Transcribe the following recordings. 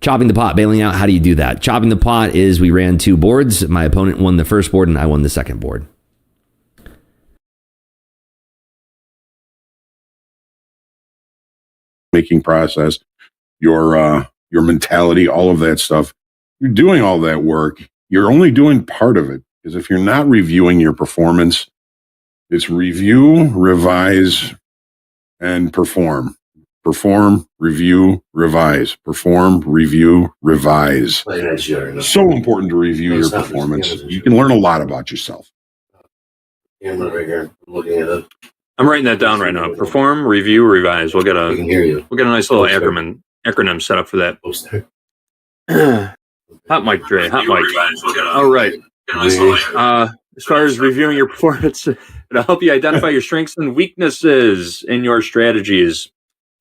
Chopping the pot, bailing out. How do you do that? Chopping the pot is we ran 2 boards. My opponent won the first board and I won the second board. Making process, your mentality, all of that stuff. You're doing all that work. You're only doing part of it, because if you're not reviewing your performance, it's review, revise, and perform. Perform, review, revise. Perform, review, revise. So important to review your performance. You can learn a lot about yourself. Right here. I'm looking at it. I'm writing that down right now. Perform, review, revise. We'll get a nice little acronym set up for that. Hot mic, Dre. Hot mic. All right. As far as reviewing your performance, it'll help you identify your strengths and weaknesses in your strategies,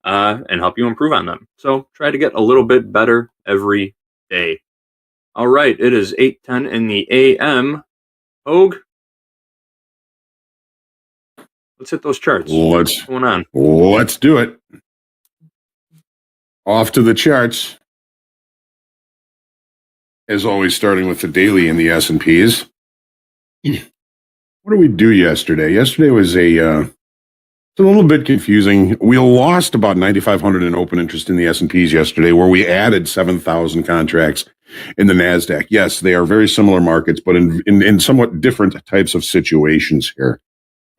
and help you improve on them. So try to get a little bit better every day. All right. It is 8:10 in the a.m. Hogue. Let's hit those charts. What's going on? Let's do it. Off to the charts. As always, starting with the daily in the S&Ps. What did we do yesterday? Yesterday was it's a little bit confusing. We lost about 9,500 in open interest in the S&Ps yesterday, where we added 7,000 contracts in the NASDAQ. Yes, they are very similar markets, but in somewhat different types of situations here.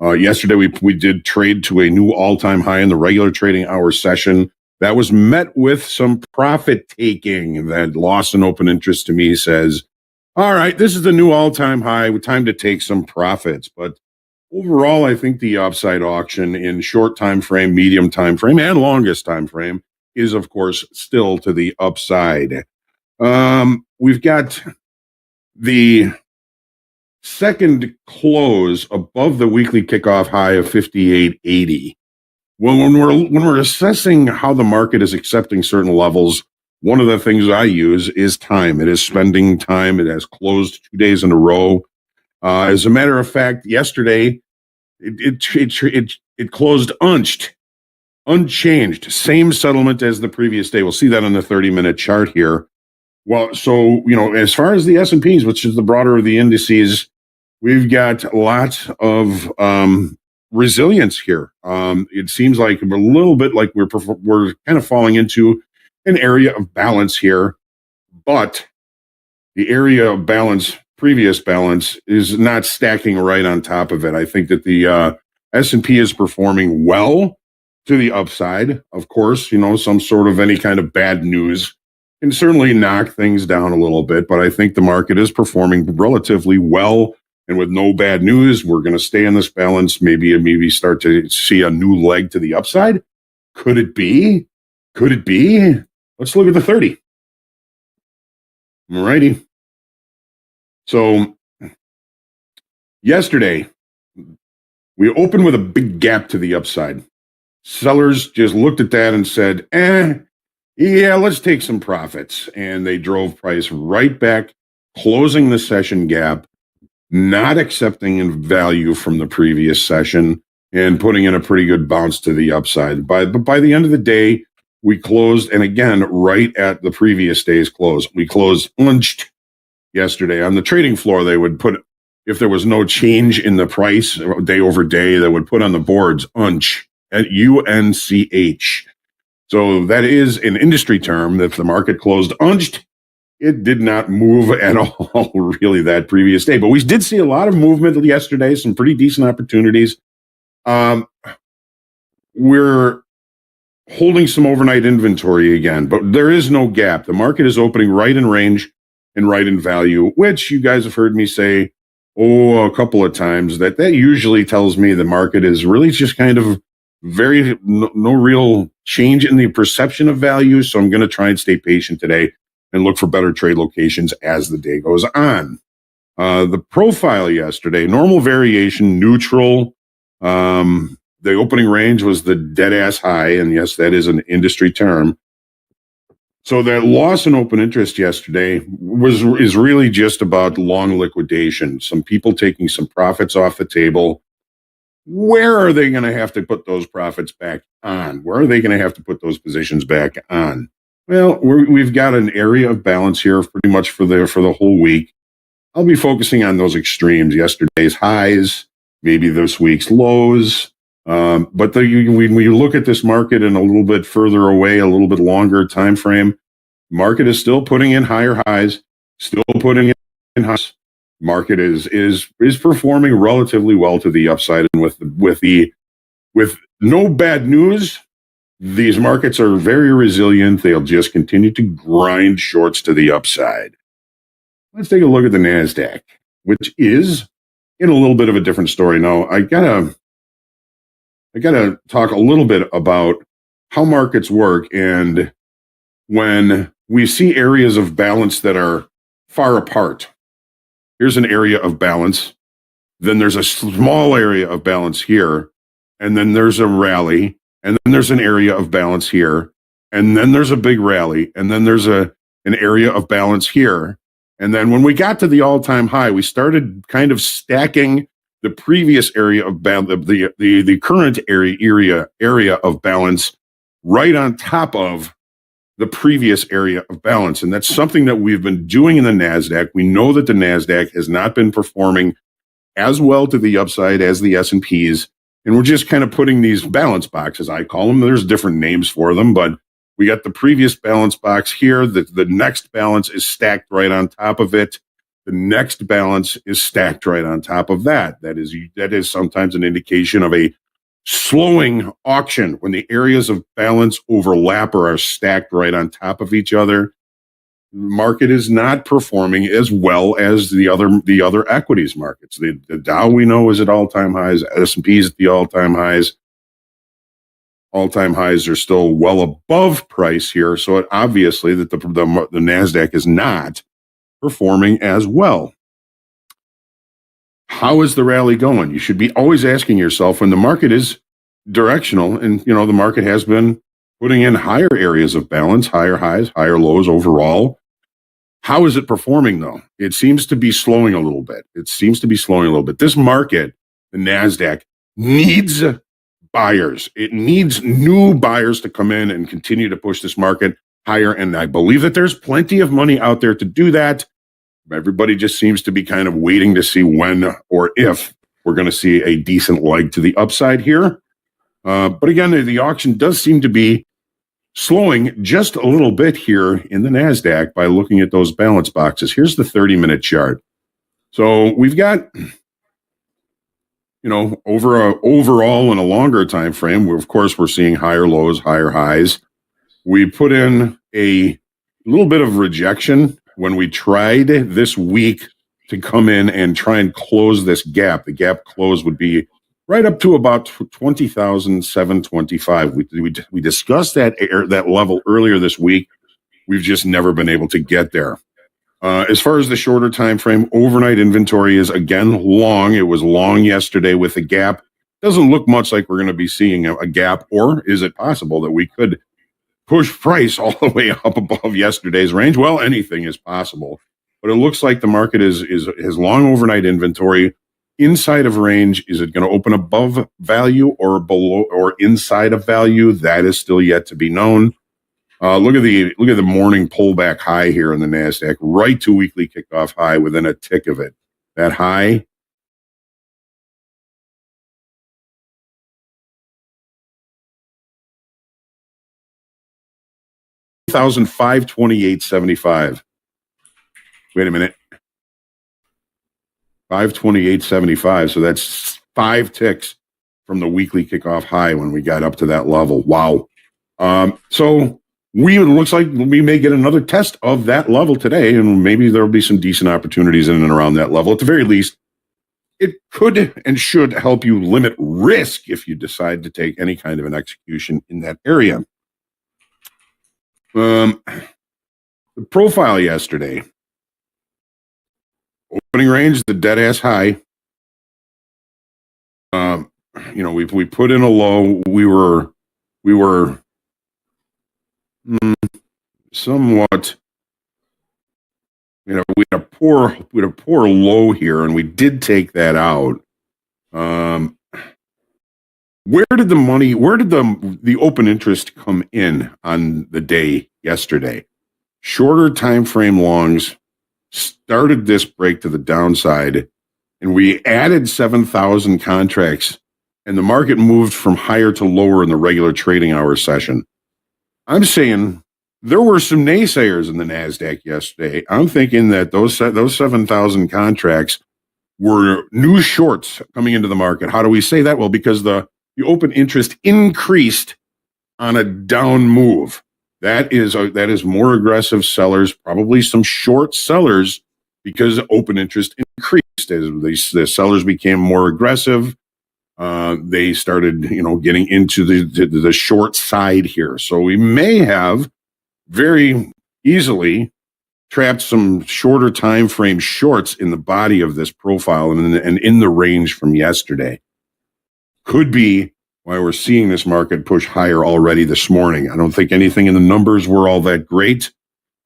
Yesterday, we did trade to a new all-time high in the regular trading hour session. That was met with some profit taking. That loss in open interest to me says, all right, this is the new all-time high. Time to take some profits. But overall, I think the upside auction in short time frame, medium time frame, and longest time frame is, of course, still to the upside. We've got the second close above the weekly kickoff high of 58.80. Well, when we're assessing how the market is accepting certain levels, one of the things I use is time. It is spending time. It has closed 2 days in a row. As a matter of fact, yesterday it closed unchanged, same settlement as the previous day. We'll see that on the 30-minute chart here. Well, so, as far as the S&Ps, which is the broader of the indices, we've got lots of resilience here. It seems like a little bit like we're kind of falling into an area of balance here, but the area of balance, previous balance, is not stacking right on top of it. I think that the S&P is performing well to the upside. Of course, some sort of any kind of bad news can certainly knock things down a little bit, but I think the market is performing relatively well. And with no bad news, we're going to stay in this balance, maybe start to see a new leg to the upside. Could it be? Could it be? Let's look at the 30. Alrighty. So yesterday, we opened with a big gap to the upside. Sellers just looked at that and said, yeah, let's take some profits. And they drove price right back, closing the session gap, not accepting value from the previous session, and putting in a pretty good bounce to the upside. But by the end of the day, we closed, and again, right at the previous day's close. We closed unched yesterday. On the trading floor, they would put, if there was no change in the price day over day, they would put on the boards unch, UNCH. So that is an industry term that if the market closed unched, it did not move at all really that previous day. But we did see a lot of movement yesterday, some pretty decent opportunities. We're holding some overnight inventory again, but there is no gap. The market is opening right in range and right in value, which you guys have heard me say, a couple of times, that usually tells me the market is really just kind of no real change in the perception of value. So I'm going to try and stay patient today and look for better trade locations as the day goes on. The profile yesterday, normal variation, neutral. The opening range was the dead ass high. And yes, that is an industry term. So that loss in open interest yesterday is really just about long liquidation. Some people taking some profits off the table. Where are they going to have to put those profits back on? Where are they going to have to put those positions back on? Well, we've got an area of balance here pretty much for the whole week. I'll be focusing on those extremes, yesterday's highs, maybe this week's lows. But when you look at this market in a little bit further away, a little bit longer time frame, market is still putting in higher highs, still putting in highs. Market is performing relatively well to the upside, and with no bad news, these markets are very resilient. They'll just continue to grind shorts to the upside. Let's take a look at the NASDAQ, which is in a little bit of a different story. Now, I gotta talk a little bit about how markets work, and when we see areas of balance that are far apart. Here's an area of balance. Then there's a small area of balance here, and then there's a rally, and then there's an area of balance here, and then there's a big rally, and then there's an area of balance here. And then when we got to the all-time high, we started kind of stacking the previous area of balance, the current area of balance right on top of the previous area of balance. And that's something that we've been doing in the NASDAQ. We know that the NASDAQ has not been performing as well to the upside as the S&Ps. And we're just kind of putting these balance boxes, I call them. There's different names for them, but we got the previous balance box here. The next balance is stacked right on top of it. The next balance is stacked right on top of that. That is sometimes an indication of a slowing auction when the areas of balance overlap or are stacked right on top of each other. The market is not performing as well as the other equities markets. The Dow, we know, is at all-time highs. S&P is at the all-time highs. All-time highs are still well above price here, so it obviously that the NASDAQ is not performing as well. How is the rally going? You should be always asking yourself when the market is directional, and the market has been putting in higher areas of balance, higher highs, higher lows overall. How is it performing though? It seems to be slowing a little bit. This market, the NASDAQ, needs buyers. It needs new buyers to come in and continue to push this market higher. And I believe that there's plenty of money out there to do that. Everybody just seems to be kind of waiting to see when or if we're going to see a decent leg to the upside here. But again, the auction does seem to be slowing just a little bit here in the NASDAQ by looking at those balance boxes. Here's the 30-minute chart. So we've got, overall in a longer time frame, of course, we're seeing higher lows, higher highs. We put in a little bit of rejection when we tried this week to come in and try and close this gap. The gap close would be right up to about 20,725. We discussed that level earlier this week. We've just never been able to get there. As far as the shorter time frame, overnight inventory is again long. It was long yesterday with a gap. Doesn't look much like we're going to be seeing a gap, or is it possible that we could push price all the way up above yesterday's range? Well, anything is possible, but it looks like the market has long overnight inventory. Inside of range, is it going to open above value or below or inside of value? That is still yet to be known. Look at the morning pullback high here in the NASDAQ, right to weekly kickoff high within a tick of it. That high, $528.75. Wait a minute. 528.75. So that's 5 ticks from the weekly kickoff high when we got up to that level. Wow. So it looks like we may get another test of that level today, and maybe there'll be some decent opportunities in and around that level. At the very least, it could and should help you limit risk if you decide to take any kind of an execution in that area. The profile yesterday. Opening range, the dead ass high. We put in a low. We were somewhat. We had a poor low here, and we did take that out. where did the open interest come in on the day yesterday? Shorter time frame longs started this break to the downside, and we added 7,000 contracts, and the market moved from higher to lower in the regular trading hour session. I'm saying there were some naysayers in the NASDAQ yesterday. I'm thinking that those 7,000 contracts were new shorts coming into the market. How do we say that? Well, because the open interest increased on a down move. That is more aggressive sellers, probably some short sellers, because open interest increased as the sellers became more aggressive. They started, getting into the short side here. So we may have very easily trapped some shorter time frame shorts in the body of this profile and in the range from yesterday. Could be why we're seeing this market push higher already this morning. I don't think anything in the numbers were all that great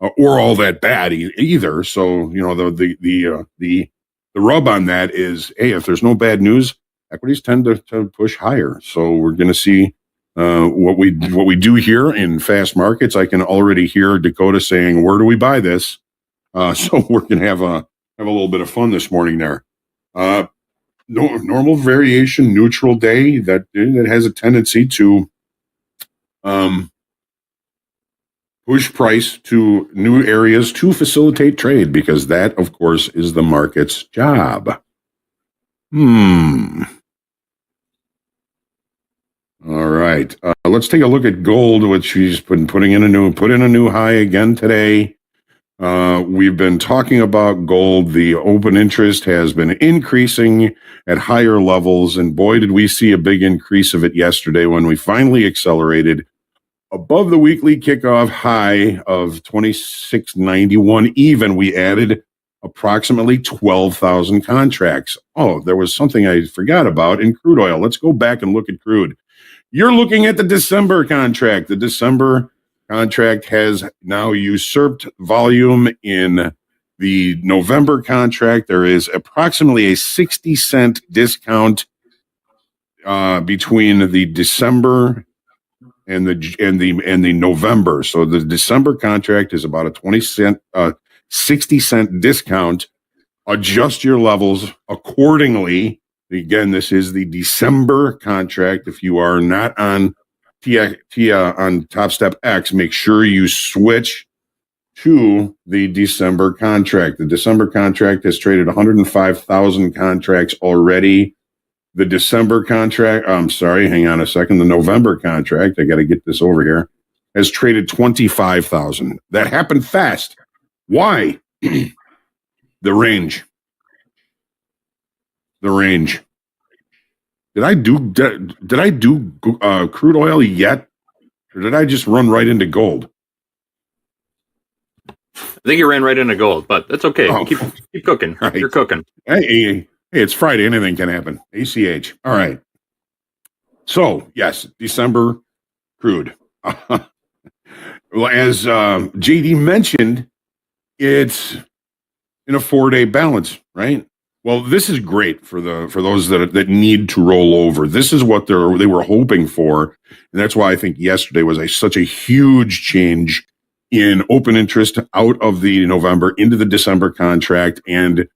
or all that bad either. So, the rub on that is, hey, if there's no bad news, equities tend to push higher. So we're going to see what we do here in fast markets. I can already hear Dakota saying, "Where do we buy this?" So we're going to have a little bit of fun this morning there. Normal variation, neutral day that has a tendency to push price to new areas to facilitate trade, because that, of course, is the market's job. All right. Let's take a look at gold, which she's put in a new high again today. We've been talking about gold. The open interest has been increasing at higher levels, and boy, did we see a big increase of it yesterday when we finally accelerated above the weekly kickoff high of 2691. Even we added approximately 12,000 contracts. Oh, there was something I forgot about in crude oil. Let's go back and look at crude. You're looking at the December contract. The December contract has now usurped volume in the November contract. There is approximately a 60-cent discount between the December and the November. So the December contract is about a 60-cent discount. Adjust your levels accordingly. Again, this is the December contract. If you are not on on TopstepX, make sure you switch to the December contract. The December contract has traded 105,000 contracts already. The December contract, I'm sorry, hang on a second. The November contract, I got to get this over here, has traded 25,000. That happened fast. Why? The range. Did I do crude oil yet, or did I just run right into gold? I think you ran right into gold, but that's okay. Oh, keep cooking. Right. You're cooking. Hey, it's Friday. Anything can happen. ACH. All right. So yes, December crude. Well, as JD mentioned, it's in a 4-day balance, right? Well, this is great for those that need to roll over. This is what they were hoping for, and that's why I think yesterday was such a huge change in open interest out of the November into the December contract, and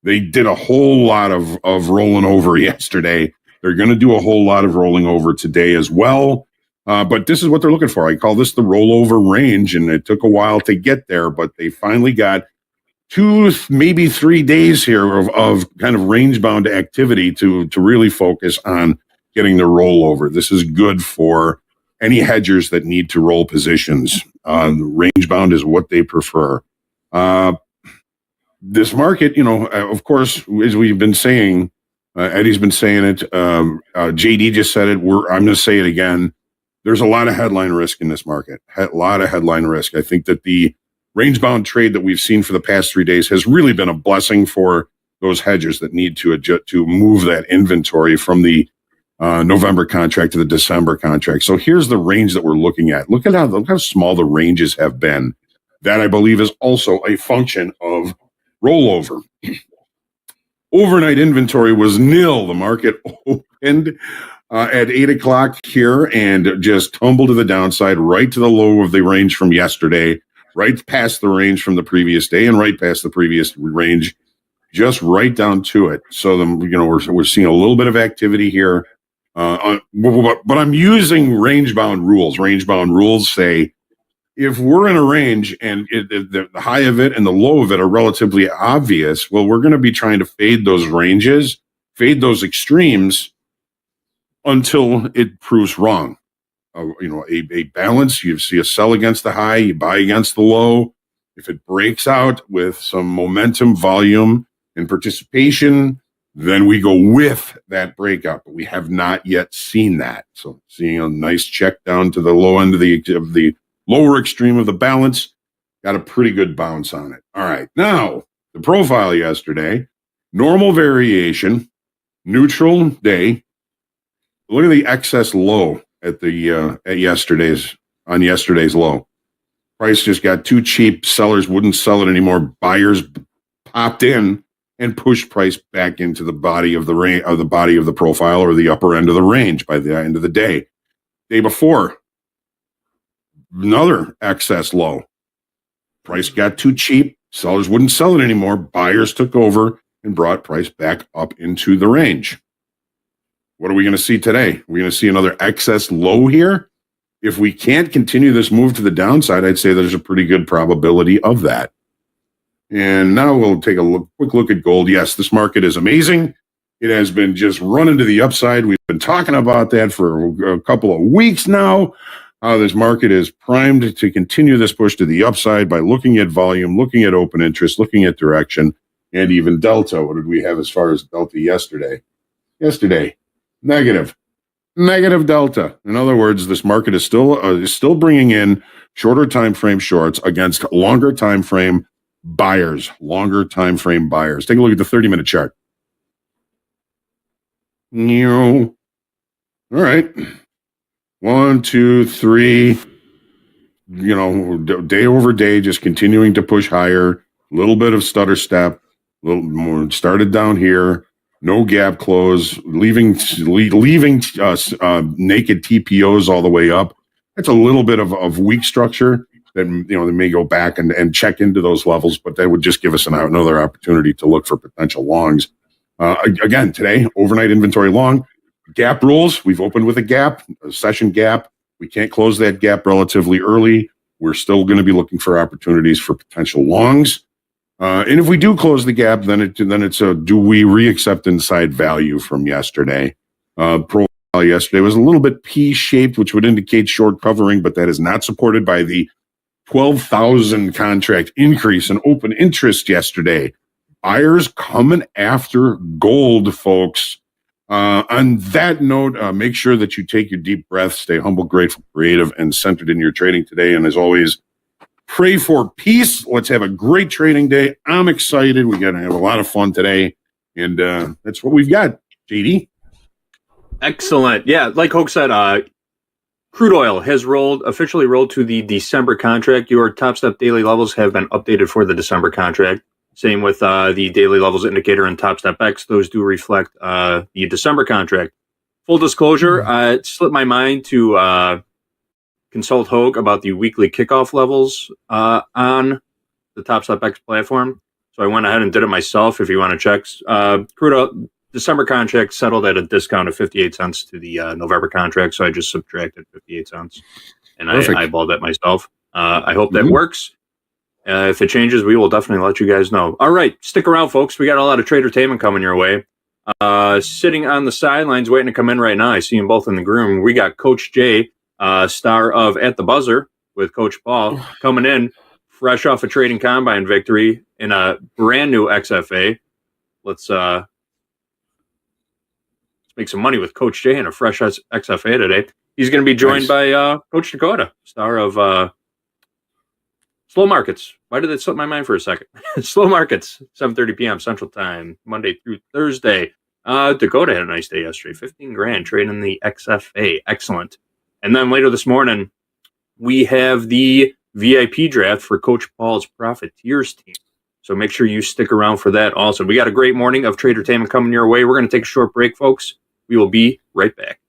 they did a whole lot of rolling over yesterday. They're going to do a whole lot of rolling over today as well, but this is what they're looking for. I call this the rollover range, and it took a while to get there, but they finally got 2, maybe 3 days here of kind of range bound activity to really focus on getting the rollover. This is good for any hedgers that need to roll positions. Range bound is what they prefer. This market, of course, as we've been saying, Eddie's been saying it. JD just said it. I'm going to say it again. There's a lot of headline risk in this market. A lot of headline risk. I think that the range-bound trade that we've seen for the past 3 days has really been a blessing for those hedgers that need to adjust to move that inventory from the November contract to the December contract. So here's the range that we're looking at. Look how small the ranges have been. That, I believe, is also a function of rollover. Overnight inventory was nil. The market opened at 8 o'clock here and just tumble to the downside, right to the low of the range from yesterday, right past the range from the previous day, and right past the previous range, just right down to it. So we're seeing a little bit of activity here. But I'm using range bound rules. Range bound rules say if we're in a range and the high of it and the low of it are relatively obvious, well, we're going to be trying to fade those ranges, fade those extremes until it proves wrong. A balance, you see a sell against the high, you buy against the low. If it breaks out with some momentum, volume, and participation, then we go with that breakup. But we have not yet seen that. So seeing a nice check down to the low end of the lower extreme of the balance, got a pretty good bounce on it. All right. Now, the profile yesterday, normal variation, neutral day. Look at the excess low at yesterday's low. Price just got too cheap. Sellers wouldn't sell it anymore. Buyers popped in and pushed price back into the body of the profile or the upper end of the range by the end of the day. Day before, another excess low. Price got too cheap. Sellers wouldn't sell it anymore. Buyers took over and brought price back up into the range. What are we going to see today? We're going to see another excess low here. If we can't continue this move to the downside, I'd say there's a pretty good probability of that. And now we'll take a quick look at gold. Yes, this market is amazing. It has been just running to the upside. We've been talking about that for a couple of weeks now. This market is primed to continue this push to the upside by looking at volume, looking at open interest, looking at direction, and even delta. What did we have as far as delta yesterday? Negative delta. In other words, this market is still bringing in shorter time frame shorts against longer time frame buyers. Take a look at the 30-minute chart. All right. 1, 2, 3. Day over day, just continuing to push higher. A little bit of stutter step. A little more started down here. No gap close, leaving naked TPOs all the way up. That's a little bit of weak structure that they may go back and check into those levels, but that would just give us another opportunity to look for potential longs. Again, today, overnight inventory long. Gap rules, we've opened with a session gap. We can't close that gap relatively early. We're still going to be looking for opportunities for potential longs. And if we do close the gap, then it's do we reaccept inside value from yesterday? Profile yesterday was a little bit P-shaped, which would indicate short covering, but that is not supported by the 12,000 contract increase in open interest yesterday. Buyers coming after gold, folks. On that note, make sure that you take your deep breath, stay humble, grateful, creative, and centered in your trading today. And as always, pray for peace. Let's have a great trading day. I'm excited. We're going to have a lot of fun today. And that's what we've got. JD? Excellent. Yeah, like Hoke said, crude oil has officially rolled to the December contract. Your Topstep daily levels have been updated for the December contract. Same with the daily levels indicator in TopstepX. Those do reflect the December contract. Full disclosure, it slipped my mind to consult Hogue about the weekly kickoff levels on the TopstepX platform. So I went ahead and did it myself. If you want to check, crude oil December contract settled at a discount of 58 cents to the November contract. So I just subtracted 58 cents and Perfect. I eyeballed that myself. I hope that works. If it changes, we will definitely let you guys know. All right, stick around, folks. We got a lot of tradertainment coming your way. Sitting on the sidelines waiting to come in right now. I see them both in the room. We got Coach Jay, star of At the Buzzer with Coach Paul, coming in fresh off a trading combine victory in a brand new XFA. Let's make some money with Coach Jay in a fresh XFA today. He's going to be joined by Coach Dakota, star of Slow Markets. Why did it slip my mind for a second? Slow Markets, 7:30 p.m. Central Time, Monday through Thursday. Dakota had a nice day yesterday. 15 grand trading the XFA. Excellent. And then later this morning, we have the VIP draft for Coach Paul's Profiteers team. So make sure you stick around for that also. We got a great morning of tradertainment coming your way. We're going to take a short break, folks. We will be right back.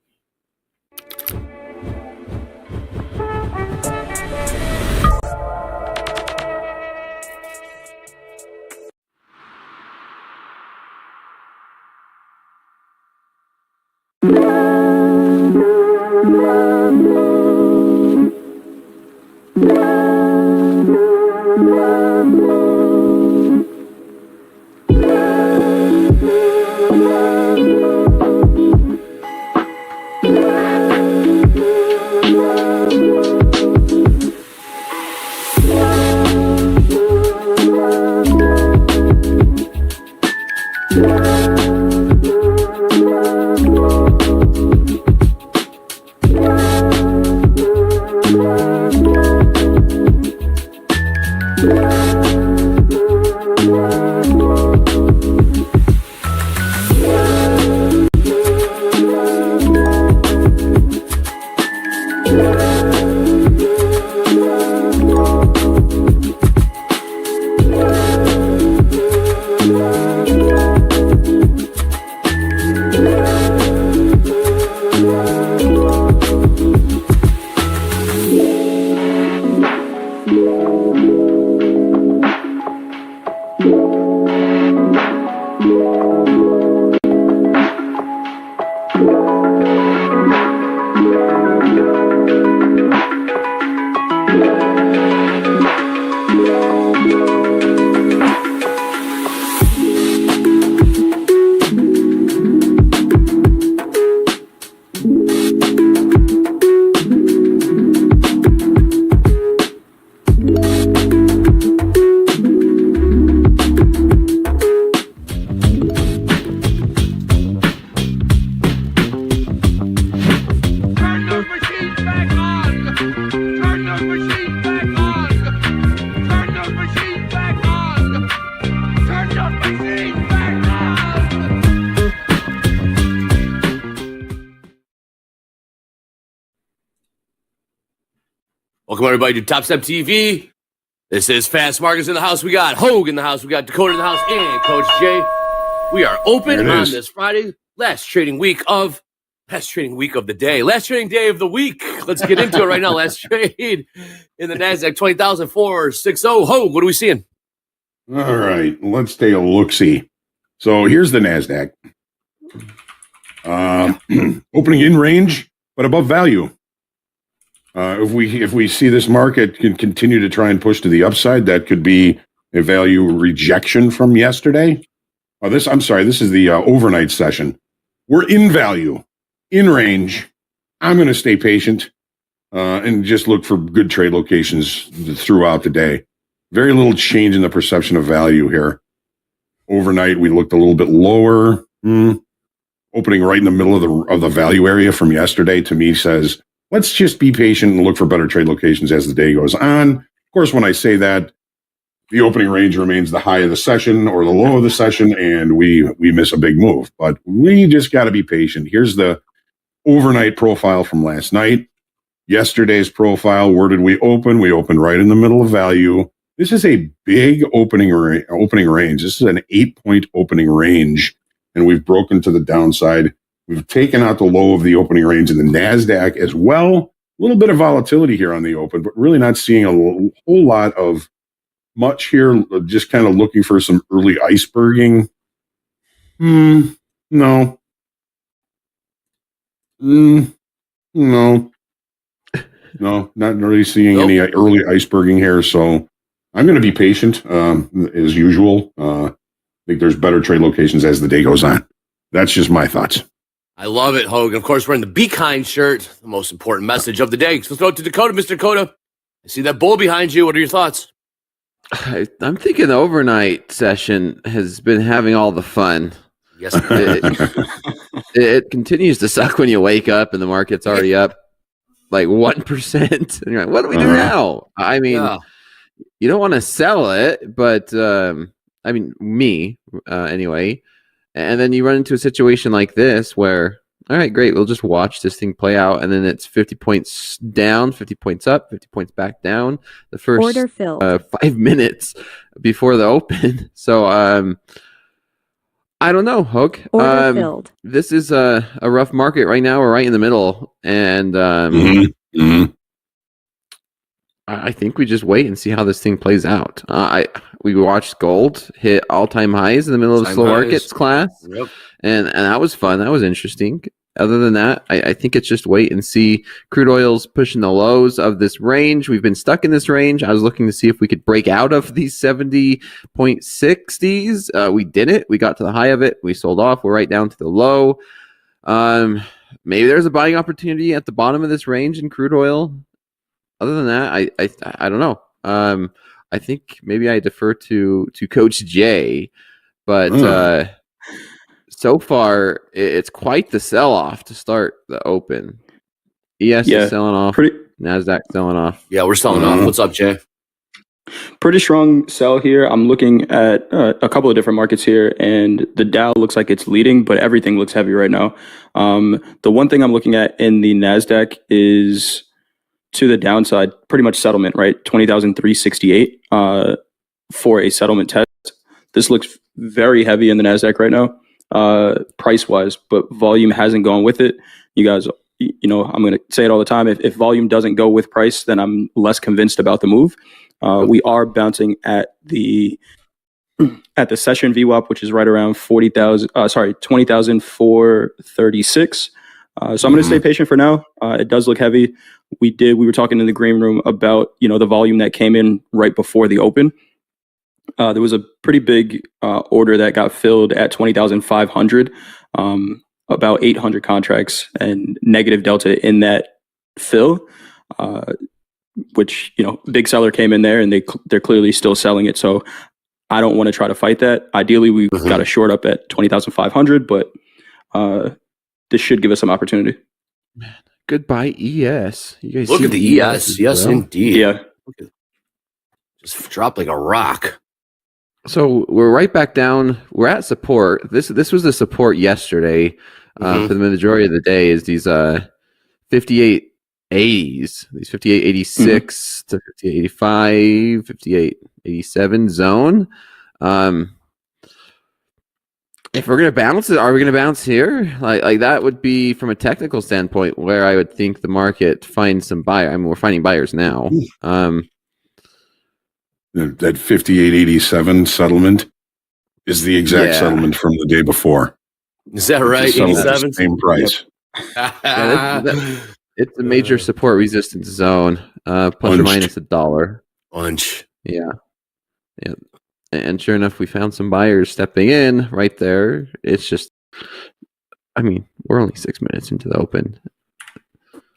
Welcome everybody to Topstep TV. This is Fast Markets in the house. We got Hogue in the house. We got Dakota in the house and Coach Jay. We are open on this Friday, last trading week of the day, last trading day of the week. Let's get into it right now. Last trade in the NASDAQ 20,460. Hogue, what are we seeing? All right, let's take a look-see. So here's the NASDAQ. Opening in range, but above value. If we see this market can continue to try and push to the upside, that could be a value rejection from yesterday. This is the overnight session. We're in value, in range. I'm going to stay patient and just look for good trade locations throughout the day. Very little change in the perception of value here. Overnight, we looked a little bit lower. Opening right in the middle of the value area from yesterday, to me, says, let's just be patient and look for better trade locations as the day goes on. Of course, when I say that, the opening range remains the high of the session or the low of the session, and we miss a big move. But we just got to be patient. Here's the overnight profile from last night. Yesterday's profile, where did we open? We opened right in the middle of value. This is a big opening range. This is an 8-point opening range, and we've broken to the downside. We've taken out the low of the opening range in the NASDAQ as well. A little bit of volatility here on the open, but really not seeing a whole lot of much here. Just kind of looking for some early iceberging. No. No, not really seeing any early iceberging here. So I'm going to be patient as usual. I think there's better trade locations as the day goes on. That's just my thoughts. I love it, Hogue. Of course, we're in the Be Kind shirt, the most important message of the day. So let's go to Dakota. Mr. Dakota, I see that bull behind you. What are your thoughts? I'm thinking the overnight session has been having all the fun. Yes, it continues to suck when you wake up and the market's already up like 1%. And you're like, what do we do now? I mean, you don't want to sell it, but me anyway. And then you run into a situation like this where, all right, great, we'll just watch this thing play out. And then it's 50 points down, 50 points up, 50 points back down the first Order filled. 5 minutes before the open. So I don't know, Hogue. Order filled. This is a rough market right now. We're right in the middle. And I think we just wait and see how this thing plays out. We watched gold hit all-time highs in the middle of the slow markets class, and that was fun. That was interesting. other than that, I think it's just wait and see. Crude oil's pushing the lows of this range. We've been stuck in this range. I was looking to see if we could break out of these 70.60s. We didn't. We got to the high of it. We sold off. We're right down to the low. Maybe there's a buying opportunity at the bottom of this range in crude oil. Other than that, I don't know. I think maybe I defer to Coach Jay, but so far it's quite the sell-off to start the open. ES is selling off. NASDAQ selling off. Yeah, we're selling off. What's up, Jay? Pretty strong sell here. I'm looking at a couple of different markets here, and the Dow looks like it's leading, but everything looks heavy right now. The one thing I'm looking at in the NASDAQ is to the downside, pretty much settlement, right? 20,368 for a settlement test. This looks very heavy in the NASDAQ right now, price-wise, but volume hasn't gone with it. You guys, I'm going to say it all the time. If volume doesn't go with price, then I'm less convinced about the move. We are bouncing at the session VWAP, which is right around 20,436. So I'm going to stay patient for now. It does look heavy. We were talking in the green room about, the volume that came in right before the open. There was a pretty big order that got filled at 20,500, about 800 contracts and negative delta in that fill, which, big seller came in there and they're clearly still selling it. So I don't want to try to fight that. Ideally, we've got a short up at 20,500, but this should give us some opportunity. Man, goodbye, ES. You guys look at the ES. Yes, well? Indeed. Yeah. Just dropped like a rock. So we're right back down. We're at support. This was the support yesterday for the majority of the day is these 5880s, these 5886 to 5885, 5887 zone. If we're going to bounce it, are we going to bounce here? Like that would be from a technical standpoint where I would think the market finds some buyer. I mean, we're finding buyers now. That 5887 settlement is the exact settlement from the day before. Is that right? 87? Same price. It's a major support resistance zone, plus or minus $1. Bunch. Yeah. And sure enough, we found some buyers stepping in right there. It's just, we're only 6 minutes into the open.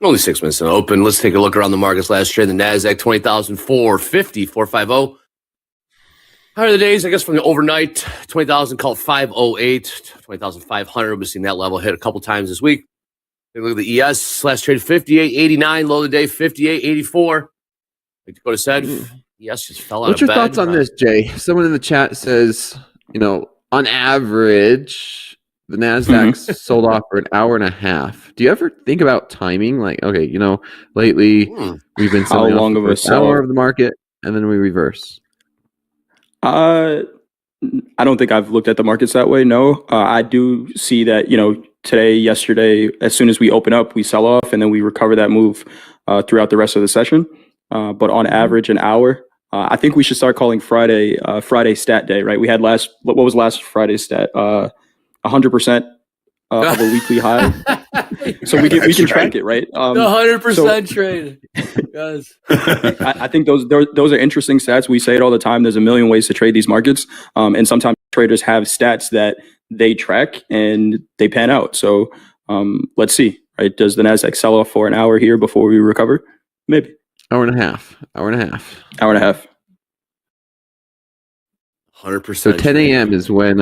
Only 6 minutes in the open. Let's take a look around the markets last trade. The NASDAQ 20,450, 450. Higher of the days, I guess, from the overnight, 20,000, called 508, 20,500. We've seen that level hit a couple times this week. Take a look at the ES, last trade 58.89, low of the day 58.84. Like Dakota said, ES just fell out What's of your bed. thoughts on this, Jay? Someone in the chat says, on average, the NASDAQ's sold off for an hour and a half. Do you ever think about timing? Like, okay, lately we've been selling off the first hour of the market, and then we reverse. I don't think I've looked at the markets that way. No, I do see that, today, yesterday, as soon as we open up, we sell off and then we recover that move throughout the rest of the session. But on average, an hour. I think we should start calling Friday stat day, right? We had what was last Friday's stat? 100% of a weekly high. So we can track it, right? The 100% trade. Yes. I think those are interesting stats. We say it all the time. There's a million ways to trade these markets. And sometimes traders have stats that they track and they pan out. So let's see, right? Does the NASDAQ sell off for an hour here before we recover? Maybe. Hour and a half. 100%. So 10 a.m. is when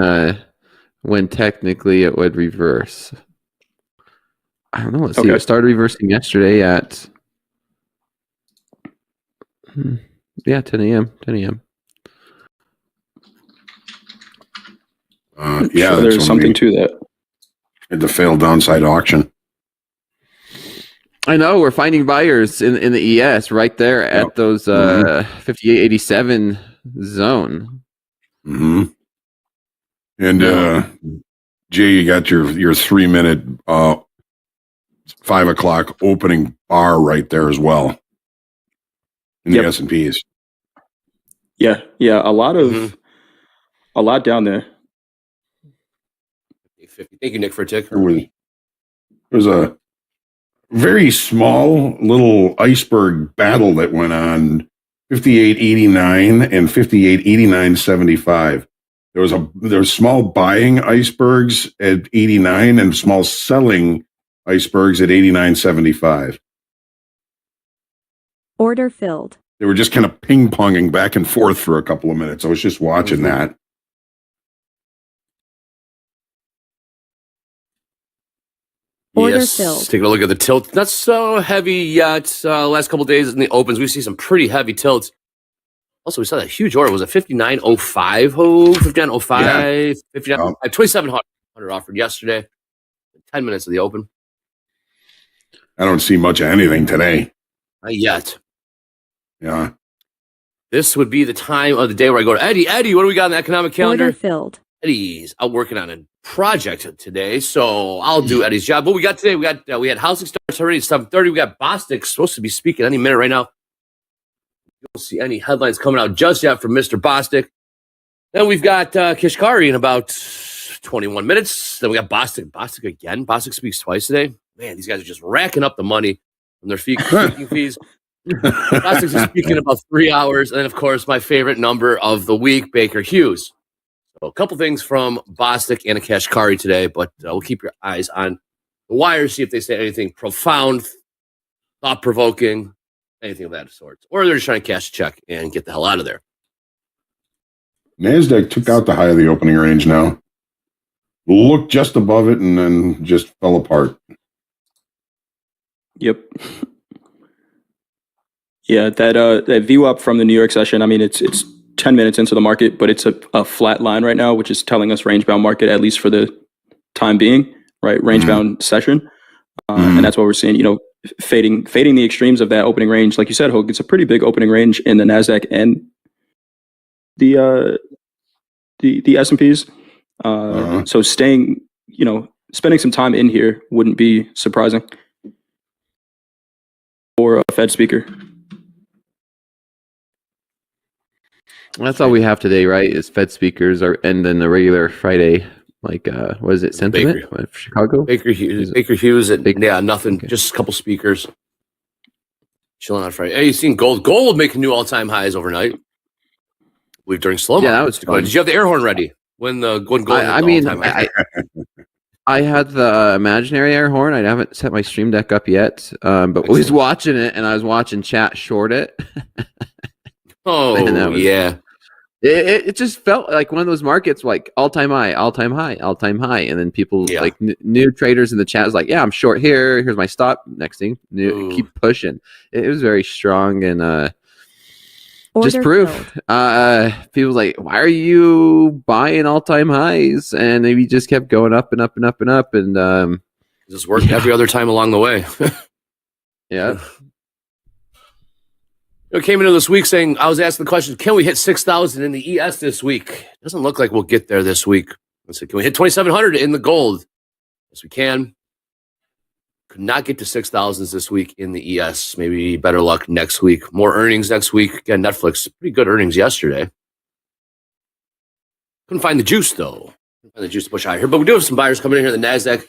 technically it would reverse. I don't know. Let's see. It started reversing yesterday at 10 a.m. There's something to that. Had the failed downside auction. I know we're finding buyers in the ES right there at those 58.87 zone. Mm-hmm. And Jay, you got your 3 minute 5 o'clock opening bar right there as well in the S&Ps. Yeah, a lot down there. Thank you, Nick, for a tick. There was a very small little iceberg battle that went on 58.89 and 58.89.75. There was small buying icebergs at 89 and small selling icebergs at 89.75. Order filled. They were just kind of ping-ponging back and forth for a couple of minutes. I was just watching that. Order filled. Taking a look at the tilt. Not so heavy yet. Last couple of days in the opens, we see some pretty heavy tilts. Also, we saw that huge order. Was it 59.05? 59.05, 59, 2,700 offered yesterday. 10 minutes of the open. I don't see much of anything today. Not yet. Yeah. This would be the time of the day where I go to Eddie. Eddie, what do we got on the economic calendar? Order filled. Eddie's out working on a project today, so I'll do Eddie's job. What we got today? We had housing starts already at 7:30. We got Bostic supposed to be speaking any minute right now. You don't see any headlines coming out just yet from Mr. Bostic. Then we've got Kashkari in about 21 minutes. Then we got Bostic. Bostic again. Bostic speaks twice today. Man, these guys are just racking up the money from their speaking fees. Bostic's speaking in about 3 hours. And then, of course, my favorite number of the week, Baker Hughes. So a couple things from Bostic and Kashkari today, but we'll keep your eyes on the wires, see if they say anything profound, thought-provoking, anything of that sort. Or they're just trying to cash a check and get the hell out of there. NASDAQ took out the high of the opening range now. Looked just above it and then just fell apart. Yep. Yeah, that VWAP from the New York session, I mean, it's 10 minutes into the market, but it's a flat line right now, which is telling us range-bound market, at least for the time being, right? Range-bound session. And that's what we're seeing, fading the extremes of that opening range. Like you said, Hogue, it's a pretty big opening range in the NASDAQ and the S&Ps. So staying, spending some time in here wouldn't be surprising for a Fed speaker. That's all we have today, right? Is Fed speakers and then the regular Friday, what is it, sentiment? Chicago? Baker Hughes. Nothing. Okay. Just a couple speakers. Chilling on Friday. Hey, you seen gold? Gold making new all-time highs overnight. During slow mo. Yeah, that was fun. Did you have the air horn ready when gold? I had the imaginary air horn. I haven't set my stream deck up yet, but we was watching it, and I was watching chat short it. Yeah. It just felt like one of those markets, like all-time high, all-time high, all-time high, and then people like new traders in the chat was like, "Yeah, I'm short here. Here's my stop." Next thing, keep pushing. It was very strong and just proof. People was like, "Why are you buying all-time highs?" And maybe just kept going up and up and up and up, and just worked every other time along the way. Yeah. Came into this week saying, I was asking the question, can we hit 6,000 in the ES this week? Doesn't look like we'll get there this week. I said, can we hit 2,700 in the gold? Yes, we can. Could not get to 6,000s this week in the ES. Maybe better luck next week. More earnings next week. Again, Netflix, pretty good earnings yesterday. Couldn't find the juice, though. Couldn't find the juice to push higher here. But we do have some buyers coming in here in the NASDAQ.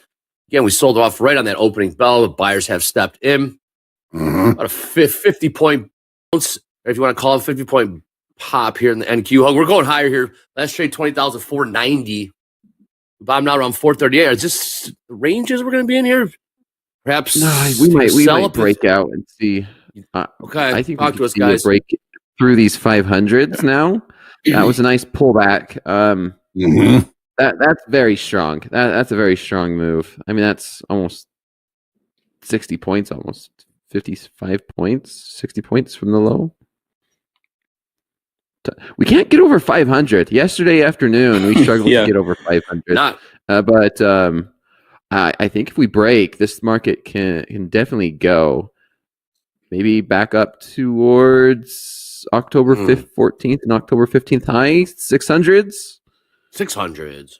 Again, we sold off right on that opening bell. The buyers have stepped in. About a 50-point bounce, or if you want to call it 50-point pop here in the NQ. We're going higher here. Last trade, 20,490. Bottom now around 438. Is this the ranges we're going to be in here? Perhaps we might break out and see. Okay, I think talk to us, guys. Break through these 500s now. That was a nice pullback. That's very strong. That's a very strong move. I mean, that's almost 60 points, almost 55 points, 60 points from the low. We can't get over 500. Yesterday afternoon, we struggled to get over 500. But I think if we break, this market can definitely go maybe back up towards October 5th, 14th, and October 15th high, 600s. 600s.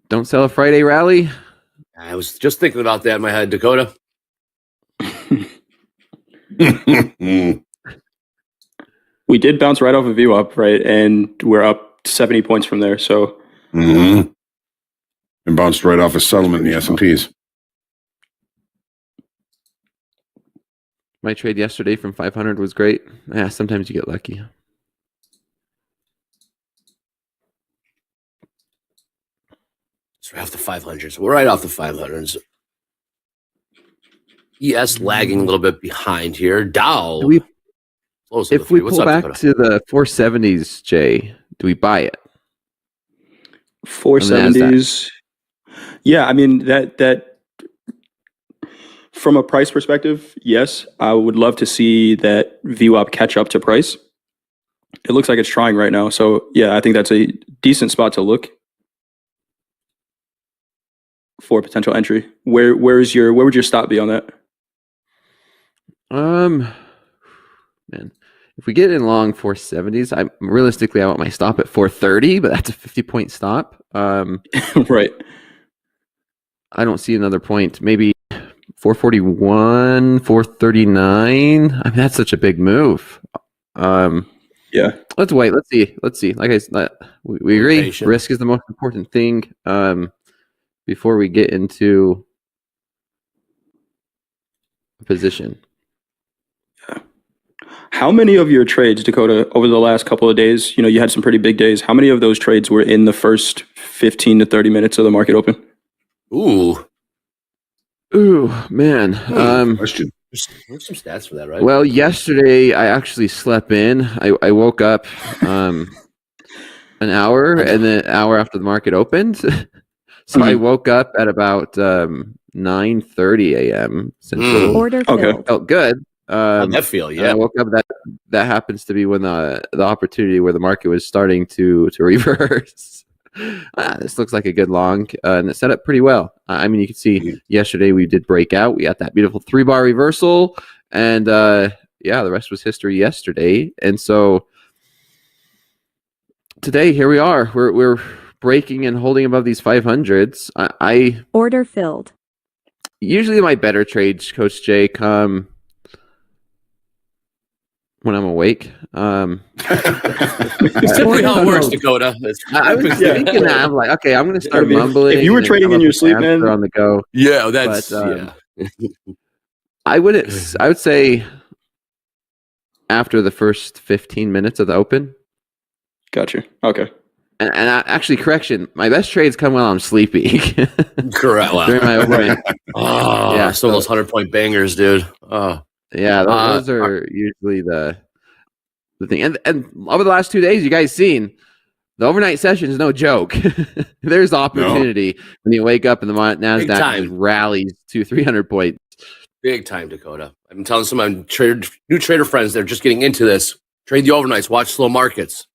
Don't sell a Friday rally. I was just thinking about that in my head, Dakota. We did bounce right off a VWAP, right? And we're up 70 points from there. So it and bounced right off a settlement in the S&Ps. My trade yesterday from 500 was great. Yeah, sometimes you get lucky. So we're off the 500s. We're right off the 500s. ES lagging a little bit behind here. Dow. If we pull back to the 470s, Jay, do we buy it? 470s. Yeah, I mean that from a price perspective, yes, I would love to see that VWAP catch up to price. It looks like it's trying right now. So yeah, I think that's a decent spot to look for potential entry. Where would your stop be on that? Man, if we get in long 470s, I want my stop at 430, but that's a 50-point stop. Right. I don't see another point. Maybe 441, 439. I mean, that's such a big move. Yeah. Let's wait. Let's see. Like I said, we agree. Patient. Risk is the most important thing. Before we get into a position. How many of your trades, Dakota, over the last couple of days, you had some pretty big days. How many of those trades were in the first 15 to 30 minutes of the market open? Ooh, man. Question. There's some stats for that, right? Well, yesterday I actually slept in. I woke up an hour and then an hour after the market opened. So I woke up at about 9:30 a.m. Central. Order Okay. filled. Felt good. How'd that feel? And Yeah. I woke up. That happens to be when the opportunity where the market was starting to reverse. This looks like a good long, and it set up pretty well. I mean, you can see yesterday we did break out. We got that beautiful 3-bar reversal, and the rest was history yesterday. And so today, here we are. We're breaking and holding above these 500s. I Order filled. usually my better trades, Coach Jay, come when I'm awake. It's typically how it works, Dakota. I was thinking that. I'm like, okay, I'm going to start I mean, mumbling. if you were and trading come in up your with sleep, an answer man. on the go. Yeah, that's But, I would say after the first 15 minutes of the open. Gotcha. Okay. And actually, correction, my best trades come while I'm sleeping. correct. Wow. During my opening. Oh, Yeah, some of those 100-point bangers, dude. Oh, Yeah, those are usually the thing. And over the last 2 days, you guys seen the overnight session is no joke. There's opportunity when you wake up and the NASDAQ just rallies to 300 points. big time, Dakota. I've been telling some of my new trader friends that are just getting into this. Trade the overnights. Watch slow markets.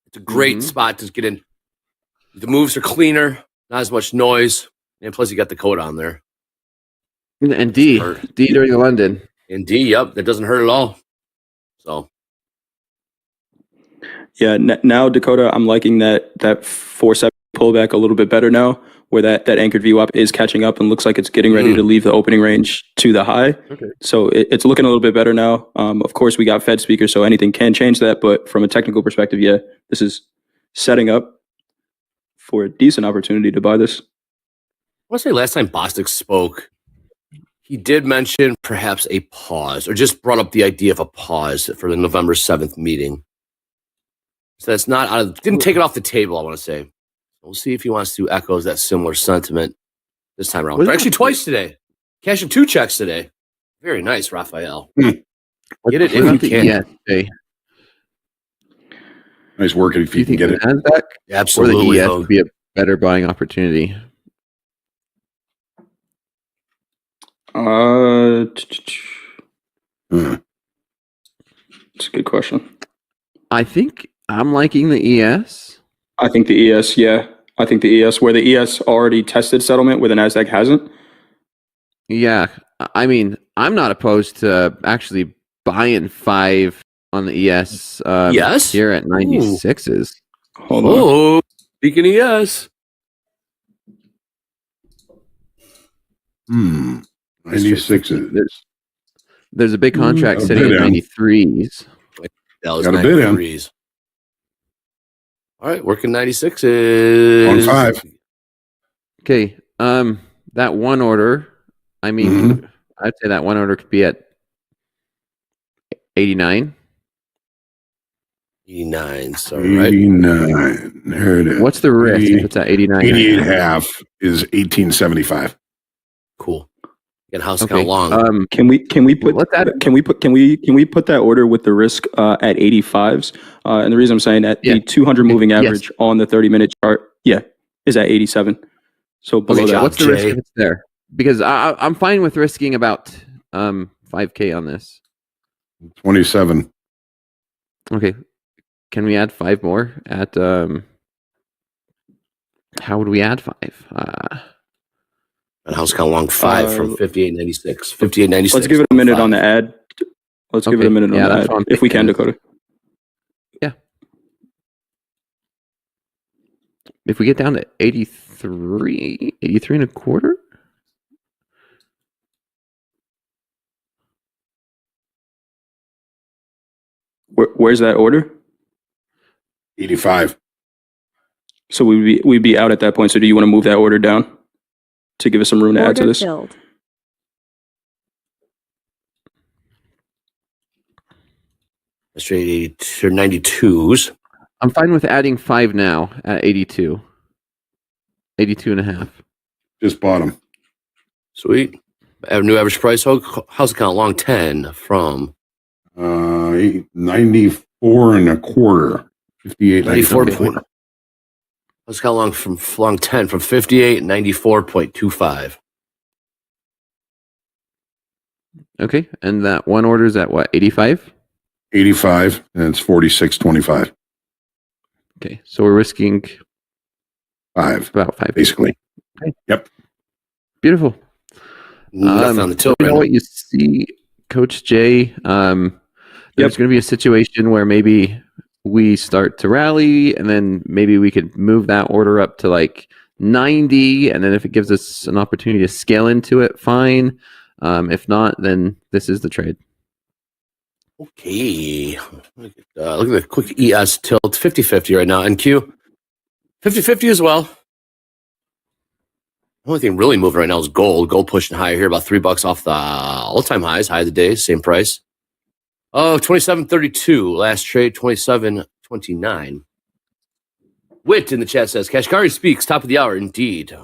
It's a great spot to get in. The moves are cleaner, not as much noise, and plus you got the code on there. And D during the London. And D, yep, that doesn't hurt at all. So yeah, now Dakota, I'm liking that 470 pullback a little bit better now, where that anchored VWAP is catching up and looks like it's getting ready to leave the opening range to the high. Okay. So it's looking a little bit better now. Of course, we got Fed speakers, so anything can change that. But from a technical perspective, yeah, this is setting up for a decent opportunity to buy this. I want to say last time Bostic spoke, he did mention perhaps a pause, or just brought up the idea of a pause for the November 7th meeting. So that's not didn't take it off the table, I want to say. We'll see if he wants to echo that similar sentiment this time around. But actually twice today. Cashing 2 checks today. Very nice, Raphael. Get it if you can. Yeah, Nice work if you can get it. NASDAQ Absolutely. Or the ES would be a better buying opportunity. It's a good question. I think I'm liking the ES. I think the ES, yeah. I think the ES, where the ES already tested settlement, where the NASDAQ hasn't. Yeah. I mean, I'm not opposed to actually buying 5 on the ES yes? Here at 96s. Hold on. Oh, speaking of yes. 96 There's a big contract sitting at 93s. That was Got a bid in. 93s. All right, working 96s. On 5. Okay. That one order. I mean, I'd say that one order could be at 89. 89. So, right. 89. There it is. What's the risk if it's at 89? 88.5 is 1875. Cool. Get house count long. Can we put that order with the risk at 85s? And the reason I'm saying that the 200 moving average on the 30-minute chart, is at 87. So below that. What's the risk if it's there? Because I'm fine with risking about 5K on this. 27. Okay. Can we add 5 more at how would we add 5? And house count long 5 from 58.96. 58.96. Let's give it a minute on the ad. Let's give it a minute on the ad if we can, Dakota. Yeah. If we get down to 83 and a quarter. Where's that order? 85. So we'd be out at that point. So do you want to move that order down to give us some room to add to this? Filled. Straight 92s. I'm fine with adding 5 now at 82. 82 and a half. Just bottom. Sweet. New average price. House count long 10 from 94 and a quarter. 58. 94. House count long 10 from 58 94.25. Okay. And that one order is at what? 85? 85, and it's 46.25. Okay. So we're risking 5. About 5. Basically. Okay. Yep. Beautiful. Nothing on the tilt. You know what you see, Coach Jay? There's going to be a situation where maybe we start to rally, and then maybe we could move that order up to like 90, and then if it gives us an opportunity to scale into it, fine. If not, then this is the trade. Okay. Look at the quick ES tilt. 50-50 right now. NQ. 50-50 as well. The only thing really moving right now is gold. Gold pushing higher here, about $3 off the all-time highs, high of the day, same price. Oh, 27.32. Last trade, 27.29. Wit in the chat says, Kashkari speaks, top of the hour. Indeed.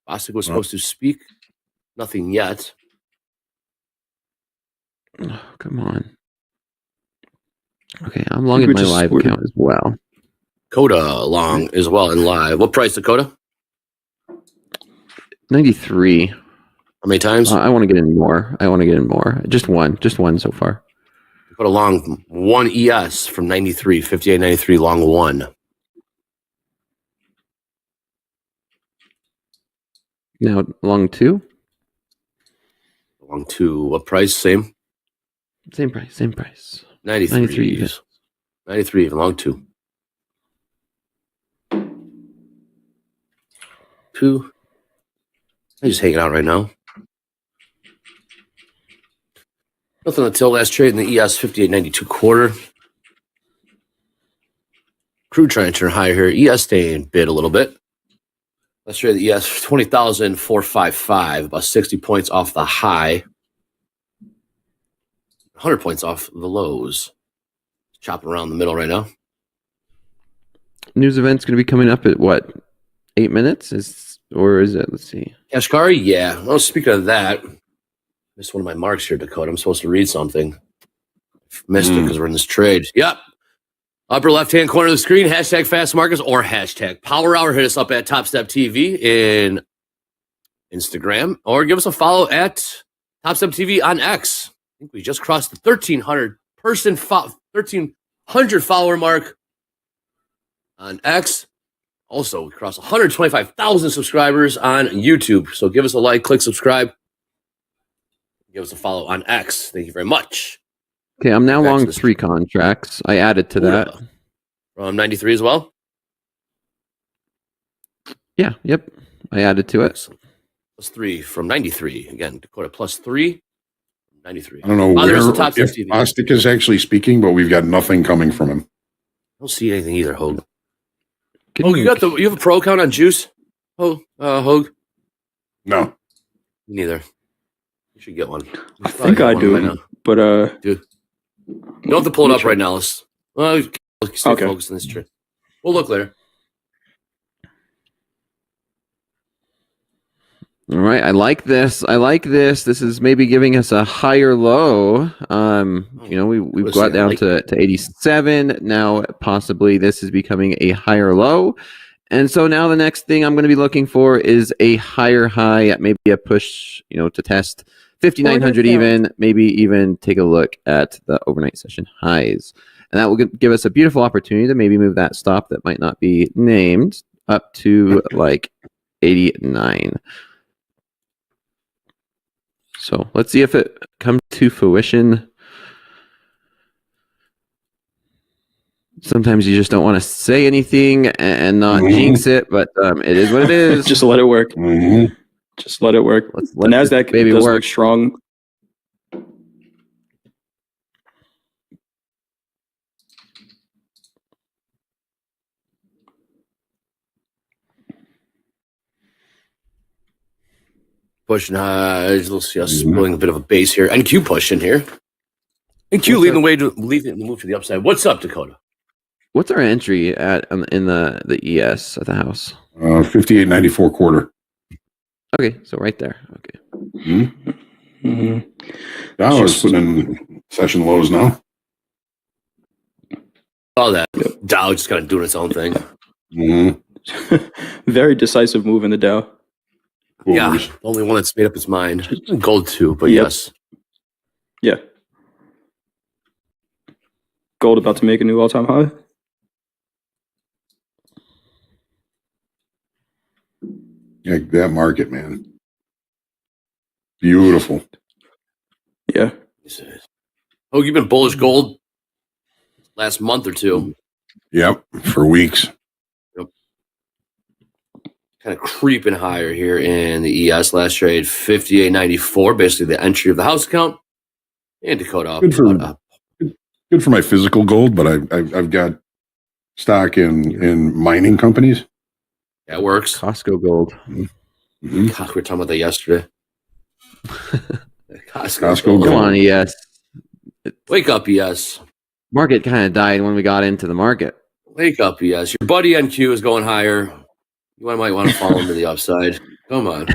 Bostic was supposed to speak. Nothing yet. Oh, come on. Okay, I'm long in my live account as well. Coda long as well in live. What price, Dakota? 93. How many times? I want to get in more. Just one so far. Dakota long 1 ES from 93, 58.93 long 1. Now long 2. Long 2. What price? Same price. 93. 93 even long 2. 2. I'm just hanging out right now. Nothing until last trade in the ES 58.92 quarter. Crude trying to turn higher here. ES staying bid a little bit. Last trade the ES 20,455, about 60 points off the high. 100 points off the lows. Chopping around the middle right now. News event's going to be coming up at what? 8 minutes? Or is it? Let's see. Kashkari, yeah. Well, speaking of that, missed one of my marks here, Dakota. I'm supposed to read something. Missed it because we're in this trade. Yep. Upper left-hand corner of the screen, hashtag fast markets or hashtag power hour. Hit us up at Topstep TV in Instagram or give us a follow at Topstep TV on X. I think we just crossed the 1,300 follower mark on X. Also, we crossed 125,000 subscribers on YouTube. So give us a like, click subscribe. Give us a follow on X. Thank you very much. Okay, I'm now long 3 contracts. I added to that. From 93 as well? Yeah, yep. I added to it. Plus 3 from 93. Again, Dakota plus 3. 93. I don't know where if Bostic is actually speaking, but we've got nothing coming from him. I don't see anything either, Hogue. Oh, you have a pro account on Juice? Hogue? No. Neither. You should get one. I think I do, but dude, you don't have to pull it up right now. Let's stay focused on this trip. We'll look later. All right, I like this. This is maybe giving us a higher low. We've got down to 87. Now, possibly this is becoming a higher low. And so now the next thing I'm going to be looking for is a higher high, maybe a push, to test 5,900 even, maybe even take a look at the overnight session highs. And that will give us a beautiful opportunity to maybe move that stop that might not be named up to like 89. So let's see if it comes to fruition. Sometimes you just don't want to say anything and not jinx it, but it is what it is. Just let it work. Mm-hmm. Just let it work. The NASDAQ does look strong. Pushing high. We'll see us building a bit of a base here. NQ pushing here. NQ leading the way to leading the move to the upside. What's up, Dakota? What's our entry at in the ES at the house? 58.94 quarter. Okay, so right there. Okay. Mm-hmm. Dow is putting in session lows now. All that. Dow just kind of doing its own thing. Mm-hmm. Very decisive move in the Dow. Yeah, the only one that's made up its mind. Gold too, but yes. Yeah. Gold about to make a new all-time high. Yeah, that market, man. Beautiful. Yeah. Oh, you've been bullish gold last month or two. Yep, for weeks. Yep. Kind of creeping higher here in the ES last trade, 58.94, basically the entry of the house account. And Dakota up. Good for my physical gold, but I've got stock in mining companies. That works. Costco gold. Mm-hmm. God, we were talking about that yesterday. Costco gold. Come on, ES. Wake up, ES. Market kind of died when we got into the market. Wake up, ES. Your buddy NQ is going higher. You might want to follow him to the upside. Come on.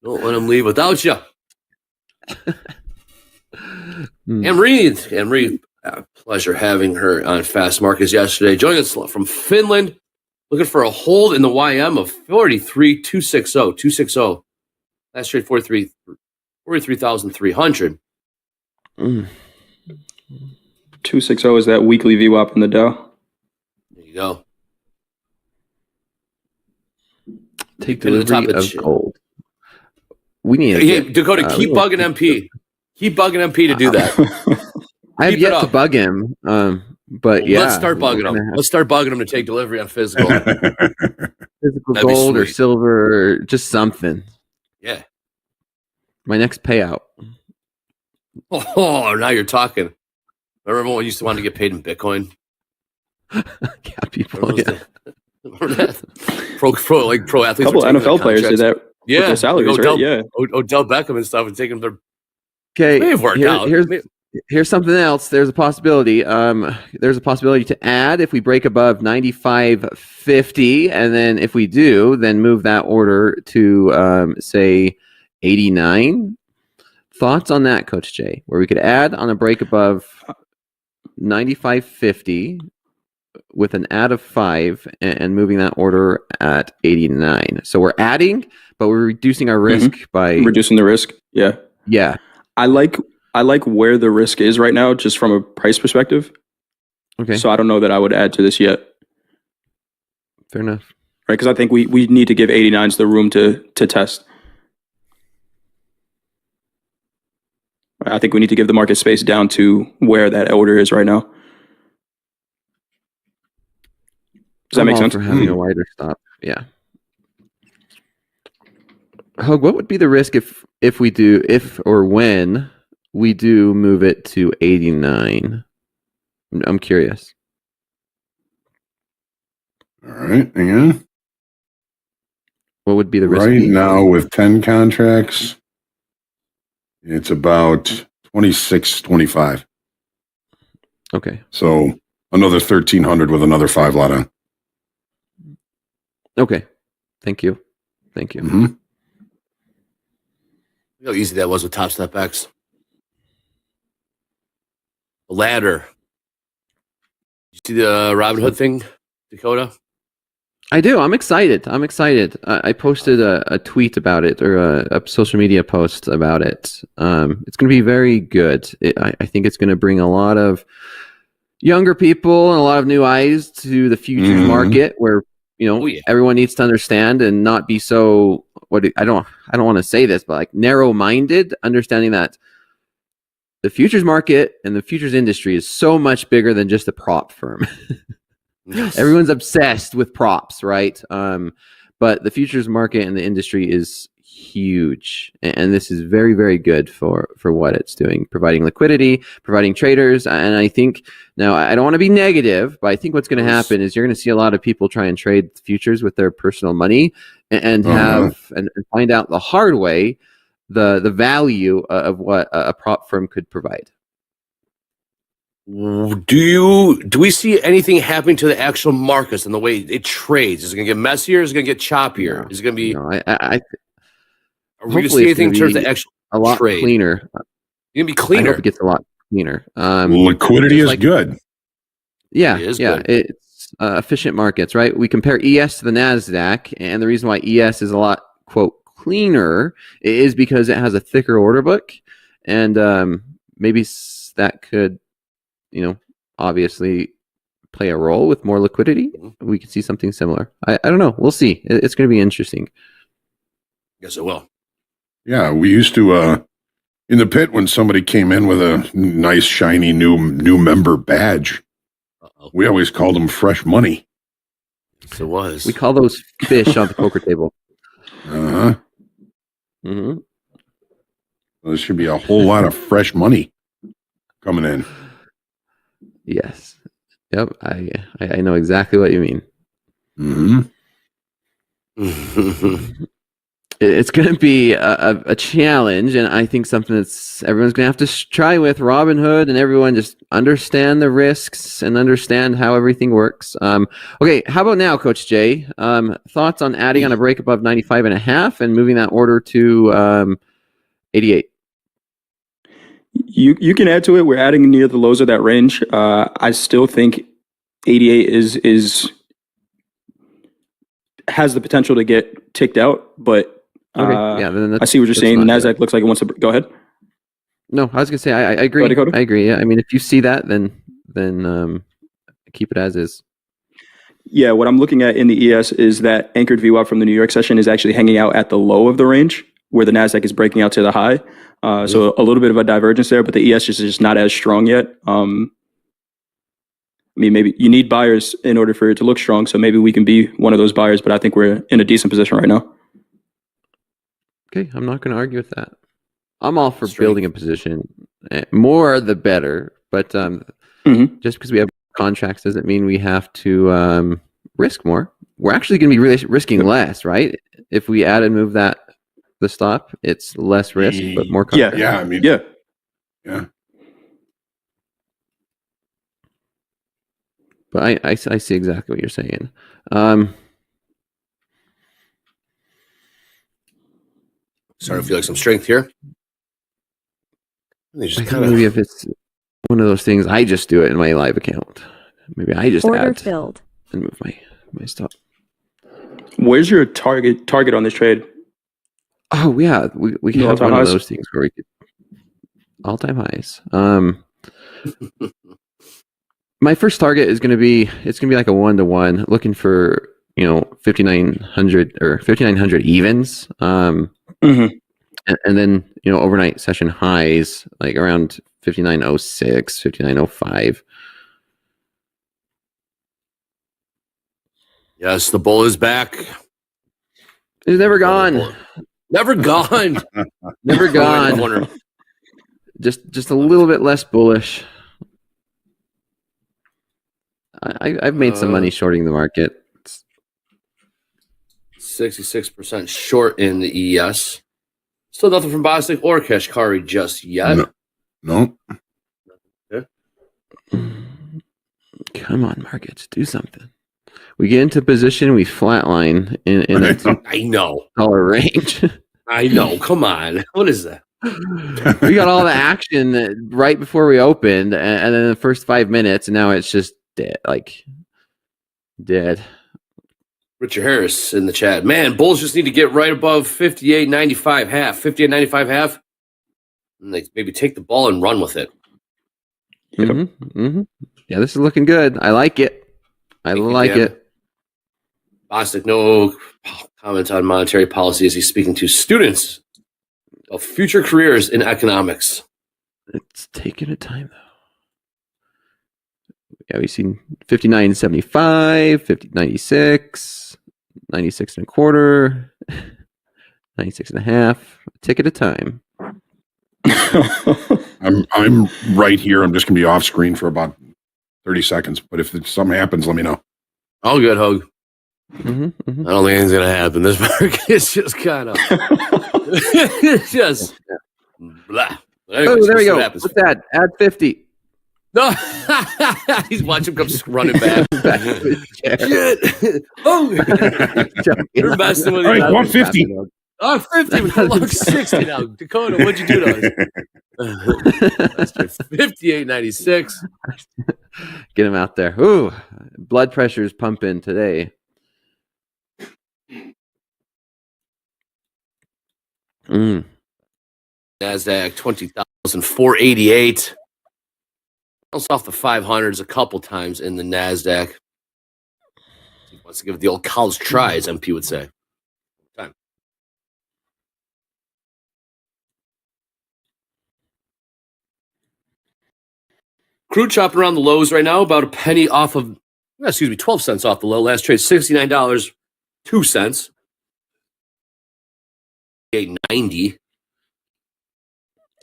Don't let him leave without you. And Reed, pleasure having her on Fast Markets yesterday. Joining us from Finland, looking for a hold in the YM of 43,260. Last trade 43,300. 260 is that weekly VWAP in the Dow. There you go. Take delivery of gold. We need Dakota, keep bugging MP. Keep bugging MP to do that. I have yet to bug him, but yeah. Let's start bugging him. Let's start bugging him to take delivery on physical. Physical gold or silver or just something. Yeah. My next payout. Oh, now you're talking. Remember when we used to want to get paid in Bitcoin? Yeah, people. Remember that? Pro athletes. A couple NFL players did that. Yeah, with their salaries, Odell, right? Yeah. Odell Beckham and stuff, and taking their. Okay, may have worked out. Here's something else. There's a possibility. There's a possibility to add if we break above 95.50, and then if we do, then move that order to say 89. Thoughts on that, Coach Jay? Where we could add on a break above 95.50 with an add of 5 and moving that order at 89. So we're adding, but we're reducing our risk by reducing the risk. Yeah. Yeah. I like where the risk is right now, just from a price perspective. Okay. So I don't know that I would add to this yet. Fair enough. Right, because I think we need to give 89s the room to test. I think we need to give the market space down to where that order is right now. Does that make sense? For having a wider stop. Yeah. Hug, what would be the risk if we do, if or when we do move it to 89? I'm curious. All right, hang on. What would be the risk? Right now with 10 contracts, it's about 26.25. Okay. So another 1,300 with another 5 lot on. Okay. Thank you. Mm-hmm. Look how easy that was with TopstepX. The ladder. You see the Robinhood thing, Dakota? I do. I'm excited. I posted a tweet about it, or a social media post about it. It's going to be very good. I think it's going to bring a lot of younger people and a lot of new eyes to the futures market, where everyone needs to understand and not be so I don't want to say this, but like narrow-minded, understanding that the futures market and the futures industry is so much bigger than just a prop firm. Yes. Everyone's obsessed with props, right? But the futures market and the industry is huge, and this is very, very good for what it's doing, providing liquidity, providing traders. And I think, now I don't want to be negative, but I think what's going to happen is you're going to see a lot of people try and trade futures with their personal money and find out the hard way the value of what a prop firm could provide. Do we see anything happening to the actual markets and the way it trades? Is it going to get messier? Is it going to get choppier? No, is it going to be? No, are we going to see anything in terms of actual a lot trade? Cleaner? It's going to be cleaner. I hope it gets a lot cleaner. Liquidity is good. Yeah, good. It's efficient markets, right? We compare ES to the NASDAQ, and the reason why ES is a lot, quote, cleaner is because it has a thicker order book, and maybe that could, obviously play a role with more liquidity. We could see something similar. I don't know. We'll see. It's going to be interesting. Yes, it will. Yeah, we used to in the pit, when somebody came in with a nice shiny new member badge, we always called them fresh money. Yes, it was. We call those fish on the poker table. Uh-huh. Mm-hmm. There should be a whole lot of fresh money coming in. Yes. Yep. I know exactly what you mean. Mm-hmm. It's going to be a challenge, and I think something that's everyone's going to have to try with Robinhood, and everyone just understand the risks and understand how everything works. Okay, how about now, Coach Jay? Thoughts on adding on a break above 95.5 and moving that order to 88? You can add to it. We're adding near the lows of that range. I still think 88 has the potential to get ticked out, but then I see what you're saying. The NASDAQ looks like it wants to go ahead. No, I was gonna say I agree. I agree. Yeah, I mean, if you see that, then keep it as is. Yeah, what I'm looking at in the ES is that anchored VWAP from the New York session is actually hanging out at the low of the range, where the NASDAQ is breaking out to the high. So a little bit of a divergence there, but the ES is just not as strong yet. I mean, maybe you need buyers in order for it to look strong. So maybe we can be one of those buyers, but I think we're in a decent position right now. Okay, I'm not going to argue with that. I'm all for building a position. More the better, but just because we have contracts doesn't mean we have to risk more. We're actually going to be risking less, right? If we add and move the stop, it's less risk, but more contracts. Yeah, I mean, yeah. But I see exactly what you're saying. Starting to feel like some strength here. Maybe if it's one of those things, I just do it in my live account. Maybe I just add filled and move my stop. Where's your target on this trade? Oh yeah, we can have one of those things where we could all-time highs. My first target is going to be like a 1-to-1, looking for 5,900 or 5,900 evens. And then overnight session highs like around 5906, 5905. Yes, the bull is back. It's never gone. Never gone. Never gone. Just a little bit less bullish. I've made some money shorting the market. 66% short in the ES. Still nothing from Bostic or Kashkari just yet. No. Come on, markets, do something. We get into position, we flatline in a I know. $2 range. I know. Come on. What is that? We got all the action right before we opened, and then the first 5 minutes, and now it's just dead. Dead. Richard Harris in the chat. Man, Bulls just need to get right above 58.95 half. 58.95 half. And they maybe take the ball and run with it. Yep. Mm-hmm. Yeah, this is looking good. I like it. I like it. Bostic, no comment on monetary policy as he's speaking to students of future careers in economics. It's taking a time, though. Yeah, we've seen 59.75, 50.96, 96 and a quarter, 96 and a half. A tick at a time. I'm right here. I'm just gonna be off screen for about 30 seconds. But if something happens, let me know. All good, Hogue. Mm-hmm. I don't think anything's gonna happen. This market is just kind of it's just blah. Anyways, there we go. What's that? Add 50. No, he's watching him come running back. Shit. Oh, you're messing with All right, 150. Oh, 50. We look 60 now. Dakota, what'd you do to us? 58.96. Get him out there. Ooh, blood pressure's pumping today. NASDAQ 20,488. Bounced off the 500s a couple times in the NASDAQ. He wants to give it the old college try, as MP would say. Time. Crude chopping around the lows right now, about a penny off of, 12 cents off the low. Last trade, $69.02. 890.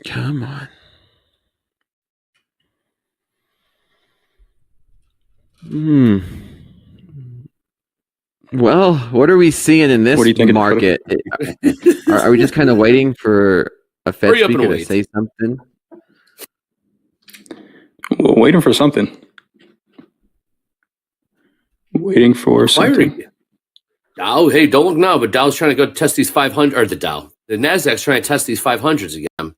Come on. Well, what are we seeing in this market? Are we just kind of waiting for a Fed speaker to say something? Well, waiting for something. Waiting for something. Dow, hey, don't look now, but Dow's trying to go test these 500, or the Dow. The NASDAQ's trying to test these 500s again.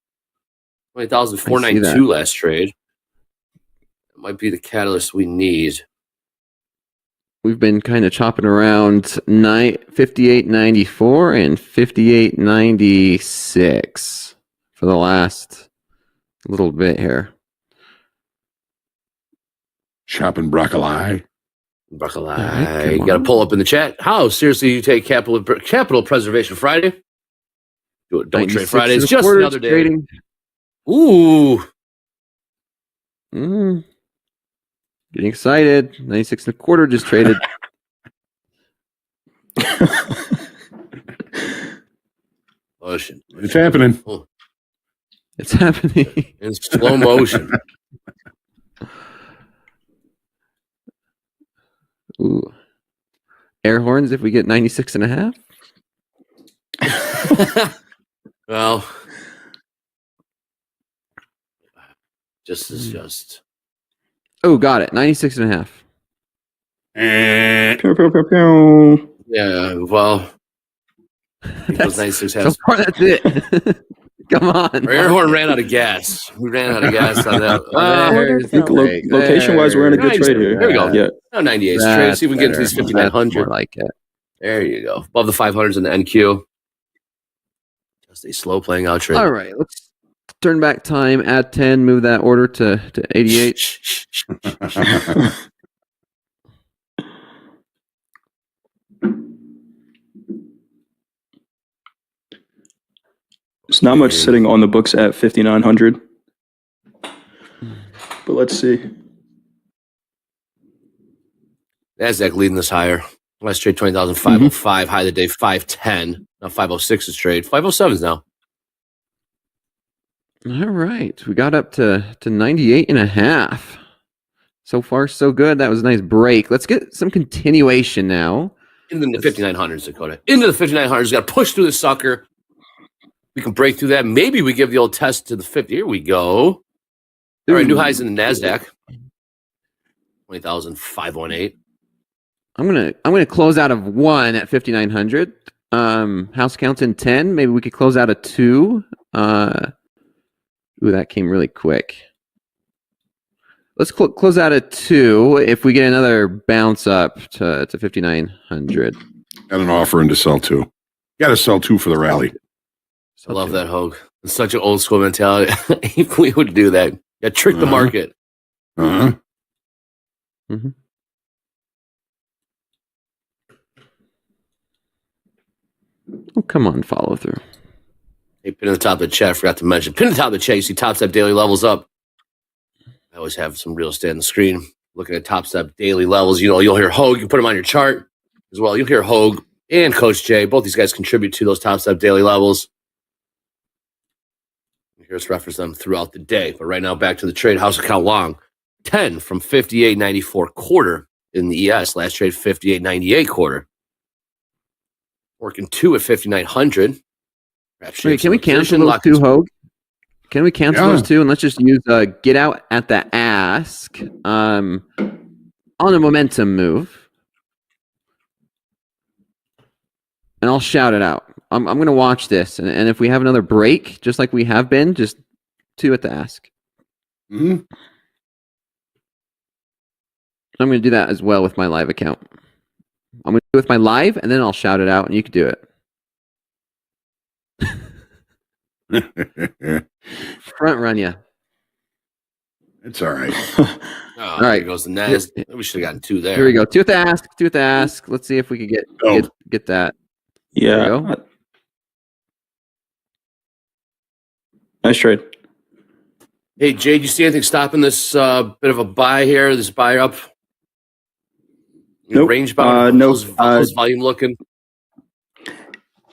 20,492 last trade. That might be the catalyst we need. We've been kind of chopping around 58.94 and 58.96 for the last little bit here. Chopping broccoli. Broccoli. You got to pull up in the chat. How seriously you take Capital Preservation Friday? Don't trade Friday. It's just another day. Trading. Ooh. Getting excited. 96 and a quarter just traded. Motion. It's happening. Oh. It's happening. In slow motion. Ooh. Air horns if we get 96 and a half. Well, just. Oh, got it. 96 and a half. Yeah, well. That's, 96 so far, that's it. Come on. Our air horn ran out of gas. We ran out of gas on that. Location-wise, we're in a good trade here. There we go. Yeah. No, 98 trade. See if we can get into these 5,900. Like it. There you go. Above the 500s in the NQ. Just a slow playing out trade. All right. Let's turn back time. Add 10. Move that order to 88. It's not much sitting on the books at 5,900. But let's see. NASDAQ leading this higher. Last trade 20,505. High of the day 510. Now 506 is trade. 507 is now. All right. We got up to 98 and a half. So far, so good. That was a nice break. Let's get some continuation now. Into the 5900s, Dakota. Into the 5900s. Got to push through the sucker. We can break through that. Maybe we give the old test to the 50. Here we go. All right, new highs in the NASDAQ. 20,518. I'm gonna close out of 1 at 5,900. House counts in 10. Maybe we could close out a 2. Ooh, that came really quick. Let's close out at 2. If we get another bounce up to 5,900. Got an offer in to sell 2. Got to sell 2 for the rally. I love that, Hogue. It's such an old school mentality. If we would do that, yeah, trick the market. Mm-hmm. Oh, come on, follow through. Hey, pin at the top of the chat. I forgot to mention. Pin at the top of the chat. You see Topstep daily levels up. I always have some real estate on the screen. Looking at Topstep daily levels. You know, you'll hear Hogue. You can put them on your chart as well. You'll hear Hogue and Coach Jay. Both these guys contribute to those Topstep daily levels. You hear us reference them throughout the day. But right now, back to the trade. House account long. 10 from 58.94 quarter in the ES. Last trade, 58.98 quarter. Working 2 at 5,900. Wait, can we cancel those 2, Hogue? Can we cancel those 2 and let's just use get out at the ask on a momentum move, and I'll shout it out. I'm going to watch this, and if we have another break, just like we have been, just 2 at the ask. Mm-hmm. I'm going to do that as well with my live account. I'm going to do it with my live, and then I'll shout it out, and you can do it. Front run you. It's all right. All right, here goes the Nas. We should have gotten 2 there. Here we go. 2 at the ask. 2 at the ask. Let's see if we could get that. Yeah. Nice trade. Hey, Jay, do you see anything stopping this bit of a buy here? This buy up? Nope. Range bound? No. How's volume looking?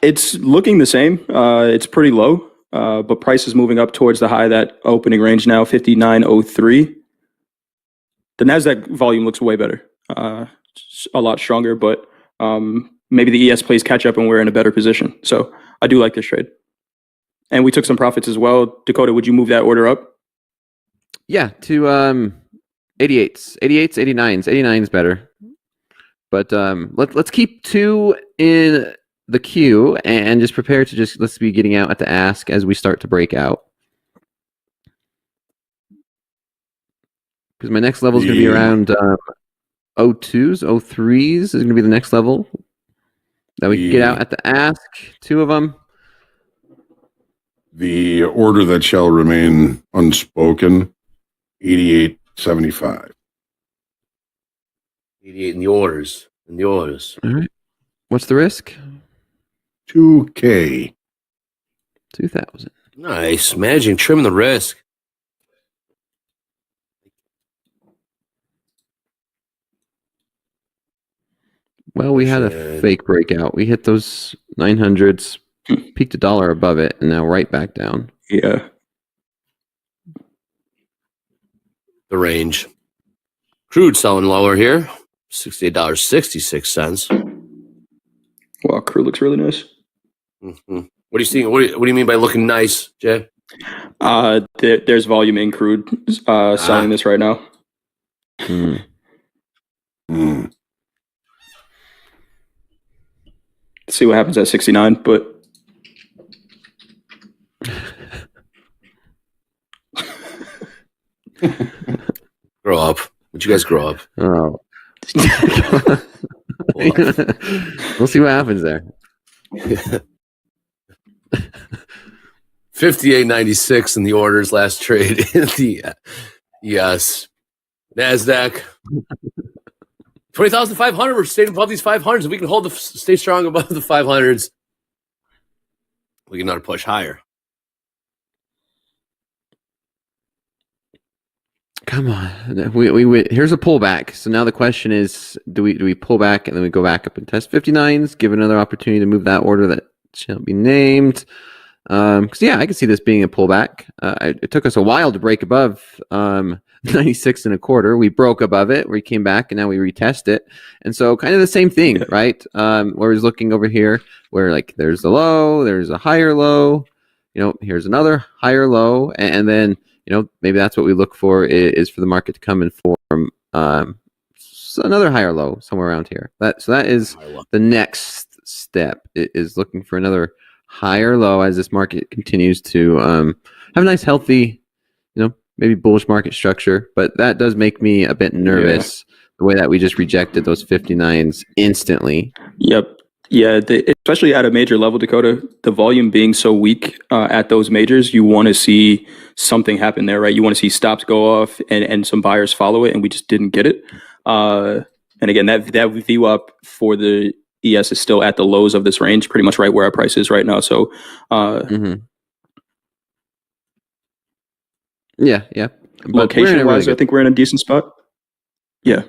It's looking the same. It's pretty low, but price is moving up towards the high, that opening range now, 59.03. The NASDAQ volume looks way better, a lot stronger, but maybe the ES plays catch up and we're in a better position. So I do like this trade. And we took some profits as well. Dakota, would you move that order up? Yeah, to 88s, 89s. 89's better. But let's keep 2 in the queue and just prepare to let's be getting out at the ask as we start to break out. Because my next level is going to be around 02s, 03s is going to be the next level that we can get out at the ask. 2 of them. The order that shall remain unspoken, 88.75. 88 in the orders. All right. What's the risk? 2K. 2,000. Nice. Managing, trimming the risk. Well, we had a fake breakout. We hit those 900s, peaked $1 above it, and now right back down. Yeah. The range. Crude selling lower here. $68.66. Wow, crude looks really nice. Mm-hmm. What are you seeing? What do you mean by looking nice, Jay? There's volume in crude selling this right now. Mm. Mm. See what happens at 69, but Grow up. Would you guys grow up? Oh. We'll see what happens there. 58.96 in the orders last trade in the yes. NASDAQ 20,500. We're staying above these 500s. If we can stay strong above the 500s, we can not push higher. Come on, we here's a pullback. So now the question is, do we pull back and then we go back up and test 59s? Give another opportunity to move that order that shall be named. Because yeah, I can see this being a pullback. It took us a while to break above 96 and a quarter. We broke above it. We came back and now we retest it. And so kind of the same thing, right? Where we're looking over here where like there's a low, there's a higher low, here's another higher low. And then, maybe that's what we look for is for the market to come and form another higher low somewhere around here. So that is the next step is looking for another higher low as this market continues to have a nice healthy, maybe bullish market structure, but that does make me a bit nervous the way that we just rejected those 59s instantly. Yep. Yeah, especially at a major level, Dakota, the volume being so weak at those majors, you want to see something happen there, right? You want to see stops go off and some buyers follow it, and we just didn't get it. And again, that VWAP for the ES is still at the lows of this range, pretty much right where our price is right now. So, yeah. Location wise, I think we're in a decent spot. Yeah.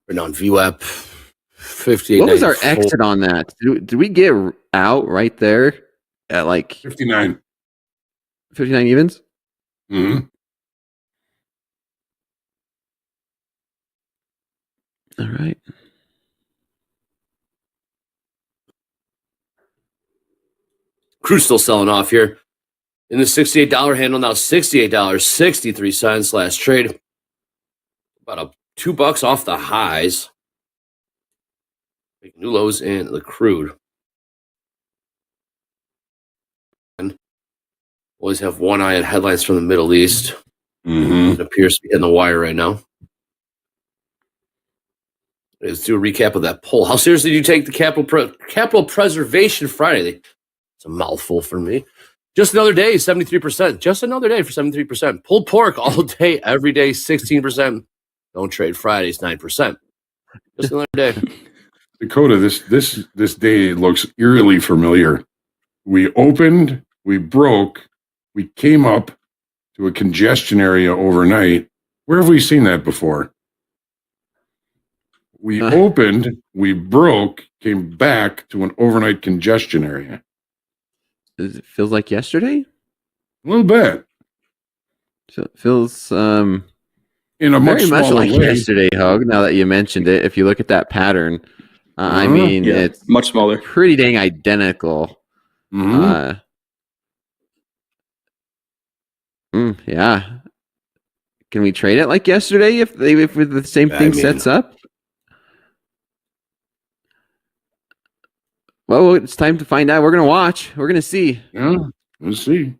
We're on VWAP 58. What was our exit on that? Did we get out right there at like 59 evens? Mm-hmm. All right. Crude's still selling off here. In the $68 handle, now $68.63 last trade. About $2 off the highs. New lows in the crude. And always have one eye on headlines from the Middle East. It appears to be hitting the wire right now. Let's do a recap of that poll. How seriously do you take the Capital Preservation Friday? It's a mouthful for me. Just another day, 73%. Just another day for 73%. Pulled pork all day, every day, 16%. Don't trade Fridays, 9%. Just another day. Dakota, this day looks eerily familiar. We opened, we broke, we came up to a congestion area overnight. Where have we seen that before? We opened, we broke, came back to an overnight congestion area. It feels like yesterday? A little bit. So it feels in a very much like way. Yesterday, Hug, now that you mentioned it. If you look at that pattern, I mean, it's much smaller. Pretty dang identical. Yeah. Can we trade it like yesterday if the same thing sets up? Well, it's time to find out. We're going to watch. We're going to see. Yeah, we'll see.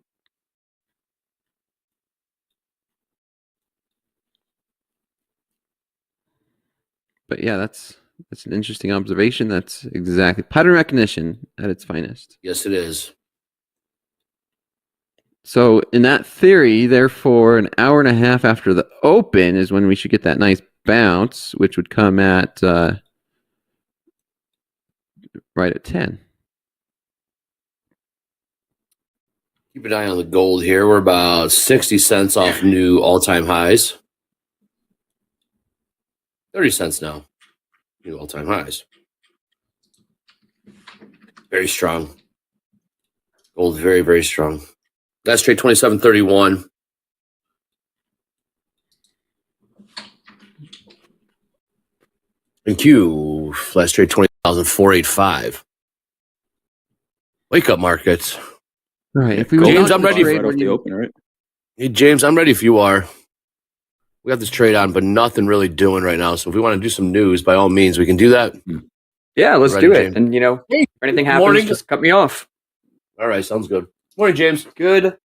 But yeah, that's an interesting observation. That's exactly pattern recognition at its finest. Yes, it is. So in that theory, therefore, an hour and a half after the open is when we should get that nice bounce, which would come at right at 10. Keep an eye on the gold here. We're about 60 cents off new all-time highs. 30 cents now. New all-time highs. Very strong. Gold very, very strong. Last trade 27.31. And Q, last trade 20,485. Wake up, markets. All right. If James, I'm ready. Right off the open, right? Hey, James, I'm ready if you are. We got this trade on, but nothing really doing right now. So if we want to do some news, by all means, we can do that. Yeah, let's do it. James. And, if anything happens, morning. just cut me off. All right, sounds good. Morning, James. Good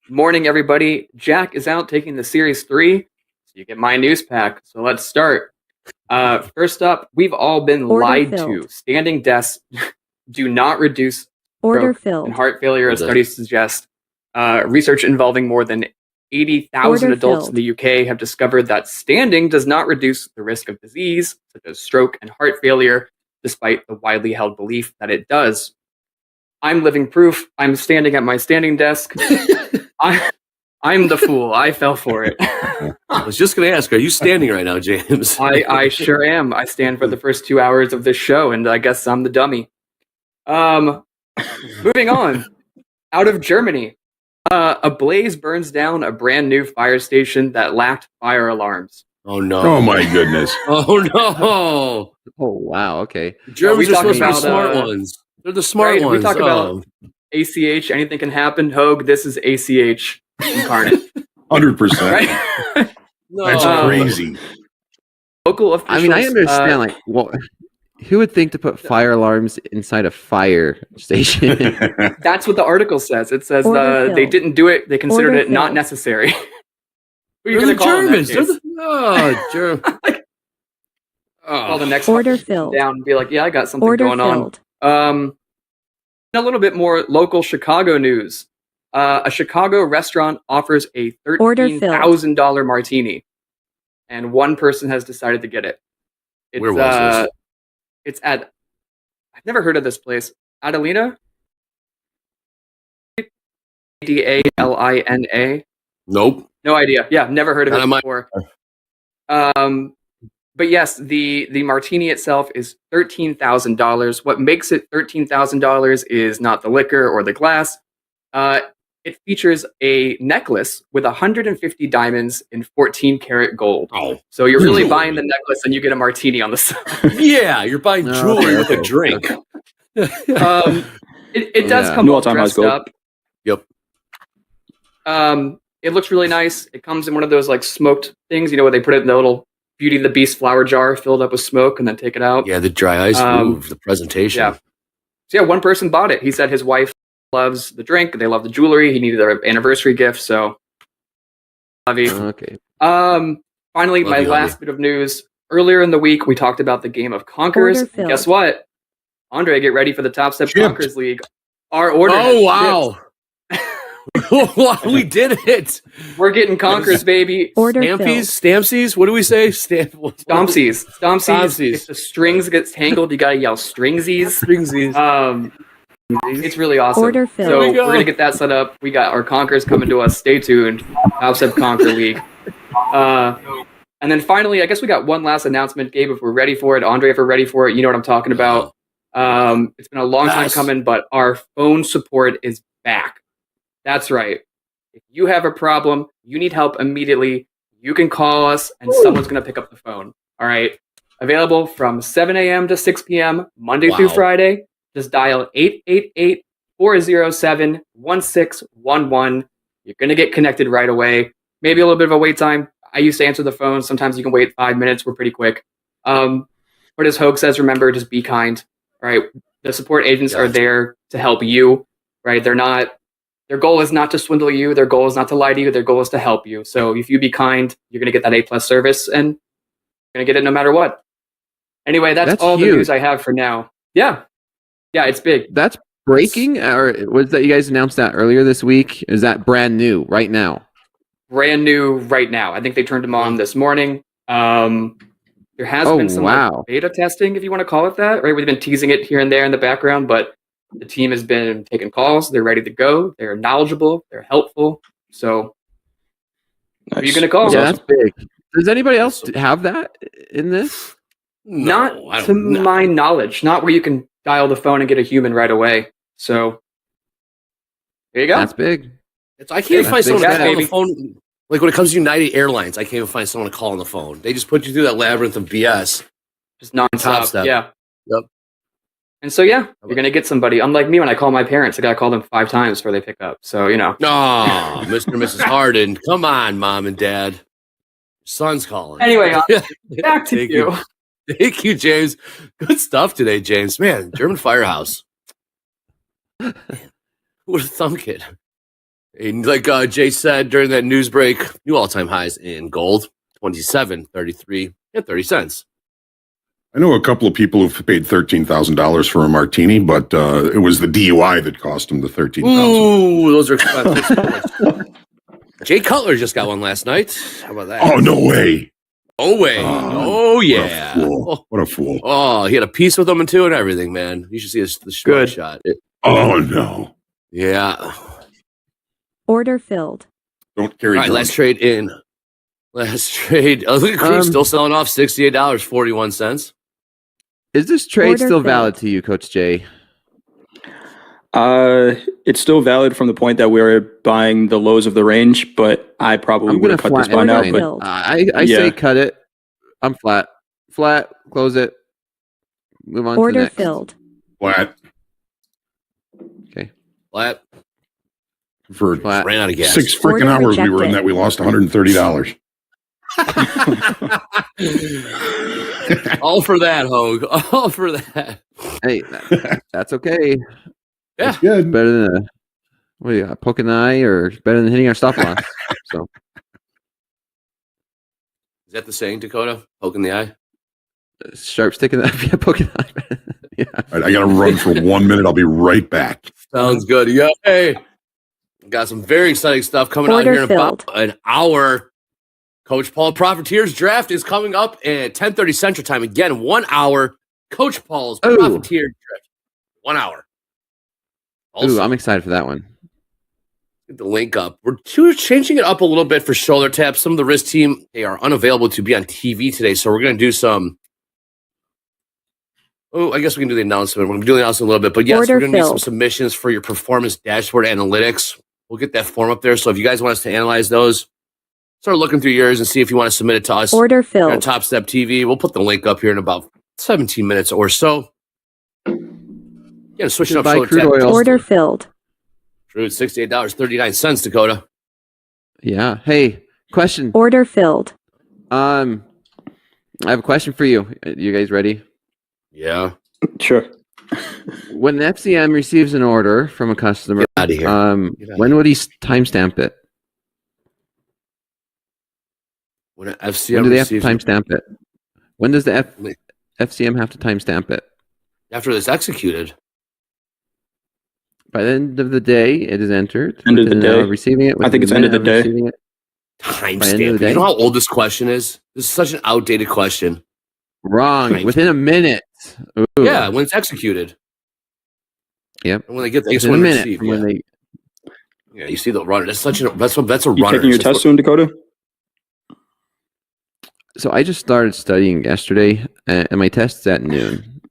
morning, everybody. Jack is out taking the Series 3, so you get my news pack. So let's start. First up, we've all been lied to. Standing desks do not reduce stroke and heart failure, as studies suggest. Research involving more than 80,000 adults in the UK have discovered that standing does not reduce the risk of disease, such as stroke and heart failure, despite the widely held belief that it does. I'm living proof. I'm standing at my standing desk. I'm the fool. I fell for it. I was just going to ask, are you standing right now, James? I sure am. I stand for the first 2 hours of this show, and I guess I'm the dummy. Moving on. Out of Germany, a blaze burns down a brand new fire station that lacked fire alarms. Oh no! Oh my goodness! Oh no! Oh wow. Okay. Germans are talk supposed to be about, smart ones. They're the smart right, ones. we talk about ACH. Anything can happen. Hogue. This is ACH incarnate. 100%. Right? No. That's crazy. Local officials. I mean, I understand. Like, well, who would think to put fire alarms inside a fire station? That's what the article says. It says Order they filled. didn't do it. They considered Order it not filled. necessary. Who are you They're going the to call in that Germans. They're case? the Germans. Call the next Order one filled. down and be like, yeah, I got something Order going filled. on. A little bit more local Chicago news. A Chicago restaurant offers a Order filled. $13,000 martini, and one person has decided to get it. It's, Where was this? It's at. I've never heard of this place. Adelina. Dalina. Nope. No idea. Yeah, never heard of Not it on my- before. But yes, the martini itself is $13,000. What makes it $13,000 is not the liquor or the glass. It features a necklace with 150 diamonds in 14 karat gold. Oh. So you're really buying the necklace and you get a martini on the side. Yeah, you're buying No, jewelry with a okay. drink. It does Yeah. come New all all-time highs dressed gold. up. Yep. It looks really nice. It comes in one of those like smoked things, where they put it in the little Beauty and the Beast flower jar filled up with smoke and then take it out. Yeah, the dry ice. Ooh, the presentation. Yeah. So yeah, one person bought it. He said his wife loves the drink. They love the jewelry. He needed their anniversary gift. So, love you. Okay. Finally, Love my you, last bit of news. Earlier in the week, we talked about the game of Conquerors. Order filled. Guess what? Andre, get ready for the Top Step Shipped. Conquerors League. Our order. has Oh shipped. wow. We did it. We're getting Conquerors, baby. Order Stampies, filled. Stampsies. What do we say? Stompsies. Stompsies. If the strings get tangled, you gotta yell stringsies. Stringsies. It's really awesome. Order filled. So There we we're go. gonna get that set up. We got our Conquerors coming to us. Stay tuned. Topstep Conquer League. And then finally, I guess we got one last announcement, Gabe, if we're ready for it. Andre, if we're ready for it, you know what I'm talking about. It's been a long time Yes. coming, but our phone support is back. That's right. If you have a problem, you need help immediately, you can call us and someone's going to pick up the phone. All right. Available from 7 a.m. to 6 p.m., Monday through Wow. Friday. Just dial 888-407-1611. You're going to get connected right away. Maybe a little bit of a wait time. I used to answer the phone. Sometimes you can wait 5 minutes. We're pretty quick. But as Hogue says, remember, just be kind. All right. The support agents are there to help you. Right. Their goal is not to swindle you. Their goal is not to lie to you. Their goal is to help you. So if you be kind, you're going to get that A+ service and you're going to get it no matter what. Anyway, that's all huge. the news I have for now. Yeah. Yeah, it's big. That's breaking, or was that you guys announced that earlier this week? Is that brand new right now? Brand new right now. I think they turned them on this morning. There has been some like, beta testing, if you want to call it that. Right, we've been teasing it here and there in the background, but the team has been taking calls. They're ready to go. They're knowledgeable. They're helpful. So, who are you going to call? Yeah, that's big. Does anybody else have that in this? Not to my knowledge. Not where you can dial the phone and get a human right away. So, there you go. That's big. I can't find someone to Yeah, call on the baby. phone. Like when it comes to United Airlines, I can't even find someone to call on the phone. They just put you through that labyrinth of BS. Just nonstop. Topstep. Yeah. Yep. And so, yeah, you're going to get somebody. Unlike me, when I call my parents, I got to call them 5 times before they pick up. So, No, Mr. and Mrs. Harden. Come on, Mom and Dad. Your son's calling. Anyway, back to Thank you. Thank you, James. Good stuff today, James. Man, German Firehouse. Who would have thunk it? And like Jay said during that news break, new all-time highs in gold, 27, 33, and 30 cents. I know a couple of people who've paid $13,000 for a martini, but it was the DUI that cost them the $13,000. Ooh, those are expensive. Jay Cutler just got one last night. How about that? Oh, no way. Oh, way. Oh, yeah. What a fool. What a fool. Oh, he had a piece with them too and everything, man. You should see the Good. shot. Oh, no. Yeah. Order filled. Don't carry All right, drunk. let's trade in. Let's trade. Oh, look at Creed still selling off $68.41. Is this trade Order still filled. valid to you, Coach Jay? It's still valid from the point that we're buying the lows of the range, but I probably would have cut this by now. But I say cut it. I'm flat. Flat. Close it. Move on to the Order next. filled. Flat. Okay. Flat. For Flat. Ran out of gas. 6 freaking Order hours we were in rejected. that, we lost $130. All for that, Hogue. All for that. Hey, that's okay. Yeah. Good. Better than a what do you got, poking the eye, or better than hitting our stop loss. So Is that the saying, Dakota? Poking the eye? sharp stick in the yeah, poking the eye. Yeah. All right, I got to run for 1 minute. I'll be right back. Sounds good. Yeah. Hey, got some very exciting stuff coming out Order here in filled. about an hour. Coach Paul Profiteers draft is coming up at 10:30 Central Time. Again, 1 hour. Coach Paul's Ooh. Profiteer draft. 1 hour. Also, Ooh, I'm excited for that one. get the link up. We're changing it up a little bit for shoulder taps. Some of the wrist team, they are unavailable to be on TV today, so we're going to do some. Oh, I guess we can do the announcement. We're going to do the announcement a little bit, but yes, Order we're going to need some filled. submissions for your performance dashboard analytics. We'll get that form up there. So if you guys want us to analyze those, start looking through yours and see if you want to submit it to us. Order Here on filled. Topstep TV. We'll put the link up here in about 17 minutes or so. Yeah, switching up Buy shoulder crude tap. oil. Order filled. Crude, $68.39, Dakota. Yeah. Hey, question. Order filled. I have a question for you. You guys ready? Yeah. sure. When the FCM receives an order from a customer, Get out of here. Get outta when would he timestamp it? When an FCM When do they have to receives timestamp it? When does the FCM have to timestamp it? after it's executed. By the end of the day, it is entered. End of Within the an hour day. of receiving it. I think within it's a end of minute the day. receiving it. Timestamp. day? You know how old this question is? This is such an outdated question. Wrong. Right. Within a minute. Ooh. Yeah, when it's executed. Yep. And when they get the Within a when minute received, from yeah. when they. Yeah, you see the runner. That's a You runner. taking your That's test soon, Dakota? So I just started studying yesterday, and my test's at noon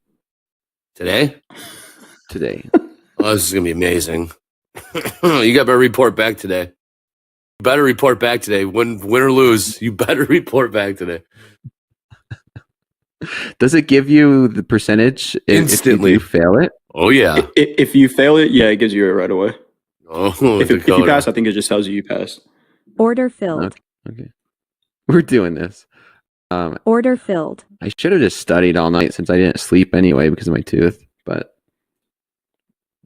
today. today. Oh, this is gonna be amazing. You got better report back today. You better report back today. Win or lose, you better report back today. Does it give you the percentage Instantly. if you fail it? Oh yeah. If you fail it, yeah, it gives you it right away. Oh, If you Dakota. pass, I think it just tells you passed. Order filled. Okay. We're doing this. Order filled. I should have just studied all night since I didn't sleep anyway because of my tooth, but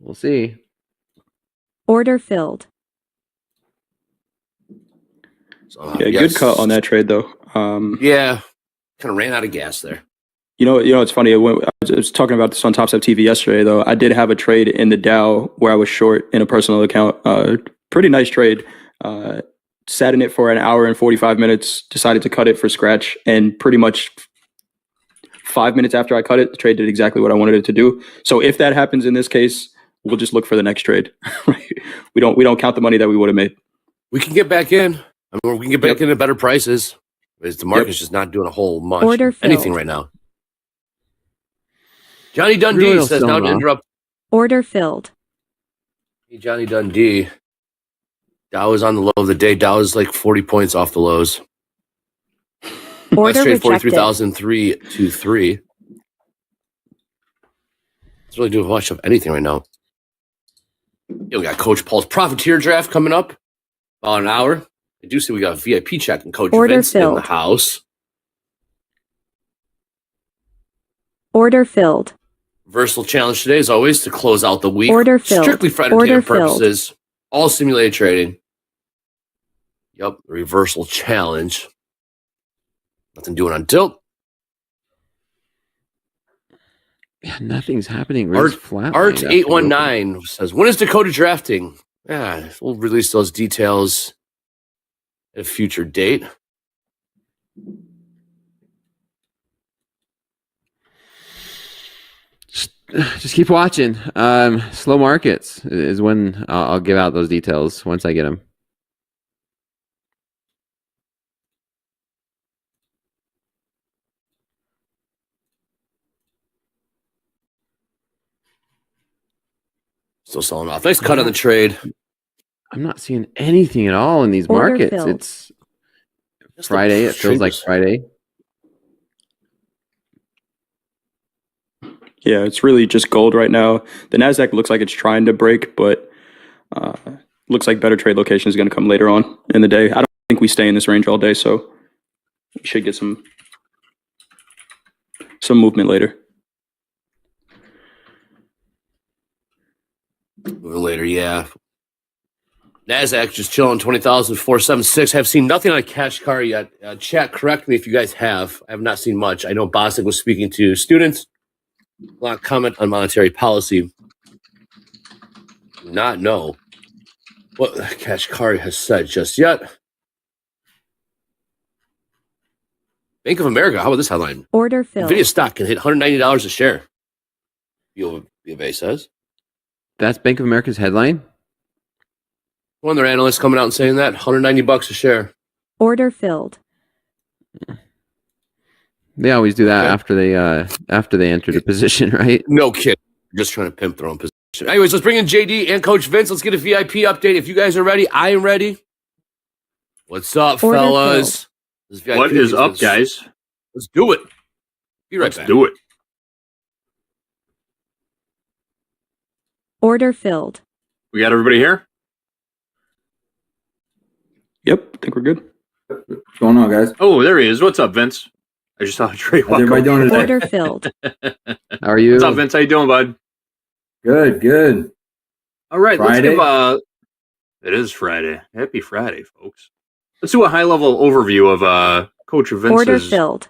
we'll see. Order filled. So, Yeah, yes. good cut on that trade though. Yeah, kind of ran out of gas there. You know, it's funny. I was talking about this on Topstep TV yesterday, though. I did have a trade in the Dow where I was short in a personal account. Pretty nice trade. Sat in it for an hour and 45 minutes. Decided to cut it for scratch, and pretty much 5 minutes after I cut it, the trade did exactly what I wanted it to do. So if that happens in this case, we'll just look for the next trade. We don't count the money that we would have made. We can get back in. I mean, we can get back in at better prices. Because the market's just not doing a whole much Order filled. anything right now. Johnny Dundee Really says, still now to not. interrupt. Order filled. Hey, Johnny Dundee. Dow is on the low of the day. Dow is like 40 points off the lows. Last Order trade rejected. 43,323. It's really doing much of anything right now. We got Coach Paul's Profiteer draft coming up. About an hour. I do see we got a VIP check and Coach Order Vince in filled. the house. Order filled. Versatile challenge today, as always, to close out the week. Order filled. Strictly for Order entertainment filled. purposes. All simulated trading. Yep, the reversal challenge. Nothing doing on tilt. Yeah, nothing's happening. We're just flat. Art819 says, when is Dakota drafting? Yeah, we'll release those details at a future date. Just keep watching. Slow markets is when I'll give out those details once I get them. Still selling off. Nice cut on the trade. I'm not seeing anything at all in these Order markets. filled. It's Friday. It feels like Friday. Yeah, it's really just gold right now. The Nasdaq looks like it's trying to break, but looks like better trade location is going to come later on in the day. I don't think we stay in this range all day, so we should get some movement later. Later, yeah. Nasdaq just chilling 20,476. Have seen nothing on Cash Car yet. Chat, correct me if you guys have. I have not seen much. I know Bostic was speaking to students. A lot of comment on monetary policy. Do not know what Cash Car has said just yet. Bank of America, how about this headline? Order filled. NVIDIA stock can hit $190 a share. B of A says. That's Bank of America's headline? One of their analysts coming out and saying that $190 a share. Order filled. They always do that after they enter the position, right? No kidding. Just trying to pimp their own position. Anyways, let's bring in JD and Coach Vince. Let's get a VIP update. If you guys are ready, I am ready. What's up, Order fellas? What is up, guys? Let's do it. Be right back. Let's do it. Order filled. We got everybody here? Yep, I think we're good. What's going on, guys? Oh, there he is. What's up, Vince? I just saw Trey walk How's everybody over. doing today? Order filled. How are you? What's up, Vince? How you doing, bud? Good, good. All right, Friday? let's give it is Friday. Happy Friday, folks. Let's do a high-level overview of Coach Order Vince's filled.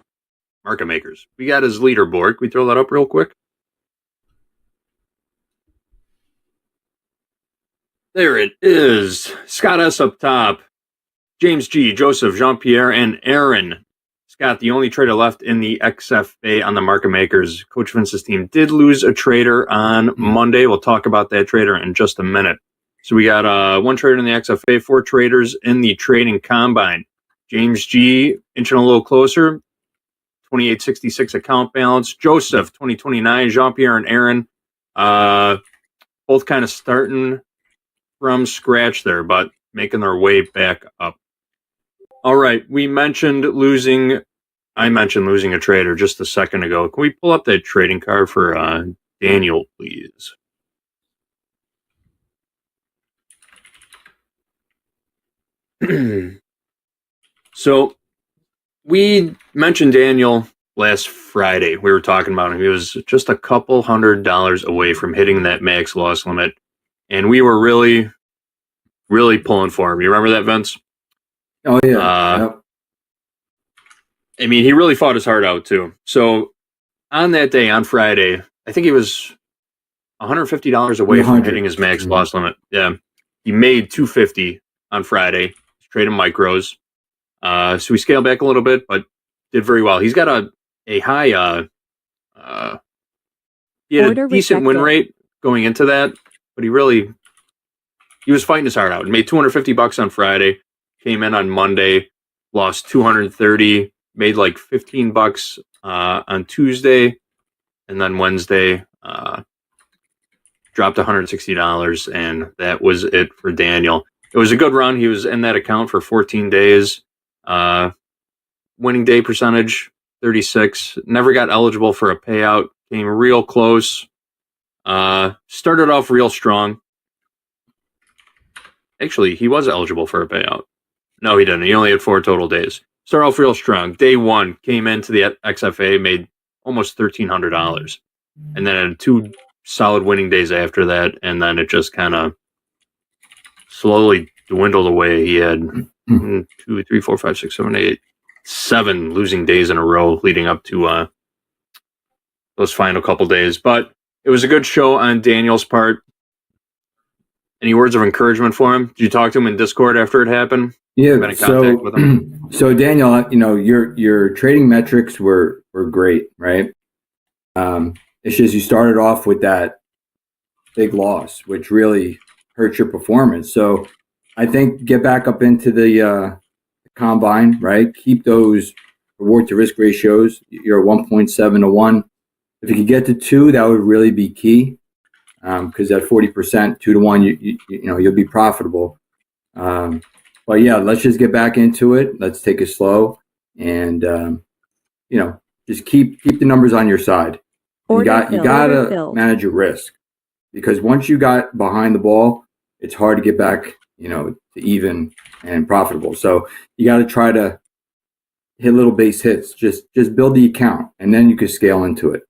market makers. We got his leaderboard. Can we throw that up real quick? There it is. Scott S. up top. James G., Joseph, Jean-Pierre, and Aaron. Scott, the only trader left in the XFA on the market makers. Coach Vince's team did lose a trader on Monday. We'll talk about that trader in just a minute. So we got one trader in the XFA, 4 traders in the trading combine. James G. inching a little closer, 2866 account balance. Joseph, 2029. Jean-Pierre and Aaron, both kind of starting from scratch there, but making their way back up. All right, I mentioned losing a trader just a second ago. Can we pull up that trading card for Daniel, please? So we mentioned Daniel last Friday. We were talking about him. He was just a couple $100 away from hitting that max loss limit. And we were really, really pulling for him. You remember that, Vince? Oh, yeah. Yep. I mean, he really fought his heart out, too. So on that day, on Friday, I think he was $150 away from hitting his max loss limit. Yeah. He made $250 on Friday. He's trading micros. So we scaled back a little bit, but did very well. He's got a high, he had a decent win rate going into that, but he was fighting his heart out. He made $250 on Friday, came in on Monday, lost $230, made like $15 on Tuesday, and then Wednesday dropped $160, and that was it for Daniel. It was a good run. He was in that account for 14 days. Winning day percentage, 36. Never got eligible for a payout. Came real close. Started off real strong. Actually, he was eligible for a payout. No, he didn't. He only had 4 total days. Started off real strong. Day 1, came into the XFA, made almost $1,300. And then had 2 solid winning days after that, and then it just kind of slowly dwindled away. He had 2, 3, 4, 5, 6, 7, 8, 7 losing days in a row leading up to those final couple days. But it was a good show on Daniel's part. Any words of encouragement for him? Did you talk to him in Discord after it happened? Yeah. Been in contact with him? So Daniel, your trading metrics were great, right? It's just you started off with that big loss, which really hurt your performance. So I think get back up into the combine, right? Keep those reward to risk ratios. You're 1.7 to 1. If you could get to 2, that would really be key. because at 40%, 2-to-1, you'll be profitable. But yeah, let's just get back into it. Let's take it slow, and just keep the numbers on your side. You gotta manage your risk, because once you got behind the ball, it's hard to get back, to even and profitable. So you got to try to hit little base hits. Just build the account, and then you can scale into it.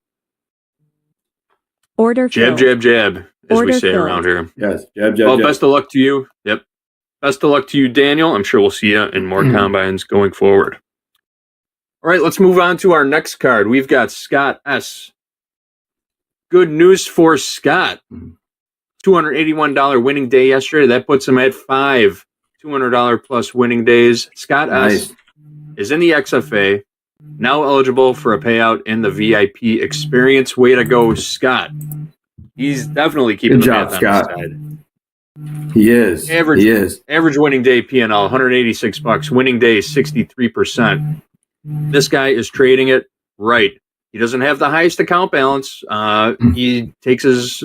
Order jab, filled. jab, as Order we say filled. around here. Yes, jab, jab, Well, jab. best of luck to you. Yep. Best of luck to you, Daniel. I'm sure we'll see you in more combines going forward. All right, let's move on to our next card. We've got Scott S. Good news for Scott. $281 winning day yesterday. That puts him at 5 $200 plus winning days. Scott S. is in the XFA, now eligible for a payout in the VIP experience. Way to go, Scott. He's definitely keeping the math on his side. He is. Average winning day P&L, $186. Winning day, 63%. This guy is trading it right. He doesn't have the highest account balance. He takes his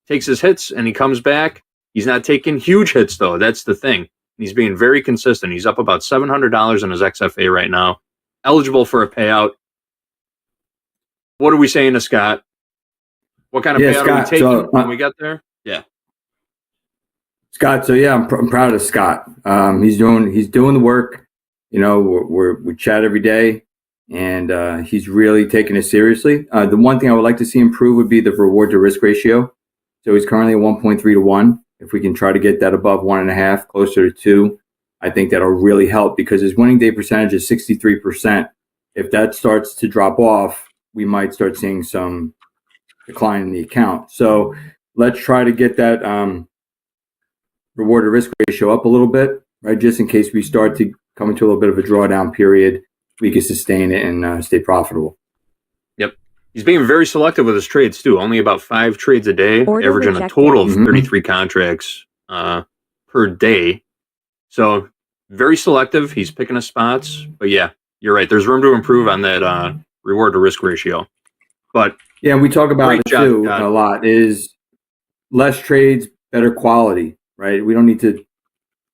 hits and he comes back. He's not taking huge hits, though. That's the thing. He's being very consistent. He's up about $700 in his XFA right now. Eligible for a payout. What are we saying to Scott? What kind of payout Scott, are we taking when we get there? Yeah. Scott, I'm proud of Scott. He's doing the work. We chat every day, and he's really taking it seriously. The one thing I would like to see improve would be the reward to risk ratio. So he's currently at 1.3 to 1. If we can try to get that above 1.5, closer to 2, I think that'll really help, because his winning day percentage is 63%. If that starts to drop off, we might start seeing some decline in the account. So let's try to get that reward to risk ratio up a little bit, right? Just in case we start to come into a little bit of a drawdown period, we can sustain it and stay profitable. Yep. He's being very selective with his trades, too. Only about 5 trades a day, averaging rejected. a total of 33 contracts per day. So very selective. He's picking his spots. But yeah, you're right. There's room to improve on that reward to risk ratio. But yeah, we talk about it too a lot, is less trades, better quality, right? We don't need to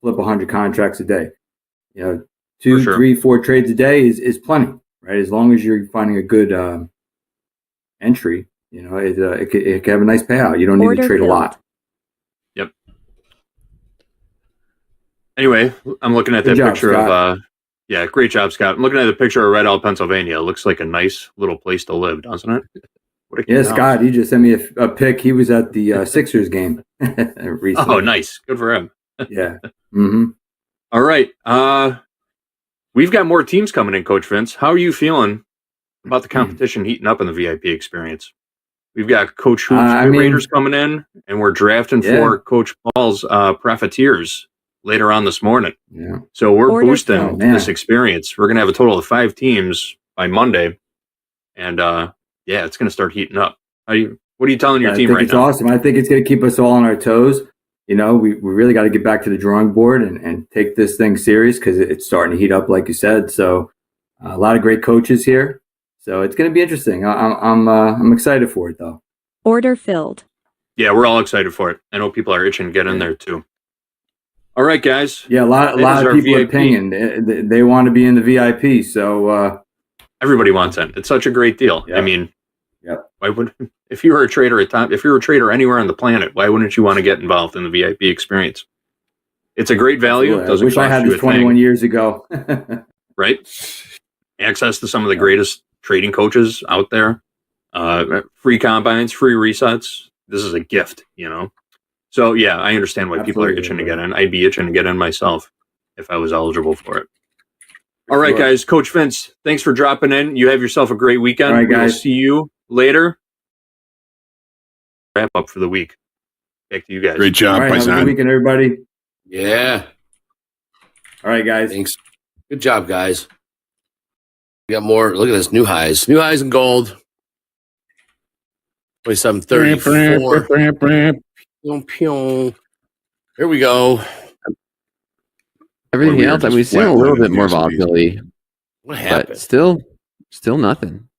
flip 100 contracts a day. 2, 3, 4 trades a day is plenty, right? As long as you're finding a good entry, it can have a nice payout. You don't need to trade a lot. Yep. Anyway, I'm looking at that picture of great job, Scott. I'm looking at the picture of Red Owl, Pennsylvania. It looks like a nice little place to live, doesn't it? Scott, he just sent me a pic. He was at the Sixers game recently. Oh, nice. Good for him. Yeah. All right. We've got more teams coming in, Coach Vince. How are you feeling about the competition heating up in the VIP experience? We've got Coach Hoop's Raiders coming in, and we're drafting for Coach Paul's Profiteers later on this morning. Yeah. So we're boosting this experience. We're going to have a total of 5 teams by Monday, and it's going to start heating up. What are you telling your team right now? It's awesome. I think it's going to keep us all on our toes. We really got to get back to the drawing board and take this thing serious, because it's starting to heat up, like you said. So a lot of great coaches here. So it's going to be interesting. I'm excited for it, though. Order filled. Yeah, we're all excited for it. I know people are itching to get in there too. All right, guys. Yeah, a lot of people are paying. They want to be in the VIP. So everybody wants it. It's such a great deal. Yeah. I mean, why would if you were a trader if you're a trader anywhere on the planet, why wouldn't you want to get involved in the VIP experience? It's a great value. I wish I had this 21 years ago. Right? Access to some of the greatest trading coaches out there. Free combines, free resets. This is a gift, So yeah, I understand why people are itching to get in. I'd be itching to get in myself if I was eligible for it. All right, guys. Coach Vince, thanks for dropping in. You have yourself a great weekend. All right, guys. We'll see you later. Wrap up for the week. Back to you guys. Great job, All right, have a good weekend, everybody. Yeah. All right, guys. Thanks. Good job, guys. We got more. Look at this. New highs. New highs in gold. 27.34. Here we go. Everything else, we've seen a little bit more volatility. What happened? But still nothing.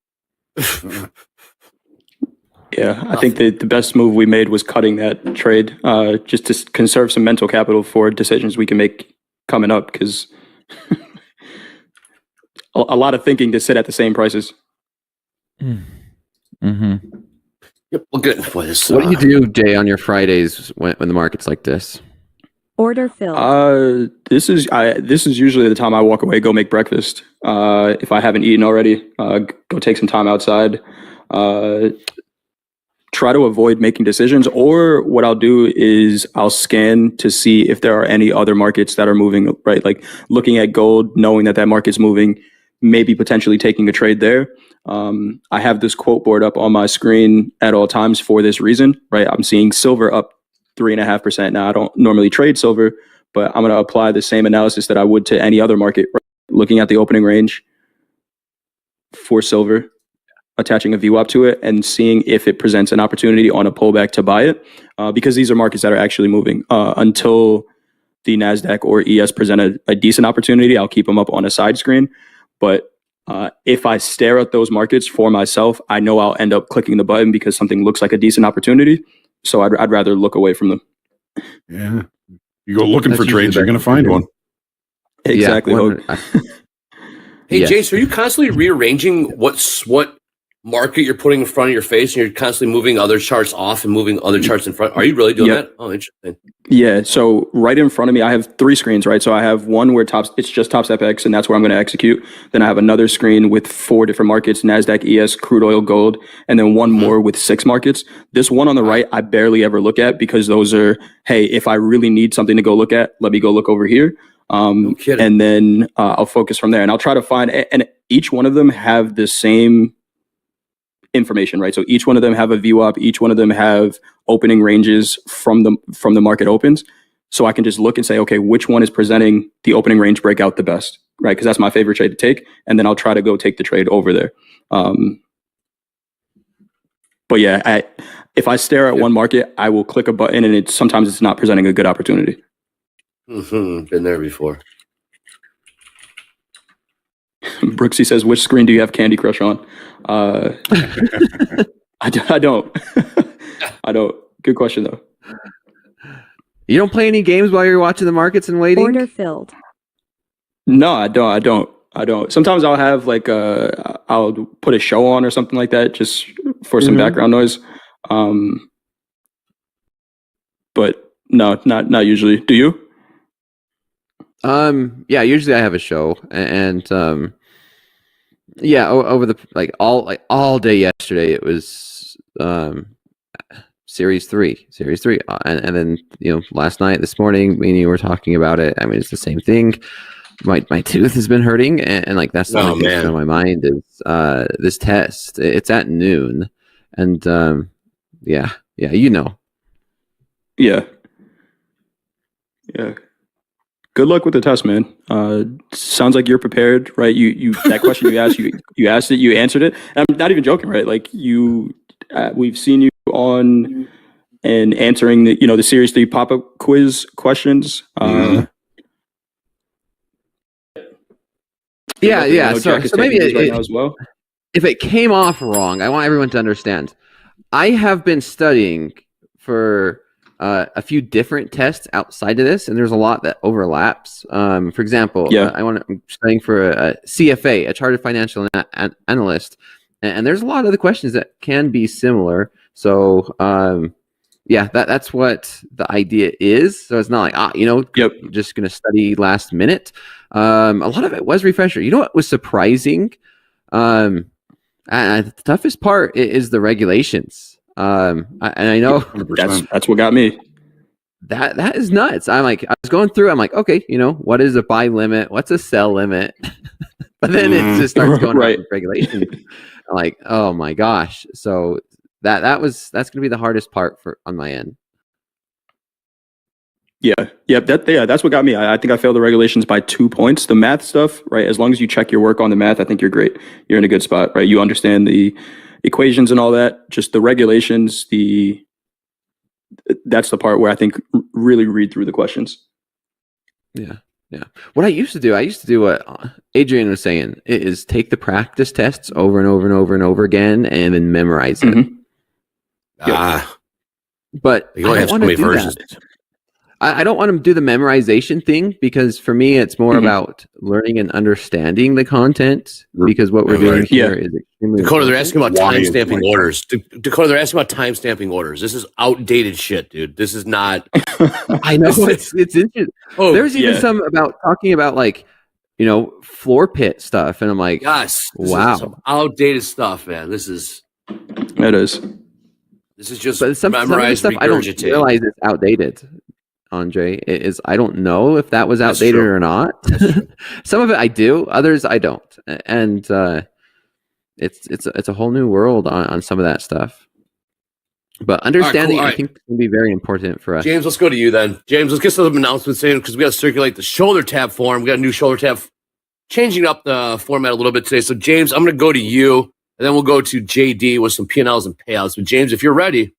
Yeah, I think the best move we made was cutting that trade, just to conserve some mental capital for decisions we can make coming up, because a lot of thinking to sit at the same prices. Mm-hmm. Yep, well, good for this. What do you do, Jay, on your Fridays when the market's like this? Order filled. This is usually the time I walk away, go make breakfast. If I haven't eaten already, go take some time outside. Try to avoid making decisions, or what I'll do is I'll scan to see if there are any other markets that are moving, right? Like looking at gold, knowing that market's moving, maybe potentially taking a trade there. I have this quote board up on my screen at all times for this reason, right? I'm seeing silver up 3.5%. Now, I don't normally trade silver, but I'm going to apply the same analysis that I would to any other market, right? Looking at the opening range for silver, attaching a VWAP to it, and seeing if it presents an opportunity on a pullback to buy it, because these are markets that are actually moving. Until the NASDAQ or ES present a decent opportunity, I'll keep them up on a side screen. But if I stare at those markets for myself, I know I'll end up clicking the button because something looks like a decent opportunity. So I'd rather look away from them. Yeah. You go looking for trades, you're going to find one. Exactly. Yeah, Hey, yes. Jace, are you constantly rearranging what market you're putting in front of your face, and you're constantly moving other charts off and moving other charts in front? Are you really doing that? Oh, interesting. Yeah. So right in front of me, I have 3 screens, right? So I have one where it's just TopstepX, and that's where I'm going to execute. Then I have another screen with 4 different markets: NASDAQ, ES, crude oil, gold, and then one more with 6 markets. This one on the right, I barely ever look at, because those are, hey, if I really need something to go look at, let me go look over here. No kidding. And then I'll focus from there, and I'll try to find, and each one of them have the same information, right? So each one of them have a VWAP, each one of them have opening ranges from the market opens. So I can just look and say, okay, which one is presenting the opening range breakout the best, right? Because that's my favorite trade to take. And then I'll try to go take the trade over there. But yeah, if I stare at one market, I will click a button, and sometimes it's not presenting a good opportunity. Been there before. Brooksy says, which screen do you have Candy Crush on? I don't. I don't. Good question, though. You don't play any games while you're watching the markets and waiting? Order filled. No, I don't. Sometimes I'll have I'll put a show on or something like that, just for some background noise. But no, not usually. Do you? Yeah, usually I have a show, and over the all day yesterday it was series 3, and then last night, this morning, me and you were talking about it. I mean, it's the same thing. My tooth has been hurting, and that's the only thing on my mind is this test. It's at noon, and yeah. Good luck with the test, man. Sounds like you're prepared, right? You that question you asked, you asked it, you answered it. And I'm not even joking, right? Like we've seen you on and answering the Series 3 pop-up quiz questions. Yeah. So maybe right now as well. If it came off wrong, I want everyone to understand. I have been studying for a few different tests outside of this, and there's a lot that overlaps. For example, I'm studying for a CFA, a Chartered Financial Analyst, and there's a lot of the questions that can be similar. So, that's what the idea is. So it's not like you're just going to study last minute. A lot of it was refresher. You know what was surprising? And the toughest part is the regulations. And I know that's what got me. That is nuts. I was going through. I'm like, okay, what is a buy limit? What's a sell limit? But then it just starts going right with regulation. I'm like, oh my gosh. So that's going to be the hardest part on my end. That's what got me. I think I failed the regulations by 2 points. The math stuff, right? As long as you check your work on the math, I think you're great. You're in a good spot, right? You understand the equations and all that. Just the regulations, that's the part where I think really read through the questions. Yeah. What I used to do what Adrian was saying, is take the practice tests over and over and over and over again, and then memorize it. But you only have so many versions. I don't want to do the memorization thing because for me, it's more about learning and understanding the content because what we're doing here is extremely Dakota, they're asking about Why time-stamping orders. Dakota, they're asking about time-stamping orders. This is outdated shit, dude. This is not... I know, it's interesting. There's even some about talking about like, floor pit stuff. And I'm like, yes, wow. Some outdated stuff, man. This is just some of the stuff I don't realize it's outdated. Andre, I don't know if that was outdated or not. Some of it I do, others I don't, and it's a whole new world on some of that stuff. But understanding, I think, can be very important for us. James, let's go to you then. James, let's get some announcements in because we got to circulate the shoulder tab form. We got a new shoulder tab, changing up the format a little bit today. So, James, I'm going to go to you, and then we'll go to JD with some P&Ls and payouts. But James, if you're ready.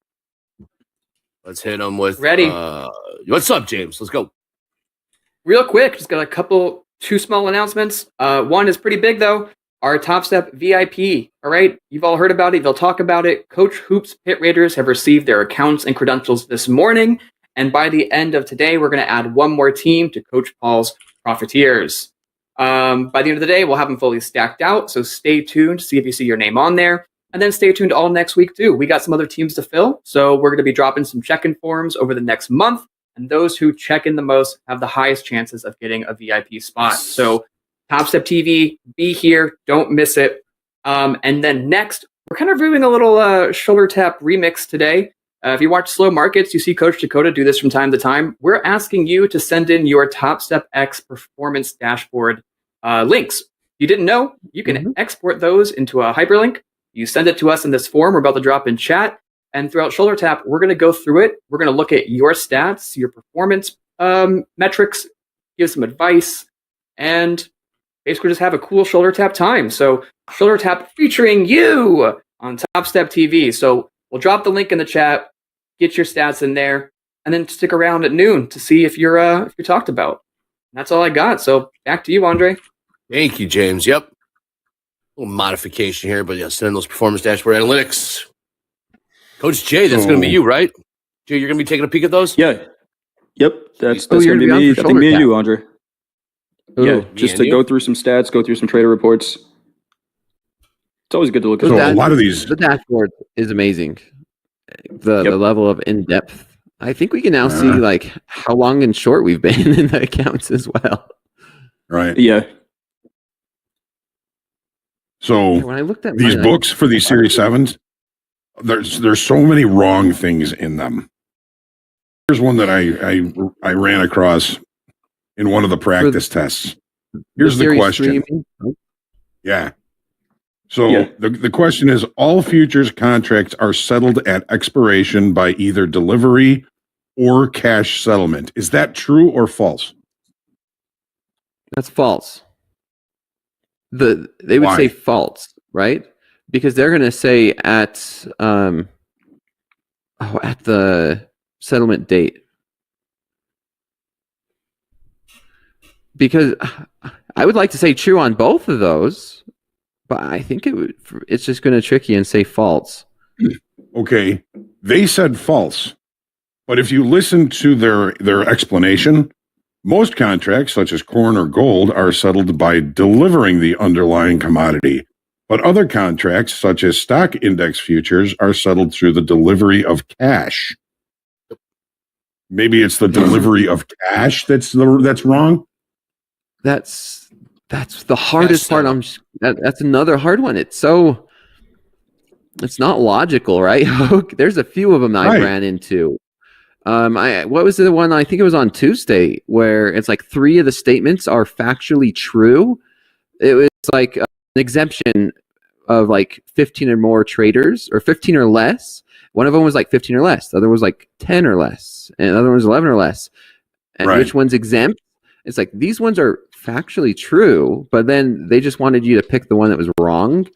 Let's hit them with... Ready. What's up, James? Let's go. Real quick, just got two small announcements. One is pretty big, though. Our Topstep VIP. All right? You've all heard about it. They'll talk about it. Coach Hoop's Pit Raiders have received their accounts and credentials this morning. And by the end of today, we're going to add one more team to Coach Paul's Profiteers. By the end of the day, we'll have them fully stacked out. So stay tuned to see if you see your name on there. And then stay tuned all next week, too. We got some other teams to fill. So we're going to be dropping some check-in forms over the next month. And those who check in the most have the highest chances of getting a VIP spot. So Topstep TV, be here. Don't miss it. And then next, we're kind of doing a little shoulder tap remix today. If you watch Slow Markets, you see Coach Dakota do this from time to time. We're asking you to send in your TopstepX performance dashboard links. If you didn't know, you can export those into a hyperlink. You send it to us in this form we're about to drop in chat. And throughout Shoulder Tap, we're going to go through it. We're going to look at your stats, your performance metrics, give some advice, and basically just have a cool Shoulder Tap time. So Shoulder Tap featuring you on Topstep TV. So we'll drop the link in the chat, get your stats in there, and then stick around at noon to see if you're talked about. And that's all I got. So back to you, Andre. Thank you, James. Yep. A little modification here, but yeah, send in those performance dashboard analytics. Coach Jay, that's going to be you, right? Jay, you're going to be taking a peek at those? Yeah. Yep. That's going to be me. I think me and you, Andre. Just to go through some stats, go through some trader reports. It's always good to look at. A lot of these. The dashboard is amazing. The level of in-depth. I think we can now see like how long and short we've been in the accounts as well. Right. Yeah. So when I looked at these books for these Series 7s, there's so many wrong things in them. Here's one that I ran across in one of the practice tests. Here's the question. Yeah. So the question is, all futures contracts are settled at expiration by either delivery or cash settlement. Is that true or false? That's false. They would say false, right? Because they're going to say at the settlement date. Because I would like to say true on both of those, but I think it's just going to trick you and say false. Okay, they said false, but if you listen to their explanation, most contracts, such as corn or gold, are settled by delivering the underlying commodity. But other contracts, such as stock index futures, are settled through the delivery of cash. Maybe it's the delivery of cash that's wrong. That's the hardest part. That's another hard one. It's not logical, right? There's a few of them I ran into. What was the one? I think it was on Tuesday where it's like 3 of the statements are factually true. It was like an exemption of like 15 or more traders or 15 or less. One of them was like 15 or less. The other was like 10 or less. And the other one was 11 or less. And which one's exempt? It's like these ones are factually true, but then they just wanted you to pick the one that was wrong.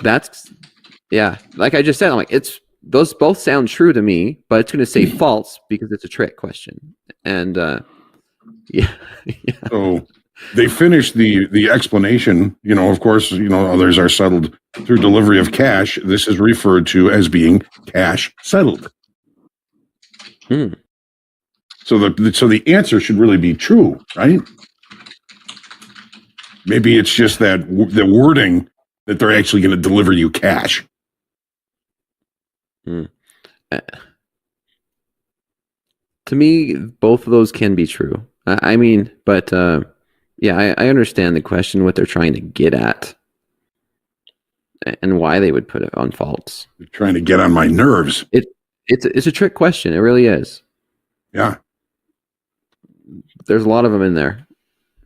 That's like I just said, I'm like, those both sound true to me, but it's going to say false because it's a trick question. And So they finished the explanation. Of course, others are settled through delivery of cash. This is referred to as being cash settled. So the answer should really be true, right? Maybe it's just that the wording that they're actually going to deliver you cash. To me, both of those can be true. I mean, but yeah, I understand the question, what they're trying to get at, and why they would put it on faults. They're trying to get on my nerves. It's a trick question. It really is. Yeah. There's a lot of them in there.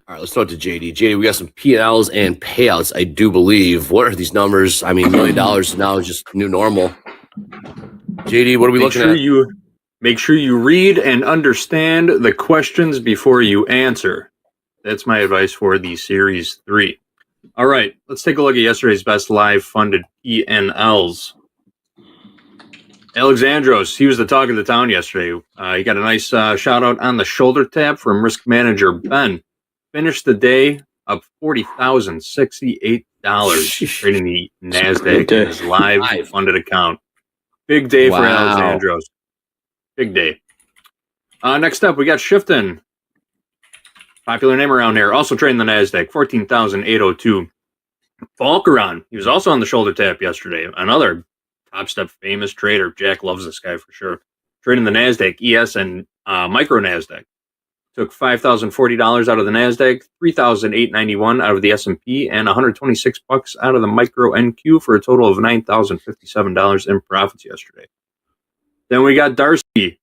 All right, let's throw it to JD. JD, we got some P&Ls and payouts, I do believe. What are these numbers? I mean, $1 million now is just new normal. JD, what are we looking at? Make sure you read and understand the questions before you answer. That's my advice for the Series 3. All right, let's take a look at yesterday's best live funded P&Ls. Alexandros, he was the talk of the town yesterday. He got a nice shout out on the shoulder tap from risk manager Ben. Finished the day up $40,068 trading the NASDAQ in his live funded account. Big day for Alexandros. Big day. Next up, we got Shifton. Popular name around here. Also trading the NASDAQ, 14,802. Falkeron, he was also on the shoulder tap yesterday. Another Topstep famous trader. Jack loves this guy for sure. Trading the NASDAQ, ES, and micro NASDAQ. Took $5,040 out of the NASDAQ, $3,891 out of the S&P, and $126 out of the micro NQ for a total of $9,057 in profits yesterday. Then we got Darcy,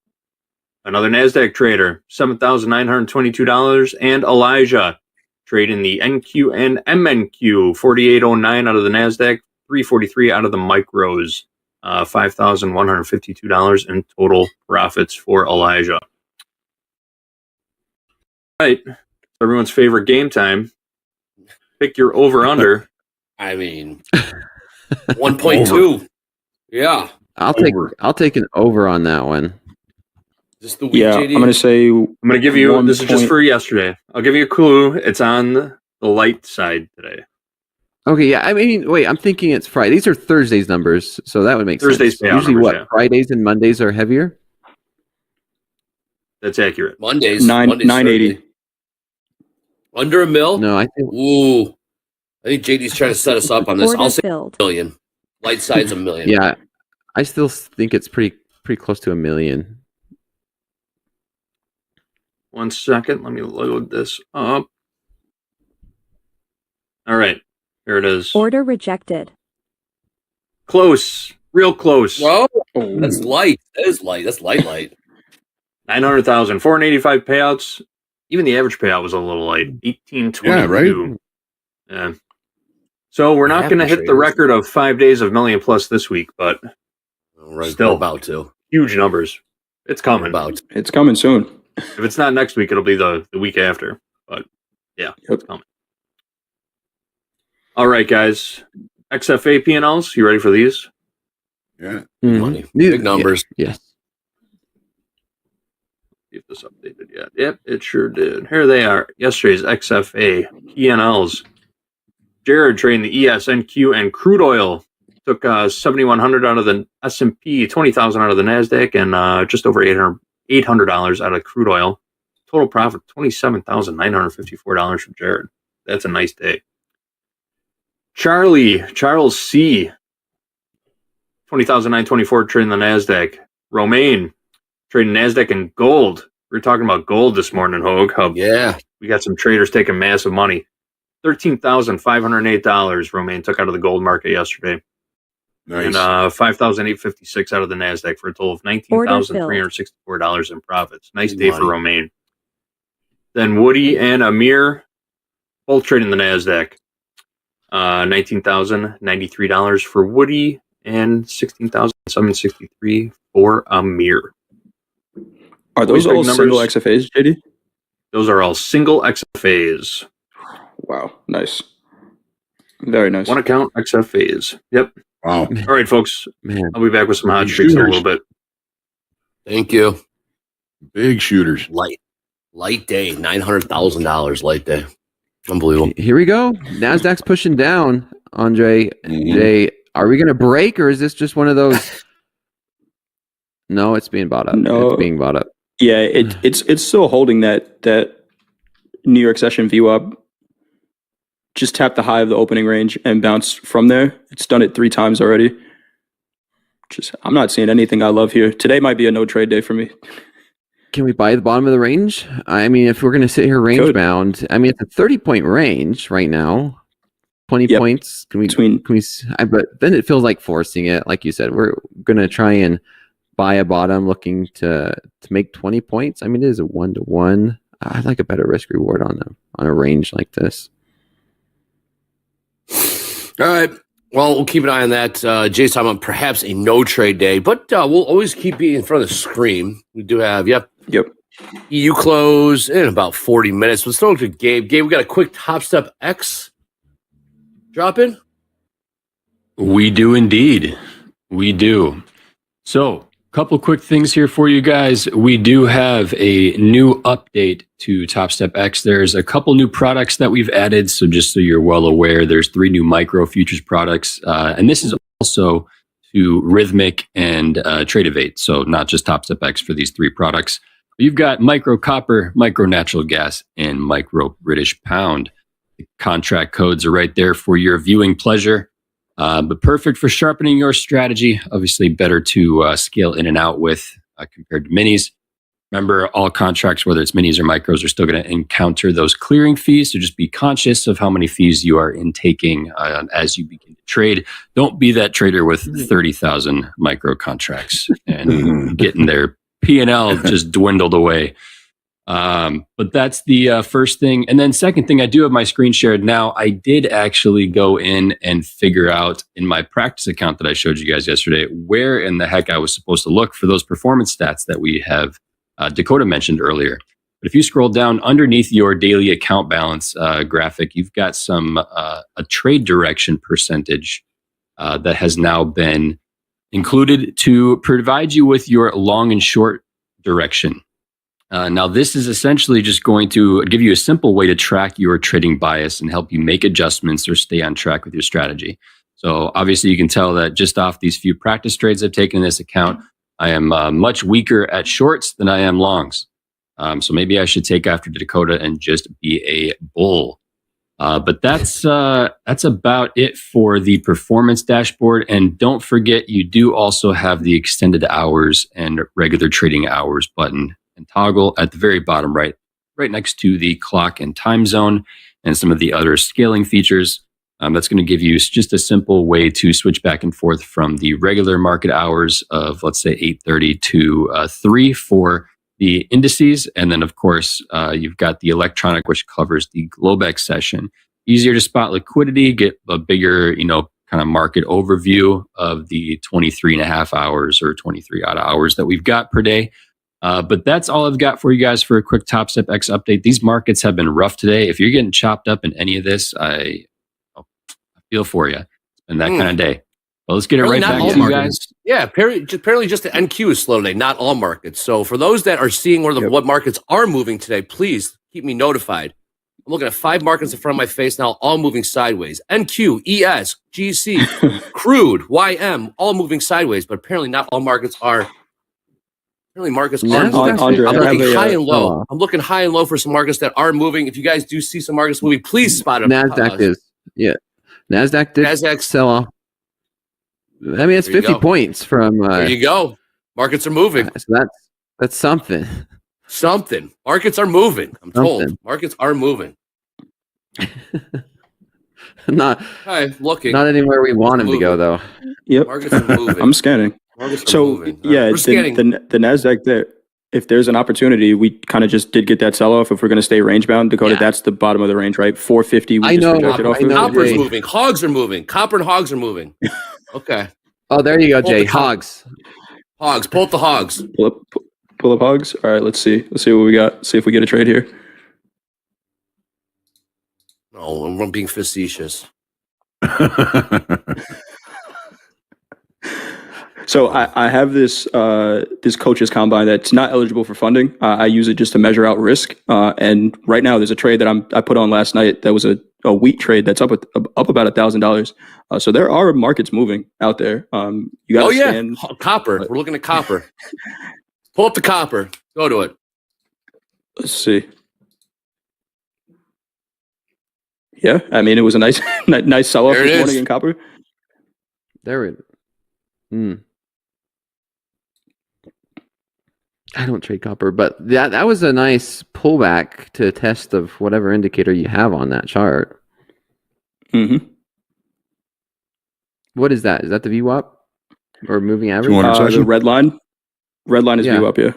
another NASDAQ trader, $7,922, and Elijah trading the NQ and MNQ, $4,809 out of the NASDAQ, $343 out of the micros, $5,152 in total profits for Elijah. All right, everyone's favorite game time. Pick your over/under. I mean, 1.2. Yeah, I'll take an over on that one. Just the week, Yeah, JD? I'm going to give you. This is just for yesterday. I'll give you a clue. It's on the light side today. Okay, yeah. I mean, wait. I'm thinking it's Friday. These are Thursday's numbers, so that would make Thursday's sense. Usually, numbers, what yeah. Fridays and Mondays are heavier. That's accurate. Mondays 980. Under $1 million? No, I think. Ooh, I think JD's trying to set us up on this. Order I'll say filled. $1 million. Light side's $1 million. Yeah, I still think it's pretty close to $1 million. 1 second. Let me load this up. All right. Here it is. Order rejected. Close. Real close. Oh, that's light. That is light. That's light. 900,000. 485 payouts. Even the average payout was a little light. 1822. Yeah, right? Yeah. So we're not going to hit the record of 5 days of million plus this week, but still about to. Huge numbers. It's coming. It's coming soon. If it's not next week, it'll be the week after. But yeah, it's coming. All right, guys. XFA P&Ls, you ready for these? Yeah. Money. Big numbers. Yes. See if this updated yet. Yep, it sure did. Here they are. Yesterday's XFA P&Ls. Jared trading the ES, NQ, and crude oil. Took 7,100 out of the S&P, 20,000 out of the NASDAQ, and just over $800 out of crude oil. Total profit, $27,954 from Jared. That's a nice day. Charles C. 20,924 trading the NASDAQ. Romaine trading NASDAQ and gold. We were talking about gold this morning, Hogue. Yeah. We got some traders taking massive money. $13,508 Romaine took out of the gold market yesterday. Nice. And $5,856 out of the NASDAQ for a total of $19,364 in profits. Nice day for Romaine. Then Woody and Amir both trading the NASDAQ. $19,093 for Woody and $16,763 for Amir. Are those all single XFAs, JD? Those are all single XFAs. Wow, nice. Very nice. One account XFAs. Yep. Wow. All right, folks. Man. I'll be back with some hot streaks in a little bit. Thank you. Big shooters. Light day. $900,000 light day. Unbelievable. Here we go. NASDAQ's pushing down, Andre. Jay, are we going to break, or is this just one of those? No, it's being bought up. No. It's being bought up. Yeah, it's still holding that New York session VWAP. Just tap the high of the opening range and bounce from there. It's done it 3 times already. I'm not seeing anything I love here. Today might be a no trade day for me. Can we buy the bottom of the range? I mean, if we're going to sit here range bound, I mean, it's a 30-point range right now. 20 points. Can we? But then it feels like forcing it. Like you said, we're going to try and buy a bottom, looking to make 20 points. I mean, it is a 1-to-1. I'd like a better risk reward on a range like this. All right. Well, we'll keep an eye on that. Jay's talking about perhaps a no trade day, but we'll always keep you in front of the screen. We do have, Yep. EU close in about 40 minutes. Let's throw it to Gabe. Gabe, we got a quick TopstepX drop in. We do indeed. We do. So, a couple quick things here for you guys. We do have a new update to TopstepX. There's a couple new products that we've added. So just so you're well aware, there's 3 new micro futures products. And this is also to Rhythmic and Tradeovate. So not just TopstepX for these 3 products. You've got micro copper, micro natural gas, and micro British pound. The contract codes are right there for your viewing pleasure. But perfect for sharpening your strategy. Obviously better to scale in and out with compared to minis. Remember, all contracts, whether it's minis or micros, are still going to encounter those clearing fees. So just be conscious of how many fees you are intaking as you begin to trade. Don't be that trader with 30,000 micro contracts and getting their P&L just dwindled away. But that's the first thing. And then second thing, I do have my screen shared now. I did actually go in and figure out in my practice account that I showed you guys yesterday, where in the heck I was supposed to look for those performance stats that we have Dakota mentioned earlier. But if you scroll down underneath your daily account balance graphic, you've got some a trade direction percentage that has now been included to provide you with your long and short direction. Now, this is essentially just going to give you a simple way to track your trading bias and help you make adjustments or stay on track with your strategy. So obviously you can tell that just off these few practice trades I've taken in this account, I am much weaker at shorts than I am longs. So maybe I should take after Dakota and just be a bull. But that's about it for the performance dashboard. And don't forget, you do also have the extended hours and regular trading hours button and toggle at the very bottom right next to the clock and time zone and some of the other scaling features. That's going to give you just a simple way to switch back and forth from the regular market hours of, let's say, 8:30 to 3 for the indices. And then, of course, you've got the electronic, which covers the Globex session. Easier to spot liquidity, get a bigger, kind of market overview of the 23 and a half hours or 23 odd hours that we've got per day. But that's all I've got for you guys for a quick TopstepX update. These markets have been rough today. If you're getting chopped up in any of this, I feel for you. It's been that kind of day. Well, let's get it right back to you guys. Yeah, apparently just the NQ is slow today, not all markets. So for those that are seeing what markets are moving today, please keep me notified. I'm looking at 5 markets in front of my face now, all moving sideways. NQ, ES, GC, crude, YM, all moving sideways, but apparently not all markets are. Apparently markets are moving. Andre, I'm looking high and low. I'm looking high and low for some markets that are moving. If you guys do see some markets moving, please spot them. NASDAQ is, NASDAQ did sell off. I mean, it's 50 points from. There you go. Markets are moving. So that's something. Something. Markets are moving. I'm told. Markets are moving. Not looking. Not anywhere we want them to go, though. Yep. Markets are moving. I'm scanning. Yeah, the NASDAQ there. If there's an opportunity, we kind of just did get that sell off. If we're going to stay range bound, Dakota, that's the bottom of the range, right? 450. We projected off. Copper's moving. Hogs are moving. Copper and hogs are moving. Okay. Oh, there you go, Jay. Hogs. Hogs. Pull up the hogs. Pull up hogs. All right, let's see. Let's see what we got. See if we get a trade here. No, I'm being facetious. So I have this this coach's combine that's not eligible for funding. I use it just to measure out risk. And right now there's a trade that I put on last night that was a wheat trade that's up about $1,000. So there are markets moving out there. You got stand. Copper. We're looking at copper. Pull up the copper. Go to it. Let's see. Yeah, I mean it was a nice nice sell off this morning in copper. There we go. I don't trade copper, but that was a nice pullback to test of whatever indicator you have on that chart. Mm-hmm. What is that? Is that the VWAP or moving average? The red line. Red line is VWAP, yeah.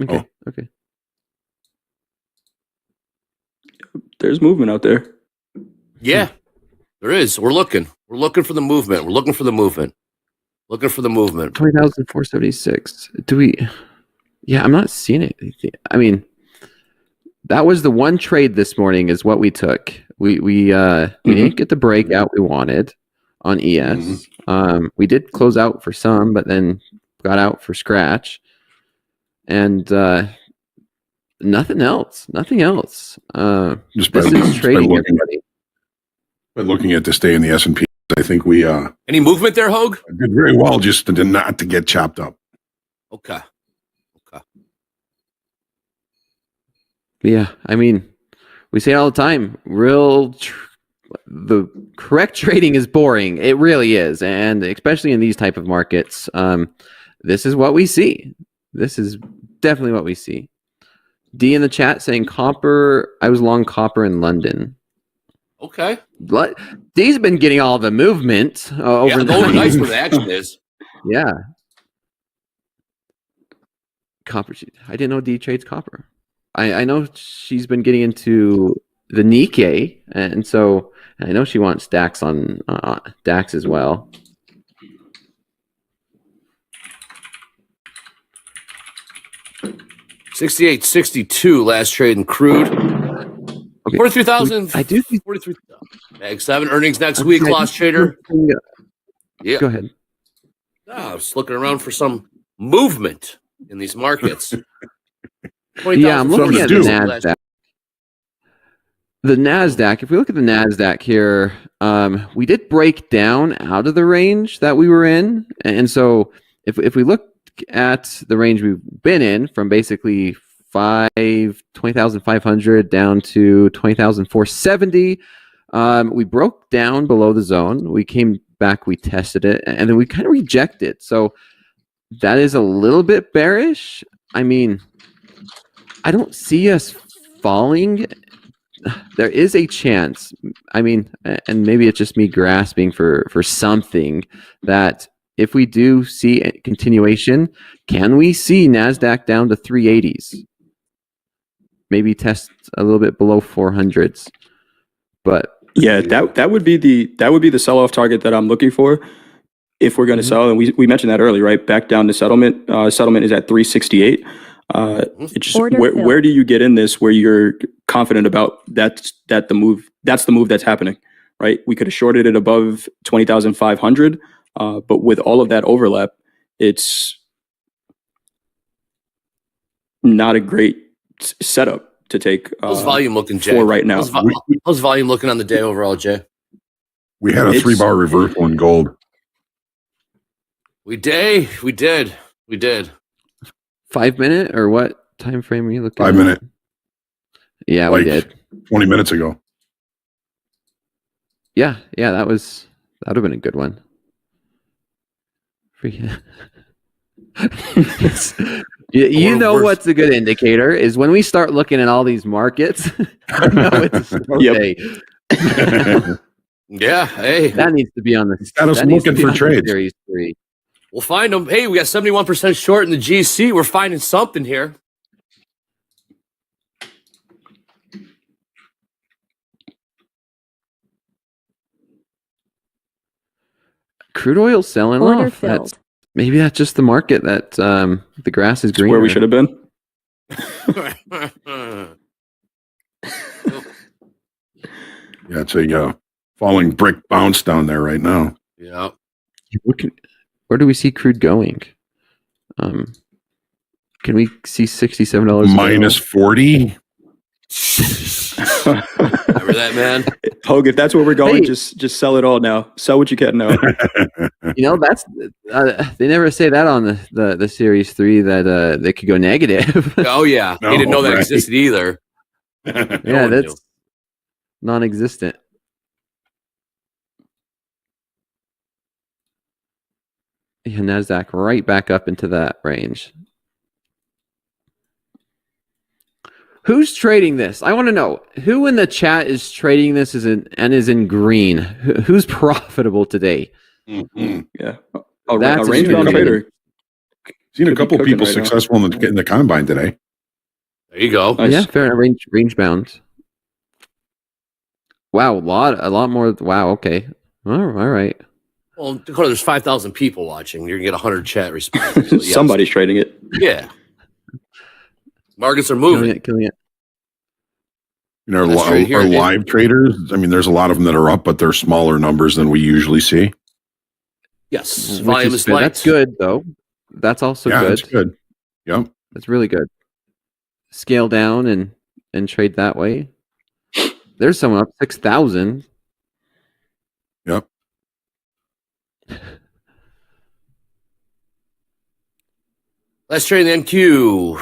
Okay. Okay. There's movement out there. Yeah, there is. We're looking. We're looking for the movement. We're looking for the movement. Looking for the movement. 20,476. Do we? Yeah, I'm not seeing it. I mean, that was the one trade this morning. Is what we took. We didn't get the breakout we wanted on ES. We did close out for some, but then got out for scratch, and nothing else. Nothing else. Just this is trading everybody. By looking at this day in the S&P, I think we any movement there, Hogue? Did very well just to not to get chopped up. Okay. Yeah, I mean, we say it all the time. The correct trading is boring. It really is, and especially in these type of markets, this is what we see. This is definitely what we see. D in the chat saying copper. I was long copper in London. Okay. D's been getting all the movement over the overnight where the action is. Yeah. Copper. I didn't know D trades copper. I know she's been getting into the Nikkei, and so I know she wants DAX on DAX as well. $68.62 last trade in crude. Okay. 43,000. I do think 43. Mag 7 earnings next week. Lost trader. Yeah. Go ahead. I was looking around for some movement in these markets. Yeah, I'm looking at the NASDAQ. The NASDAQ, if we look at the NASDAQ here, we did break down out of the range that we were in. And so if we look at the range we've been in from basically 20,500 down to 20,470, we broke down below the zone. We came back, we tested it, and then we kind of rejected. So that is a little bit bearish. I mean, I don't see us falling. There is a chance. I mean, and maybe it's just me grasping for something that if we do see a continuation, can we see NASDAQ down to 380s? Maybe test a little bit below 400s. But yeah, that would be the sell-off target that I'm looking for if we're going to sell. And we mentioned that earlier, right? Back down to settlement. Settlement is at 368. It's just, where do you get in this where you're confident about that's the move that's happening, right? We could have shorted it above 20,500, but with all of that overlap, it's not a great setup to take. How's volume looking, Jay? For right now, how's volume looking on the day overall, Jay? We had a 3-bar reversal in gold. We did. 5 minute or what time frame are you looking 5 at? minute. Yeah, like we did 20 minutes ago. Yeah, that would have been a good one. You know what's a good indicator is when we start looking at all these markets. I know it's a slow day. Yeah, hey, that needs to be on the. Got us looking for trades. Series 3. We'll find them. Hey, we got 71% short in the GC. We're finding something here. Crude oil selling off. Maybe that's just the market that the grass is greener. Where we should have been. Yeah, it's a falling brick bounce down there right now. Yeah. where do we see crude going? Can we see $67 minus 40? Remember that, man? Hogue, if that's where we're going, just sell it all now. Sell what you can now. That's they never say that on the Series 3 that they could go negative. Oh yeah, he didn't know that existed either. Yeah, that's non-existent. Yeah, NASDAQ right back up into that range. Who's trading this? I want to know who in the chat is trading this is in green. Who's profitable today? Mm-hmm. Yeah, that's a range-bound trader. Seen a couple people successful in the combine today. There you go. Nice. Yeah, fair range bound. Wow, a lot more. Wow, okay, all right. Well, Dakota, there's 5,000 people watching. You're gonna get 100 chat responses. So yes. Somebody's trading it. Yeah. Markets are moving. Killing it. Our live traders, I mean, there's a lot of them that are up, but they're smaller numbers than we usually see. Yes. Volume is light. That's good, though. That's also good. That's good. Yep. That's really good. Scale down and trade that way. There's someone up 6,000. Yep. Let's trade the NQ.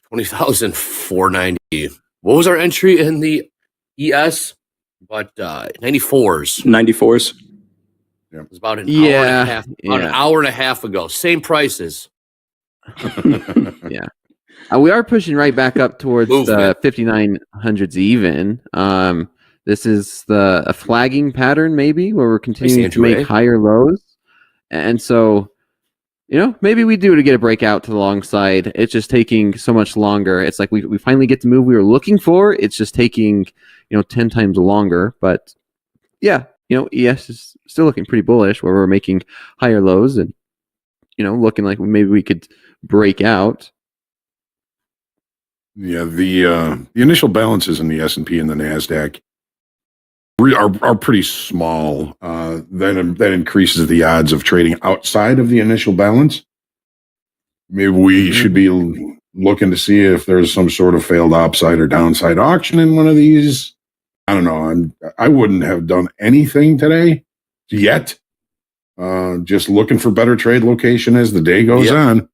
20,490. What was our entry in the ES? But 94s. 94s. Yeah. It was about an hour and a half. About an hour and a half ago. Same prices. Yeah. We are pushing right back up towards the 5,900s even. This is a flagging pattern maybe where we're continuing to make higher lows. And so maybe we do to get a breakout to the long side. It's just taking so much longer. It's like we finally get the move we were looking for. It's just taking 10 times longer. But yeah, ES is still looking pretty bullish where we're making higher lows and looking like maybe we could break out. Yeah, the initial balances in the S&P and the NASDAQ are pretty small. That increases the odds of trading outside of the initial balance. Maybe we should be looking to see if there's some sort of failed upside or downside auction in one of these. I don't know. I wouldn't have done anything today yet. Just looking for better trade location as the day goes on.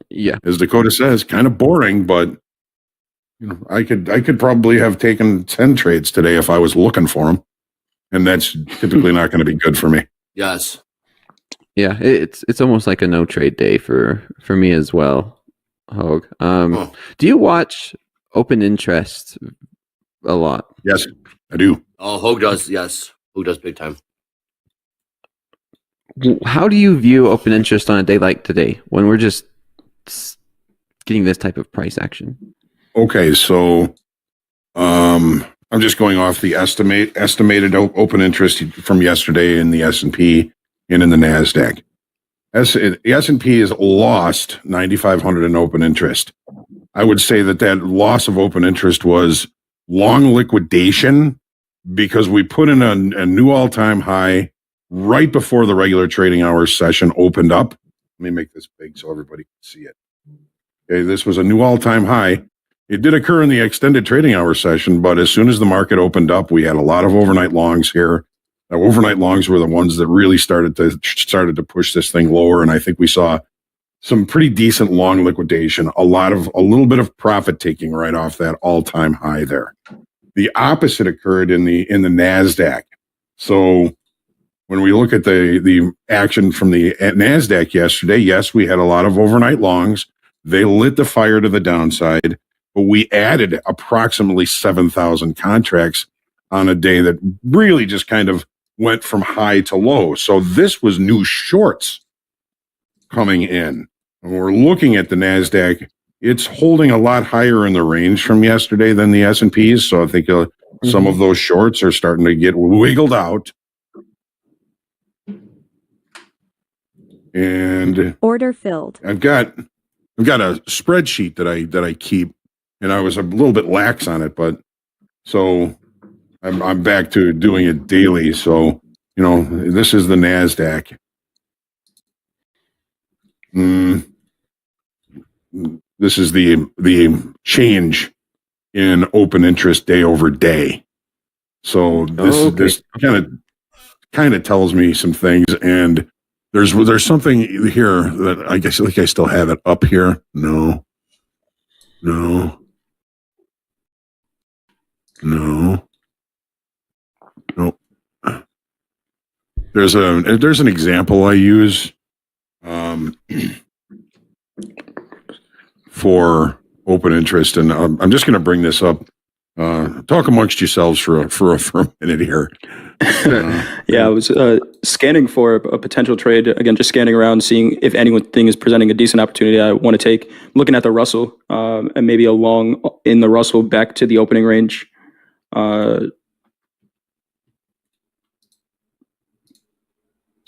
Yeah, as Dakota says, kind of boring, but I could probably have taken 10 trades today if I was looking for them, and that's typically not going to be good for me. Yes. Yeah, it's almost like a no trade day for me as well, Hogue. Do you watch Open Interest a lot? Yes, I do. Oh, Hogue does. Yes, Hogue does big time. How do you view Open Interest on a day like today when we're just getting this type of price action? Okay, so I'm just going off the estimated open interest from yesterday in the S&P and in the NASDAQ. The S&P has lost 9,500 in open interest. I would say that loss of open interest was long liquidation because we put in a new all-time high right before the regular trading hours session opened up. Let me make this big so everybody can see it. Okay, this was a new all-time high. It did occur in the extended trading hour session, but as soon as the market opened up, we had a lot of overnight longs here. Overnight longs were the ones that really started to push this thing lower, and I think we saw some pretty decent long liquidation, a little bit of profit taking right off that all-time high there. The opposite occurred in the NASDAQ. So when we look at the action from the NASDAQ yesterday, yes, we had a lot of overnight longs. They lit the fire to the downside, but we added approximately 7,000 contracts on a day that really just kind of went from high to low. So this was new shorts coming in. When we're looking at the NASDAQ, it's holding a lot higher in the range from yesterday than the S&Ps. So I think some of those shorts are starting to get wiggled out. And order filled. I've got a spreadsheet that I keep, and I was a little bit lax on it, but so I'm back to doing it daily. So this is the NASDAQ, This is the change in open interest day over day. So this kind of tells me some things, and there's something here that I guess I still have it up here. No. Nope. There's an example I use for open interest, and I'm just going to bring this up. Talk amongst yourselves for a minute here. I was scanning for a potential trade. Again, just scanning around, seeing if anything is presenting a decent opportunity I want to take. I'm looking at the Russell and maybe a long in the Russell back to the opening range.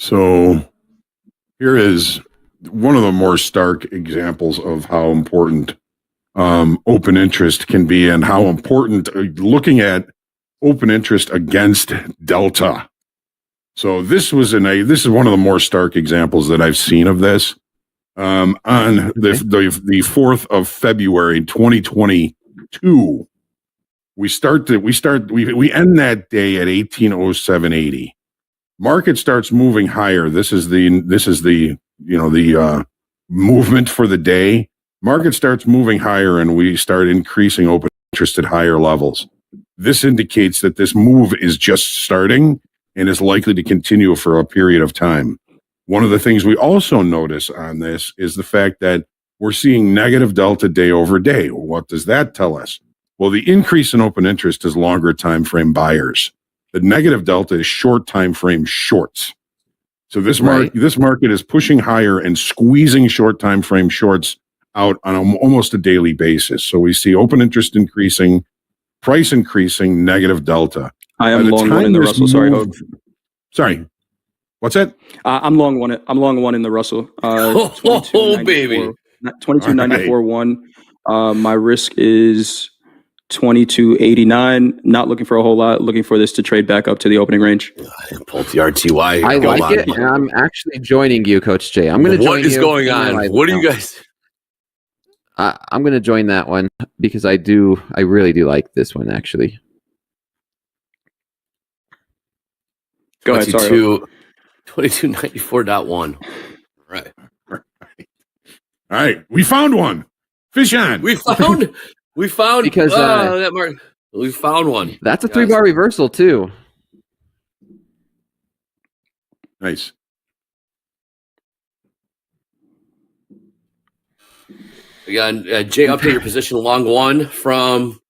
So here is one of the more stark examples of how important open interest can be, and how important looking at open interest against delta. So this is one of the more stark examples that I've seen of this. On the 4th of February 2022, we end that day at 1807.80. Market starts moving higher. This is the movement for the day. Market starts moving higher, and we start increasing open interest at higher levels. This indicates that this move is just starting and is likely to continue for a period of time. One of the things we also notice on this is the fact that we're seeing negative delta day over day. What does that tell us? Well, the increase in open interest is longer time frame buyers. The negative delta is short time frame shorts. So this market is pushing higher and squeezing short time frame shorts out on almost a daily basis. So we see open interest increasing, price increasing, negative delta. I am long one in the Russell. Sorry, Hogue. Sorry, what's that? I'm long one. I'm long one in the Russell. Baby, 22.94.1. My risk is 22.89. Not looking for a whole lot. Looking for this to trade back up to the opening range. Pull the RTY. I like it, and I'm actually joining you, Coach Jay. I'm going to join you. What is going on? What are you guys? I'm going to join that one because I really do like this one, actually. Go ahead, sorry. 2294.1. Right. All right. We found one. Fish on. We found because that mark. We found one. That's a 3-bar reversal too. Nice. Again, Jay, update your position long one from.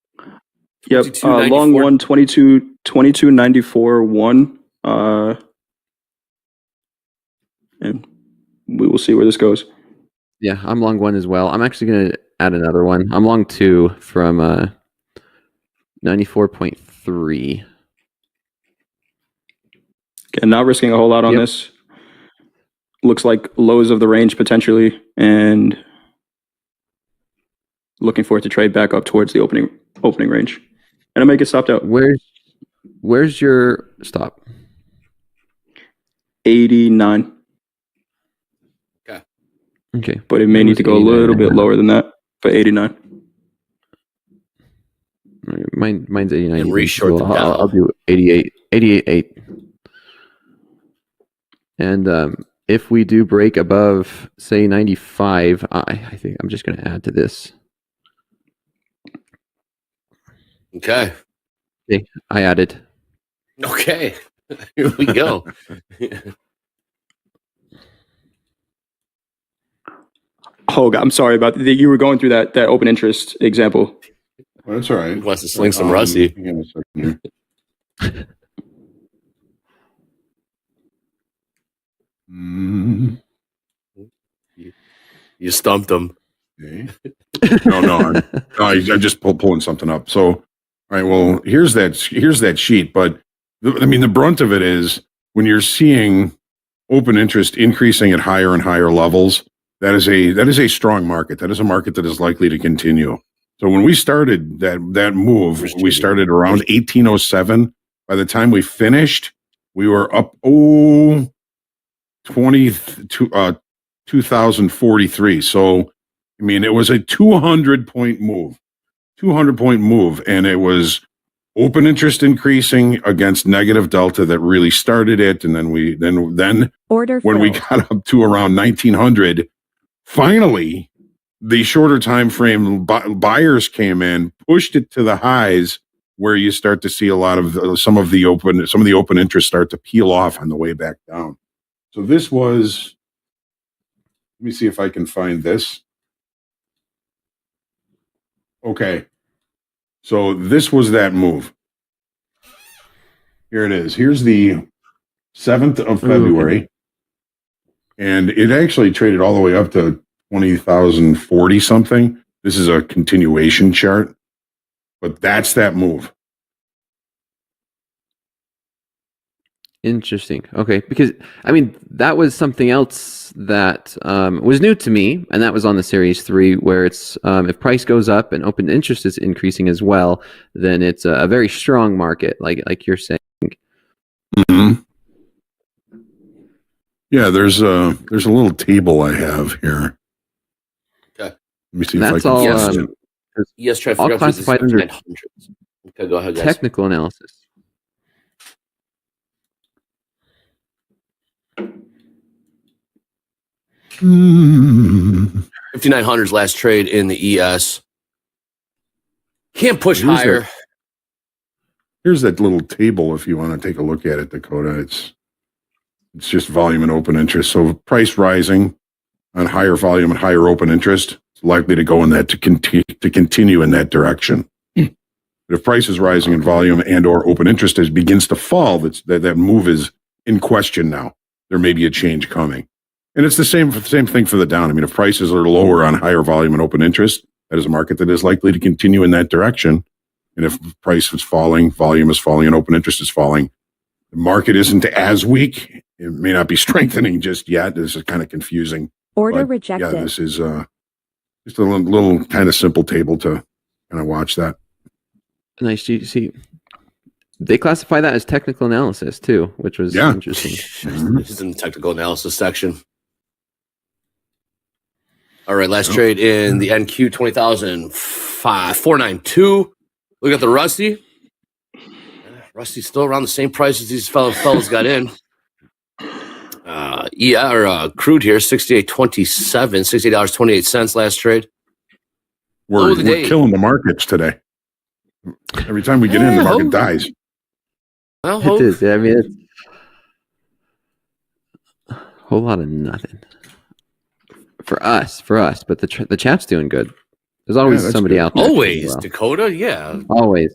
Yep, long one 22.94.1. And we will see where this goes. Yeah, I'm long one as well. I'm actually going to add another one. I'm long 2 from 94.3. Again, not risking a whole lot on this. Looks like lows of the range potentially, and looking for it to trade back up towards the opening range. And I make it stopped out. Where's your stop? 89. Okay. But it may need to go a little bit lower than that for 89. Mine's 89. And reshort them down. I'll do 88. 88.8. And if we do break above, say, 95, I think I'm just going to add to this. Okay. I added. Okay. Here we go. Oh, God, I'm sorry about that. You were going through that open interest example. Well, that's all right. He wants to sling some Rusty. You stumped him. Okay. No, I just pulling something up. So, all right, well, here's that sheet. But the brunt of it is when you're seeing open interest increasing at higher and higher levels. That is a strong market. That is a market that is likely to continue. So when we started that move, we started around 1807. By the time we finished, we were up 22 2,043. So, I mean, it was a 200-point move. 200-point move, and it was open interest increasing against negative delta that really started it, and then we Order when we filled. got up to around 1900, finally the shorter time frame buyers came in, pushed it to the highs, where you start to see a lot of some of the open interest start to peel off on the way back down. So this was, let me see if I can find this. Okay. So this was that move. Here it is. Here's the 7th of February. And it actually traded all the way up to 20,040 something. This is a continuation chart, but that's that move. Interesting. Okay, because I mean that was something else that was new to me, and that was on the Series 3, where it's if price goes up and open interest is increasing as well, then it's a very strong market, like you're saying. Mm-hmm. Yeah, there's a little table I have here. Okay. Let me see That's if I can all. Yes, try to all figure out if this is classified under 900s. Okay, go ahead, guys. technical analysis. 5,900's last trade in the ES. Can't push higher. Here's that little table if you want to take a look at it, Dakota. It's just volume and open interest. So price rising on higher volume and higher open interest, it's likely to go in that to continue in that direction. But if price is rising in volume and or open interest begins to fall, that move is in question now. There may be a change coming. And it's the same thing for the down. I mean, if prices are lower on higher volume and open interest, that is a market that is likely to continue in that direction. And if price is falling, volume is falling, and open interest is falling, the market isn't as weak. It may not be strengthening just yet. This is kind of confusing. Order But, rejected. Yeah, this is just a little kind of simple table to kind of watch that. Nice. You see, they classify that as technical analysis too, which was interesting. This is in the technical analysis section. All right, last trade in the NQ 20,492. Look at the Rusty. Rusty's still around the same price as these fellas got in. Crude here, $68.27, $68.28 last trade. We're killing the markets today. Every time we get in, the market dies. Well, it is. I mean, it's a whole lot of nothing for us. But the chat's doing good. There's always somebody out there. Always, Dakota. Yeah, always.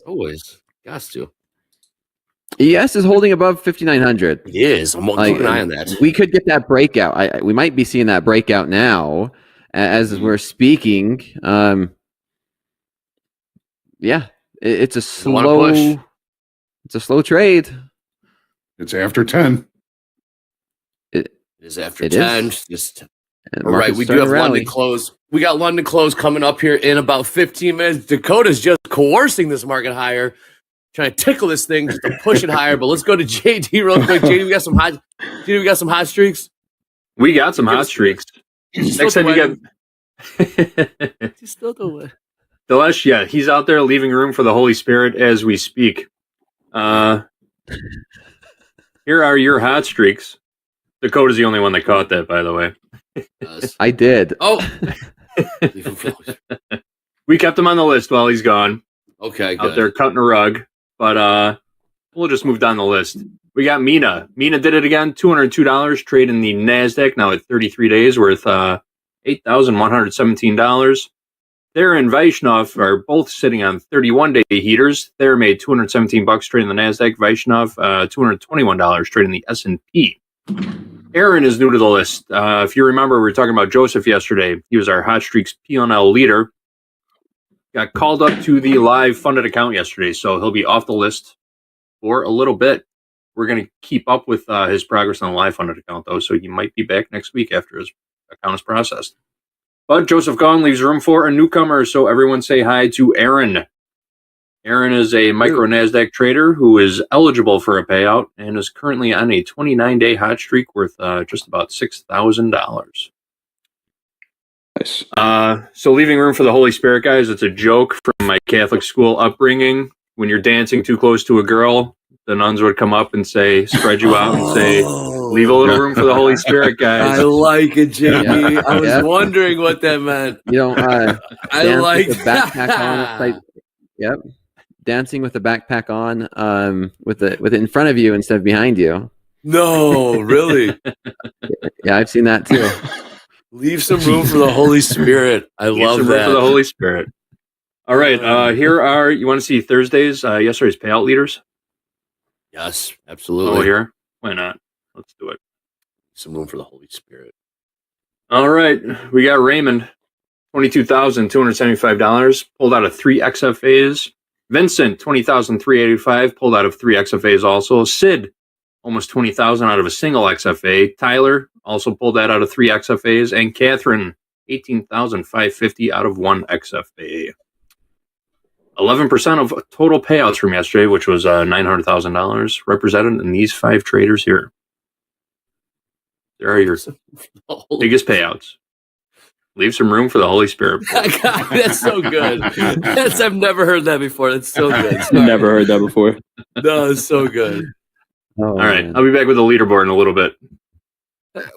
Got to. ES is holding above 5,900. It is. I'm keeping an eye on that. We could get that breakout. We might be seeing that breakout now as we're speaking. It's a slow trade. It's after 10. It is after 10. All right, we do have London close. We got London close coming up here in about 15 minutes. Dakota's just coercing this market higher, trying to tickle this thing just to push it higher. But let's go to JD real quick. JD, we got some hot streaks. We got some hot streaks. Next time you get He's still doing. Delesh, yeah, he's out there leaving room for the Holy Spirit as we speak. Here are your hot streaks. Dakota's the only one that caught that, by the way. I did. Oh. We kept him on the list while he's gone. Okay, out there cutting a rug. But we'll just move down the list. We got Mina. Mina did it again. $202 trade in the NASDAQ now at 33 days worth $8,117. Thayer and Vaishnav are both sitting on 31-day heaters. Thayer made $217 trade in the NASDAQ. Vaishnav, $221 trade in the S&P. Aaron is new to the list. If you remember, we were talking about Joseph yesterday. He was our Hot Streaks P&L leader. Got called up to the live funded account yesterday, so he'll be off the list for a little bit. We're going to keep up with his progress on the live funded account, though, so he might be back next week after his account is processed. But Joseph Gone leaves room for a newcomer, so everyone say hi to Aaron. Aaron is a micro NASDAQ trader who is eligible for a payout and is currently on a 29-day hot streak worth just about $6,000. Nice. So leaving room for the Holy Spirit, guys, it's a joke from my Catholic school upbringing. When you're dancing too close to a girl, the nuns would come up and say, spread you out and say, leave a little room for the Holy Spirit, guys. I like it, JD. I was wondering what that meant. You know, I like the backpack on. Yep. Dancing with the backpack on, with it in front of you instead of behind you. No, really? Yeah, I've seen that too. Leave some room for the Holy Spirit. I love some that. Room for the Holy Spirit. All right. Here are, you want to see Thursday's, yesterday's payout leaders? Yes, absolutely. Oh, here? Why not? Let's do it. Some room for the Holy Spirit. All right. We got Raymond, $22,275, pulled out of 3 XFAs. Vincent, $20,385, pulled out of 3 XFAs also. Sid, almost $20,000 out of a single XFA. Tyler also pulled that out of 3 XFAs. And Catherine, $18,550 out of 1 XFA. 11% of total payouts from yesterday, which was $900,000, represented in these 5 traders here. There are your biggest payouts. Leave some room for the Holy Spirit. God, that's so good. I've never heard that before. That's so good. Never heard that before. No, it's so good. All right. I'll be back with the leaderboard in a little bit.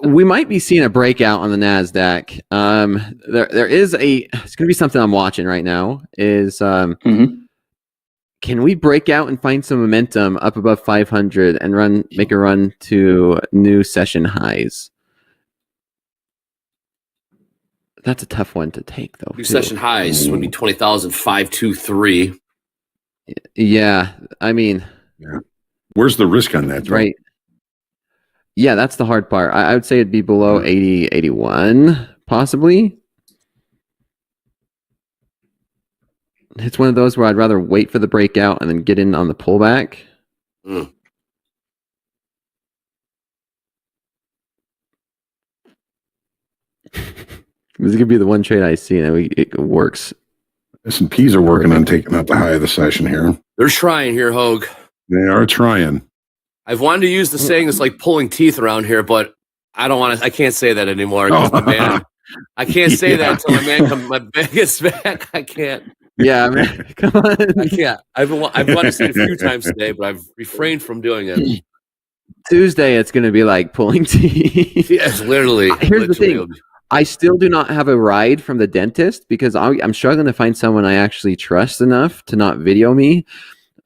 We might be seeing a breakout on the NASDAQ. There is it's going to be something I'm watching right now is, can we break out and find some momentum up above 500 and make a run to new session highs? That's a tough one to take, though. New session highs would be 20,523. Yeah, I mean, where's the risk on that? Right. Yeah, that's the hard part. I would say it'd be below 80, 81, possibly. It's one of those where I'd rather wait for the breakout and then get in on the pullback. This could be the one trade I see, and it works. S&Ps are working on taking out the high of the session here. They're trying here, Hogue. They are trying. I've wanted to use the saying it's like pulling teeth around here, but I don't want to. I can't say that anymore. My man, I can't say that until my man gets back. I can't. Yeah, man, come on. I can't. I've wanted to say it a few times today, but I've refrained from doing it. Tuesday, it's going to be like pulling teeth. Yes, literally. Here's the thing. I still do not have a ride from the dentist because I'm struggling to find someone I actually trust enough to not video me.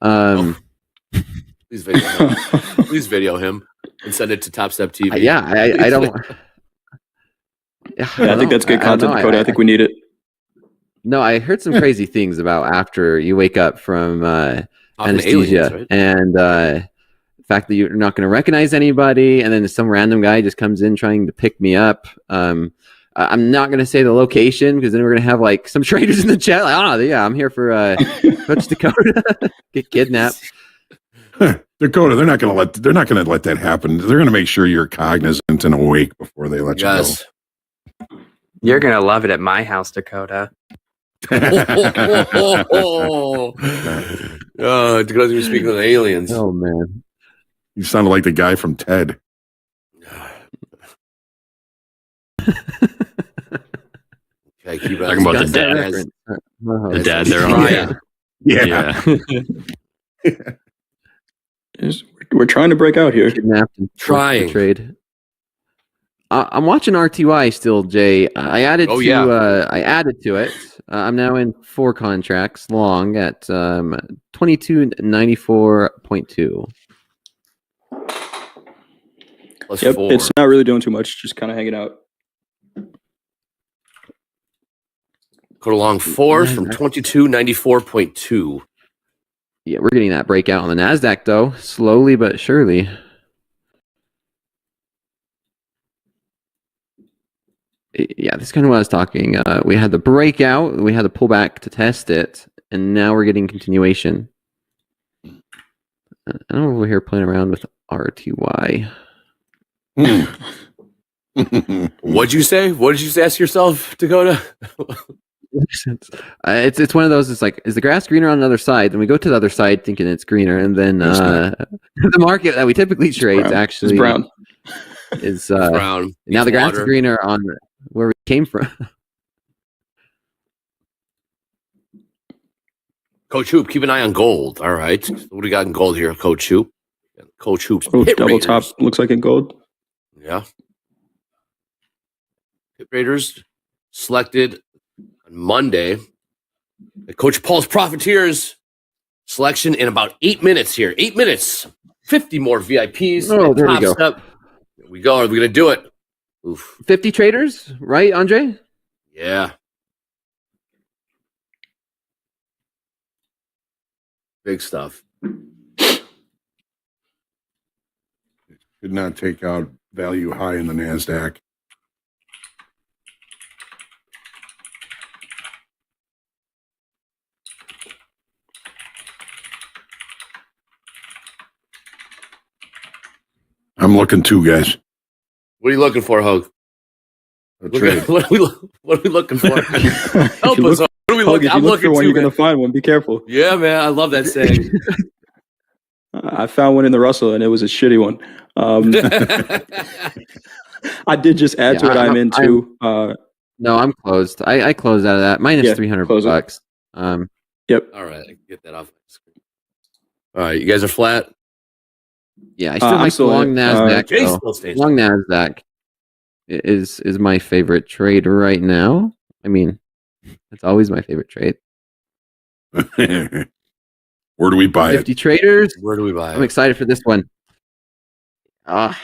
Please video him. Please video him and send it to Topstep TV. I don't. I think that's good content, Dakota. I think we need it. No, I heard some crazy things about after you wake up from anesthesia aliens, right? and the fact that you're not going to recognize anybody, and then some random guy just comes in trying to pick me up. I'm not going to say the location because then we're going to have like some traders in the chat. Like, oh, yeah, I'm here for Coach Dakota. Get kidnapped. Dakota, they're not going to let that happen. They're going to make sure you're cognizant and awake before they let you go. You're going to love it at my house, Dakota. Dakota's going to be speaking of the aliens. Oh, man. You sounded like the guy from Ted. Okay, keep talking about the dad. The dad there on. Yeah. We're trying to break out here. Kidnapped and trying to trade. I'm watching RTY still, Jay. I added to it. I'm now in 4 contracts long at 2294.2. Yep, 4. It's not really doing too much. Just kind of hanging out. Go along 4 from 2294.2. Yeah, we're getting that breakout on the NASDAQ, though. Slowly but surely. Yeah, this is kind of what I was talking. We had the breakout. We had the pullback to test it. And now we're getting continuation. I don't know if we're here playing around with RTY. What'd you say? What did you ask yourself, Dakota? It's one of those. It's like, is the grass greener on the other side? And we go to the other side thinking it's greener, and then the market that we typically trade actually brown. Is brown. Now the grass is greener on where we came from. Coach Hoop, keep an eye on gold. All right. So what do we got in gold here, Coach Hoop? Coach Hoop's Pit double Raiders. top looks like in gold. Yeah. Pit Raiders selected on Monday. Coach Paul's Profiteers selection in about 8 minutes here. 8 minutes. 50 more VIPs. Oh, there we go. Step. There we go. Are we going to do it? Oof. 50 traders, right, Andre? Yeah. Big stuff. Did not take out value high in the NASDAQ. I'm looking too, guys. What are you looking for, Hogue? What are we looking for? Help us. What are we looking? I'm looking for one. You're going to find one. Be careful. Yeah, man. I love that saying. I found one in the Russell, and it was a shitty one. I did just add to it. I'm into. No, I'm closed. I closed out of that. Minus $300. Yep. All right, I can get that off my screen. All right, you guys are flat. Yeah, I still like long Nasdaq. Long Nasdaq is my favorite trade right now. I mean, it's always my favorite trade. Where do we buy 50 traders. Where do we buy it? I'm excited for this one. Yep.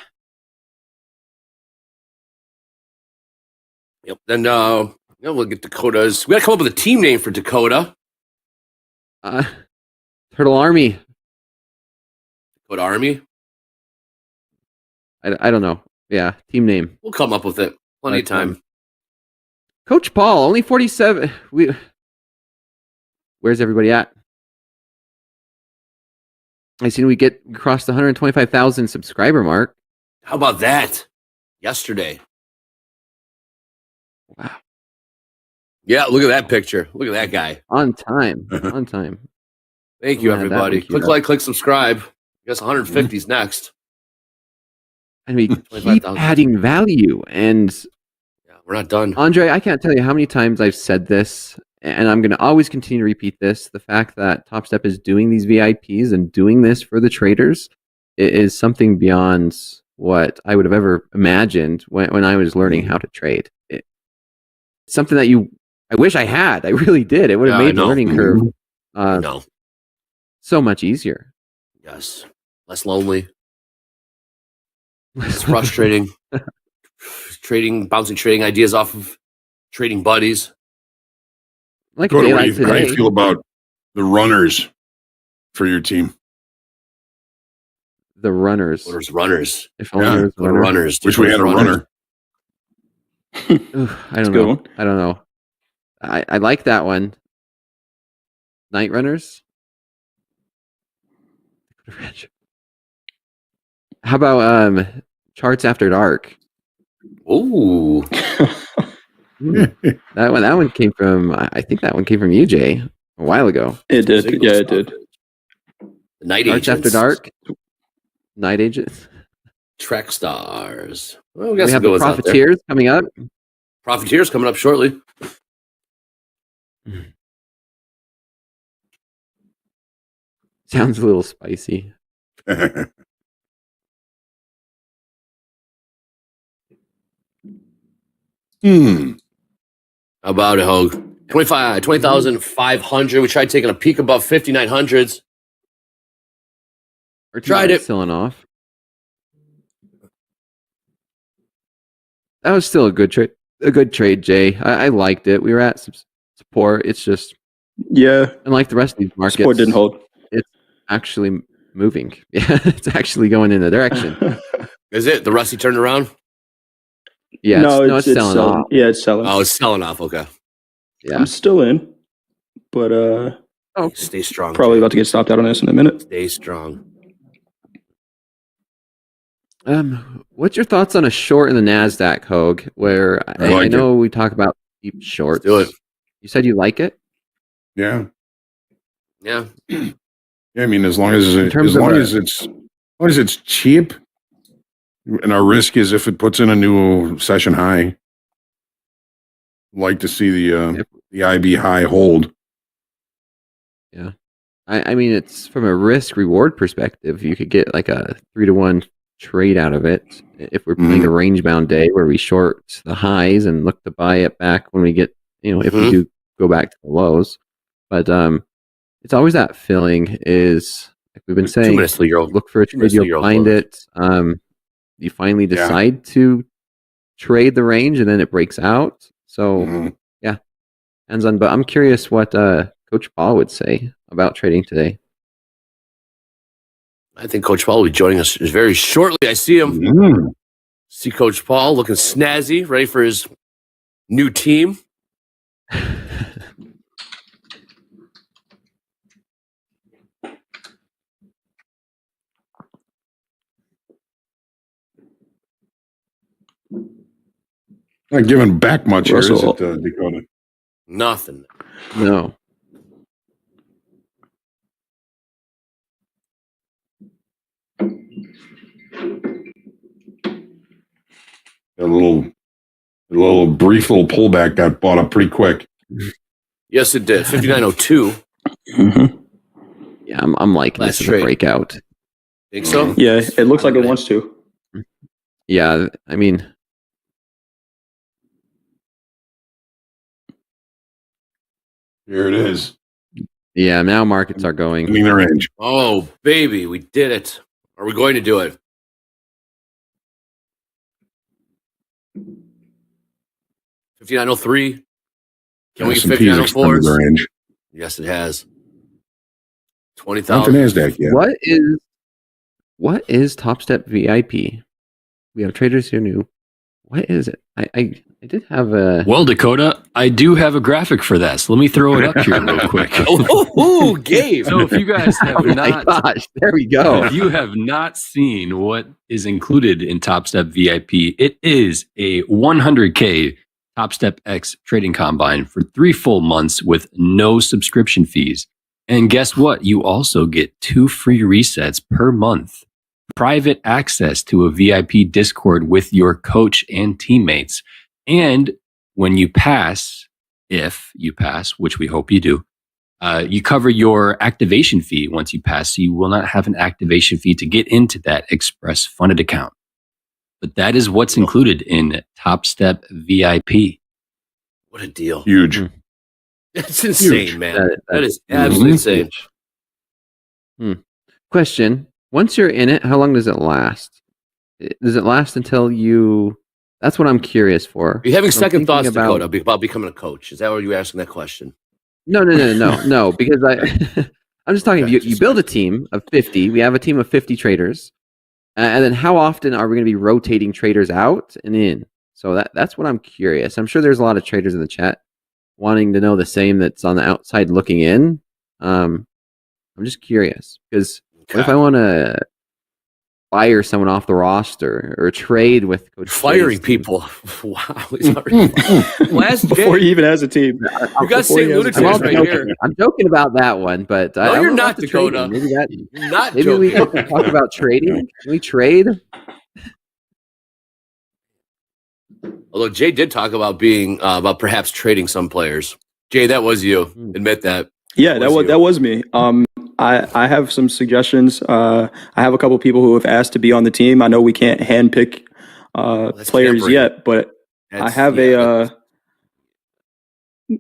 Then we'll get Dakota's. We got to come up with a team name for Dakota. Turtle Army. Dakota Army. I don't know. Yeah, team name. We'll come up with it. Plenty of time. Coach Paul, only 47. Where's everybody at? I seen we crossed the 125,000 subscriber mark. How about that? Yesterday. Wow. Yeah, look at that picture. Look at that guy. On time. On time. Thank you, everybody. Click like, click subscribe. I guess 150 is next. And we keep adding value. And we're not done. Andre, I can't tell you how many times I've said this, and I'm going to always continue to repeat this. The fact that Topstep is doing these VIPs and doing this for the traders is something beyond what I would have ever imagined when I was learning how to trade. It's something that I wish I had. I really did. It would have made the learning curve so much easier. Yes. Less lonely. Less frustrating. Bouncing trading ideas off of trading buddies. Like how do you feel about the runners for your team? The runners. Runners. If only there was runners. Wish we had a runner. I don't know. I don't know. I like that one. Night runners. How about charts after dark? Ooh. That one came from. I think that one came from you, Jay, a while ago. It did. Yeah, it did. Night Charts Agents. after dark. Night Agents. Trek Stars. Well, we have the Profiteers coming up. Profiteers coming up shortly. Sounds a little spicy. How about it, Hogue? 20,500. We tried taking a peek above 5,900s. Tried it. Selling off. That was still a good trade. A good trade, Jay. I liked it. We were at some support. It's just unlike the rest of these markets, support didn't hold. It's actually moving. Yeah, it's actually going in the direction. Is it? The Rusty turned around? Yeah, it's selling off. Yeah, it's selling. Oh, it's selling off. Okay. Yeah, I'm still in, but stay strong. Probably about to get stopped out on this in a minute. Stay strong. What's your thoughts on a short in the NASDAQ, Hogue? Where I know we talk about deep shorts. Let's do it. You said you like it? Yeah. Yeah. Yeah. I mean, as long as it's cheap, and our risk is if it puts in a new session high. Like to see the IB high hold. Yeah. I mean, it's from a risk reward perspective. You could get like a 3-to-1 trade out of it if we're playing a range bound day where we short the highs and look to buy it back when we get, if we do go back to the lows. But it's always that feeling is, like we've been saying, look for a trade, you'll find it. You finally decide to trade the range and then it breaks out. So, yeah, hands on. But I'm curious what Coach Paul would say about trading today. I think Coach Paul will be joining us very shortly. I see him. See Coach Paul looking snazzy, ready for his new team. Not giving back much here, is it, Dakota? Nothing. No. A little brief little pullback got bought up pretty quick. Yes, it did. 59.02. Yeah, I'm liking this as a breakout. Think so? Yeah, it looks like it wants to. Yeah, I mean, here it is. Yeah, now markets are going. I mean, the range. Oh, baby, we did it. Are we going to do it? $59.03. Can we get $59.04? Yes, it has. 20,000. Not the NASDAQ yet. What is Topstep VIP? We have traders who knew. What is it? I did have a. Well, Dakota, I do have a graphic for that. So let me throw it up here real quick. Gabe. So if you guys have there we go. If you have not seen what is included in Topstep VIP, it is a 100K TopstepX trading combine for 3 full months with no subscription fees. And guess what? You also get 2 free resets per month, private access to a VIP Discord with your coach and teammates. And when you pass, if you pass, which we hope you do, you cover your activation fee once you pass. So you will not have an activation fee to get into that Express funded account. But that is what's included in Topstep VIP. What a deal. Huge. That's insane, man. That is absolutely insane. Question. Once you're in it, how long does it last? Does it last until you... That's what I'm curious for. Are you having second thoughts, Dakota, about becoming a coach? Is that what you're asking that question? No, because I'm just talking, you build a team of 50. We have a team of 50 traders. And then how often are we going to be rotating traders out and in? So that's what I'm curious. I'm sure there's a lot of traders in the chat wanting to know the same that's on the outside looking in. I'm just curious because what if I want to fire someone off the roster or trade with Coach firing people? Wow. Before he even has a team. You got St. Lunatics right here. I'm joking about that one, but no, you're not, Dakota. Maybe we can talk about trading. Can we trade? Although Jay did talk about being about perhaps trading some players. Jay, that was you. Admit that. Yeah, that was me. I have some suggestions. I have a couple people who have asked to be on the team. I know we can't handpick players yet, but I have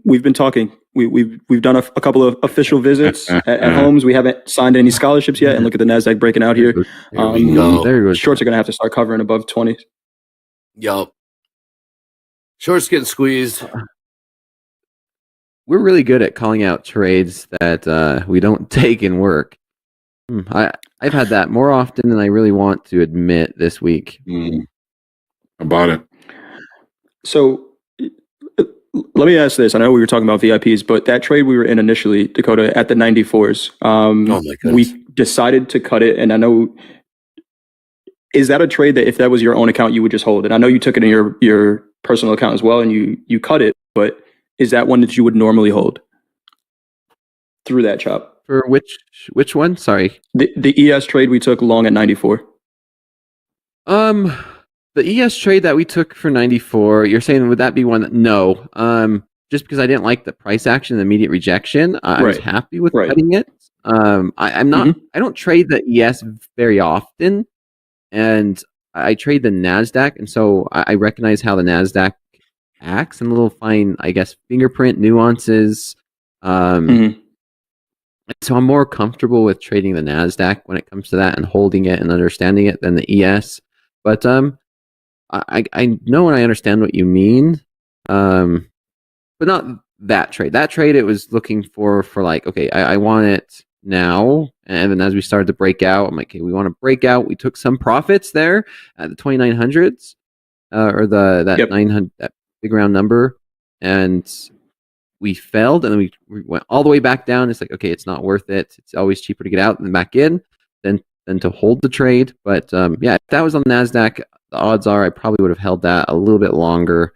we've been talking. We've done a couple of official visits at homes. We haven't signed any scholarships yet. And look at the NASDAQ breaking out here. There we go. Shorts are going to have to start covering above 20. Yup. Shorts getting squeezed. We're really good at calling out trades that we don't take in work. I've had that more often than I really want to admit this week. About it. So let me ask this. I know we were talking about VIPs, but that trade we were in initially, Dakota, at the 94s, oh my goodness. We decided to cut it. And I know, is that a trade that if that was your own account, you would just hold it? I know you took it in your personal account as well and you cut it, but is that one that you would normally hold through that chop? For which one? Sorry. The ES trade we took long at 94. The ES trade that we took for 94, you're saying would that be one that no. just because I didn't like the price action, the immediate rejection. I was happy with cutting it. I'm not. I don't trade the ES very often, and I trade the Nasdaq, and so I recognize how the Nasdaq acts and little fine, I guess, fingerprint nuances. So I'm more comfortable with trading the Nasdaq when it comes to that and holding it and understanding it than the ES. But I know and I understand what you mean. But not that trade. That trade it was looking for like, okay, I want it now. And then as we started to break out, I'm like, okay, we want to break out. We took some profits there at the 2900s or that 900, that big round number, and we failed, and then we went all the way back down. It's like, okay, it's not worth it. It's always cheaper to get out and back in than to hold the trade. But yeah, if that was on the Nasdaq, the odds are I probably would have held that a little bit longer.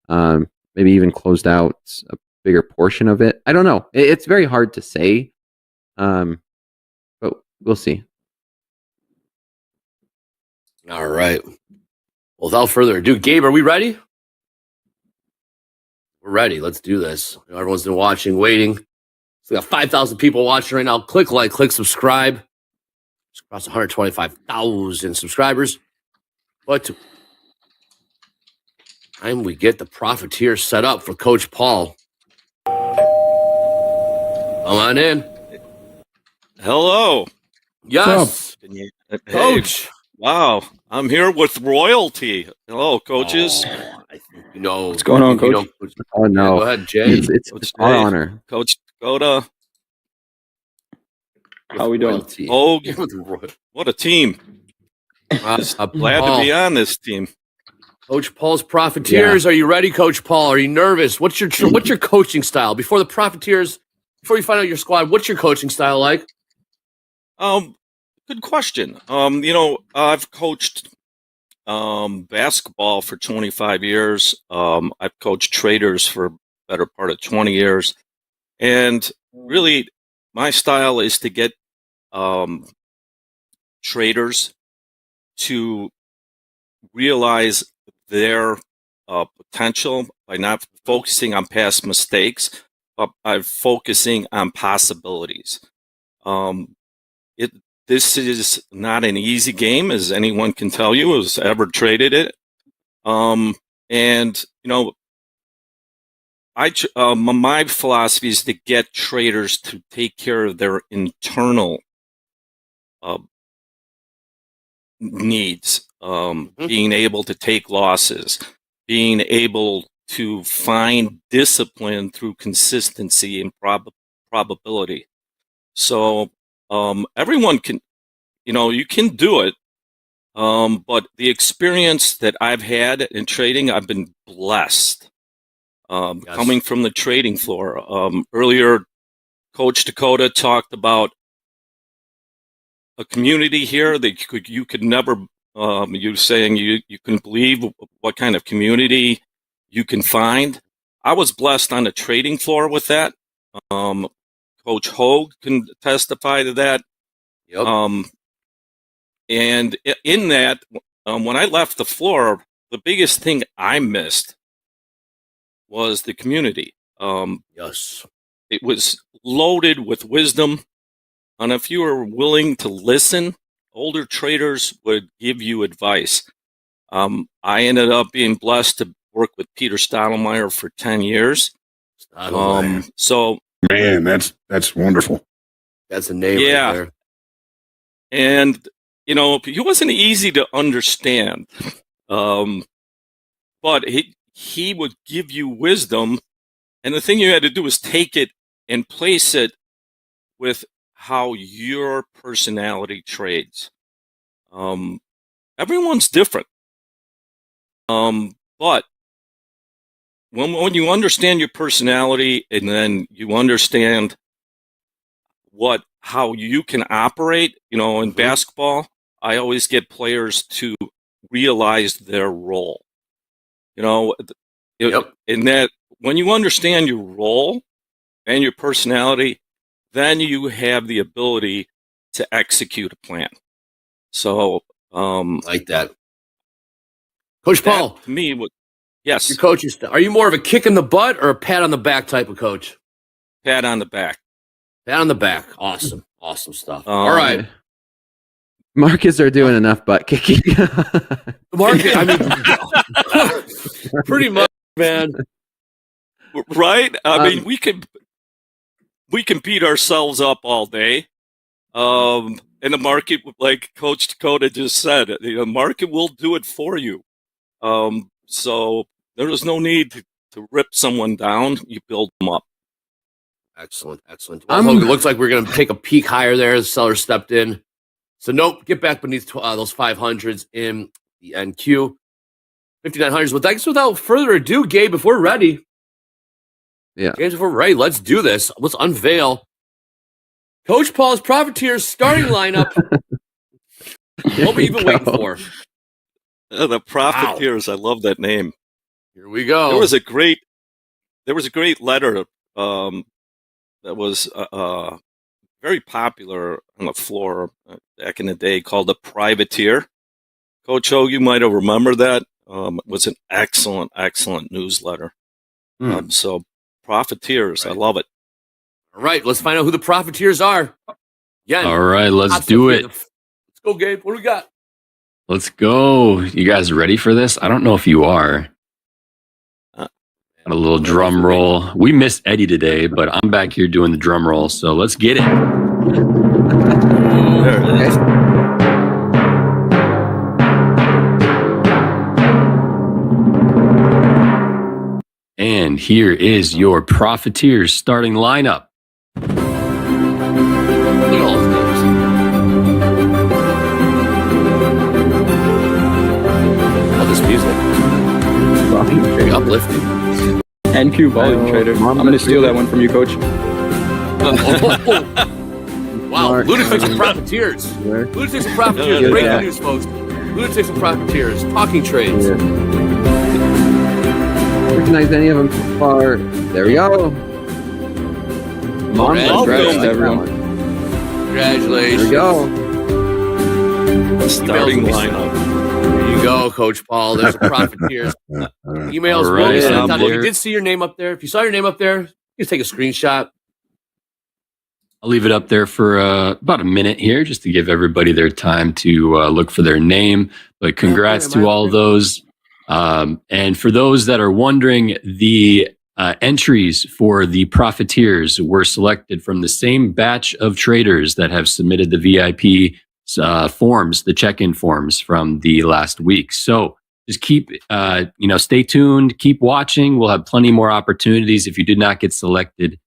Maybe even closed out a bigger portion of it. I don't know. It's very hard to say, but we'll see. All right. Well, without further ado, Gabe, are we ready? We're ready. Let's do this. Everyone's been watching, waiting. So we got 5,000 people watching right now. Click like, click subscribe. It's across 125,000 subscribers. But time we get the profiteers set up for Coach Paul. Come on in. Hello. Yes. Coach. Wow. I'm here with royalty. Hello, coaches. I think you know. What's going on, Coach? Oh, no. Yeah, go ahead, Jay. It's our honor. Coach Dakota. How we doing? Oh, what a team. Just glad to be on this team. Coach Paul's Profiteers. Yeah. Are you ready, Coach Paul? Are you nervous? What's your coaching style? Before the Profiteers, before you find out your squad, what's your coaching style like? Good question. I've coached basketball for 25 years. I've coached traders for a better part of 20 years. And really, my style is to get traders to realize their potential by not focusing on past mistakes, but by focusing on possibilities. This is not an easy game, as anyone can tell you who's ever traded it. My philosophy is to get traders to take care of their internal needs, being able to take losses, being able to find discipline through consistency and probability. So everyone can, you can do it. But the experience that I've had in trading, I've been blessed. Coming from the trading floor. Earlier, Coach Dakota talked about a community here that you could never, you saying you couldn't believe what kind of community you can find. I was blessed on the trading floor with that. Coach Hogue can testify to that. Yep. And in that, when I left the floor, the biggest thing I missed was the community. Yes. It was loaded with wisdom. And if you were willing to listen, older traders would give you advice. I ended up being blessed to work with Peter Stottlemyre for 10 years. So, man, that's wonderful. That's a name right there. And, he wasn't easy to understand. But he would give you wisdom. And the thing you had to do was take it and place it with how your personality trades. Everyone's different. But when you understand your personality and then you understand how you can operate, in basketball, I always get players to realize their role. In that when you understand your role and your personality, then you have the ability to execute a plan. So, like that. Coach Paul. To me, Yes. Your coaching style. Are you more of a kick in the butt or a pat on the back type of coach? Pat on the back. Pat on the back. Awesome. Awesome stuff. All right. Markets are doing enough butt kicking. Market, I mean, pretty much, man. Right? I mean, we can beat ourselves up all day. And the market, like Coach Dakota just said, the market will do it for you. So there is no need to rip someone down. You build them up. Excellent. Well, Hogan, it looks like we're going to take a peek higher there. The seller stepped in. So nope, get back beneath those 500s in the NQ. 5900s. Well, thanks. Without further ado, Gabe, if we're ready. Yeah. James, if we're ready, let's do this. Let's unveil Coach Paul's Profiteers starting lineup. What are we even waiting for? The Profiteers. Wow. I love that name. Here we go. There was a great letter that was very popular on the floor back in the day called The Privateer. Coach O, you might have remembered that. It was an excellent newsletter. So Profiteers, right. I love it. All right, let's find out who the Profiteers are. Again, all right, let's do it. Let's go, Gabe. What do we got? Let's go. You guys ready for this? I don't know if you are. A little drum roll. We missed Eddie today, but I'm back here doing the drum roll, so let's get it. There it is. And here is your Profiteers starting lineup. Look at all those names. All this music. Very uplifting. NQ volume trader. I'm going to steal that one from you, Coach. Wow, Lunatics and Profiteers. Lunatics and Profiteers. Breaking news, folks. Lunatics and Profiteers. Talking trades. Recognize any of them so far? There we go. Congrats, everyone. Congratulations. There we go. Starting lineup. There you go, Coach Paul. There's the Profiteers. Emails will be sent out. If you did see your name up there, if you saw your name up there, you just take a screenshot. I'll leave it up there for about a minute here just to give everybody their time to look for their name. But congrats to all those. And for those that are wondering, the entries for the Profiteers were selected from the same batch of traders that have submitted the VIP forms, the check-in forms from the last week. So just keep, stay tuned, keep watching. We'll have plenty more opportunities. If you did not get selected,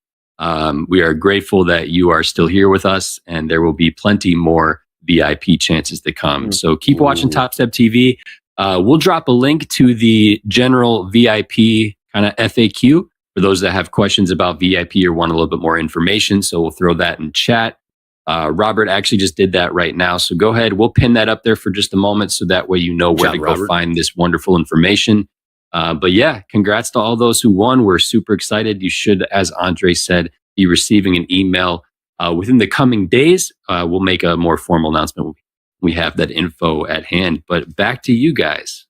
we are grateful that you are still here with us, and there will be plenty more VIP chances to come. So keep watching Topstep TV. We'll drop a link to the general VIP kind of FAQ for those that have questions about VIP or want a little bit more information. So we'll throw that in chat. Robert actually just did that right now. So go ahead. We'll pin that up there for just a moment so that way you know where to go find this wonderful information. But yeah, congrats to all those who won. We're super excited. You should, as Andre said, be receiving an email within the coming days. We'll make a more formal announcement. We have that info at hand. But back to you guys.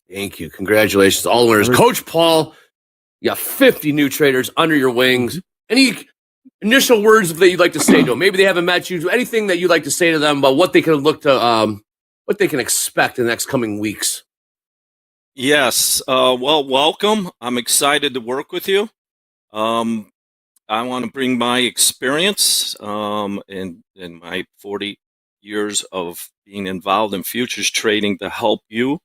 Thank you. Congratulations to all the winners. Coach Paul, you got 50 new traders under your wings. Any initial words that you'd like to say to them? Maybe they haven't met you. Anything that you'd like to say to them about what they can look to, what they can expect in the next coming weeks? Yes. Well, welcome. I'm excited to work with you. I want to bring my experience in my 40 years of being involved in futures trading to help you.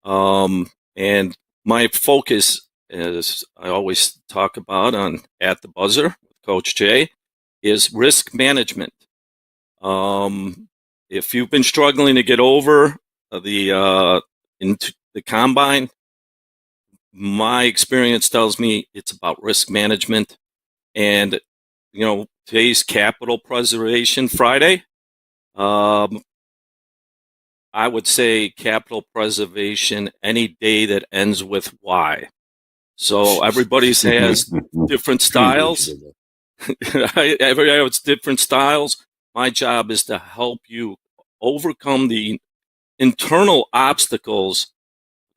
And my focus, as I always talk about on At the Buzzer with Coach Jay, is risk management. If you've been struggling to get over into the combine, my experience tells me it's about risk management. And, today's Capital Preservation Friday. I would say capital preservation any day that ends with Y. So everybody's has different styles. Everybody has different styles. My job is to help you overcome the internal obstacles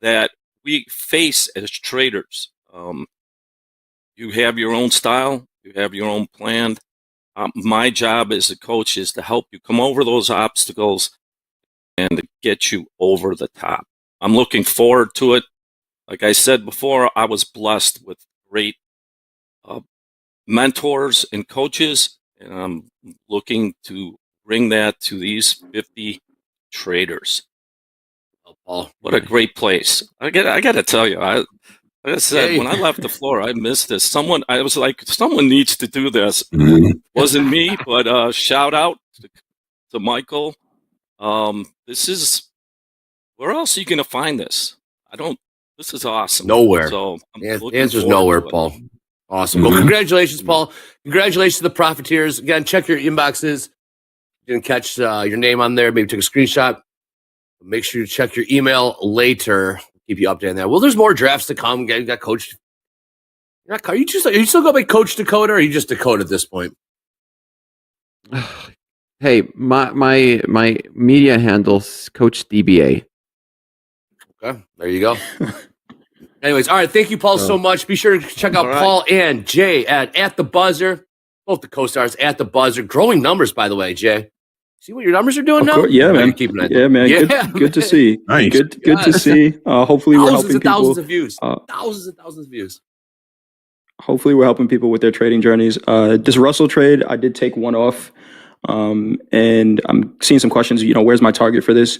that we face as traders. You have your own style, you have your own plan. My job as a coach is to help you come over those obstacles and to get you over the top. I'm looking forward to it. Like I said before, I was blessed with great mentors and coaches, and I'm looking to bring that to these 50 traders. Oh, Paul, what a great place! I got to tell you, like I said, when I left the floor, I missed this. I was like, someone needs to do this. Wasn't me, but shout out to Michael. This is, where else are you going to find this? This is awesome. Nowhere. So the answer's nowhere, Paul. Awesome. Well, congratulations, Paul. Congratulations to the Profiteers. Again, check your inboxes. You didn't catch your name on there. Maybe take a screenshot. Make sure you check your email later. Keep you updated on that. Well, there's more drafts to come. You got Coach. Are you still going by Coach Dakota, or are you just Dakota at this point? Hey, my media handle's Coach DBA. Okay, there you go. Anyways, all right. Thank you, Paul, so much. Be sure to check out Paul and Jay at the Buzzer. Both the co-stars at the Buzzer. Growing numbers, by the way, Jay. See what your numbers are doing now? Yeah, man. Yeah, man. Good to see. Nice. Good to see. Hopefully we're helping people. Thousands of views. Thousands and thousands of views. Hopefully we're helping people with their trading journeys. This Russell trade, I did take one off. And I'm seeing some questions, where's my target for this?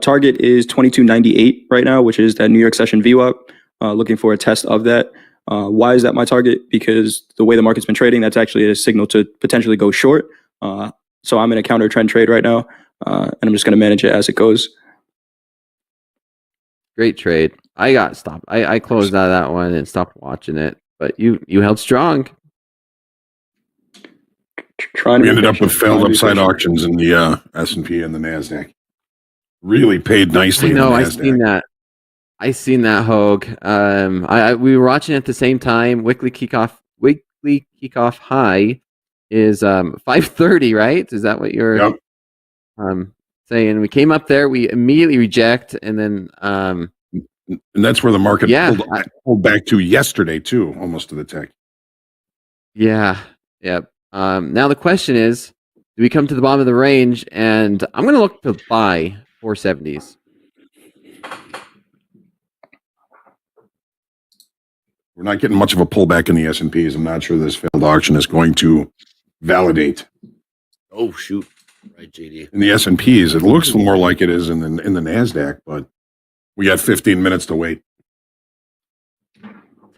Target is 22.98 right now, which is that New York session VWAP. Looking for a test of that. Why is that my target? Because the way the market's been trading, that's actually a signal to potentially go short. So I'm in a counter trend trade right now, and I'm just going to manage it as it goes. Great trade. I got stopped. I closed out of that one and stopped watching it, but you held strong. We ended up with failed upside auctions in the S&P and the NASDAQ. Really paid nicely. No, I seen that. I seen that, Hogue. We were watching at the same time. Weekly kickoff high is 5:30, right? Is that what you're saying? We came up there, we immediately reject, and then and that's where the market pulled back to yesterday too, almost to the tech. Yeah. Now the question is, do we come to the bottom of the range? And I'm going to look to buy 470s. We're not getting much of a pullback in the S&Ps. I'm not sure this failed auction is going to validate. Oh, shoot. Right, JD. In the S&Ps, it looks more like it is in the NASDAQ, but we got 15 minutes to wait.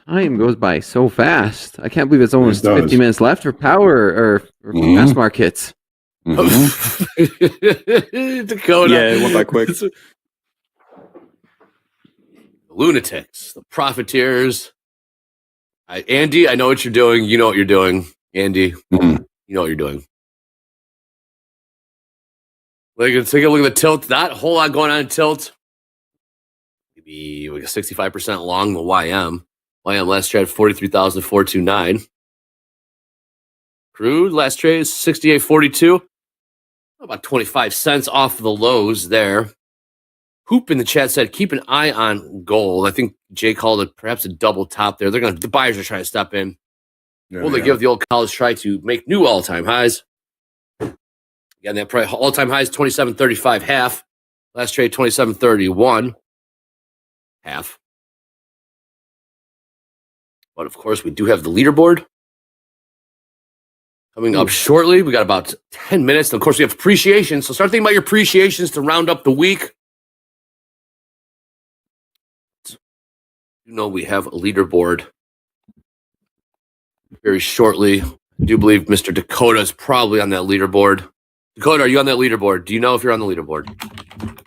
Time goes by so fast. I can't believe it's almost 50 minutes left for power or fast markets. Dakota. Yeah, it went by quick. Lunatics, the Profiteers. Andy, I know what you're doing. You know what you're doing, Andy. You know what you're doing. Let's take a look at the tilt. Not a whole lot going on in tilt. Maybe like a 65% long the YM. YM last trade 43,429. Crude last trade is 68.42. About 25 cents off the lows there. Hoop in the chat said, keep an eye on gold. I think Jay called it perhaps a double top there. The buyers are trying to step in. Yeah, Will they give the old college try to make new all-time highs? Again, that probably all-time highs 27.35 half. Last trade 27.31 half. But of course, we do have the leaderboard coming up shortly. We got about 10 minutes. And of course, we have appreciation. So start thinking about your appreciations to round up the week. You know, we have a leaderboard very shortly. I do believe Mr. Dakota is probably on that leaderboard. Dakota, are you on that leaderboard? Do you know if you're on the leaderboard?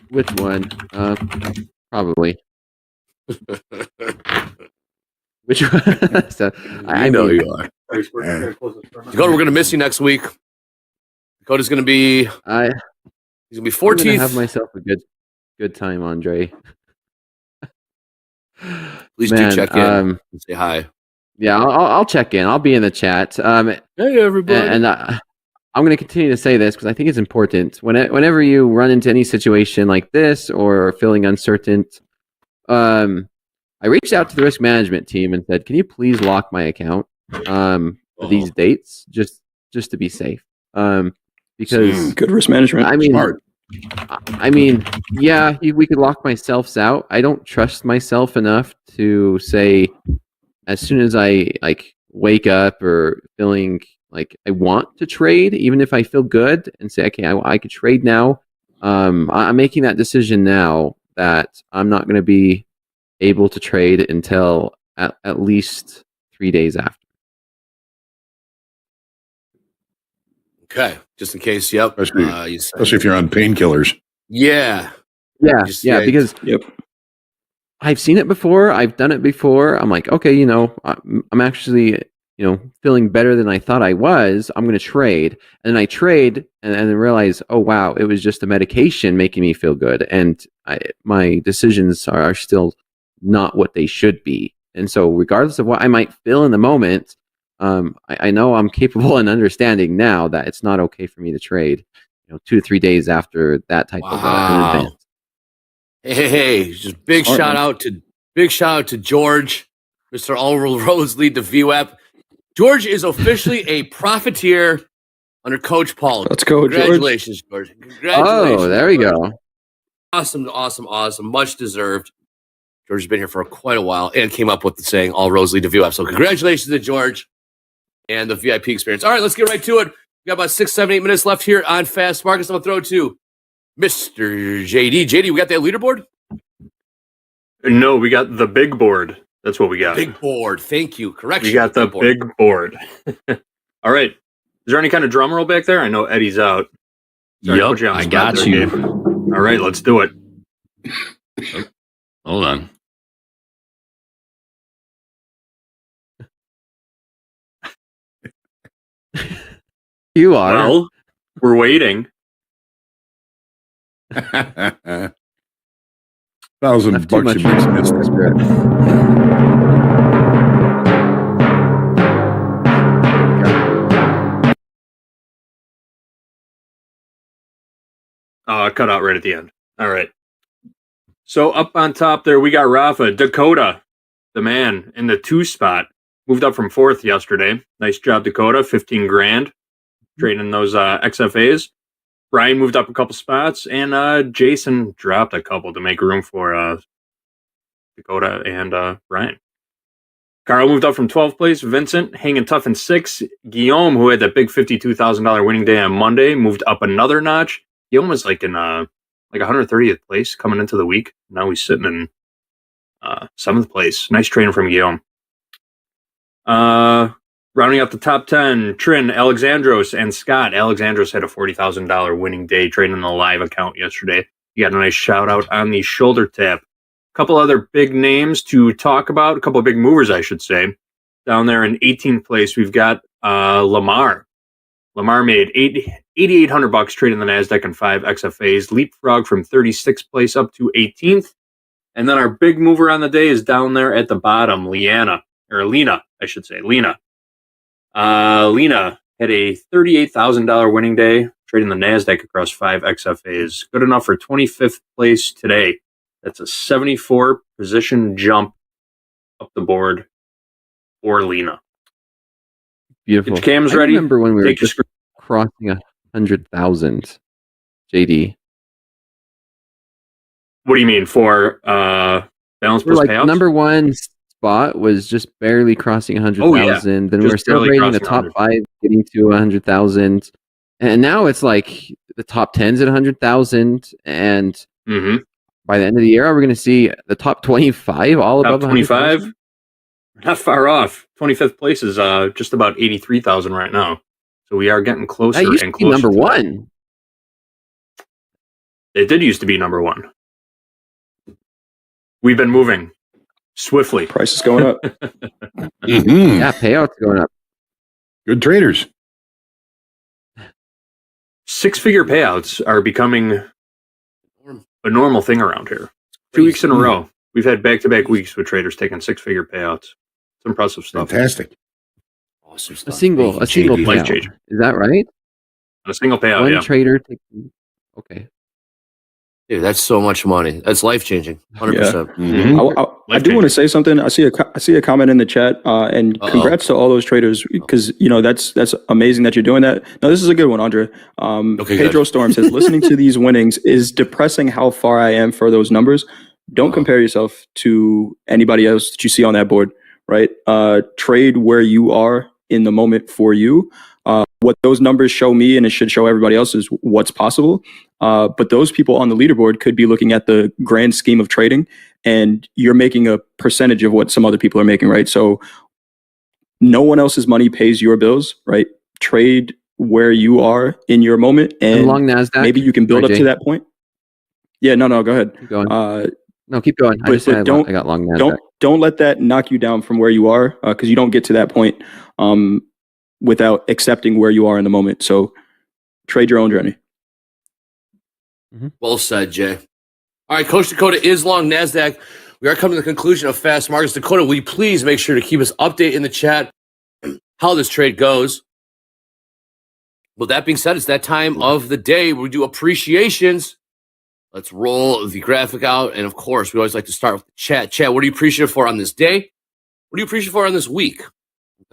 Which one? Probably. Which one? So, I know you are. Dakota, we're going to miss you next week. Dakota's going to be... he's going to be 14th. I'm going to have myself a good time, Andre. Please do check in and say hi. Yeah, I'll check in. I'll be in the chat. Hey, everybody. And I'm going to continue to say this because I think it's important. Whenever you run into any situation like this or feeling uncertain, I reached out to the risk management team and said, "Can you please lock my account for these dates, just to be safe?" Because good risk management. I mean, Smart. yeah, we could lock myself out. I don't trust myself enough to say, as soon as I wake up or feeling like I want to trade, even if I feel good, and say, okay, I could trade now. I'm making that decision now that I'm not going to be able to trade until at least 3 days after. Okay, just in case. Yep. Especially if you're on painkillers. Yeah. Yeah, because I've seen it before. I've done it before. I'm like, okay, I'm actually, feeling better than I thought I was. I'm going to trade. And then I trade and then realize, oh, wow, it was just a medication making me feel good. And my decisions are still not what they should be. And so regardless of what I might feel in the moment, I know I'm capable and understanding now that it's not okay for me to trade, 2 to 3 days after that type of an event. Hey, just big shout out to George, Mr. All Roads Lead to VWAP. George is officially a profiteer under Coach Paul. Let's go, Congratulations, George. Congratulations. Oh, there we go. Awesome. Much deserved. George has been here for quite a while and came up with the saying, all roads lead to VWAP. So congratulations to George and the VIP experience. All right, let's get right to it. We got about 6, 7, 8 minutes left here on Fast Markets. I'm going to throw it to Mr. JD. JD, we got that leaderboard? No, we got the big board. That's what we got. Big board. Thank you. Correction. We got the big board. All right. Is there any kind of drum roll back there? I know Eddie's out. Yep, I got you. All right, let's do it. Hold on. You are. Well, we're waiting. $1,000 bucks you missed this. Cut out right at the end. All right. So up on top there, we got Rafa. Dakota, the man, in the 2 spot. Moved up from 4th yesterday. Nice job, Dakota. 15 grand. Trading those XFAs. Brian moved up a couple spots, and Jason dropped a couple to make room for Dakota and Brian. Carl moved up from 12th place. Vincent hanging tough in 6th. Guillaume, who had that big $52,000 winning day on Monday, moved up another notch. Guillaume was like in 130th place coming into the week. Now he's sitting in 7th place. Nice trading from Guillaume. Rounding out the top 10, Trin, Alexandros, and Scott. Alexandros had a $40,000 winning day trading in the live account yesterday. You got a nice shout out on the shoulder tap. A couple other big names to talk about. A couple of big movers, I should say. Down there in 18th place, we've got Lamar. Lamar made $8,800 trading the NASDAQ and 5 XFAs. Leapfrog from 36th place up to 18th. And then our big mover on the day is down there at the bottom, Lena. Lena had a $38,000 winning day, trading the NASDAQ across 5 XFAs. Good enough for 25th place today. That's a 74 position jump up the board for Lena. Beautiful. Get your cams ready. I remember when we were just crossing 100,000, JD. What do you mean for balance plus payouts? Number 1 spot was just barely crossing 100,000. Then we were celebrating the top 5 getting to 100,000, and now it's like the top 10's at 100,000. And by the end of the year, we're going to see the top 25 all above 25. Not far off. 25th place is just about 83,000 right now. So we are getting closer and closer. Number 1. It did used to be number 1. We've been moving swiftly. Price is going up. Yeah, payouts going up. Good traders. 6-figure payouts are becoming a normal thing around here. 2 weeks in a row, we've had back-to-back weeks with traders taking 6-figure payouts. It's impressive stuff. Fantastic. Awesome stuff. A single payout. Is that right? A single payout, One trader taking. Okay. Dude, that's so much money. That's life changing. 100%. Yeah. Mm-hmm. I do want to say something. I see a comment in the chat, and congrats to all those traders, because that's amazing that you're doing that. No, this is a good one, Andre. Pedro Storm says, listening to these winnings is depressing how far I am for those numbers. Don't compare yourself to anybody else that you see on that board, right? Trade where you are in the moment for you. What those numbers show me, and it should show everybody else, is what's possible. But those people on the leaderboard could be looking at the grand scheme of trading, and you're making a percentage of what some other people are making, right? So no one else's money pays your bills, right? Trade where you are in your moment, and long NASDAQ, maybe you can build up to that point. Yeah, no, go ahead. Keep going. No, keep going. I got long NASDAQ. Don't let that knock you down from where you are, because you don't get to that point without accepting where you are in the moment. So trade your own journey. Well said, Jay. All right, Coach Dakota is long NASDAQ. We are coming to the conclusion of Fast Markets. Dakota, will you please make sure to keep us updated in the chat how this trade goes? Well, that being said, it's that time of the day where we do appreciations. Let's roll the graphic out. And of course, we always like to start with the chat. Chat, what are you appreciative for on this day? What are you appreciative for on this week?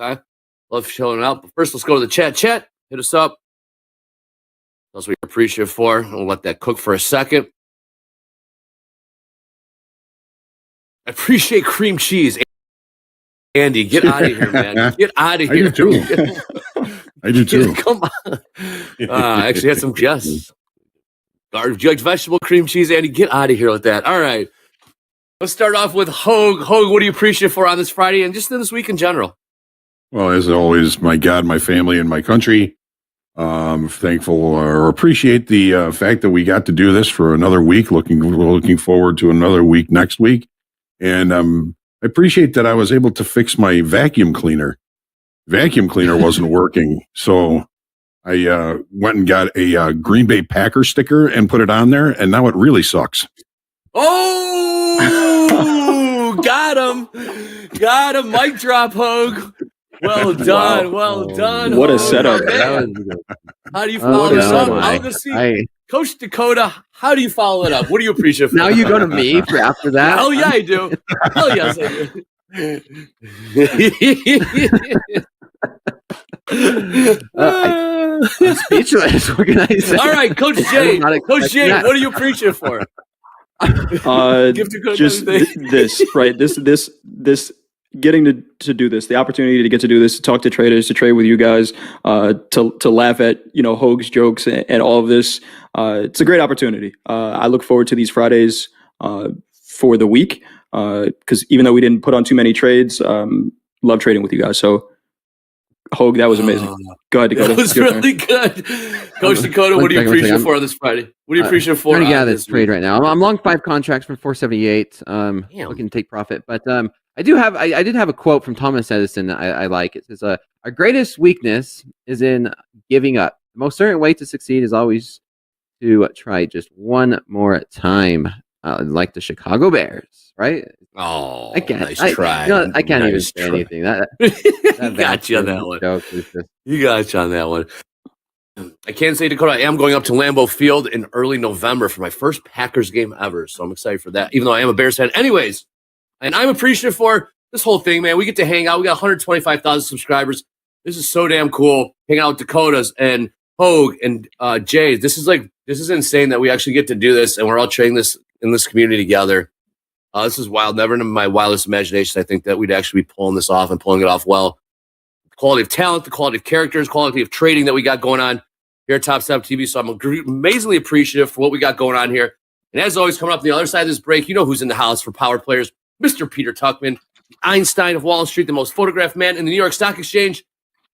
Okay. Love showing up. But first, let's go to the chat. Chat, hit us up. That's what you're appreciative for. We'll let that cook for a second. I appreciate cream cheese. Andy, get out of here, man. Get out of here. I do too. I do too. Come on. I actually had some guests. Judge vegetable cream cheese, Andy. Get out of here with that. All right. Let's start off with Hogue. Hogue, what are you appreciative for on this Friday and just in this week in general? Well, as always, my God, my family, and my country. Thankful or appreciate the fact that we got to do this for another week. Looking forward to another week next week. And I appreciate that I was able to fix my vacuum cleaner. Vacuum cleaner wasn't working, so I went and got a Green Bay Packer sticker and put it on there, and now it really sucks. Oh, got him. Got him. Mic drop, Hogue. Well done. Wow. Well done. What a setup. How do you follow this up? I want to see. Coach Dakota, how do you follow it up? What do you appreciate? Now you go to me for after that? Hell yeah, I do. Hell yes, I do. I'm speechless. What can I say? All right, Coach Jay. Coach Jay, what are you appreciative for? Just this, right? This getting to do this, the opportunity to get to do this, to talk to traders, to trade with you guys, to laugh at Hogue's jokes and all of this. It's a great opportunity. I look forward to these Fridays for the week, because even though we didn't put on too many trades, love trading with you guys. So Hogue, that was amazing. Go ahead, Dakota. That was really good. Coach Dakota, what do you appreciate for this Friday? What do you appreciate for? Yeah, this trade right now. I'm long 5 contracts from 478. Looking to take profit, but I did have a quote from Thomas Edison that I like. It says, "Our greatest weakness is in giving up. The most certain way to succeed is always to try just one more time." Like the Chicago Bears, right? Oh, I can't. Nice try. I can't even say anything. That got you on that one. You got you on that one. I can say, Dakota, I am going up to Lambeau Field in early November for my first Packers game ever, so I'm excited for that, even though I am a Bears fan. Anyways, and I'm appreciative for this whole thing, man. We get to hang out. We got 125,000 subscribers. This is so damn cool. Hanging out with Dakotas and Hogue and Jay. This is insane that we actually get to do this, and we're all trading this in this community together. This is wild. Never in my wildest imagination I think that we'd actually be pulling this off and pulling it off well. The quality of talent, the quality of characters, quality of trading that we got going on here at Topstep TV. So I'm amazingly appreciative for what we got going on here. And as always, coming up on the other side of this break, you know who's in the house for Power Players, Mr. Peter Tuckman, the Einstein of Wall Street, the most photographed man in the New York Stock Exchange.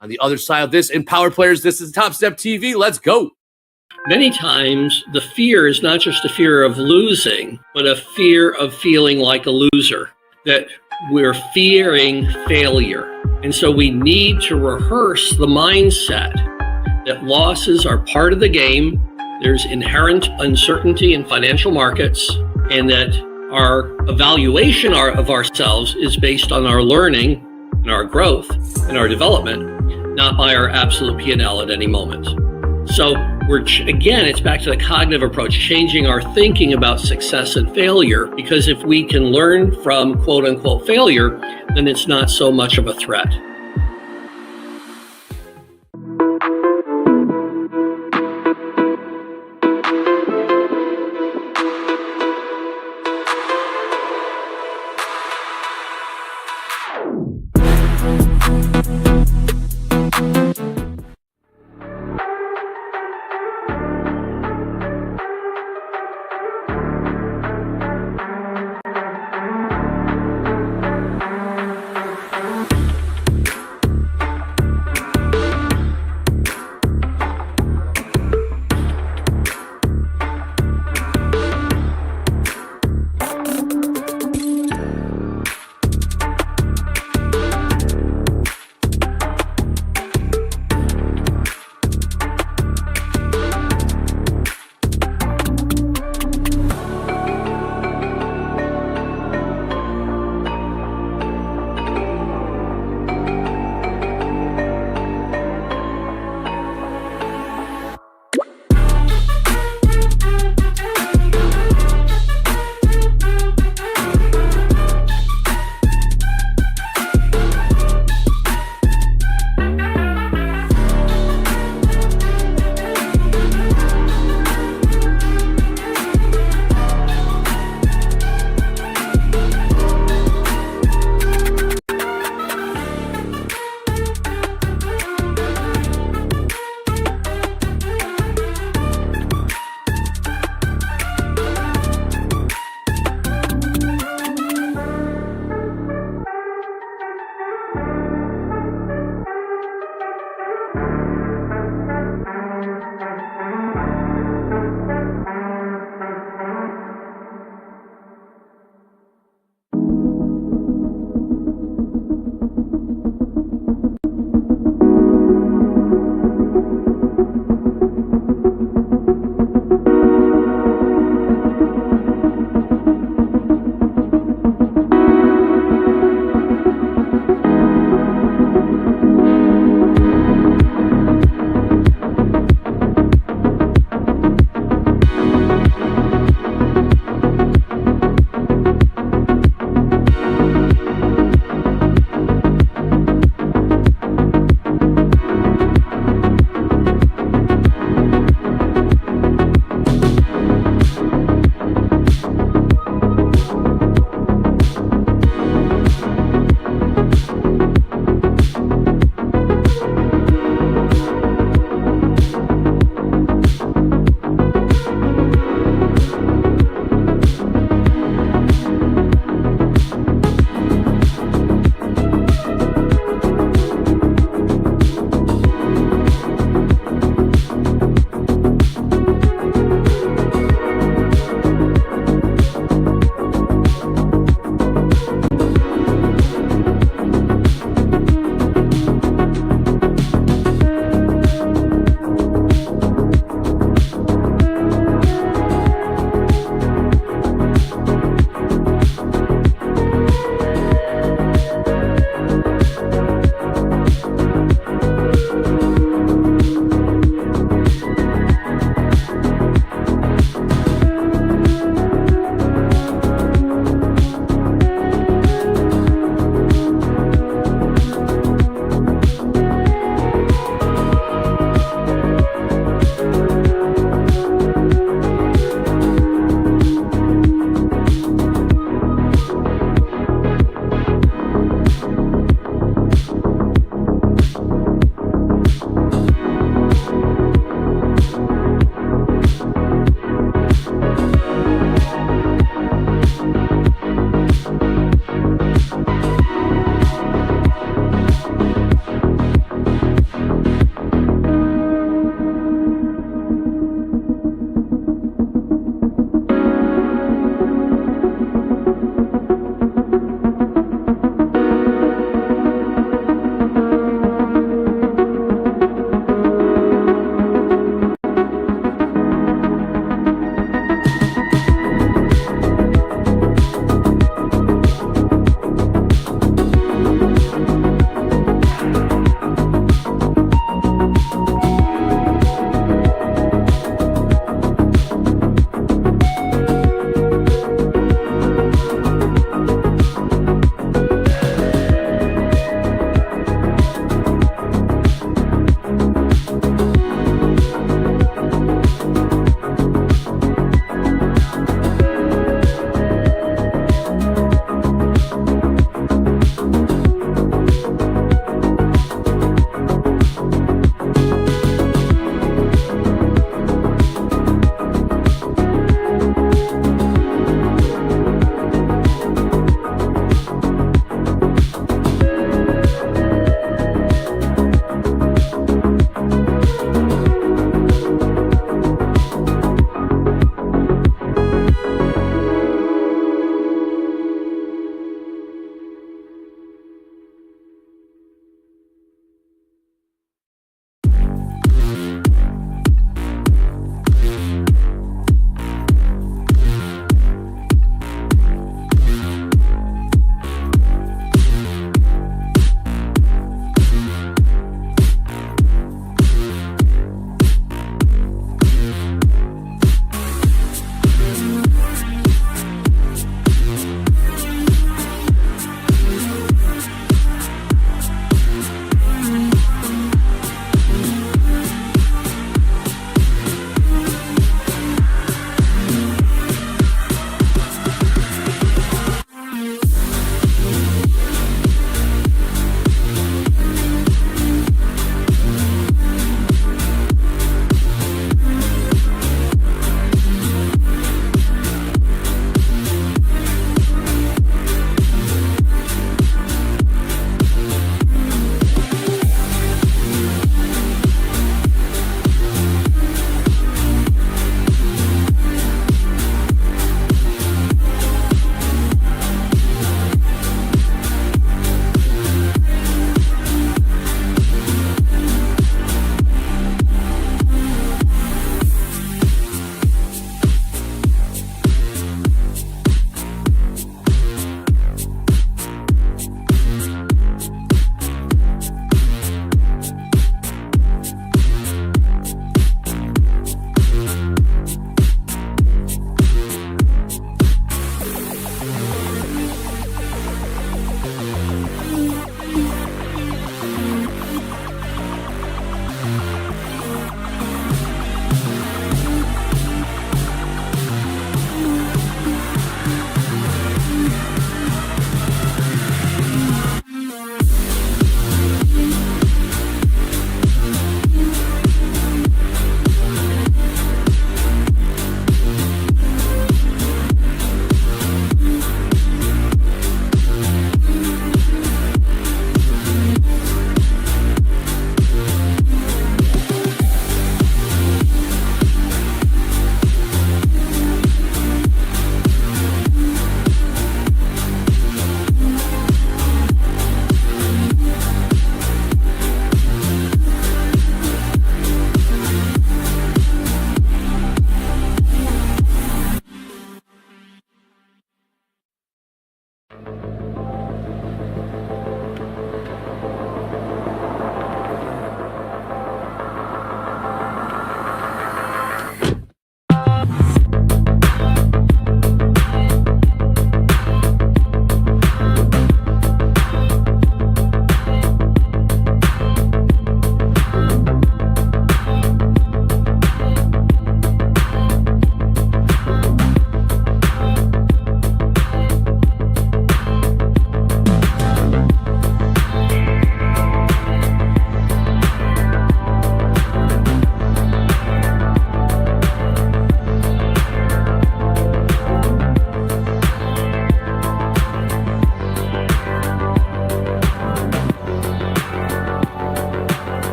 On the other side of this, in Power Players, this is Topstep TV. Let's go. Many times, the fear is not just a fear of losing, but a fear of feeling like a loser, that we're fearing failure. And so we need to rehearse the mindset that losses are part of the game, there's inherent uncertainty in financial markets, and that our evaluation of ourselves is based on our learning and our growth and our development, not by our absolute P&L at any moment. So again, it's back to the cognitive approach, changing our thinking about success and failure, because if we can learn from quote unquote failure, then it's not so much of a threat.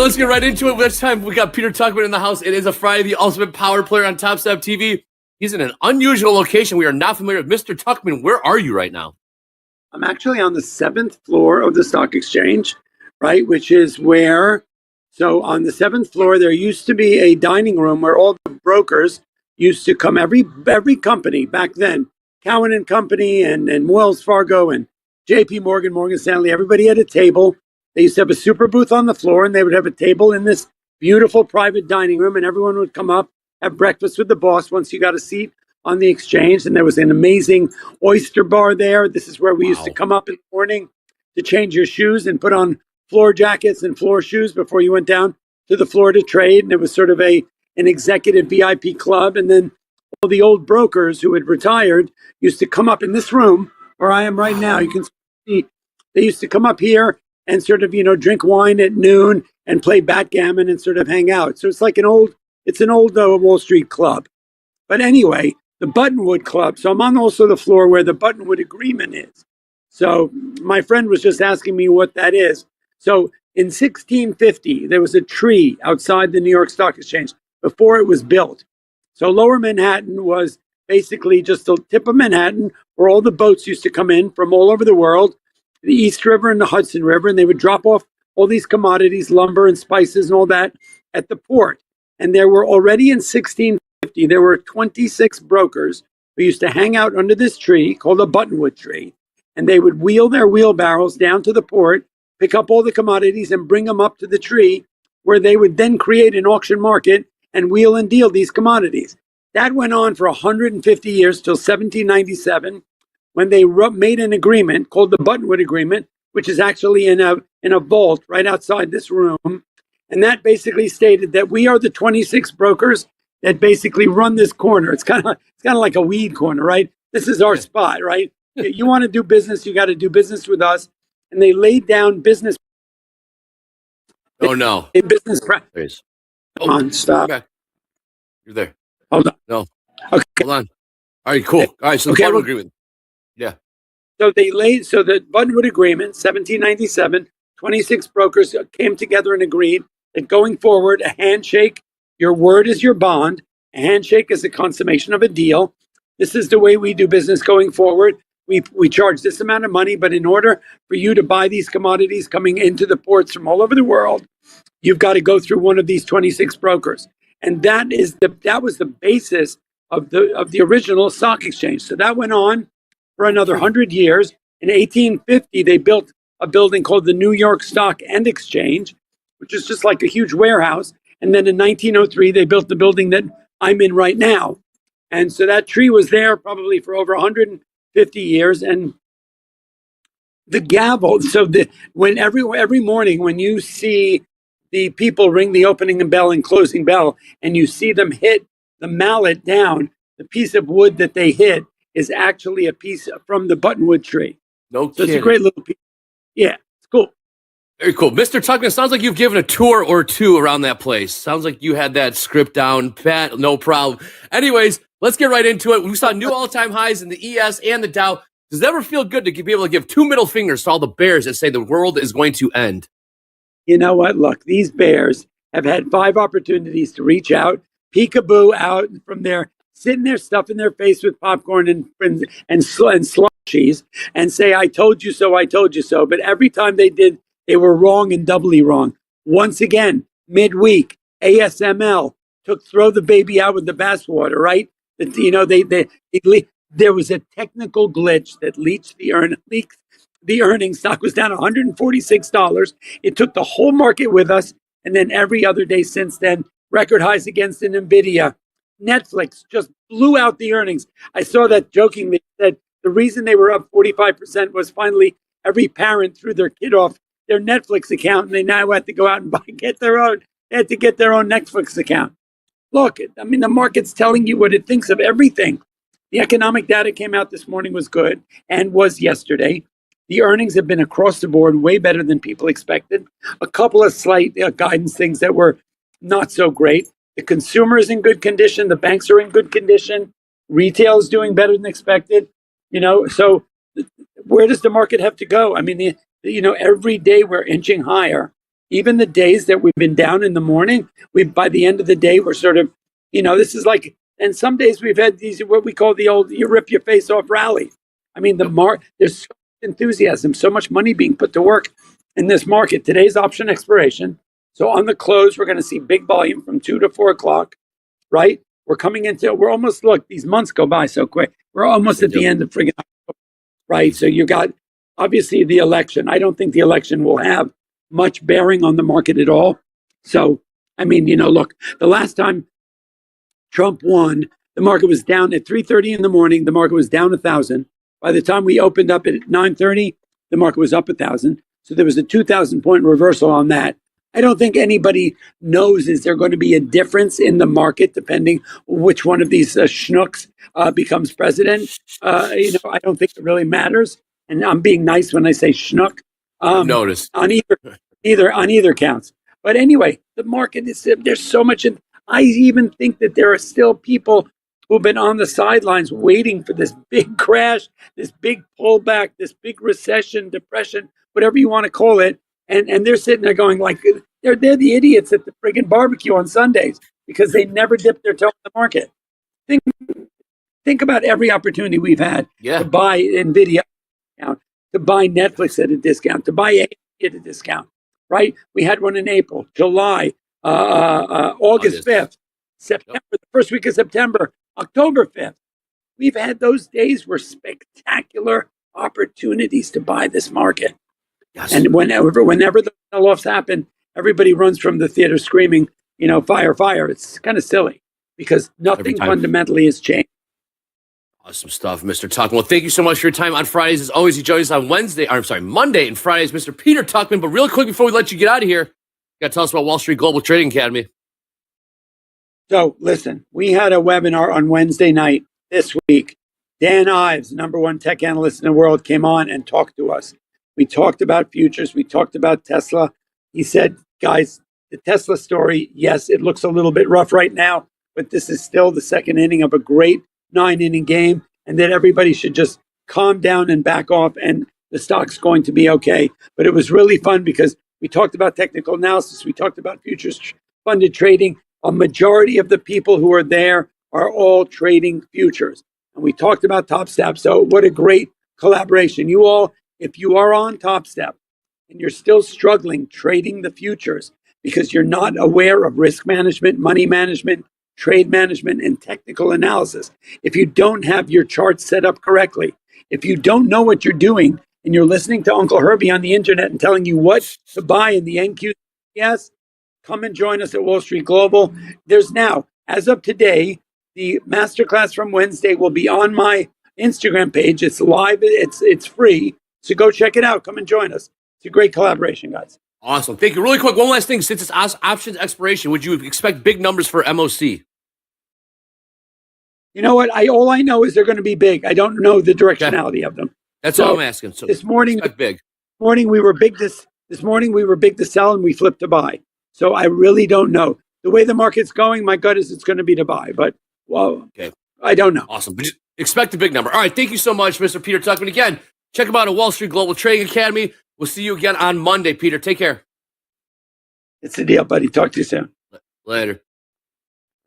Let's get right into it. This time we got Peter Tuckman in the house. It is a Friday, the ultimate power player on Topstep TV. He's in an unusual location. We are not familiar with Mr. Tuckman. Where are you right now? I'm actually on the 7th floor of the stock exchange, right? Which is where, so on the 7th floor, there used to be a dining room where all the brokers used to come, every company back then, Cowen and Company and Wells Fargo and JP Morgan, Morgan Stanley, everybody had a table. They used to have a super booth on the floor, and they would have a table in this beautiful private dining room, and everyone would come up, have breakfast with the boss once you got a seat on the exchange. And there was an amazing oyster bar there. This is where we used to come up in the morning to change your shoes and put on floor jackets and floor shoes before you went down to the floor to trade. And it was sort of an executive VIP club. And then all the old brokers who had retired used to come up in this room where I am right now. You can see they used to come up here and sort of, drink wine at noon and play backgammon and sort of hang out. So it's like an old Wall Street club. But anyway, the Buttonwood Club. So I'm on also the floor where the Buttonwood Agreement is. So my friend was just asking me what that is. So in 1650, there was a tree outside the New York Stock Exchange before it was built. So Lower Manhattan was basically just the tip of Manhattan where all the boats used to come in from all over the world, the East River and the Hudson River, and they would drop off all these commodities, lumber and spices and all that at the port. And there were already in 1650, there were 26 brokers who used to hang out under this tree called a buttonwood tree. And they would wheel their wheelbarrows down to the port, pick up all the commodities and bring them up to the tree where they would then create an auction market and wheel and deal these commodities. That went on for 150 years till 1797. When they made an agreement called the Buttonwood Agreement, which is actually in a vault right outside this room. And that basically stated that we are the 26 brokers that basically run this corner. It's kind of like a weed corner, right? This is our spot, right? You want to do business, you got to do business with us. And they laid down business. Oh, no. In business practice. Come on, stop. Okay. You're there. Hold on. No. Okay. Hold on. All right, cool. All right, so the Buttonwood Agreement. Yeah. So the Buttonwood Agreement, 1797, 26 brokers came together and agreed that going forward, a handshake, your word is your bond. A handshake is the consummation of a deal. This is the way we do business going forward. We charge this amount of money, but in order for you to buy these commodities coming into the ports from all over the world, you've got to go through one of these 26 brokers. And that was the basis of the original stock exchange. So that went on for another 100 years. In 1850, they built a building called the New York Stock and Exchange, which is just like a huge warehouse. And then in 1903, they built the building that I'm in right now. And so that tree was there probably for over 150 years. And the gavel, when every morning when you see the people ring the opening bell and closing bell, and you see them hit the mallet down, the piece of wood that they hit is actually a piece from the buttonwood tree. No So kidding. it's a great little piece. Yeah, it's cool. Very cool. Mr. Tuckman, sounds like you've given a tour or two around that place. Sounds like you had that script down pat. No problem. Anyways, let's get right into it. We saw new all-time highs in the ES and the Dow. Does it ever feel good to be able to give two middle fingers to all the bears that say the world is going to end? You know what? Look, these bears have had 5 opportunities to reach out, peekaboo out from there, sitting there stuffing their face with popcorn and slushies and say, I told you so, I told you so. But every time they did, they were wrong and doubly wrong. Once again, midweek, ASML throw the baby out with the bathwater, right? There was a technical glitch that leaked the earnings. Stock was down $146. It took the whole market with us. And then every other day since then, record highs against an NVIDIA. Netflix just blew out the earnings. I saw that jokingly said the reason they were up 45% was finally every parent threw their kid off their Netflix account, and they now had to go out and get their own Netflix account. Look, I mean, the market's telling you what it thinks of everything. The economic data came out this morning was good and was yesterday. The earnings have been across the board way better than people expected. A couple of slight guidance things that were not so great. The consumer is in good condition. The banks are in good condition. Retail is doing better than expected. So where does the market have to go? I mean, every day we're inching higher. Even the days that we've been down in the morning, by the end of the day, we're sort of, this is like, and some days we've had these, what we call the old, you rip your face off rally. I mean, there's so much enthusiasm, so much money being put to work in this market. Today's option expiration. So on the close, we're going to see big volume from 2 to 4 o'clock, right? We're almost, look, these months go by so quick. We're almost at the end of friggin' October, right? So you got, obviously, the election. I don't think the election will have much bearing on the market at all. So, I mean, look, the last time Trump won, the market was down at 3:30 in the morning. The market was down 1,000. By the time we opened up at 9:30, the market was up 1,000. So there was a 2,000 point reversal on that. I don't think anybody knows, is there going to be a difference in the market depending which one of these schnooks becomes president? I don't think it really matters. And I'm being nice when I say schnook. Notice on either counts. But anyway, the market there's so much. I even think that there are still people who've been on the sidelines waiting for this big crash, this big pullback, this big recession, depression, whatever you want to call it. And they're sitting there going like, they're the idiots at the friggin' barbecue on Sundays because they never dipped their toe in the market. Think about every opportunity we've had to buy NVIDIA, to buy Netflix at a discount, to buy AMC at a discount, right? We had one in April, July, August 5th, September, the first week of September, October 5th. We've had those days were spectacular opportunities to buy this market. Yes. And whenever the sell-offs happen, everybody runs from the theater screaming, fire, fire. It's kind of silly because nothing fundamentally has changed. Awesome stuff, Mr. Tuckman. Well, thank you so much for your time on Fridays. As always, you join us on Monday and Fridays, Mr. Peter Tuckman. But real quick, before we let you get out of here, you got to tell us about Wall Street Global Trading Academy. So listen, we had a webinar on Wednesday night this week. Dan Ives, #1 tech analyst in the world, came on and talked to us. We talked about futures. We talked about Tesla. He said, guys, the Tesla story, yes, it looks a little bit rough right now, but this is still the second inning of a great 9-inning game, and that everybody should just calm down and back off, and the stock's going to be okay. But it was really fun because we talked about technical analysis. We talked about futures funded trading. A majority of the people who are there are all trading futures. And we talked about Topstep. So what a great collaboration. You all, if you are on Topstep and you're still struggling trading the futures because you're not aware of risk management, money management, trade management, and technical analysis, if you don't have your charts set up correctly, if you don't know what you're doing and you're listening to Uncle Herbie on the internet and telling you what to buy in the NQCS, come and join us at Wall Street Global. There's now, as of today, The masterclass from Wednesday will be on my Instagram page. It's live. It's free. So go check it out. Come and join us. It's a great collaboration, guys. Awesome. Thank you. Really quick, one last thing. Since it's options expiration, would you expect big numbers for MOC? You know what? All I know is they're going to be big. I don't know the directionality of them. That's all I'm asking. So this morning, big. Morning we were big. This morning we were big to sell, and we flipped to buy. So I really don't know the way the market's going. My gut is it's going to be to buy, but okay. I don't know. Awesome. But just expect a big number. All right. Thank you so much, Mr. Peter Tuckman. Again, check him out at Wall Street Global Trading Academy. We'll see you again on Monday, Peter. Take care. It's a deal, buddy. Talk to you soon. Later.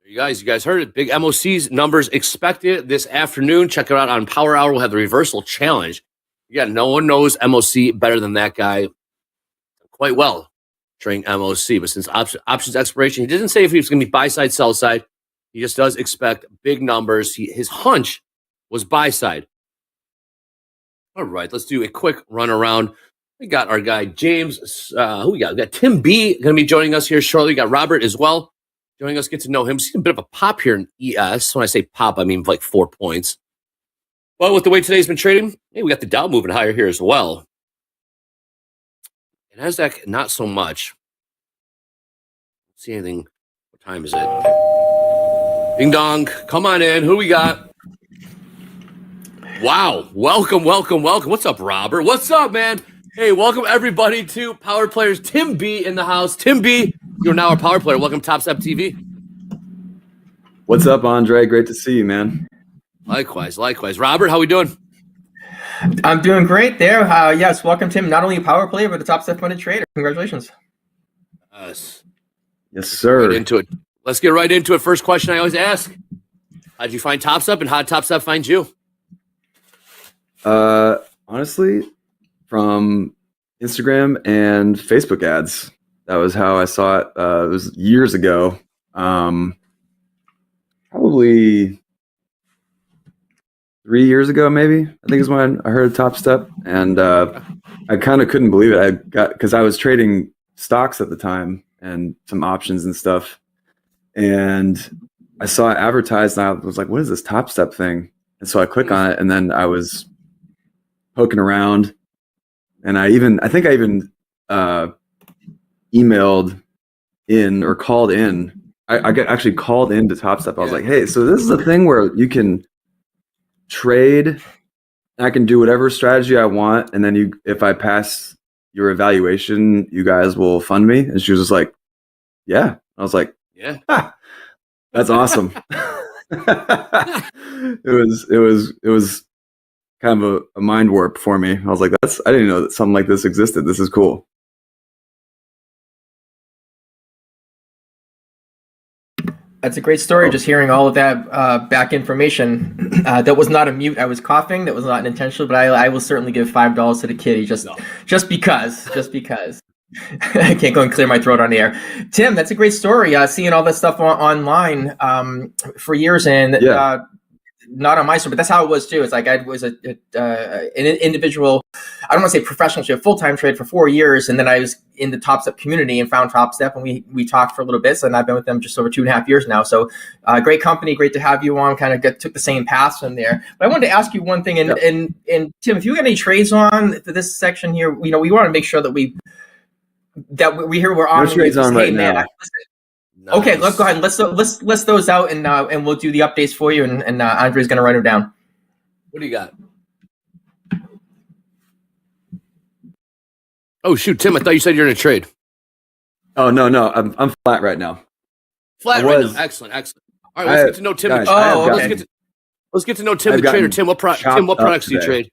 You guys heard it. Big MOC's numbers expected this afternoon. Check it out on Power Hour. We'll have the reversal challenge. Yeah, no one knows MOC better than that guy quite well trading MOC. But since options expiration, he doesn't say if he was going to be buy side, sell side. He just does expect big numbers. His hunch was buy side. All right, let's do a quick run around. We got our guy James. Who we got? We got Tim B going to be joining us here shortly. We got Robert as well joining us. Get to know him. Seen a bit of a pop here in ES. When I say pop, I mean like 4 points. Well, with the way today's been trading, hey, we got the Dow moving higher here as well. And Nasdaq, not so much. Don't see anything. What time is it? Ding dong. Come on in. Who we got? Wow. Welcome. What's up, Robert? What's up, man? Hey, welcome everybody to Power Players. Tim B in the house. Tim B, you're now a Power Player. Welcome to Topstep TV. What's up, Andre? Great to see you, man. Likewise. Robert, how we doing? I'm doing great there. Yes, welcome, Tim. Not only a Power Player, but a Topstep funded trader. Congratulations. Yes, sir. Right into it. Let's get right into it. First question I always ask. How did you find Topstep and how did Topstep find you? Honestly, from Instagram and Facebook ads. That was how I saw it. It was years ago. Probably 3 years ago, maybe. I think is when I heard of Topstep, and I kind of couldn't believe it. Because I was trading stocks at the time and some options and stuff, and I saw it advertised, and I was like, "What is this Topstep thing?" And so I click on it, and then I was poking around, and I think I even emailed in or called in. I got actually called into Topstep. I was like, "Hey, so this is a thing where you can trade. I can do whatever strategy I want, and then if I pass your evaluation, you guys will fund me." And she was just like, "Yeah." I was like, "Yeah, that's awesome." It was kind of a mind warp for me. I was like, I didn't know that something like this existed. This is cool. That's a great story. Just hearing all of that back information. That was not a mute. I was coughing. That was not an intentional, but I will certainly give $5 to the kitty just because. I can't go and clear my throat on the air. Tim, that's a great story. Seeing all that stuff online for years, and not on my story, but that's how it was too. It's like I was an individual, I don't want to say professional, a full-time trade for 4 years, and then I was in the Topstep community and found Topstep, and we talked for a little bit. So, and I've been with them just over 2.5 years now. So, great company, great to have you on. Kind of took the same path from there. But I wanted to ask you one thing, and Tim, if you got any trades on for this section here, we want to make sure that we hear we're on. No trades on right now. Nice. Okay, let's go ahead and let's list those out, and we'll do the updates for you, and Andre's going to write them down. What do you got? Oh shoot, Tim! I thought you said you're in a trade. Oh no, I'm flat right now. Flat right now. Excellent. All right, let's get to know Tim. Let's get to know Tim the trader. Tim, what products do you trade?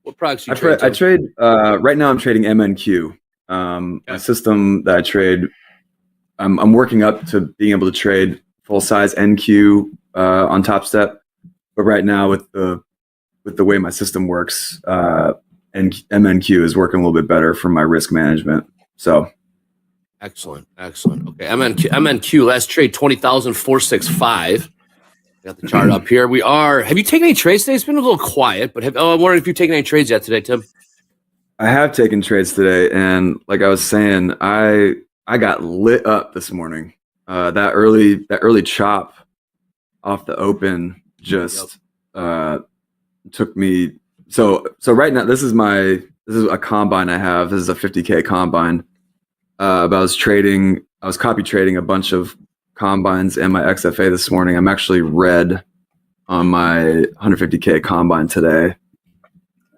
What products do you trade? I trade right now. I'm trading MNQ. A system that I trade. I'm working up to being able to trade full size NQ on Topstep, but right now with the way my system works, MNQ is working a little bit better for my risk management. So, excellent. Okay, MNQ last trade 20,465. Got the chart up here. Have you taken any trades today? It's been a little quiet, but I'm wondering if you've taken any trades yet today, Tim. I have taken trades today, and like I was saying, I got lit up this morning. That early chop off the open just took me. So right now, this is a combine I have. This is a 50K combine. But I was copy trading a bunch of combines and my XFA this morning. I'm actually red on my 150K combine today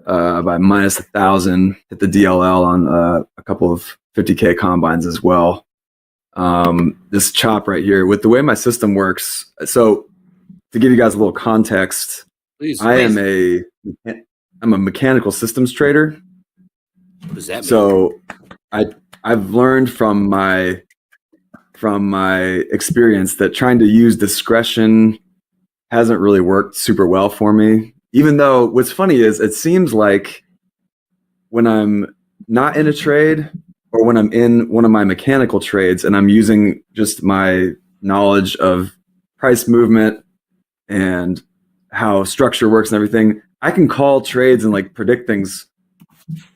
by minus 1,000. Hit the DLL on a couple of 50K combines as well. This chop right here, with the way my system works. So to give you guys a little context, I'm a mechanical systems trader. What does that mean? So I've learned from my experience that trying to use discretion hasn't really worked super well for me. Even though what's funny is it seems like when I'm not in a trade or when I'm in one of my mechanical trades and I'm using just my knowledge of price movement and how structure works and everything, I can call trades and like predict things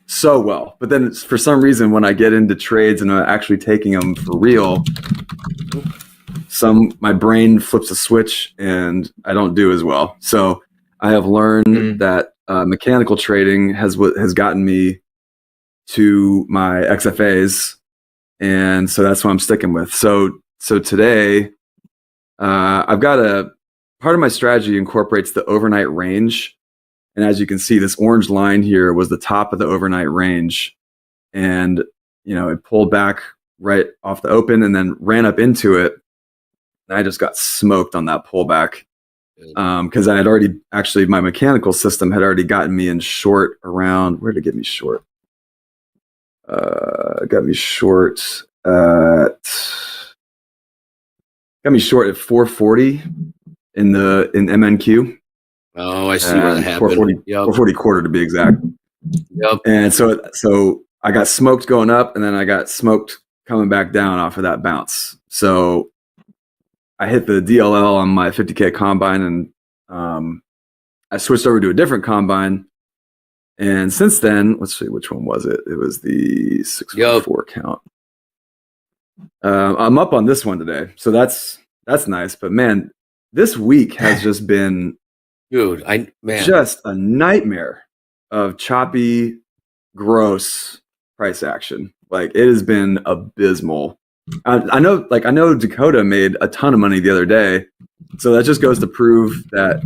so well. But then for some reason, when I get into trades and I'm actually taking them for real, my brain flips a switch and I don't do as well. So I have learned that mechanical trading has gotten me to my XFAs, and so that's what I'm sticking with. So today, I've got part of my strategy incorporates the overnight range, and as you can see, this orange line here was the top of the overnight range, and it pulled back right off the open and then ran up into it. And I just got smoked on that pullback because I had already my mechanical system had already gotten me in short around, where did it get me short? Got me short at 440 in MNQ. Oh, I see where that happened. 440 quarter to be exact. Yep. And so I got smoked going up, and then I got smoked coming back down off of that bounce. So I hit the DLL on my 50K combine, and I switched over to a different combine. And since then, let's see, which one was it? It was the 644 count. I'm up on this one today, so that's nice. But man, this week has just been, just a nightmare of choppy, gross price action. Like, it has been abysmal. I know Dakota made a ton of money the other day, so that just goes to prove that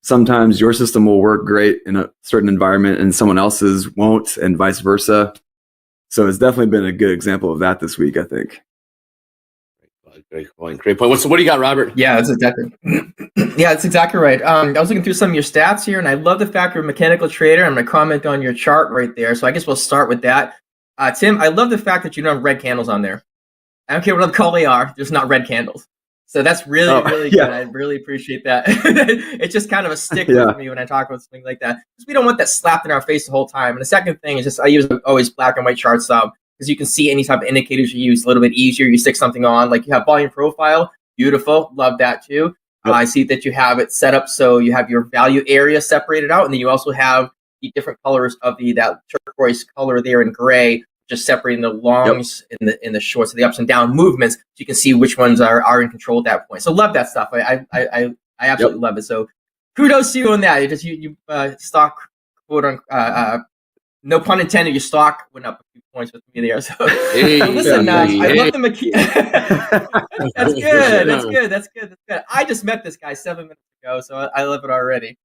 sometimes your system will work great in a certain environment and someone else's won't, and vice versa. So it's definitely been a good example of that this week, I think. Great point. What do you got, Robert? Yeah, that's exactly right. I was looking through some of your stats here, and I love the fact you're a mechanical trader. I'm going to comment on your chart right there. So I guess we'll start with that. Tim, I love the fact that you don't have red candles on there. I don't care what color they are. There's not red candles. So that's really good. I really appreciate that. It's just kind of a sticker for me when I talk about something like that, because we don't want that slapped in our face the whole time. And the second thing is just I use always black and white charts because you can see any type of indicators you use a little bit easier. You stick something on, like you have volume profile, beautiful, love that too. I see that you have it set up so you have your value area separated out, and then you also have the different colors of that turquoise color there in gray, just separating the longs in the shorts, the ups and down movements, so you can see which ones are in control at that point. So love that stuff. I absolutely love it. So kudos to you on that. You stock, quote on no pun intended, your stock went up a few points with me there. So listen, I love the That's good. That's good. I just met this guy 7 minutes ago, so I love it already.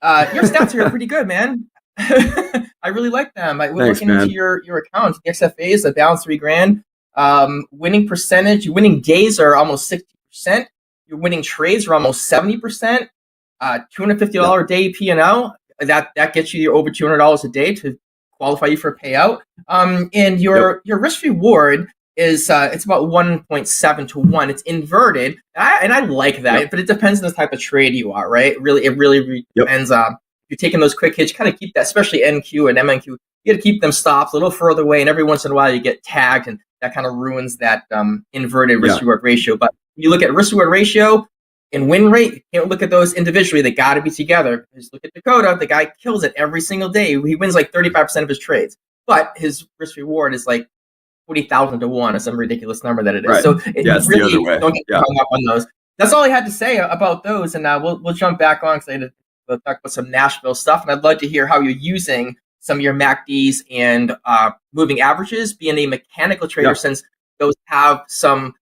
Your stats are pretty good, man. I really like them. We're looking into your account. The XFAs, the balance $3,000. Winning percentage, your winning days are almost 60%. Your winning trades are almost 70%. $250 a day P&L. That gets you over $200 a day to qualify you for a payout. And your risk reward is it's about 1.7 to 1. It's inverted, and I like that. But it depends on the type of trade you are, right? It really depends. If you're taking those quick hits, kind of keep that, especially NQ and MNQ. You got to keep them stops a little further away, and every once in a while you get tagged, and that kind of ruins that inverted risk reward ratio. But when you look at risk reward ratio and win rate, you can't look at those individually. They got to be together. Just look at Dakota. The guy kills it every single day. He wins like 35% of his trades, but his risk reward is like 40,000 to 1 or some ridiculous number that it is. Right. So really don't get hung up on those. that's all I had to say about those, and we'll jump back on because we'll talk about some Nashville stuff, and I'd love to hear how you're using some of your MACDs and moving averages, being a mechanical trader, since those have some.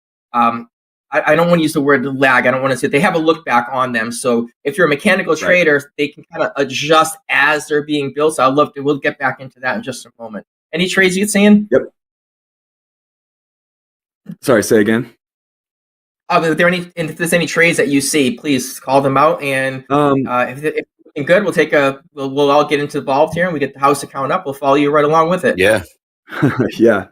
I don't want to use the word lag. I don't want to say they have a look back on them. So if you're a mechanical trader, they can kind of adjust as they're being built. So I'd love to. We'll get back into that in just a moment. Any trades you seeing? Yep. Sorry, say again. If there's any trades that you see, please call them out. And if they're looking good, we'll all get involved here, and we get the house account up. We'll follow you right along with it. Yeah. Yeah.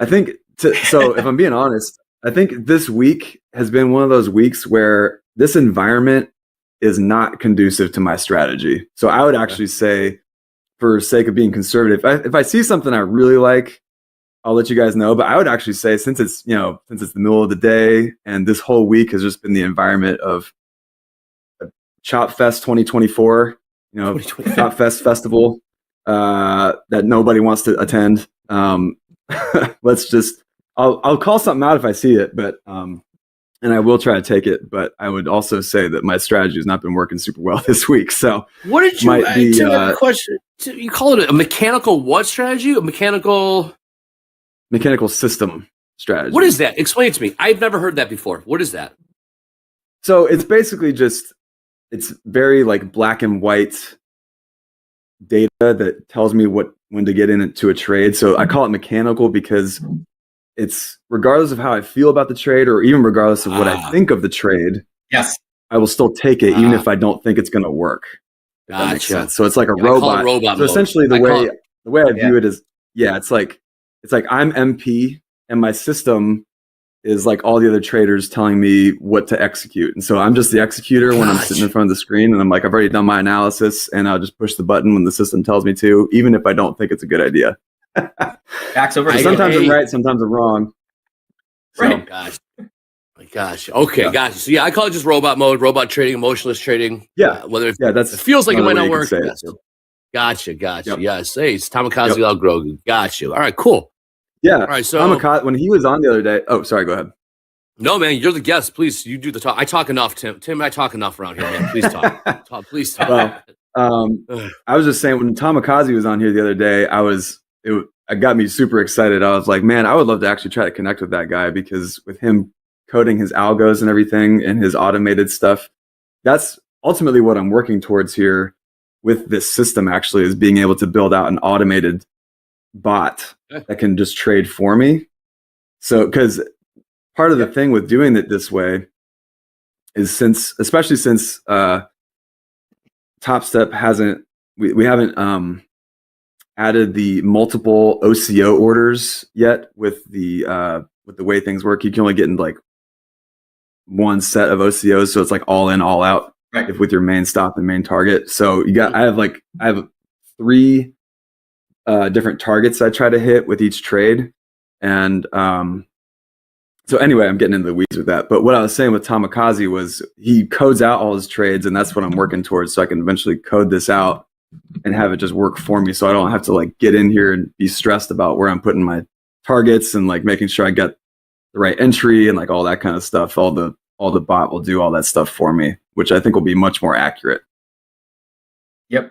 I think so. If I'm being honest, I think this week has been one of those weeks where this environment is not conducive to my strategy. So I would actually say, for sake of being conservative, if I see something I really like, I'll let you guys know. But I would actually say, since it's the middle of the day and this whole week has just been the environment of Chop Fest 2024, Chop Fest festival that nobody wants to attend. I'll call something out if I see it, but and I will try to take it. But I would also say that my strategy has not been working super well this week. So what did you? Tim, I have a question. You call it a mechanical what strategy? A mechanical system strategy. What is that? Explain it to me. I've never heard that before. What is that? So it's basically it's very like black and white data that tells me when to get into a trade. So I call it mechanical because it's regardless of how I feel about the trade, or even regardless of what I think of the trade. Yes, I will still take it even if I don't think it's going to work. That makes sense. So it's like a robot. So essentially, the way I view it is, it's like I'm MP, and my system is like all the other traders telling me what to execute. And so I'm just the executor when I'm sitting in front of the screen, and I'm like, I've already done my analysis, and I'll just push the button when the system tells me to, even if I don't think it's a good idea. Sometimes I'm right, sometimes I'm wrong. Right. My gosh. Okay, gotcha. So I call it just robot mode, robot trading, emotionless trading. Whether it feels like it might not work. Gotcha. Yep. Yes. Hey, it's Tamikaze Al Grogu. Gotcha. All right, cool. Yeah. All right. So when he was on the other day. Oh, sorry. Go ahead. No, man, you're the guest. Please, you do the talk. I talk enough, Tim. I talk enough around here, man. Please talk. Please talk. Well, I was just saying, when Tamikaze was on here the other day, it got me super excited. I was like, man, I would love to actually try to connect with that guy, because with him coding his algos and everything and his automated stuff, that's ultimately what I'm working towards here with this system, actually, is being able to build out an automated bot that can just trade for me. So, because part of the thing with doing it this way is especially since Topstep hasn't, we haven't added the multiple OCO orders yet with the way things work. You can only get in like one set of OCOs, so it's like all in, all out, if with your main stop and main target. So I have 3 different targets I try to hit with each trade, and so anyway, I'm getting into the weeds with that. But what I was saying with Tamikaze was, he codes out all his trades, and that's what I'm working towards, so I can eventually code this out and have it just work for me, so I don't have to like get in here and be stressed about where I'm putting my targets and like making sure I get the right entry and like all that kind of stuff. All the bot will do all that stuff for me, which I think will be much more accurate. Yep.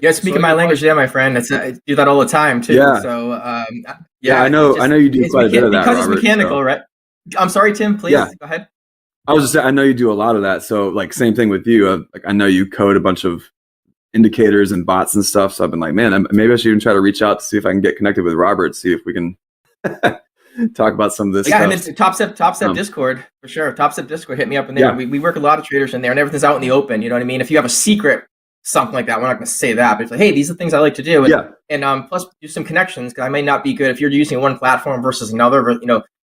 You're speaking my language there, my friend. I do that all the time too. Yeah. So I know you do quite a bit of that, because Robert, it's mechanical, so. right? I'm sorry, Tim. Please go ahead. I was just saying, I know you do a lot of that. So like, same thing with you. I know you code a bunch of indicators and bots and stuff. So I've been like, man, maybe I should even try to reach out to see if I can get connected with Robert, see if we can talk about some of this stuff. And it's Topstep Discord for sure. Topstep Discord, hit me up in there. We work a lot of traders in there, and everything's out in the open. You know what I mean? If you have a secret, something like that, we're not going to say that, but it's like, hey, these are things I like to do. And plus do some connections, because I may not be good if you're using one platform versus another.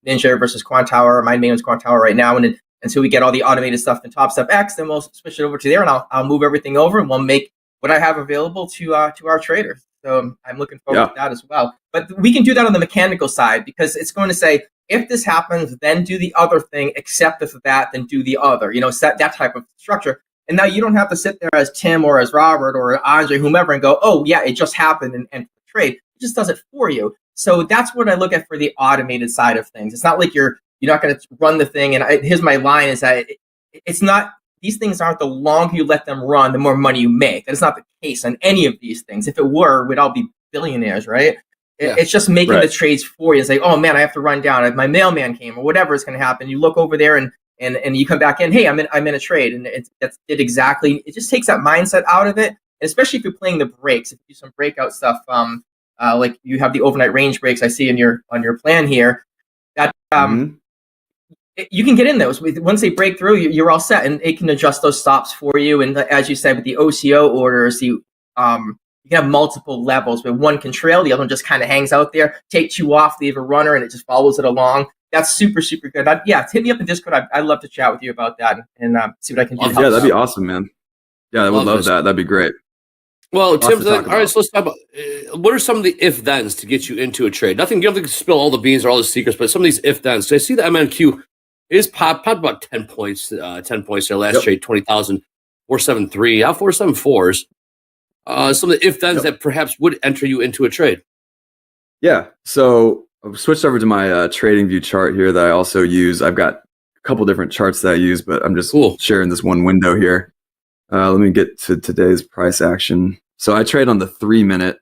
Ninja versus Quantower. My main is Quantower right now, and until we get all the automated stuff in TopstepX, then we'll switch it over to there, and I'll move everything over, and we'll make what I have available to our traders. So I'm looking forward to that as well. But we can do that on the mechanical side, because it's going to say, if this happens, then do the other thing, except if that, then do the other, set that type of structure. And now you don't have to sit there as Tim or as Robert or Andre, whomever, and go, oh yeah, it just happened and trade. It just does it for you. So that's what I look at for the automated side of things. It's not like you're You're not going to run the thing. And here's my line: is that it's not. These things aren't the longer you let them run, the more money you make. That is not the case on any of these things. If it were, we'd all be billionaires, right? It's just making the trades for you. It's like, oh man, I have to run down. My mailman came, or whatever is going to happen. You look over there and you come back in. Hey, I'm in a trade, and it exactly. It just takes that mindset out of it, and especially if you're playing the breaks. If you do some breakout stuff, like you have the overnight range breaks I see on your plan here. That you can get in those. Once they break through, you're all set, and it can adjust those stops for you. And as you said, with the OCO orders, you can have multiple levels. But one can trail, the other one just kind of hangs out there, takes you off, leave a runner, and it just follows it along. That's super, super good. Hit me up in Discord. I'd love to chat with you about that and see what I can do. Yeah, that'd be awesome, man. Yeah, I would love that. That'd be great. Well, Tim, all right, so let's talk about what are some of the if-thens to get you into a trade? Nothing, you don't have to spill all the beans or all the secrets, but some of these if-thens. So I see the MNQ is popped about 10 points there last trade, 20,473, 474s. Some of the if-thens that perhaps would enter you into a trade. Yeah, so I've switched over to my trading view chart here that I also use. I've got a couple different charts that I use, but I'm just sharing this one window here. Let me get to today's price action. So I trade on the 3-minute,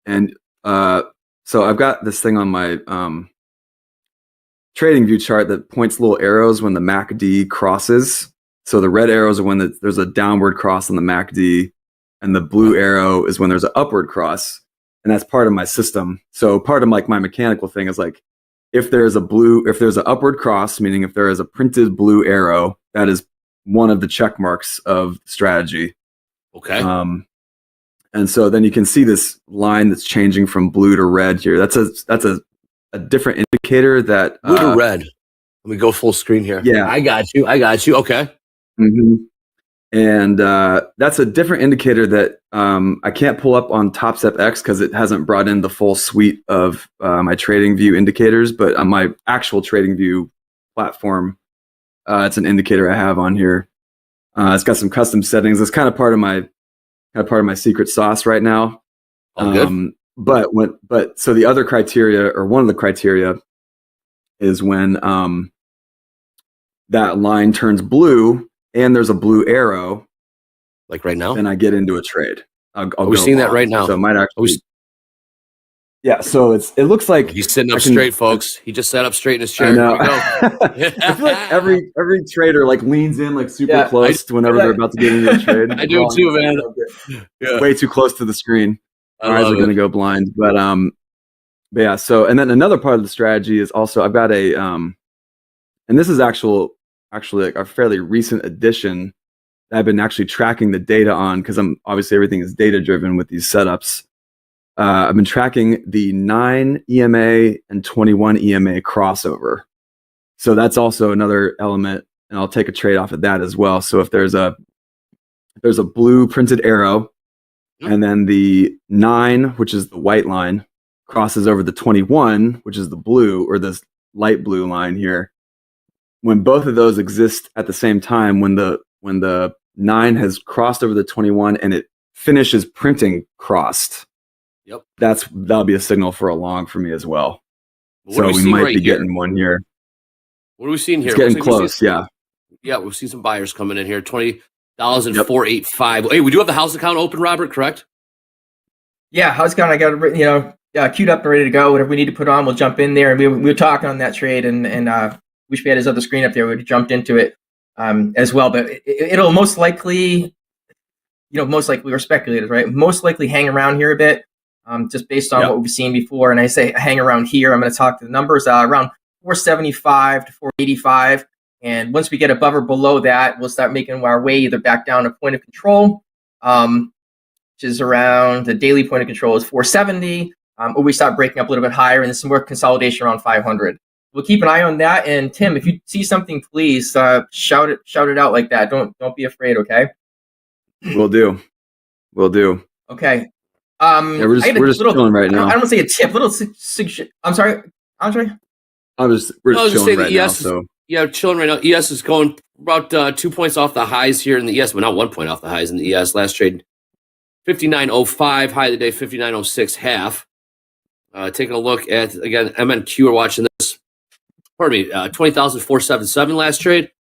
and so I've got this thing on my trading view chart that points little arrows when the MACD crosses. So the red arrows are when there's a downward cross on the MACD, and the blue arrow is when there's an upward cross, and that's part of my system. So part of like my mechanical thing is like if there's an upward cross, meaning if there is a printed blue arrow, that is one of the check marks of strategy. Okay. And so then you can see this line that's changing from blue to red here. That's a different indicator that blue to red. Let me go full screen here. Yeah, I got you. Okay. Mm-hmm. And that's a different indicator that I can't pull up on TopstepX because it hasn't brought in the full suite of my trading view indicators. But on my actual trading view platform, it's an indicator I have on here. It's got some custom settings. It's kind of part of my secret sauce right now. Good. But so the other criteria, or one of the criteria, is when that line turns blue and there's a blue arrow, like right now, then I get into a trade. We're seeing that right now. So it might actually. Yeah, so it looks like he's sitting up straight, folks. He just sat up straight in his chair. I know. I feel like every trader like leans in like super close to whenever they're about to get into a trade. I do too, man. Yeah. Way too close to the screen. My eyes are going to go blind. But yeah. So and then another part of the strategy is also I've got a and this is actually like a fairly recent addition that I've been actually tracking the data on because I'm obviously everything is data driven with these setups. I've been tracking the 9 EMA and 21 EMA crossover. So that's also another element, and I'll take a trade off of that as well. So if there's a blue printed arrow, and then the 9, which is the white line, crosses over the 21, which is the blue or this light blue line here. When both of those exist at the same time, when the 9 has crossed over the 21 and it finishes printing crossed. Yep. That'll be a signal for a long for me as well. So we might be getting one here. What are we seeing here? It's getting close, yeah. Yeah, we've seen some buyers coming in here. $20,485. Hey, we do have the house account open, Robert, correct? Yeah, house account. I got it, queued up and ready to go. Whatever we need to put on, we'll jump in there. And we were talking on that trade, and wish we had his other screen up there. We would have jumped into it as well. But it'll most likely, we're speculators, right? Most likely hang around here a bit. Just based on what we've seen before. And I say hang around here. I'm going to talk to the numbers around 475 to 485. And once we get above or below that, we'll start making our way either back down to point of control, which is around the daily point of control is 470, or we start breaking up a little bit higher and there's some more consolidation around 500. We'll keep an eye on that. And Tim, if you see something, please shout it out like that. Don't be afraid. Okay. Will do. Okay. We're just chilling right now. I don't want to say a tip. I'm sorry, Andre. We're just chilling right now. So yeah, chilling right now. ES is going about 2 points off the highs here in the ES, but not 1 point off the highs in the ES. Last trade, 59.05, high of the day, 59.06 half. Taking a look at again MNQ. We're watching this. pardon me, 20,477 last trade.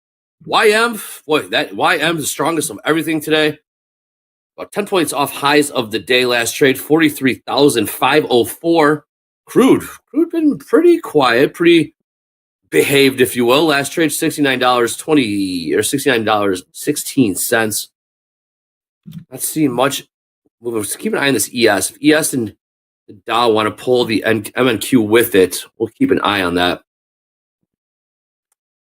YM, boy, that YM is the strongest of everything today. About 10 points off highs of the day last trade, 43,504. Crude been pretty quiet, pretty behaved, if you will. Last trade, $69.20 or $69.16. Not seeing much movement. Keep an eye on this ES. If ES and the Dow want to pull the MNQ with it, we'll keep an eye on that.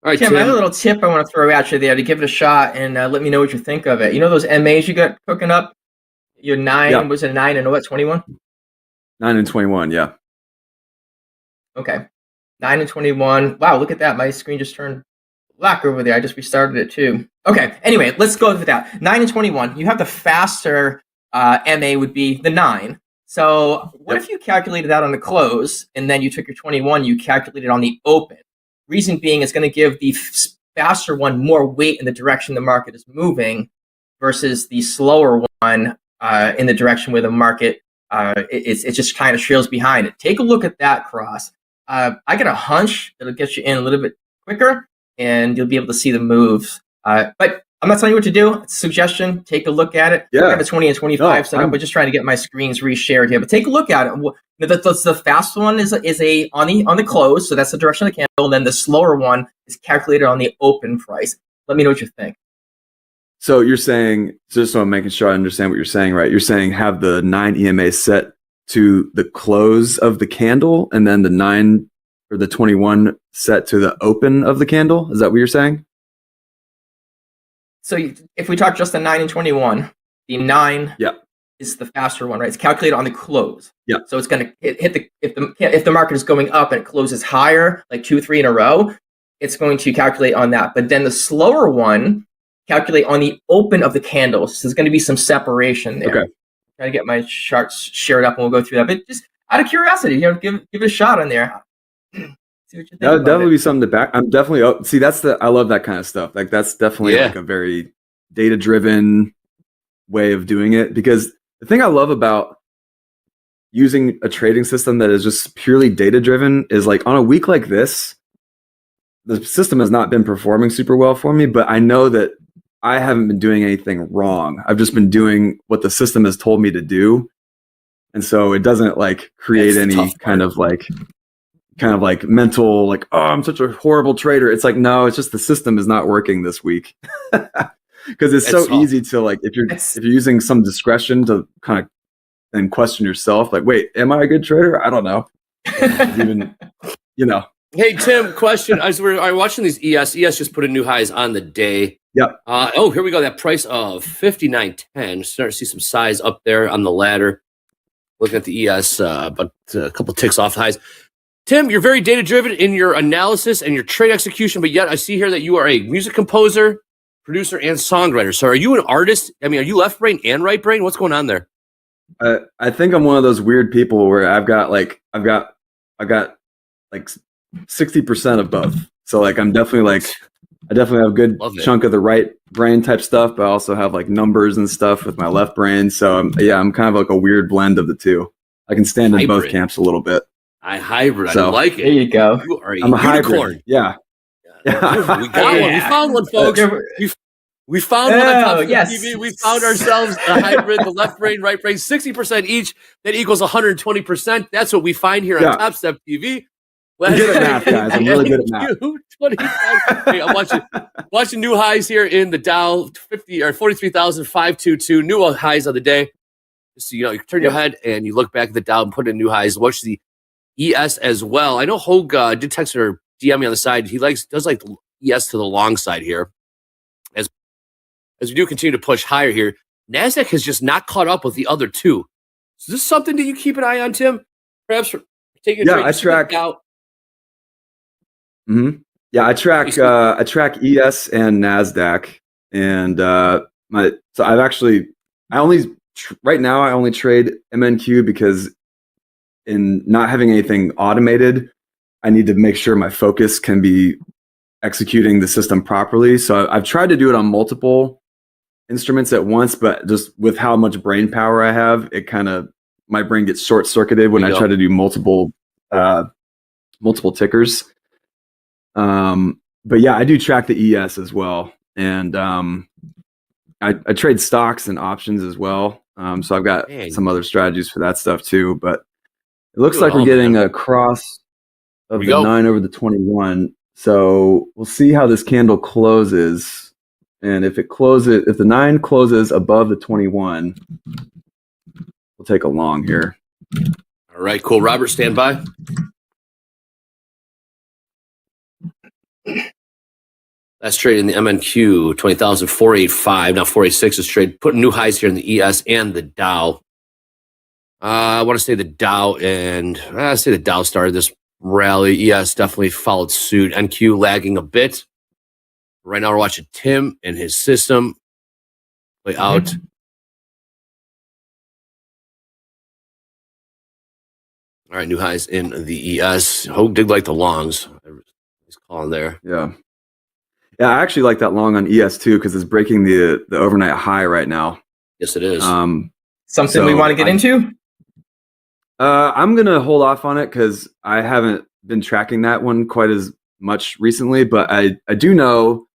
All right, Tim, I have a little tip I want to throw at you there to give it a shot and let me know what you think of it. You know those MAs you got cooking up? Your 9, was it 9 and what, 21? 9 and 21, yeah. Okay. 9 and 21. Wow, look at that. My screen just turned black over there. I just restarted it too. Okay, anyway, let's go with that. 9 and 21. You have the faster MA would be the 9. So what if you calculated that on the close and then you took your 21, you calculated on the open? Reason being, it's going to give the faster one more weight in the direction the market is moving versus the slower one in the direction where the market it just kind of trails behind it. Take a look at that cross. I got a hunch it'll get you in a little bit quicker, and you'll be able to see the moves. But I'm not telling you what to do. It's a suggestion. Take a look at it. I have a 20 and 25 set up. We're just trying to get my screens reshared here. But take a look at it. The fast one is on the close, so that's the direction of the candle. And then the slower one is calculated on the open price. Let me know what you think. So you're saying, just so I'm making sure I understand what you're saying, right? You're saying have the 9 EMA set to the close of the candle, and then the 9 or the 21 set to the open of the candle. Is that what you're saying? So if we talk just the 9 and 21, the 9 is the faster one, right? It's calculated on the close. Yeah. So it's going to hit the if the market is going up and it closes higher, like 2, 3 in a row, it's going to calculate on that. But then the slower one calculate on the open of the candle. So there's going to be some separation there. Okay. Try to get my charts shared up and we'll go through that. But just out of curiosity, give it a shot on there. See what you think. That would definitely be something to back. I'm definitely see. I love that kind of stuff. Like that's definitely like a very data driven way of doing it. Because the thing I love about using a trading system that is just purely data driven is like on a week like this, the system has not been performing super well for me. But I know that I haven't been doing anything wrong. I've just been doing what the system has told me to do. And so it doesn't like create any kind of like mental, like, oh, I'm such a horrible trader. It's like, no, it's just the system is not working this week. Because it's so easy to like, if you're using some discretion to kind of then question yourself, like, wait, am I a good trader? I don't know. Even, Hey, Tim, question. As we're watching these ES just put in new highs on the day. Yep. Here we go. That price of 59.10. Starting to see some size up there on the ladder. Looking at the ES, but a couple ticks off highs. Tim, you're very data-driven in your analysis and your trade execution, but yet I see here that you are a music composer, producer, and songwriter. So are you an artist? I mean, are you left brain and right brain? What's going on there? I think I'm one of those weird people where I've got like 60% of both. So like I definitely have a good chunk of the right brain type stuff, but I also have like numbers and stuff with my left brain. So I'm kind of like a weird blend of the two. I can stand in both camps a little bit. Hybrid. So, I like it. There you go. You are I'm a unicorn. hybrid. Yeah. We got one. We found one, folks. We found one on Topstep TV. We found ourselves a hybrid, the left brain, right brain, 60% each. That equals 120%. That's what we find here on Topstep TV. I'm good at math, guys. I'm really good at math. Hey, I'm watching new highs here in the Dow, 43,522. New highs of the day. So you turn your head and you look back at the Dow and put in new highs. Watch the ES as well. I know Hogue did text or DM me on the side. He does like the ES to the long side here. As we do continue to push higher here, NASDAQ has just not caught up with the other two. So this is something that you keep an eye on, Tim? Perhaps for taking a trade. I track out. Mm-hmm. Yeah, I track ES and NASDAQ, and right now I only trade MNQ because in not having anything automated, I need to make sure my focus can be executing the system properly. So I've tried to do it on multiple instruments at once, but just with how much brain power I have, my brain gets short circuited when I try to do multiple tickers. But yeah, I do track the ES as well, and I trade stocks and options as well. So I've got some other strategies for that stuff too. But it looks like we're getting a cross of the 9 over the 21. So we'll see how this candle closes, and if the 9 closes above the 21, we'll take a long here. All right, cool. Robert, stand by. That's trading the MNQ 20,485. Now 486 is trade, putting new highs here in the ES and the Dow. I want to say the Dow started this rally. ES definitely followed suit. NQ lagging a bit. Right now we're watching Tim and his system play out. All right, new highs in the ES. Hogue did like the longs. He's calling there. Yeah. Yeah, I actually like that long on ES too because it's breaking the overnight high right now. Yes, it is. Something we want to get into? I'm going to hold off on it because I haven't been tracking that one quite as much recently, but I do know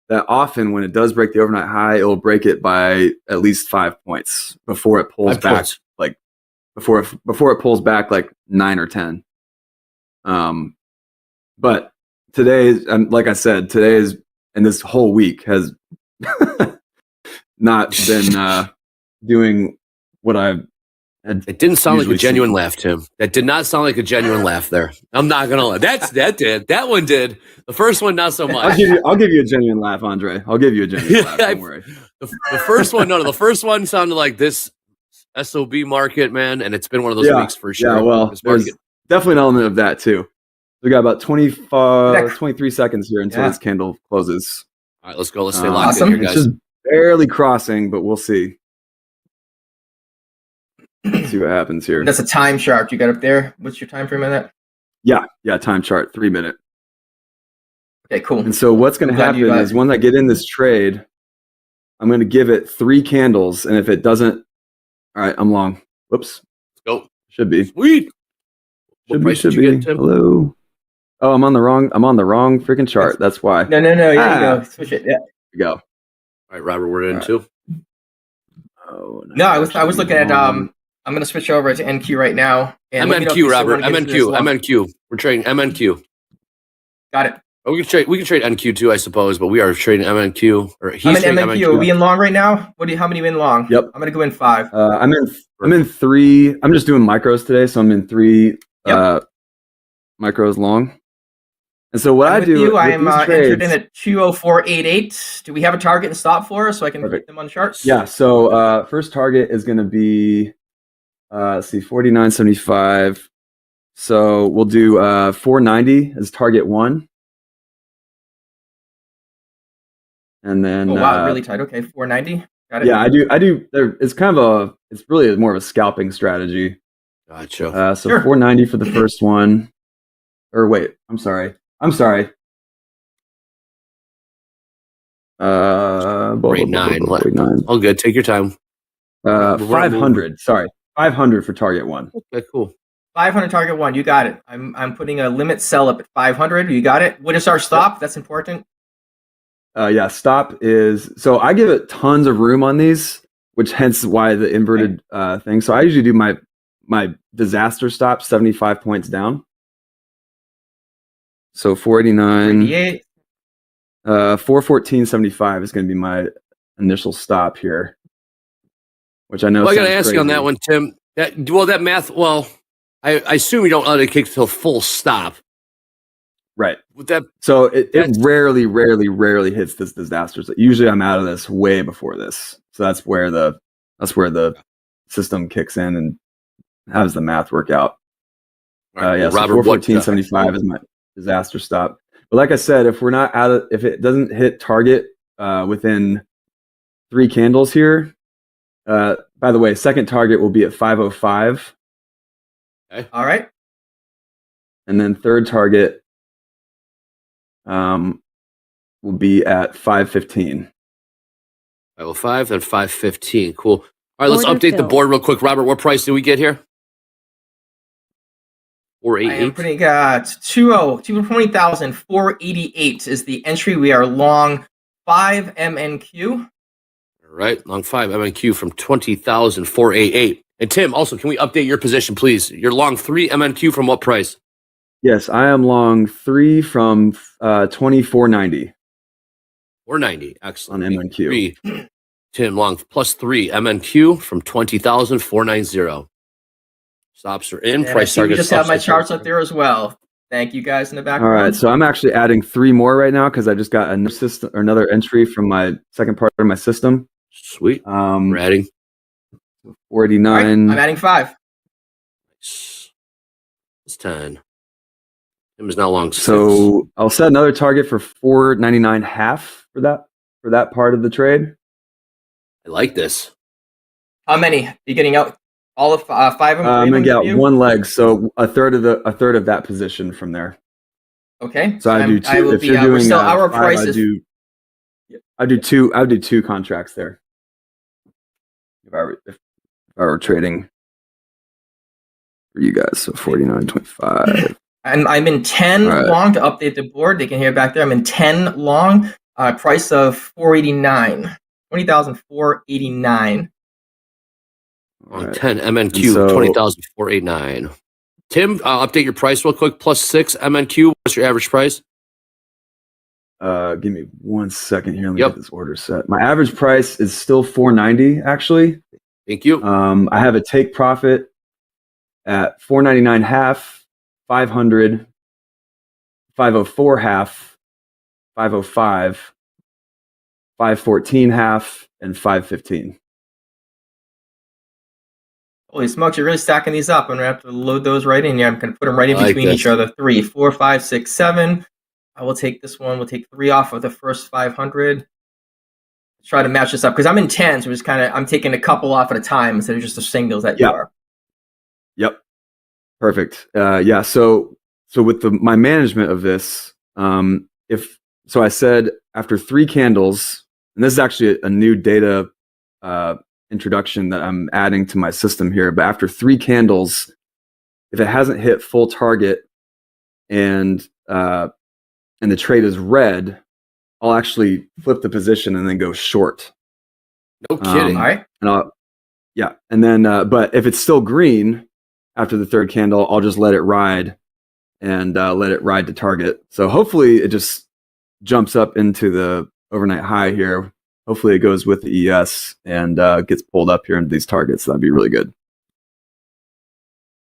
that often when it does break the overnight high, it will break it by at least 5 points before it pulls back, like before it pulls back like 9 or 10. But today, like I said, and this whole week has not been doing what I've had. It didn't sound like a genuine seen. laugh, Tim. That did not sound like a genuine laugh there. I'm not gonna lie. That did. That one did. The first one, not so much. I'll give you a genuine laugh, Andre. I'll give you a genuine laugh. Don't worry. The first one, no. The first one sounded like this SOB market, man, and it's been one of those weeks for sure. Yeah, well, there's definitely an element of that too. We got about 23 seconds here until this candle closes. All right, let's go. Let's stay locked in here, guys. It's just barely crossing, but we'll see. Let's see what happens here. That's a time chart you got up there. What's your time frame on that? Yeah, time chart, 3 minute. Okay, cool. And so what's going to happen is when I get in this trade, I'm going to give it 3 candles, and if it doesn't, all right, I'm long. Whoops. Let's go. Should be. Sweet. Should be. Hello. Oh, I'm on the wrong freaking chart. That's why. No. Here you go. Switch it. Yeah. Here we go. All right, Robert, we're in too. Oh no. I was looking at I'm gonna switch over to NQ right now. And MNQ, Robert. MNQ. We're trading MNQ. Got it. Oh, we can trade NQ too, I suppose, but we are trading MNQ. Or he's I'm in trading MNQ. Are we in long right now? How many are in long? Yep. I'm gonna go in 5. I'm in 3. I'm just doing micros today, so I'm in 3 micros long. And so what I do, I am entered in at 20488. Do we have a target and stop for us so I can put them on charts? Yeah. So first target is going to be let's see, 49.75. So we'll do 490 as target 1. And then really tight. Okay, 490. Got it. Yeah, I do. It's kind of it's really more of a scalping strategy. Gotcha. So 490 for the first one. Or wait, I'm sorry. Rate 9. All good. Take your time. 500. Sorry, 500 for target 1. Okay, cool. 500 target 1. You got it. I'm putting a limit sell up at 500. You got it. What is our stop? That's important. Yeah, stop is so I give it tons of room on these, which hence why the inverted thing. So I usually do my disaster stop 75 points down. So 489, 414.75 is going to be my initial stop here, which I know. Well, I got to ask you on that one, Tim. That math. Well, I assume you don't let it kick till full stop, right? With that, so it rarely hits this disaster. So usually, I'm out of this way before this. So that's where the system kicks in and how does the math work out? Right, yeah, so 414.75 is my disaster stop. But like I said, if it doesn't hit target within 3 candles here, by the way, second target will be at 505. Okay. All right. And then third target will be at 515. 505, then 515. Cool. All right, let's update the board real quick. Robert, what price did we get here? 488. I am putting 20,488 is the entry. We are long 5 MNQ. All right, long 5 MNQ from 20,488. And Tim, also, can we update your position, please? You're long 3 MNQ from what price? Yes, I am long 3 from 24.90. 490. Excellent. On MNQ. Tim, long +3 MNQ from 20,490. Stops are in. And Price I target. just have my charts up there as well. Thank you guys in the background. All right, so I'm actually adding 3 more right now because I just got another entry from my second part of my system. Sweet. We're adding 489. Right, I'm adding 5. It's 10. Tim is now long 6. So I'll set another target for 499 half for that part of the trade. I like this. How many? Are you getting out all of 5 of them? I'm gonna get out 1 leg, so a third of that position from there. Okay. So I do 2. I will if be, you're doing our 5, price is. I do 2. I would do 2 contracts there. If I were trading for you guys, so 49.25. I'm in 10 long to update the board. They can hear back there. I'm in 10 long. Price of 489. 20,489. On 10 MNQ, 20,489. Tim, update your price real quick. +6 MNQ. What's your average price? Give me 1 second here. Let me get this order set. My average price is still 490. Actually, thank you. I have a take profit at 499 half, 500, 504 half, 505, 514 half, and 515. Holy smokes, you're really stacking these up. I'm going to have to load those right in here. I'm going to put them right in I like between this. each other. 3, 4, 5, 6, 7. I will take this one. We'll take 3 off of the first 500. Let's try to match this up because I'm in 10, so I'm taking a couple off at a time instead of just the singles that you are. Yep. Perfect. Yeah. So with my management of this, I said after 3 candles, and this is actually a new data introduction that I'm adding to my system here. But after 3 candles, if it hasn't hit full target and the trade is red, I'll actually flip the position and then go short. No kidding. All right. And then but if it's still green after the 3rd candle, I'll just let it ride and let it ride to target. So hopefully it just jumps up into the overnight high here. Hopefully it goes with the ES and gets pulled up here into these targets. That'd be really good.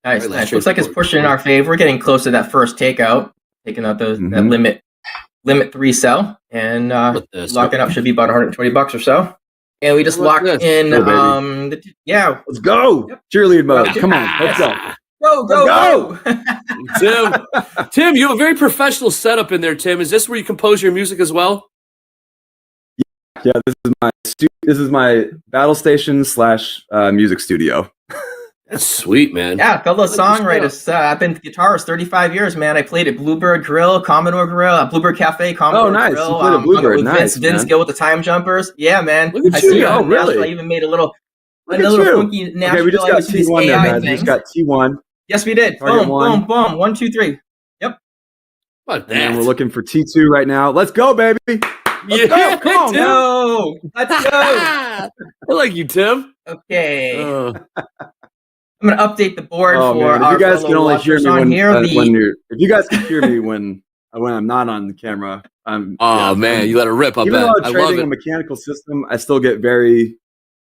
Nice, nice. Looks like it's pushing in our favor. We're getting close to that first takeout, taking out that limit 3 sell, and locking up should be about $120 or so. And we just locked in. Let's go. Yep. Cheerlead mode. Come on, let's go. Go. Tim, you have a very professional setup in there, Tim. Is this where you compose your music as well? Yeah, this is my battle station / music studio. That's sweet, man. Yeah, fellow songwriter. I've been guitarist 35 years, man. I played at Bluebird Grill, Commodore Grill, Bluebird Cafe, Commodore nice. Grill. You played at Bluebird. With Vince Gill with the Time Jumpers. Yeah, man. Look at I you. see Oh, really? Nashville. I even made a little funky Nashville. Okay, we just got T1 there, guys. We just got T1. Yes, we did. Target boom. 1, 2, 3. Yep. What and we're looking for T2 right now. Let's go, baby. Let's go. Come on, Tim. Let's go. I like you, Tim. Okay. I'm gonna update the board for man. our If you guys can only hear me when here. if you guys can hear me when I'm not on the camera, man, you let it rip. Even though I'm trading a mechanical system, I still get very,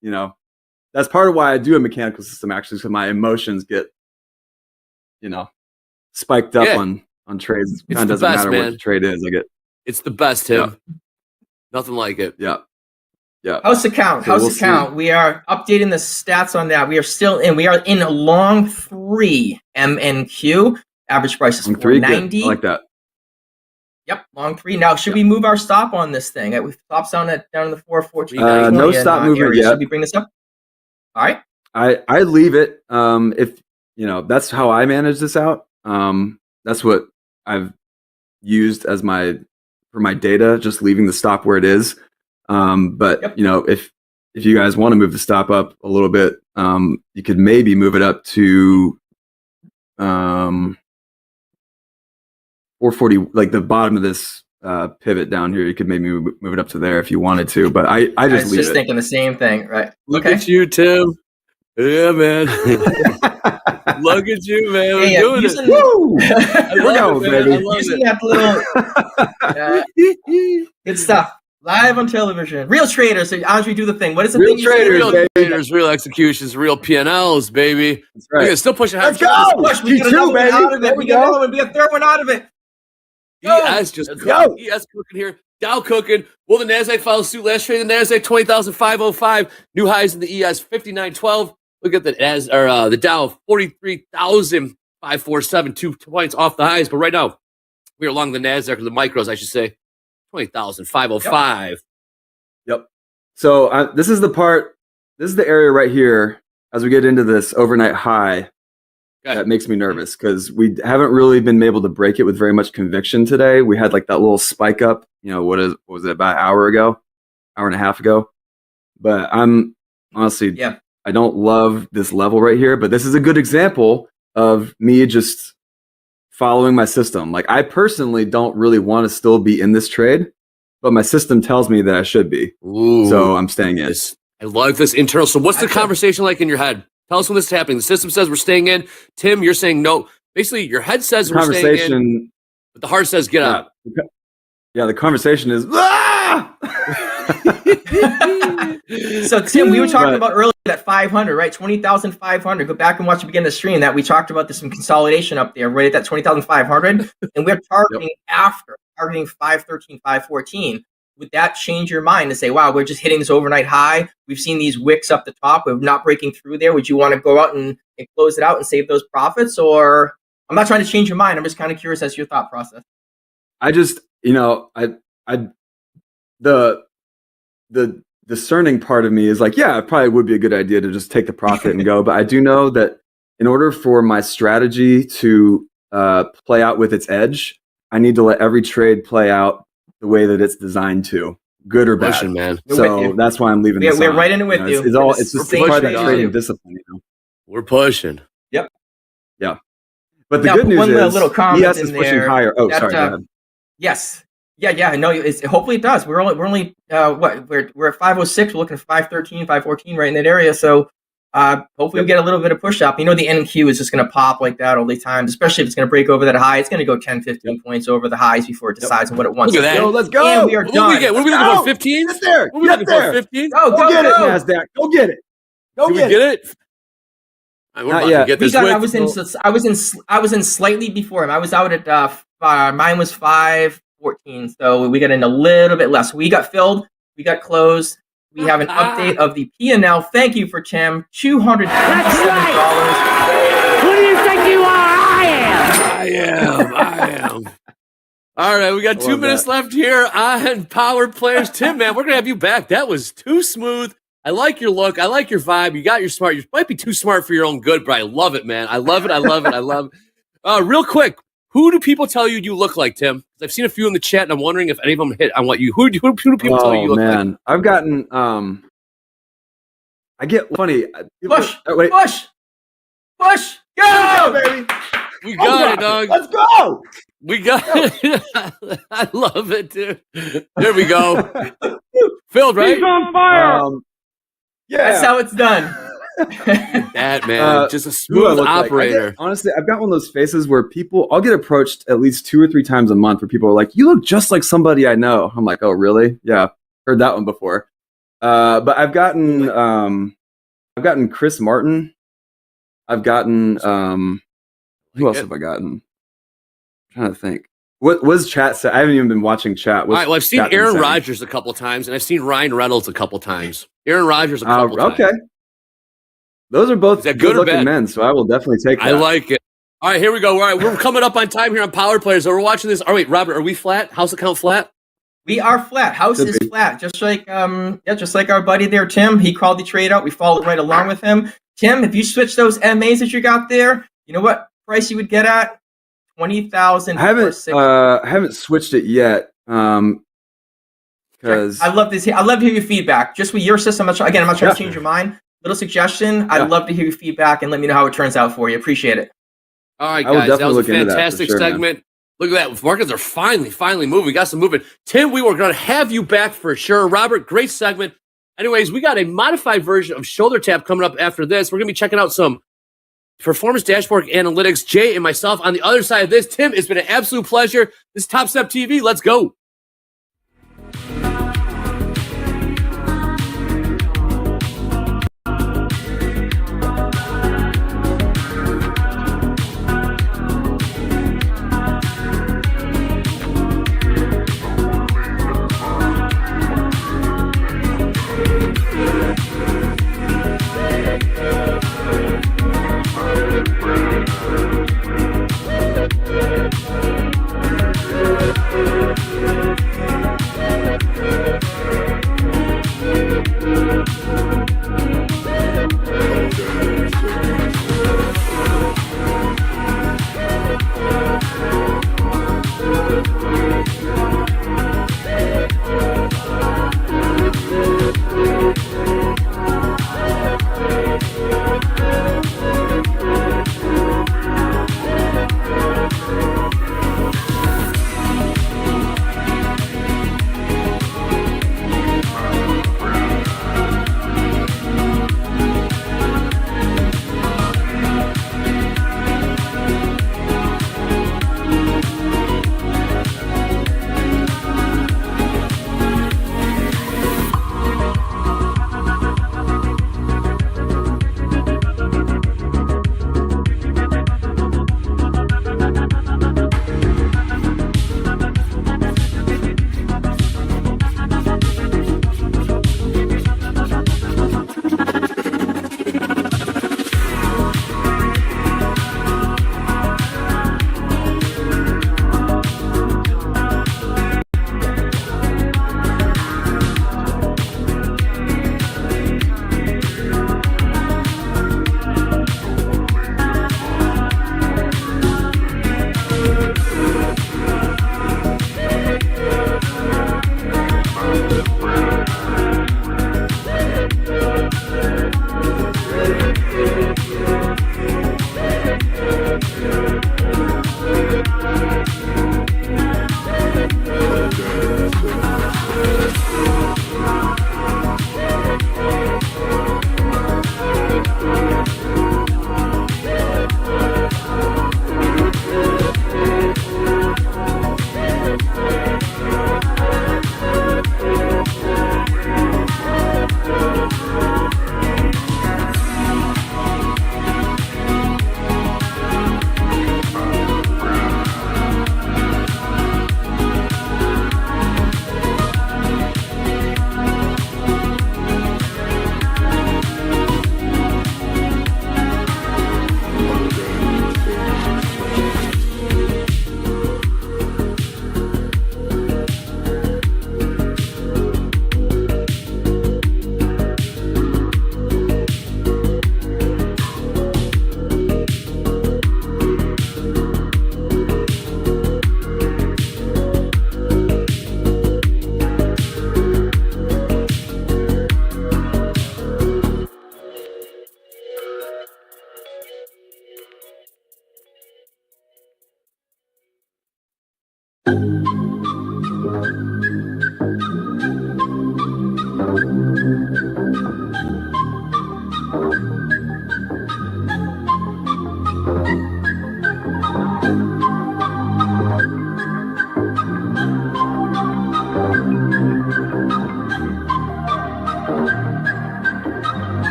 that's part of why I do a mechanical system actually, because my emotions get, spiked up on trades. It kind of doesn't matter what the trade is. It's the best, Tim. Nothing like it. Yeah. House account. See. We are updating the stats on that. We are in long 3 MNQ. Average price is 490. I like that. Yep, long 3. Now, should we move our stop on this thing? We stops down in the 414. No stop movement yet. Should we bring this up? All right. I leave it. If that's how I manage this out. That's what I've used as for my data, just leaving the stop where it is. But if you guys want to move the stop up a little bit, you could maybe move it up to 440, like the bottom of this pivot down here. You could maybe move it up to there if you wanted to, but I just I was leave just it. thinking the same thing, right? Look at you, Tim. Yeah, man. Look at you, man. We're doing it. Woo! I love it, man. baby. I love Using it. that little good stuff. Live on television. Real traders. So Andre, do the thing. What is the Real thing you say? traders, Real baby. traders, real executions, real P&Ls, baby. That's right. Look at still pushing high. Let's go! Push. We get G2, another one baby. out of There it. we We get go. another one. We get a third one out of it. ES just Let's cooking. go. ES cooking here. Dow cooking. Will the NASDAQ follow suit? Last trade, the NASDAQ 20,505. New highs in the ES 5912. Look at the the Dow 43,547. 2 points off the highs. But right now, we're along the NASDAQ, or the micros, I should say. 20,505. Yep. So this is the part. This is the area right here as we get into this overnight high that makes me nervous because we haven't really been able to break it with very much conviction today. We had like that little spike up. What was it, about an hour and a half ago? But I'm honestly, I don't love this level right here. But this is a good example of me just following my system. Like I personally don't really want to still be in this trade, but my system tells me that I should be. Ooh, so I'm staying in. I like this internal. So what's the conversation like in your head? Tell us when this is happening. The system says we're staying in. Tim, you're saying no. Basically, your head says we're staying in, but the heart says get out. Yeah, the conversation is, So Tim, we were talking about earlier that 500, right? 20,500. Go back and watch the beginning of the stream that we talked about. There's some consolidation up there, right at that 20,500, and we're targeting targeting 513, 514. Would that change your mind to say, wow, we're just hitting this overnight high? We've seen these wicks up the top. We're not breaking through there. Would you want to go out and close it out and save those profits? Or I'm not trying to change your mind. I'm just kind of curious as to your thought process. I just, the discerning part of me is like, yeah, it probably would be a good idea to just take the profit and go. But I do know that in order for my strategy to play out with its edge, I need to let every trade play out the way that it's designed to, good or bad. Pushing, man. So that's why I'm leaving. We're right in it with you. It's just part of that trading discipline. We're pushing. Yep. Yeah. But the Now, good news one is little comment ES is in pushing there higher. Oh, that, sorry. Go ahead. Yes. Yeah. No, hopefully it does. We're only we're at 506. We're looking at 513, 514 right in that area. So hopefully we get a little bit of push up. The NQ is just going to pop like that all the time, especially if it's going to break over that high. It's going to go 10, 15 points over the highs before it decides on what it wants. Look at that. Let's go. And we are done. What are we looking for? 15? Get there. What are we looking for? 15? Go get it, NASDAQ. Go get it. Go Did get we get it? We're Not about yet. to get this I was in slightly before him. I was out at mine was 514, so we got in a little bit less. We got filled. We got closed. We have an update of the P&L. Thank you for Tim. $257. Who do you think you are? I am. All right, we got 2 minutes left here on Power Players. Tim, man, we're going to have you back. That was too smooth. I like your look. I like your vibe. You got your smart. You might be too smart for your own good, but I love it, man. I love it. I love it. Real quick, who do people tell you look like, Tim? I've seen a few in the chat, and I'm wondering if any of them hit on what you. Who do people tell you look like? I've gotten. I get funny. Push. Wait. Push. Go, baby. We got it, dog. Let's go. We got it. I love it, dude. There we go. Filled, right? He's on fire. Yeah, that's how it's done. That man, just a smooth operator. Honestly, I've got one of those faces where I'll get approached at least 2 or 3 times a month where people are like, "You look just like somebody I know." I'm like, "Oh, really? Yeah, heard that one before." But I've gotten Chris Martin. I've gotten who else have I gotten? I'm trying to think. What was chat say? I haven't even been watching chat. All right, well, I've seen Aaron Rodgers a couple times, and I've seen Ryan Reynolds a couple times. Aaron Rodgers a couple times. Okay. Those are both good or looking bad? men, so I will definitely take that. I like it. All right, here we go. All right, we're coming up on time here on Power Players. So we're watching this. Oh, wait, Robert, are we flat? House account flat? We are flat. House is flat. Just like our buddy there, Tim. He called the trade out. We followed right along with him. Tim, if you switch those MAs that you got there, you know what price you would get at? 20,000. I haven't switched it yet. Because I love this. I love to hear your feedback. Just with your system. I'm not trying to change your mind. Little suggestion. I'd love to hear your feedback and let me know how it turns out for you. Appreciate it. All right, guys. That was a fantastic segment. Look at that. Markets are finally moving. We got some movement. Tim, we were going to have you back for sure. Robert, great segment. Anyways, we got a modified version of Shoulder Tap coming up after this. We're going to be checking out some performance dashboard analytics. Jay and myself on the other side of this. Tim, it's been an absolute pleasure. This is Top Step TV. Let's go.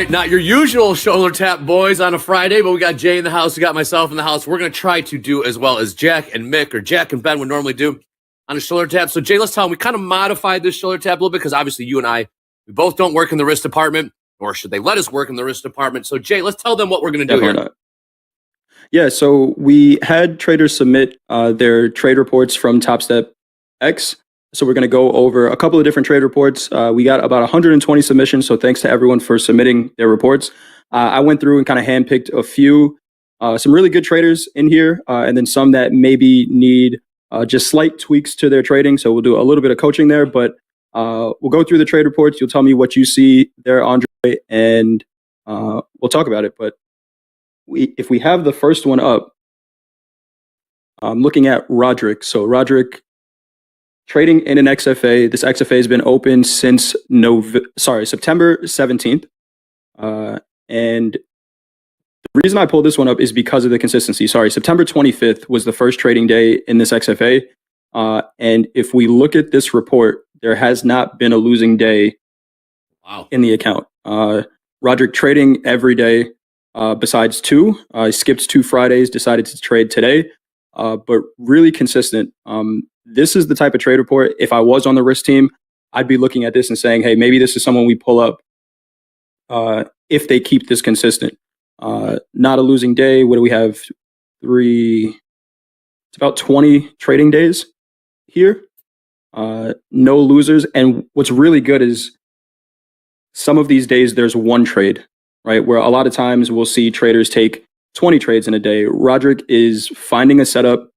right, not your usual shoulder tap boys on a Friday, but we got Jay in the house, we got myself in the house. We're going to try to do as well as Jack and Mick or Jack and Ben would normally do on a shoulder tap. So Jay, let's tell them, we kind of modified this shoulder tap a little bit because obviously you and I, we both don't work in the risk department, or should they let us work in the risk department? So Jay, let's tell them what we're going to do here. Not. Yeah, so we had traders submit their trade reports from TopstepX. So we're going to go over a couple of different trade reports. We got about 120 submissions, so thanks to everyone for submitting their reports. I went through and kind of handpicked a few, some really good traders in here, and then some that maybe need just slight tweaks to their trading. So we'll do a little bit of coaching there, but we'll go through the trade reports. You'll tell me what you see there, Andre, and we'll talk about it. But if we have the first one up, I'm looking at Roderick. So Roderick, trading in an XFA. This XFA has been open since September 17th. And the reason I pulled this one up is because of the consistency. September 25th was the first trading day in this XFA. And if we look at this report, there has not been a losing day in the account. Roderick trading every day besides two. Skipped 2 Fridays, decided to trade today, but really consistent. This is the type of trade report, if I was on the risk team, I'd be looking at this and saying, hey, maybe this is someone we pull up if they keep this consistent. Not a losing day. What do we have? It's about 20 trading days here. No losers. And what's really good is some of these days there's one trade, right? Where a lot of times we'll see traders take 20 trades in a day. Roderick is finding a setup,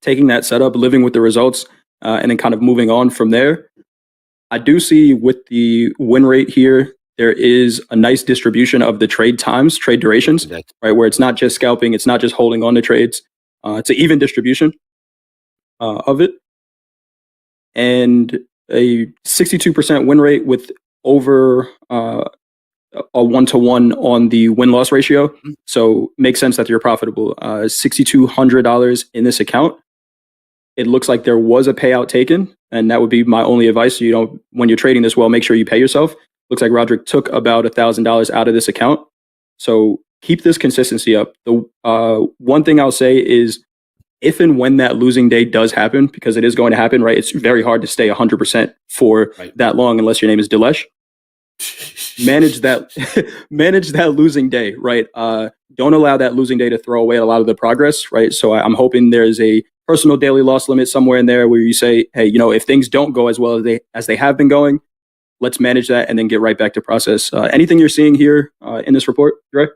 taking that setup, living with the results, and then kind of moving on from there. I do see with the win rate here, there is a nice distribution of the trade times, trade durations, right? Where it's not just scalping, it's not just holding on to trades. It's an even distribution of it. And a 62% win rate with over a 1-to-1 on the win-loss ratio. So makes sense that you're profitable. $6,200 in this account. It looks like there was a payout taken, and that would be my only advice. You know, when you're trading this well, make sure you pay yourself. Looks like Roderick took about $1,000 out of this account. So keep this consistency up. The one thing I'll say is if and when that losing day does happen, because it is going to happen, right? It's very hard to stay 100% for that long unless your name is Dilesh. Manage that losing day, right? Don't allow that losing day to throw away a lot of the progress, right? So I'm hoping there's a personal daily loss limit somewhere in there where you say, hey, you know, if things don't go as well as they have been going, let's manage that and then get right back to process. Anything you're seeing here in this report, Dre?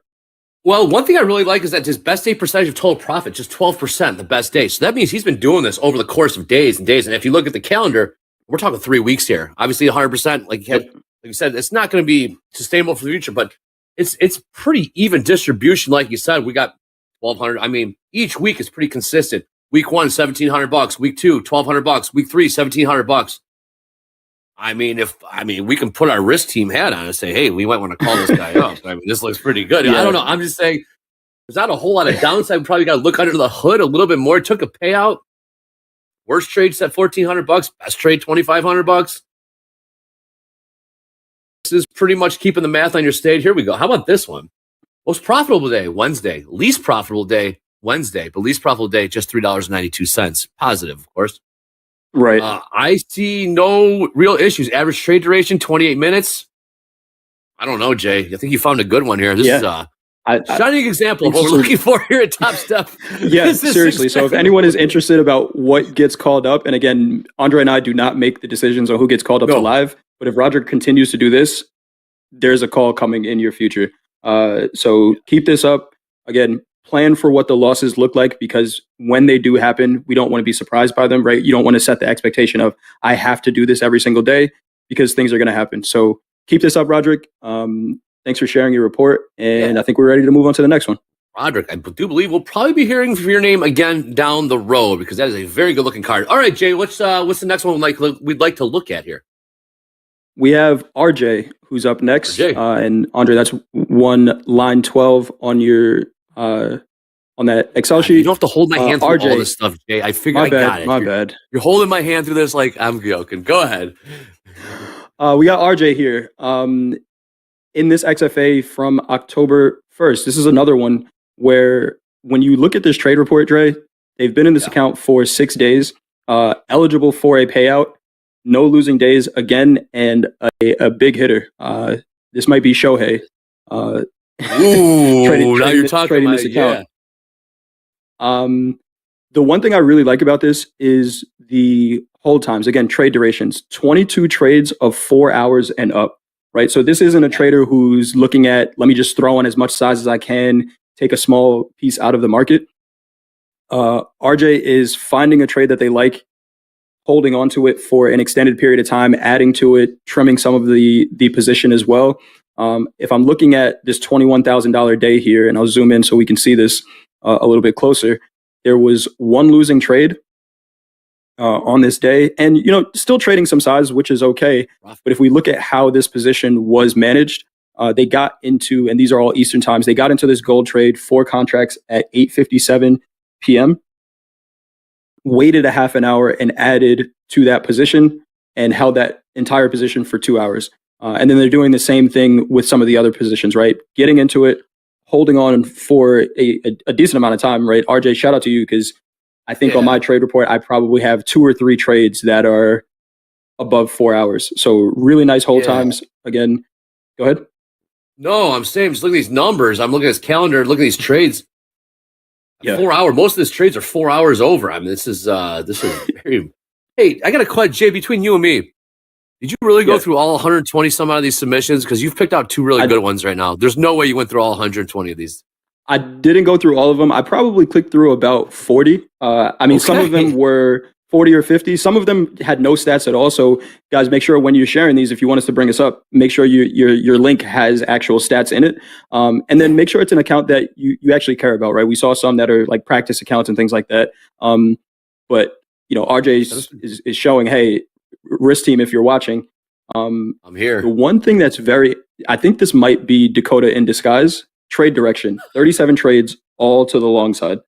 Well, one thing I really like is that his best day percentage of total profit, just 12%, the best day. So that means he's been doing this over the course of days and days. And if you look at the calendar, we're talking 3 weeks here. Obviously, 100%, like you said, it's not going to be sustainable for the future, but it's pretty even distribution. Like you said, we got 1,200. I mean, each week is pretty consistent. Week 1, $1,700. Week 2, $1,200. Week 3, $1,700. I mean, we can put our risk team hat on and say, hey, we might want to call this guy up. I mean, this looks pretty good. Yeah. I don't know. I'm just saying there's not a whole lot of downside. We probably got to look under the hood a little bit more. Took a payout. Worst trade set $1,400. Best trade $2,500. This is pretty much keeping the math on your stage. Here we go. How about this one? Most profitable day, Wednesday. Least profitable day, Wednesday. But least profitable day, just $3.92. Positive, of course. Right. I see no real issues. Average trade duration, 28 minutes. I don't know, Jay. I think you found a good one here. This is a shining example of what we're looking for here at Topstep. Yeah, seriously. So if anyone is interested about what gets called up, and again, Andre and I do not make the decisions on who gets called up to live, but if Roger continues to do this, there's a call coming in your future. So keep this up. Again, plan for what the losses look like, because when they do happen, we don't want to be surprised by them, right? You don't want to set the expectation of, I have to do this every single day, because things are going to happen. So keep this up, Roderick. Thanks for sharing your report. And I think we're ready to move on to the next one. Roderick, I do believe we'll probably be hearing from your name again down the road, because that is a very good looking card. All right, Jay, what's the next one we'd like to look at here? We have RJ, who's up next. And Andre, that's line 12 on your on that Excel sheet. You don't have to hold my hand through all this stuff, Jay. I figured I got it. My bad. You're holding my hand through this like I'm joking. Go ahead. We got RJ here. in this XFA from October 1st, this is another one where when you look at this trade report, Dre, they've been in this account for 6 days, eligible for a payout, no losing days again, and a big hitter. This might be Shohei. Ooh, now you're talking about, this account. The one thing I really like about this is the hold times. Again, trade durations, 22 trades of 4 hours and up, right? So this isn't a trader who's looking at, let me just throw on as much size as I can, take a small piece out of the market. RJ is finding a trade that they like, holding onto it for an extended period of time, adding to it, trimming some of the position as well. If I'm looking at this $21,000 day here, and I'll zoom in so we can see this a little bit closer, there was one losing trade on this day, and still trading some size, which is okay. But if we look at how this position was managed, they got into, and these are all Eastern times, they got into this gold trade, 4 contracts at 8:57 p.m., waited a half an hour and added to that position and held that entire position for 2 hours. And then they're doing the same thing with some of the other positions, right? Getting into it, holding on for a decent amount of time, right? RJ, shout out to you, because I think on my trade report, I probably have 2 or 3 trades that are above 4 hours. So really nice hold times. Again, go ahead. No, I'm saying, just look at these numbers. I'm looking at this calendar, look at these trades. 4 hour. Most of these trades are 4 hours over. I mean, this is very. Hey, I got a question, Jay, between you and me. Did you really go through all 120 some out of these submissions? Because you've picked out 2 really good ones right now. There's no way you went through all 120 of these. I didn't go through all of them. I probably clicked through about 40. Some of them were 40 or 50. Some of them had no stats at all. So, guys, make sure when you're sharing these, if you want us to bring us up, make sure your link has actual stats in it. And then make sure it's an account that you actually care about, right? We saw some that are like practice accounts and things like that. But RJ is showing, hey, Risk Team, if you're watching, I'm here. The one thing that's I think this might be Dakota in disguise. Trade direction, 37 trades, all to the long side.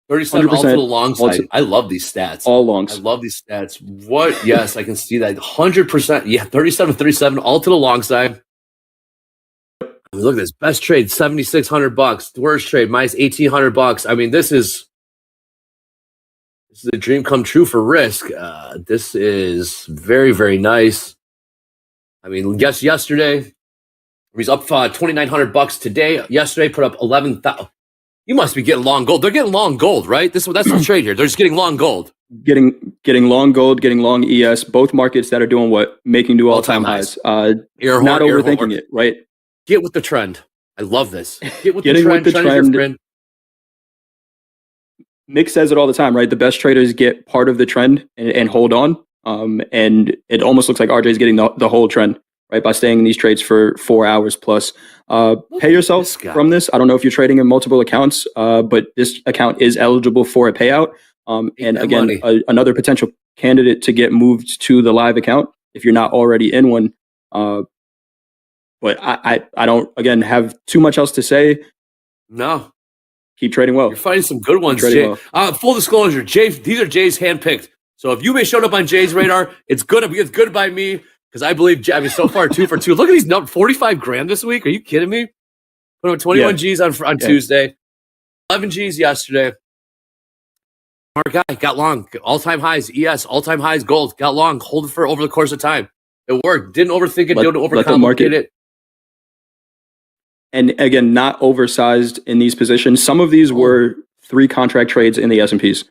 37 all to the long side. I love these stats. All longs. I love these stats. What? Yes, I can see that. 100%. Yeah, 37, all to the long side. Look at this. Best trade, $7,600. Worst trade, minus $1,800. I mean, this is a dream come true for Risk. This is very, very nice. I mean, yesterday, he's up $2,900 today. Yesterday, put up 11,000. You must be getting long gold. They're getting long gold, right? That's the trade here. They're just getting long gold. Getting long gold, getting long ES. Both markets that are doing what? Making new all-time highs. Not overthinking it, right? Get with the trend. I love this. Get with Getting the trend. With the trend. Mick says it all the time, right? The best traders get part of the trend and hold on. And it almost looks like RJ is getting the whole trend, right? By staying in these trades for 4 hours plus. Pay yourself from this. I don't know if you're trading in multiple accounts, but this account is eligible for a payout. And again, another potential candidate to get moved to the live account if you're not already in one. But I don't, again, have too much else to say. No. Keep trading well. You're finding some good ones, Jay. Full disclosure, Jay, these are Jay's handpicked. So if you may showed up on Jay's radar, it's good. It's good by me because I believe. So far 2 for 2. Look at these numbers. 45 grand this week. Are you kidding me? Put up 21 G's on Tuesday, 11 G's yesterday. Our guy got long, all-time highs. ES, all-time highs. Gold got long. Hold it for over the course of time. It worked. Didn't overthink it. Didn't overcomplicate it. And again, not oversized in these positions. Some of these were 3 contract trades in the S&Ps,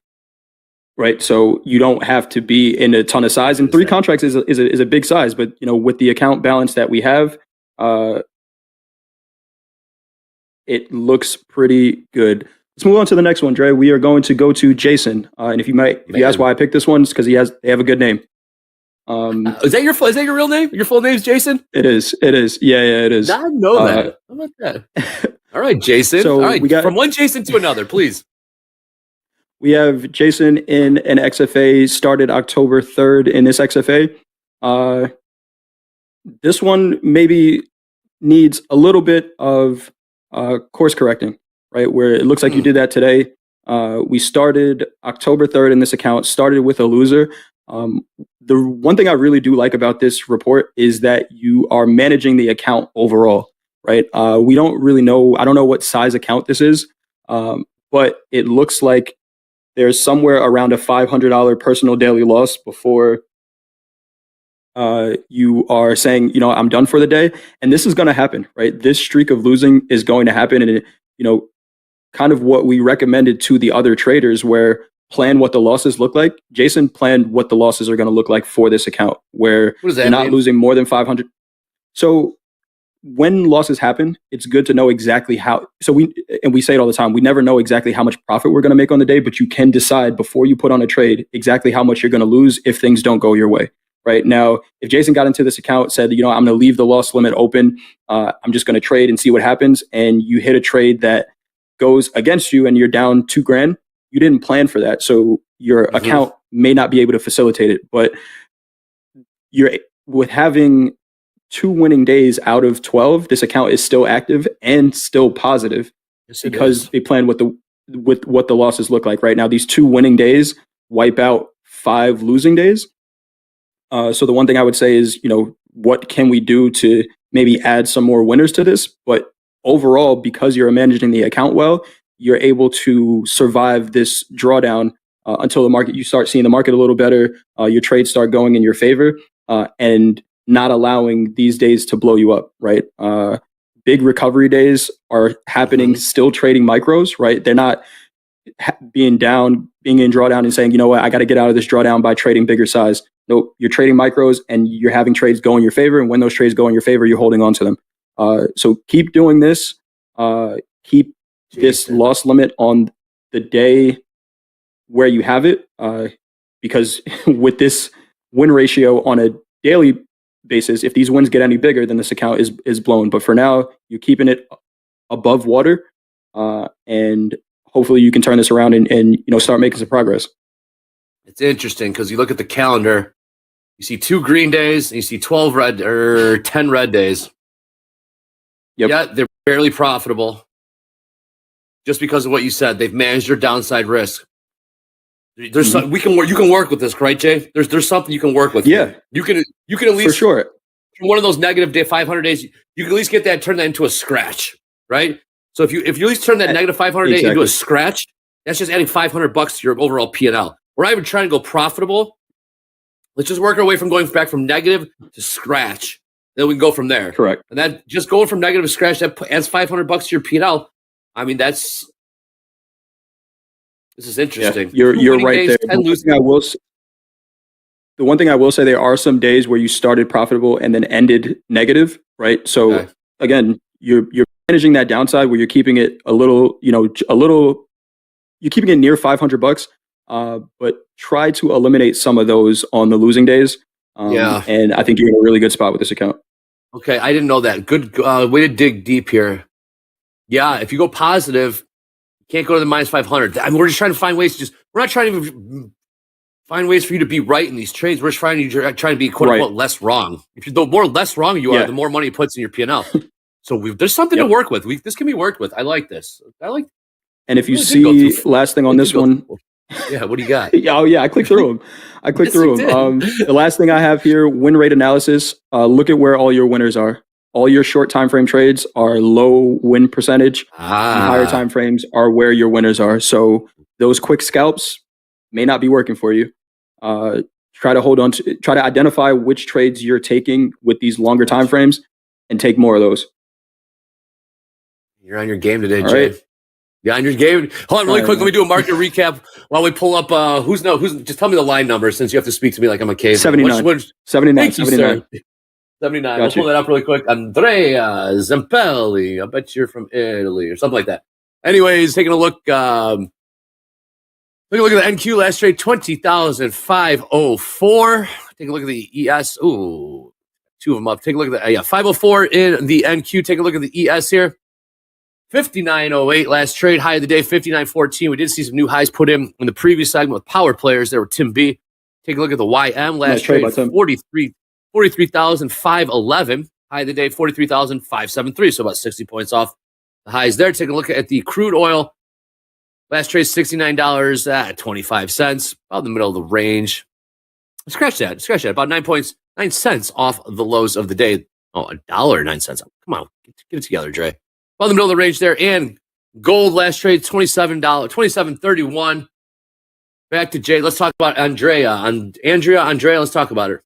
right? So you don't have to be in a ton of size. And 3 contracts is a big size. But with the account balance that we have, it looks pretty good. Let's move on to the next one, Dre. We are going to go to Jason. And if you ask why I picked this one, it's because they have a good name. Is that your real name? Your full name is Jason? It is. Yeah, it is. I know that. How about that? All right, Jason. So all right, we got, from one Jason to another, please. We have Jason in an XFA, started October 3rd in this XFA. This one maybe needs a little bit of course correcting, right? Where it looks like you did that today. We started October 3rd in this account, started with a loser. The one thing I really do like about this report is that you are managing the account overall, right? We don't really know. I don't know what size account this is, but it looks like there's somewhere around a $500 personal daily loss before you are saying, I'm done for the day. And this is going to happen, right? This streak of losing is going to happen. And, kind of what we recommended to the other traders where plan what the losses look like. Jason planned what the losses are going to look like for this account where you're not losing more than 500. So when losses happen, it's good to know exactly how. So we say it all the time. We never know exactly how much profit we're going to make on the day, but you can decide before you put on a trade exactly how much you're going to lose if things don't go your way. Right now, if Jason got into this account, said, I'm going to leave the loss limit open. I'm just going to trade and see what happens. And you hit a trade that goes against you and you're down $2,000. You didn't plan for that. So your account may not be able to facilitate it, but with having 2 winning days out of 12, this account is still active and still positive because they plan with what the losses look like right now. These 2 winning days wipe out 5 losing days. So the one thing I would say is, what can we do to maybe add some more winners to this? But overall, because you're managing the account well, you're able to survive this drawdown until you start seeing the market a little better, your trades start going in your favor, and not allowing these days to blow you up, right? Big recovery days are happening, still trading micros, right? They're not being in drawdown and saying, I got to get out of this drawdown by trading bigger size. Nope, you're trading micros and you're having trades go in your favor. And when those trades go in your favor, you're holding on to them. So keep doing this. Keep this loss limit on the day where you have it, because with this win ratio on a daily basis, if these wins get any bigger, then this account is blown. But for now, you're keeping it above water, and hopefully you can turn this around and start making some progress. It's interesting because you look at the calendar, you see 2 green days, and you see 10 red days. Yep. Yeah, they're barely profitable. Just because of what you said, they've managed their downside risk. There's some, you can work with this, right, Jay? There's something you can work with. Yeah, you can at least for sure. From one of those negative 500 days, you can at least get that, turn that into a scratch, right? So if you at least turn that negative 500 day into a scratch, that's just adding $500 to your overall P&L. We're not even trying to go profitable. Let's just work our way from going back from negative to scratch. Then we can go from there. Correct. And that just going from negative to scratch, that adds $500 to your P&L. I mean, this is interesting. Yeah, you're right there. The one thing I will say, there are some days where you started profitable and then ended negative, right? So again, you're managing that downside where you're keeping it you're keeping it near $500, but try to eliminate some of those on the losing days. And I think you're in a really good spot with this account. Okay, I didn't know that. Good way to dig deep here. Yeah, if you go positive, you can't go to the minus 500. I mean, we're just trying to find ways we're not trying to find ways for you to be right in these trades. We're just trying to be quote unquote less wrong. The more less wrong you are, the more money it puts in your P&L. So there's something to work with. This can be worked with. I like this. And if you see, last thing on this one. Yeah, what do you got? I clicked through them. The last thing I have here, win rate analysis. Look at where all your winners are. All your short time frame trades are low win percentage. Higher time frames are where your winners are. So those quick scalps may not be working for you. Try to identify which trades you're taking with these longer time frames and take more of those. You're on your game today, Jay. Right. Yeah, on your game. Hold on really quick. Let me do a market recap while we pull up who's just tell me the line number since you have to speak to me like I'm a cave. 79. 79. 79. We'll pull that up really quick. Andrea Zempelli. I bet you're from Italy or something like that. Anyways, taking a look. Take a look at the NQ last trade, 20,504. Take a look at the ES. Ooh, 2 of them up. Take a look at the 504 in the NQ. Take a look at the ES here. 59.08 last trade. High of the day, 59.14. We did see some new highs put in the previous segment with power players. There were Tim B. Take a look at the YM last trade, 43,511. High of the day, 43,573. So about 60 points off the highs there. Take a look at the crude oil. Last trade, $69.25. About in the middle of the range. Scratch that. About 9 cents off the lows of the day. Oh, $1.09. Come on, get it together, Dre. Well, in the middle of the range there. And gold last trade, $27.31. Back to Jay. Let's talk about Andrea. Andrea, let's talk about her.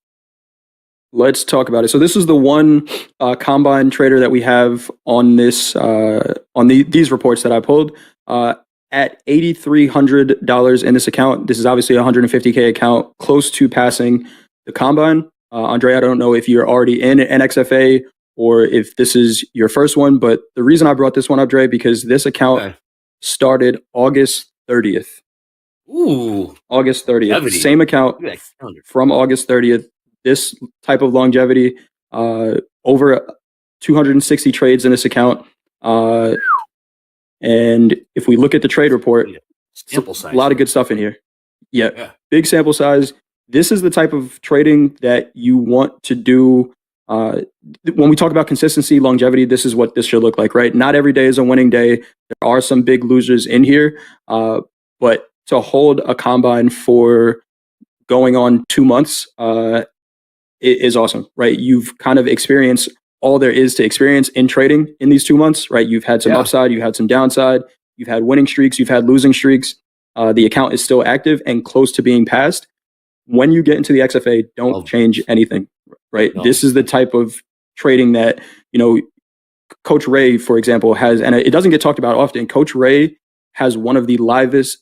Let's talk about it. So this is the one combine trader that we have on this these reports that I pulled at $8,300 in this account. This is obviously a 150K account, close to passing the combine. Andrea, I don't know if you're already in an XFA or if this is your first one, but the reason I brought this one up, Dre, because this account started August 30th. Ooh, August 30th. Same account from August 30th. This type of longevity, over 260 trades in this account. And if we look at the trade report, sample size. A lot of good stuff in here. Yeah, big sample size. This is the type of trading that you want to do. When we talk about consistency, longevity, this is what this should look like, right? Not every day is a winning day. There are some big losers in here, but to hold a combine for going on 2 months is awesome, right? You've kind of experienced all there is to experience in trading in these 2 months, right? You've had some upside, you've had some downside, you've had winning streaks, you've had losing streaks. The account is still active and close to being passed. When you get into the XFA, don't change anything, right? No. This is the type of trading that, Coach Ray, for example, has, and it doesn't get talked about often. Coach Ray has one of the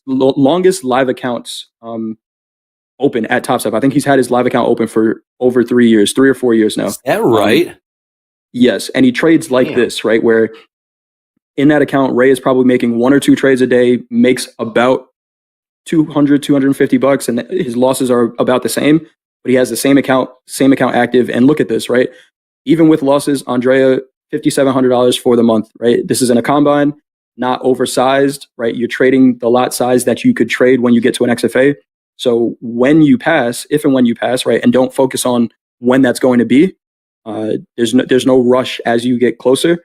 longest live accounts open at Topstep. I think he's had his live account open for over 3 years, 3 or 4 years now. Is that right? Yes. And he trades like this, right? Where in that account, Ray is probably making 1 or 2 trades a day, makes about $250, and his losses are about the same, but he has the same account active. And look at this, right? Even with losses, Andrea, $5,700 for the month, right? This is in a combine, not oversized, right? You're trading the lot size that you could trade when you get to an XFA. So when you pass, if and when you pass, right, and don't focus on when that's going to be, there's no rush as you get closer.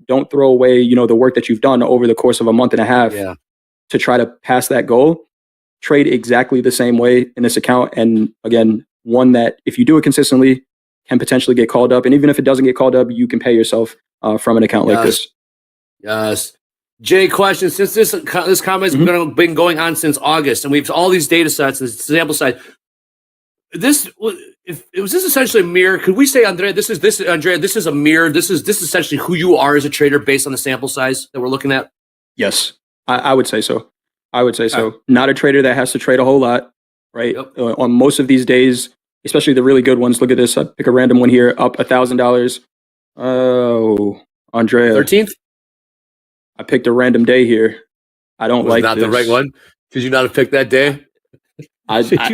Don't throw away, the work that you've done over the course of a month and a half to try to pass that goal. Trade exactly the same way in this account. And again, one that if you do it consistently can potentially get called up. And even if it doesn't get called up, you can pay yourself from an account like this. Yes. Jay, question, since this comment's been going on since August and we have all these data sets and sample size, was this essentially a mirror? Could we say, Andrea, this is a mirror. This is essentially who you are as a trader based on the sample size that we're looking at? Yes, I would say so. Not a trader that has to trade a whole lot, right? Yep. On most of these days, especially the really good ones. Look at this. I pick a random one here, up $1,000. Oh, Andrea. 13th? I picked a random day here. I don't like not this. The right one? Did you not have picked that day?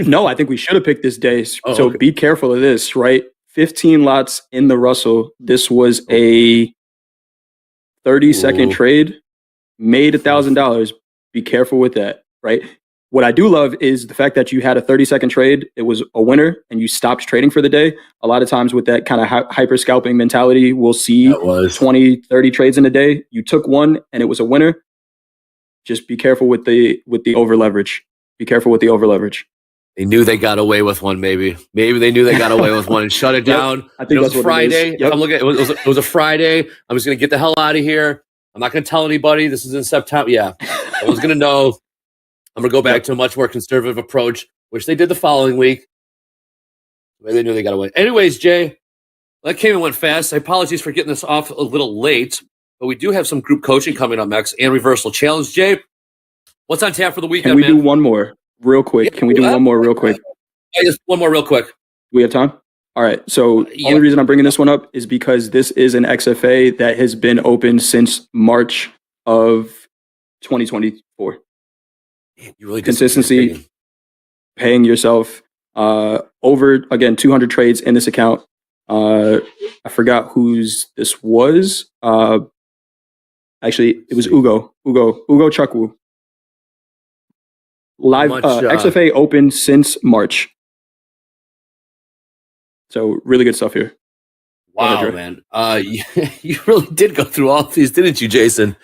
No, I think we should have picked this day. So be careful of this, right? 15 lots in the Russell. This was a 30-second trade, made $1,000. Be careful with that, right? What I do love is the fact that you had a 30-second trade. It was a winner and you stopped trading for the day. A lot of times with that kind of hyper scalping mentality, we'll see 20, 30 trades in a day. You took one and it was a winner. Just be careful with the over leverage. Be careful with the over leverage. They knew they got away with one, maybe. Maybe they knew they got away with one and shut it down. I think it was Friday. I'm looking. It was a Friday. I'm just going to get the hell out of here. I'm not going to tell anybody. This is in September. Yeah. I was going to know. I'm going to go back to a much more conservative approach, which they did the following week. Maybe they knew they got away. Anyways, Jay, that came and went fast. Apologies for getting this off a little late, but we do have some group coaching coming up next and reversal challenge. Jay, what's on tap for the weekend, Can we do one more real quick? Can we do one more real quick? Just one more real quick. We have time? All right. So the only reason I'm bringing this one up is because this is an XFA that has been open since March of 2024. You really consistency, paying yourself over, again, 200 trades in this account. I forgot whose this was. Actually, it was Ugo Chukwu. Live XFA open since March. So really good stuff here. Wow, man. You really did go through all of these, didn't you, Jason?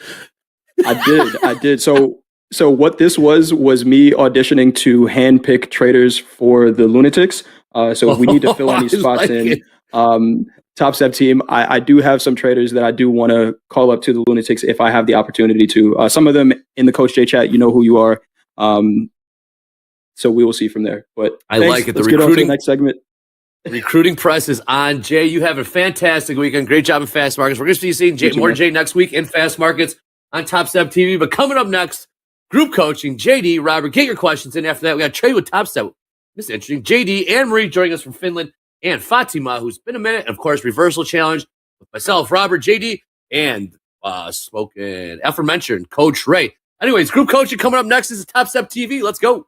I did. So So what this was me auditioning to handpick traders for the Lunatics. So if we need to fill any spots Topstep team, I do have some traders that I do want to call up to the Lunatics if I have the opportunity to. Some of them in the Coach J chat, you know who you are. So we will see from there. But I like it. Let's get on to the next segment. Recruiting press is on. Jay, you have a fantastic weekend. Great job in Fast Markets. We're going to be seeing more Jay next week in Fast Markets on Topstep TV. But coming up next, group coaching. JD, Robert, get your questions in. After that, we got Trade with Topstep. This is interesting. JD and Marie joining us from Finland, and Fatima, who's been a minute. And of course, reversal challenge with myself, Robert, JD, and spoken aforementioned Coach Ray. Anyways, group coaching coming up next. This is Topstep TV. Let's go.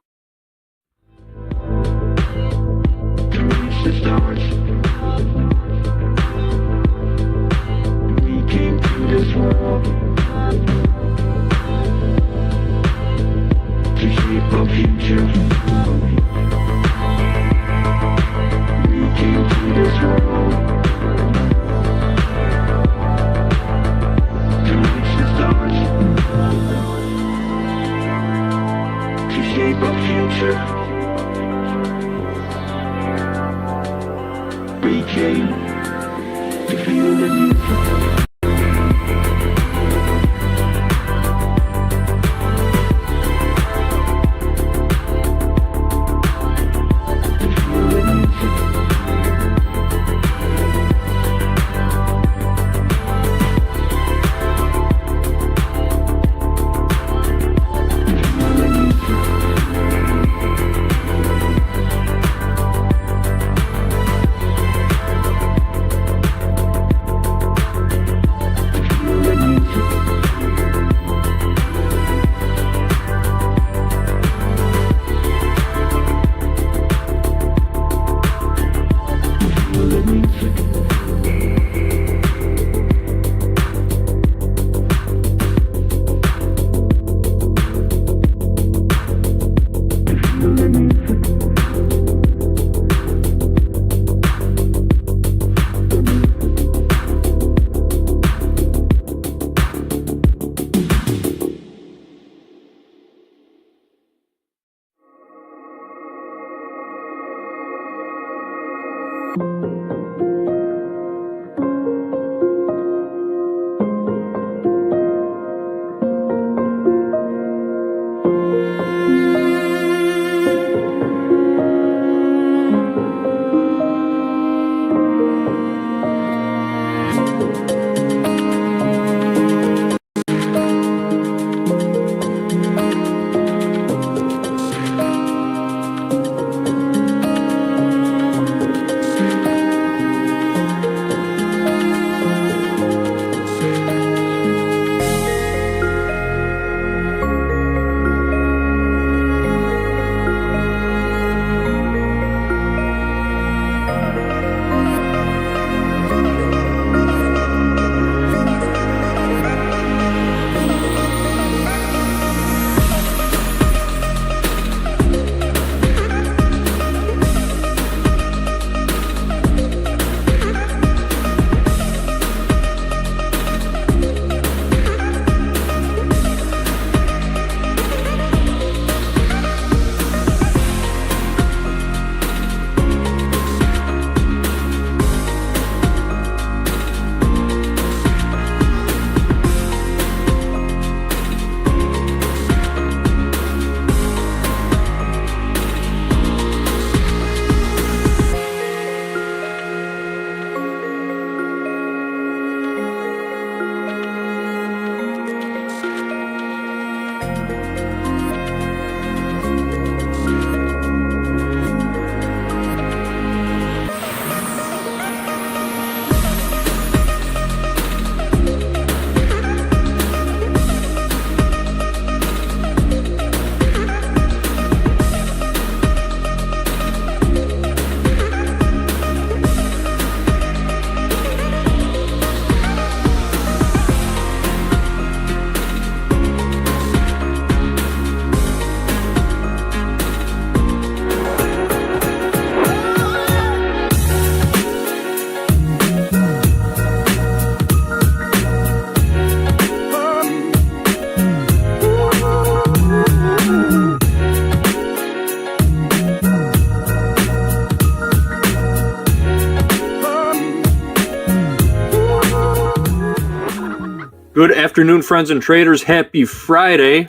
Good afternoon, friends and traders. Happy Friday.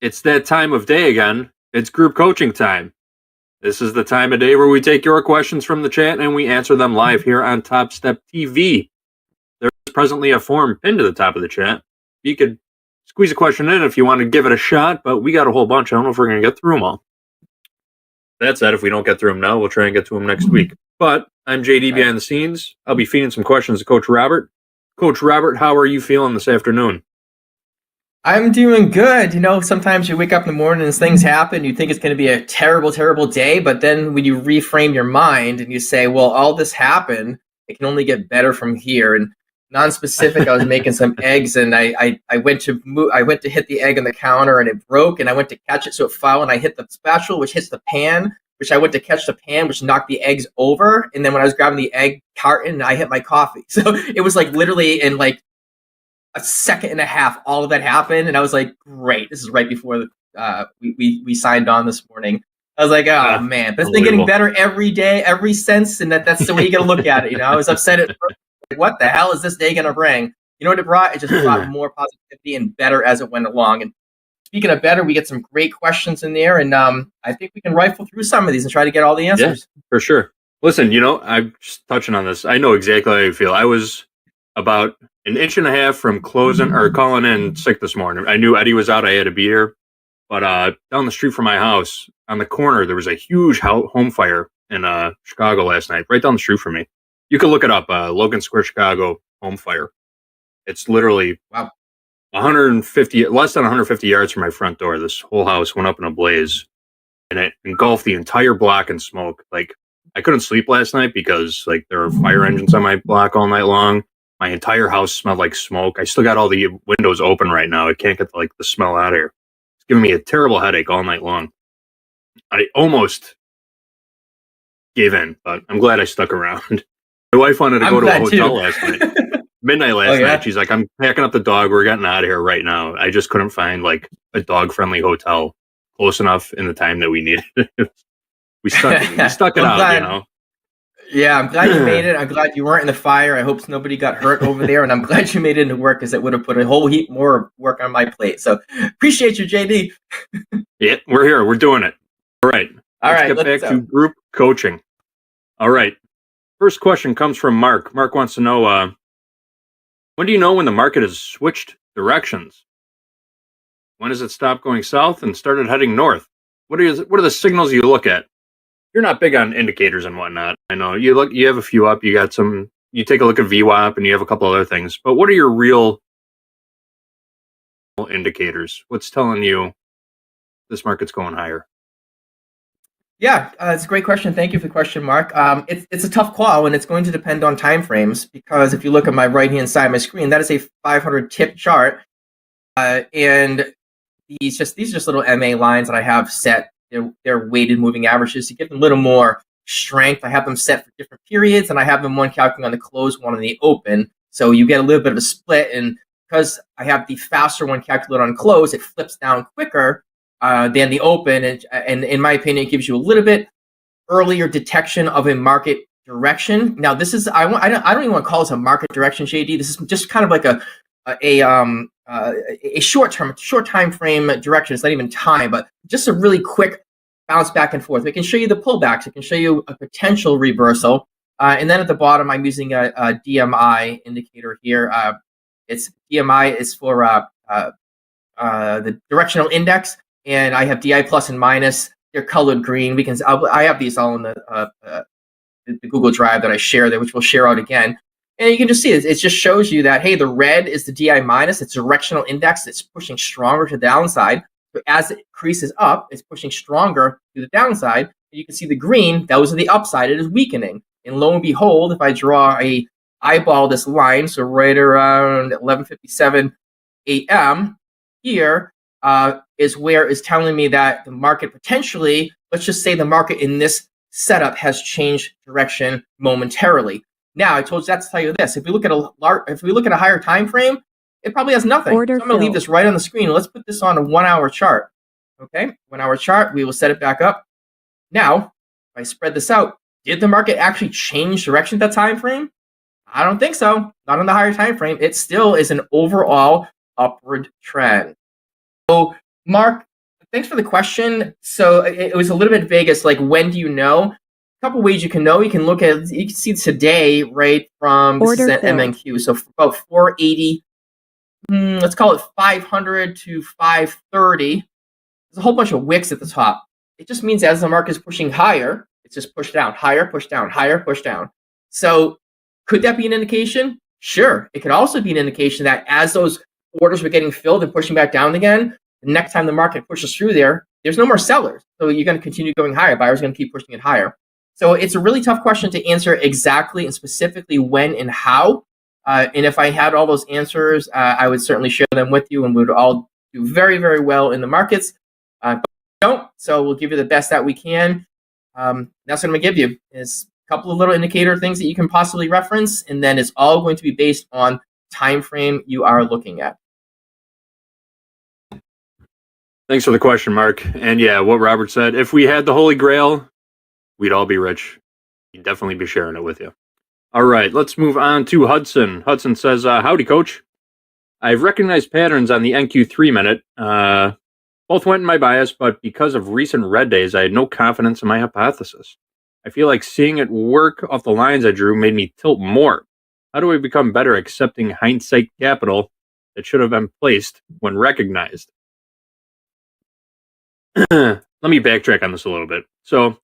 It's that time of day again. It's group coaching time. This is the time of day where we take your questions from the chat and we answer them live here on Topstep TV. There's presently a form pinned to the top of the chat. You could squeeze a question in if you want to give it a shot, but we got a whole bunch. I don't know if we're going to get through them all. That said, if we don't get through them now, we'll try and get to them next week. But I'm JD behind the scenes. I'll be feeding some questions to Coach Robert. Coach Robert, how are you feeling this afternoon? I'm doing good. You know, sometimes you wake up in the morning and things happen. You think it's going to be a terrible, terrible day. But then when you reframe your mind and you say, well, all this happened, it can only get better from here. And non-specific, I was making some eggs and I went to hit the egg on the counter and it broke and I went to catch it. So it fell and I hit the spatula, which hits the pan, which I went to catch the pan, which knocked the eggs over. And then when I was grabbing the egg carton, I hit my coffee. So it was like literally in like a second and a half, all of that happened. And I was like, great. This is right before we signed on this morning. I was like, oh man, but it's been getting better every day, every sense. And that's the way you got to look at it. You know, I was upset at first, like, what the hell is this day going to bring? You know what it brought? It just brought more positivity and better as it went along. And speaking of better, we get some great questions in there. And I think we can rifle through some of these and try to get all the answers. Yeah, for sure. Listen, you know, I'm just touching on this. I know exactly how you feel. I was about an inch and a half from closing or calling in sick this morning. I knew Eddie was out. I had to be here. But down the street from my house, on the corner, there was a huge home fire in Chicago last night, right down the street from me. You can look it up, Logan Square, Chicago, home fire. It's literally 150, less than 150 yards from my front door. This whole house went up in a blaze, and it engulfed the entire block in smoke. Like, I couldn't sleep last night because like there were fire engines on my block all night long. My entire house smelled like smoke. I still got all the windows open right now. I can't get the smell out of here. It's giving me a terrible headache all night long. I almost gave in, but I'm glad I stuck around. My wife wanted to go to a hotel last night. Midnight last night. She's like, I'm packing up the dog. We're getting out of here right now. I just couldn't find like a dog-friendly hotel close enough in the time that we needed. We stuck it out, you know. Yeah, I'm glad you made it. I'm glad you weren't in the fire. I hope nobody got hurt over there. And I'm glad you made it into work because it would have put a whole heap more work on my plate. So appreciate you, JD. Yeah, we're here. We're doing it. All right. Let's get back to group coaching. All right. First question comes from Mark. Mark wants to know, when do you know when the market has switched directions? When does it stop going south and started heading north? What are the signals you look at? You're not big on indicators and whatnot. I know you have a few up. You got some. You take a look at VWAP and you have a couple other things. But what are your real indicators? What's telling you this market's going higher? Yeah, it's a great question. Thank you for the question, Mark. It's a tough call, and it's going to depend on timeframes because if you look at my right-hand side of my screen, that is a 500 tip chart, and these are just little MA lines that I have set. They're weighted moving averages to give them a little more strength. I have them set for different periods, and I have them one calculating on the close, one on the open. So you get a little bit of a split, and because I have the faster one calculated on close, it flips down quicker than the open, and in my opinion, it gives you a little bit earlier detection of a market direction. Now, this is I don't even want to call this a market direction, JD. This is just kind of like a short time frame direction. It's not even time, but just a really quick bounce back and forth. It can show you the pullbacks. It can show you a potential reversal. And then at the bottom, I'm using a DMI indicator here. It's DMI is for the directional index, and I have DI plus and minus. They're colored green. I have these all in the Google Drive that I share there, which we'll share out again. And you can just see it just shows you that, hey, the red is the DI minus, it's directional index, it's pushing stronger to the downside. So as it increases up, it's pushing stronger to the downside. And you can see the green, those are the upside, it is weakening. And lo and behold, if I draw a eyeball this line, so right around 11:57 a.m. here is where it's telling me that the market potentially, let's just say the market in this setup has changed direction momentarily. Now, I told you that to tell you this. If we look at a higher time frame, it probably has nothing. So I'm going to leave this right on the screen. Let's put this on a 1 hour chart. Okay, 1 hour chart. We will set it back up. Now, if I spread this out, did the market actually change direction at that time frame? I don't think so. Not on the higher time frame. It still is an overall upward trend. So, Mark, thanks for the question. So it was a little bit vague. It's like, when do you know? A couple ways you can know. You can look at, you can see today, right, from this is an MNQ. So about 480, let's call it 500 to 530. There's a whole bunch of wicks at the top. It just means as the market is pushing higher, it's just push down, higher, push down, higher, push down. So could that be an indication? Sure. It could also be an indication that as those orders were getting filled and pushing back down again, the next time the market pushes through there, there's no more sellers. So you're going to continue going higher. Buyers are going to keep pushing it higher. So it's a really tough question to answer exactly and specifically when and how. And if I had all those answers, I would certainly share them with you, and we would all do very, very well in the markets. But we don't, so we'll give you the best that we can. That's what I'm going to give you is a couple of little indicator things that you can possibly reference, and then it's all going to be based on time frame you are looking at. Thanks for the question, Mark. And yeah, what Robert said, if we had the Holy Grail, we'd all be rich. He'd definitely be sharing it with you. All right, let's move on to Hudson. Hudson says, howdy, coach. I've recognized patterns on the NQ 3-minute. Both went in my bias, but because of recent red days, I had no confidence in my hypothesis. I feel like seeing it work off the lines I drew made me tilt more. How do I become better accepting hindsight capital that should have been placed when recognized? Let me backtrack on this a little bit. So,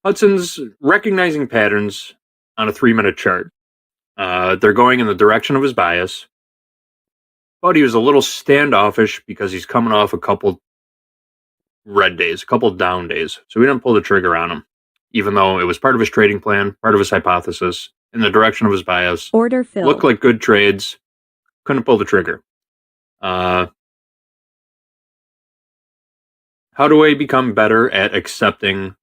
Hudson's recognizing patterns on a 3-minute chart. They're going in the direction of his bias, but he was a little standoffish because he's coming off a couple red days, a couple down days. So we didn't pull the trigger on him, even though it was part of his trading plan, part of his hypothesis, in the direction of his bias. Order filled. Looked like good trades. Couldn't pull the trigger. How do I become better at accepting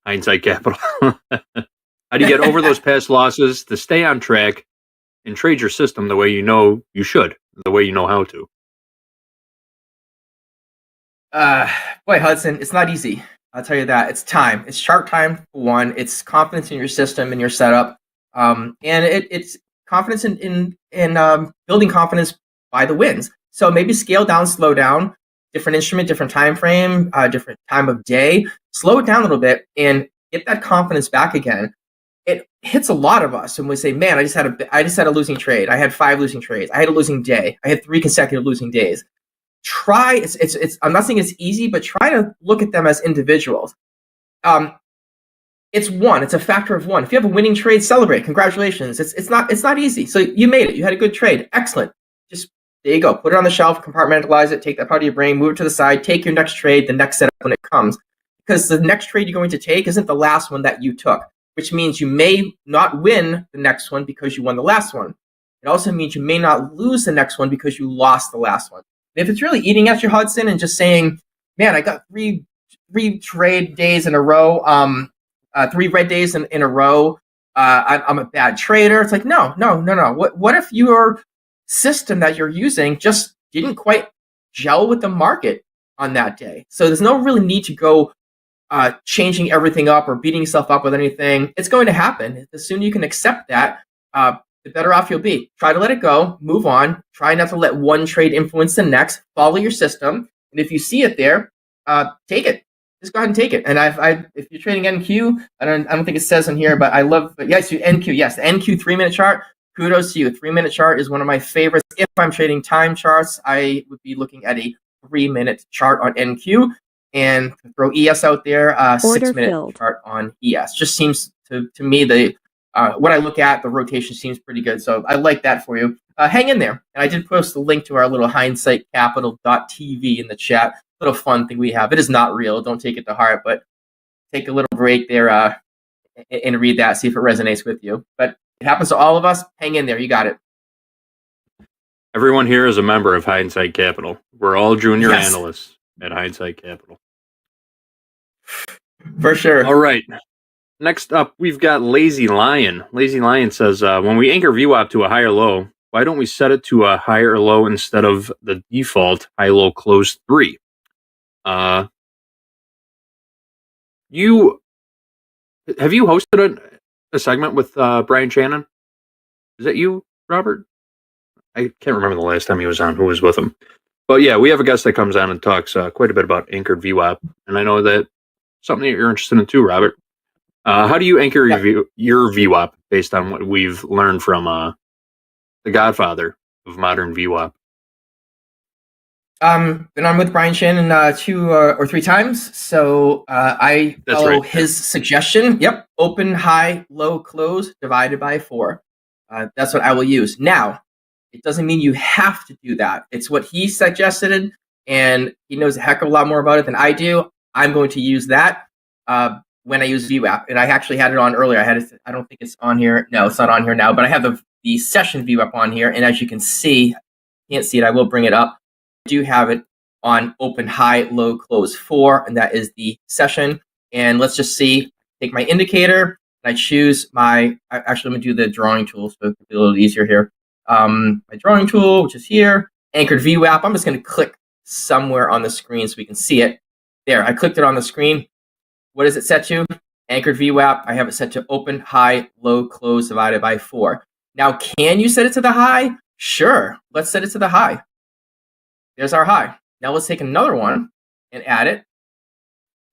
hindsight capital? How do you get over those past losses to stay on track and trade your system the way you know you should, the way you know how to? Boy, Hudson, it's not easy. I'll tell you that. It's time. It's chart time, for one. It's confidence in your system and your setup. And it's confidence in building confidence by the wins. So maybe scale down, slow down, different instrument, different time frame, different time of day. Slow it down a little bit and get that confidence back again. It hits a lot of us, and we say, "Man, I just had a losing trade. I had 5 losing trades. I had a losing day. I had 3 consecutive losing days." Try. It's. I'm not saying it's easy, but try to look at them as individuals. It's one. It's a factor of one. If you have a winning trade, celebrate. Congratulations. It's not easy. So you made it. You had a good trade. Excellent. Just there you go. Put it on the shelf. Compartmentalize it. Take that part of your brain. Move it to the side. Take your next trade. The next setup when it comes, because the next trade you're going to take isn't the last one that you took. Which means you may not win the next one because you won the last one. It also means you may not lose the next one because you lost the last one. And if it's really eating at your Hudson and just saying, "Man, I got three trade days in a row, 3 red days in a row. I'm a bad trader." It's like, no. What if your system that you're using just didn't quite gel with the market on that day? So there's no really need to go changing everything up or beating yourself up with anything. It's going to happen. The sooner you can accept that, the better off you'll be. Try to let it go, move on. Try not to let one trade influence the next. Follow your system, and if you see it there, take it. Just go ahead and take it. And if you're trading NQ, I don't think it says in here, but I love. But yes, NQ. Yes, the NQ 3-minute chart. Kudos to you. A 3-minute chart is one of my favorites. If I'm trading time charts, I would be looking at a 3-minute chart on NQ. And throw ES out there, 6-minute chart on ES. Just seems to me what I look at, the rotation seems pretty good. So I like that for you. Hang in there. And I did post the link to our little hindsightcapital.tv in the chat. Little fun thing we have. It is not real. Don't take it to heart, but take a little break there and read that. See if it resonates with you. But it happens to all of us. Hang in there. You got it. Everyone here is a member of Hindsight Capital. We're all junior analysts at Hindsight Capital. For sure. All right. Next up, we've got Lazy Lion. Lazy Lion says, when we anchor VWAP to a higher low, why don't we set it to a higher low instead of the default high-low close 3? Have you hosted a segment with Brian Shannon? Is that you, Robert? I can't remember the last time he was on. Who was with him? But yeah, we have a guest that comes on and talks quite a bit about anchored VWAP, and I know that something that you're interested in too, Robert. How do you anchor your VWAP based on what we've learned from the godfather of modern VWAP? Been on with Brian Shannon 2 or 3 times, so I follow his suggestion. Yep, open, high, low, close divided by 4. That's what I will use. Now, it doesn't mean you have to do that. It's what he suggested, and he knows a heck of a lot more about it than I do. I'm going to use that when I use VWAP, and I actually had it on earlier. I had it. I don't think it's on here. No, it's not on here now. But I have the session VWAP on here, and as you can see, can't see it. I will bring it up. I do have it on open, high, low, close 4, and that is the session. And let's just see. Take my indicator, and I choose my. Actually, let me do the drawing tool so it's a little easier here. My drawing tool, which is here, anchored VWAP. I'm just going to click somewhere on the screen so we can see it. There, I clicked it on the screen. What is it set to? Anchored VWAP. I have it set to open, high, low, close divided by 4. Now, can you set it to the high? Sure. Let's set it to the high. There's our high. Now let's take another one and add it.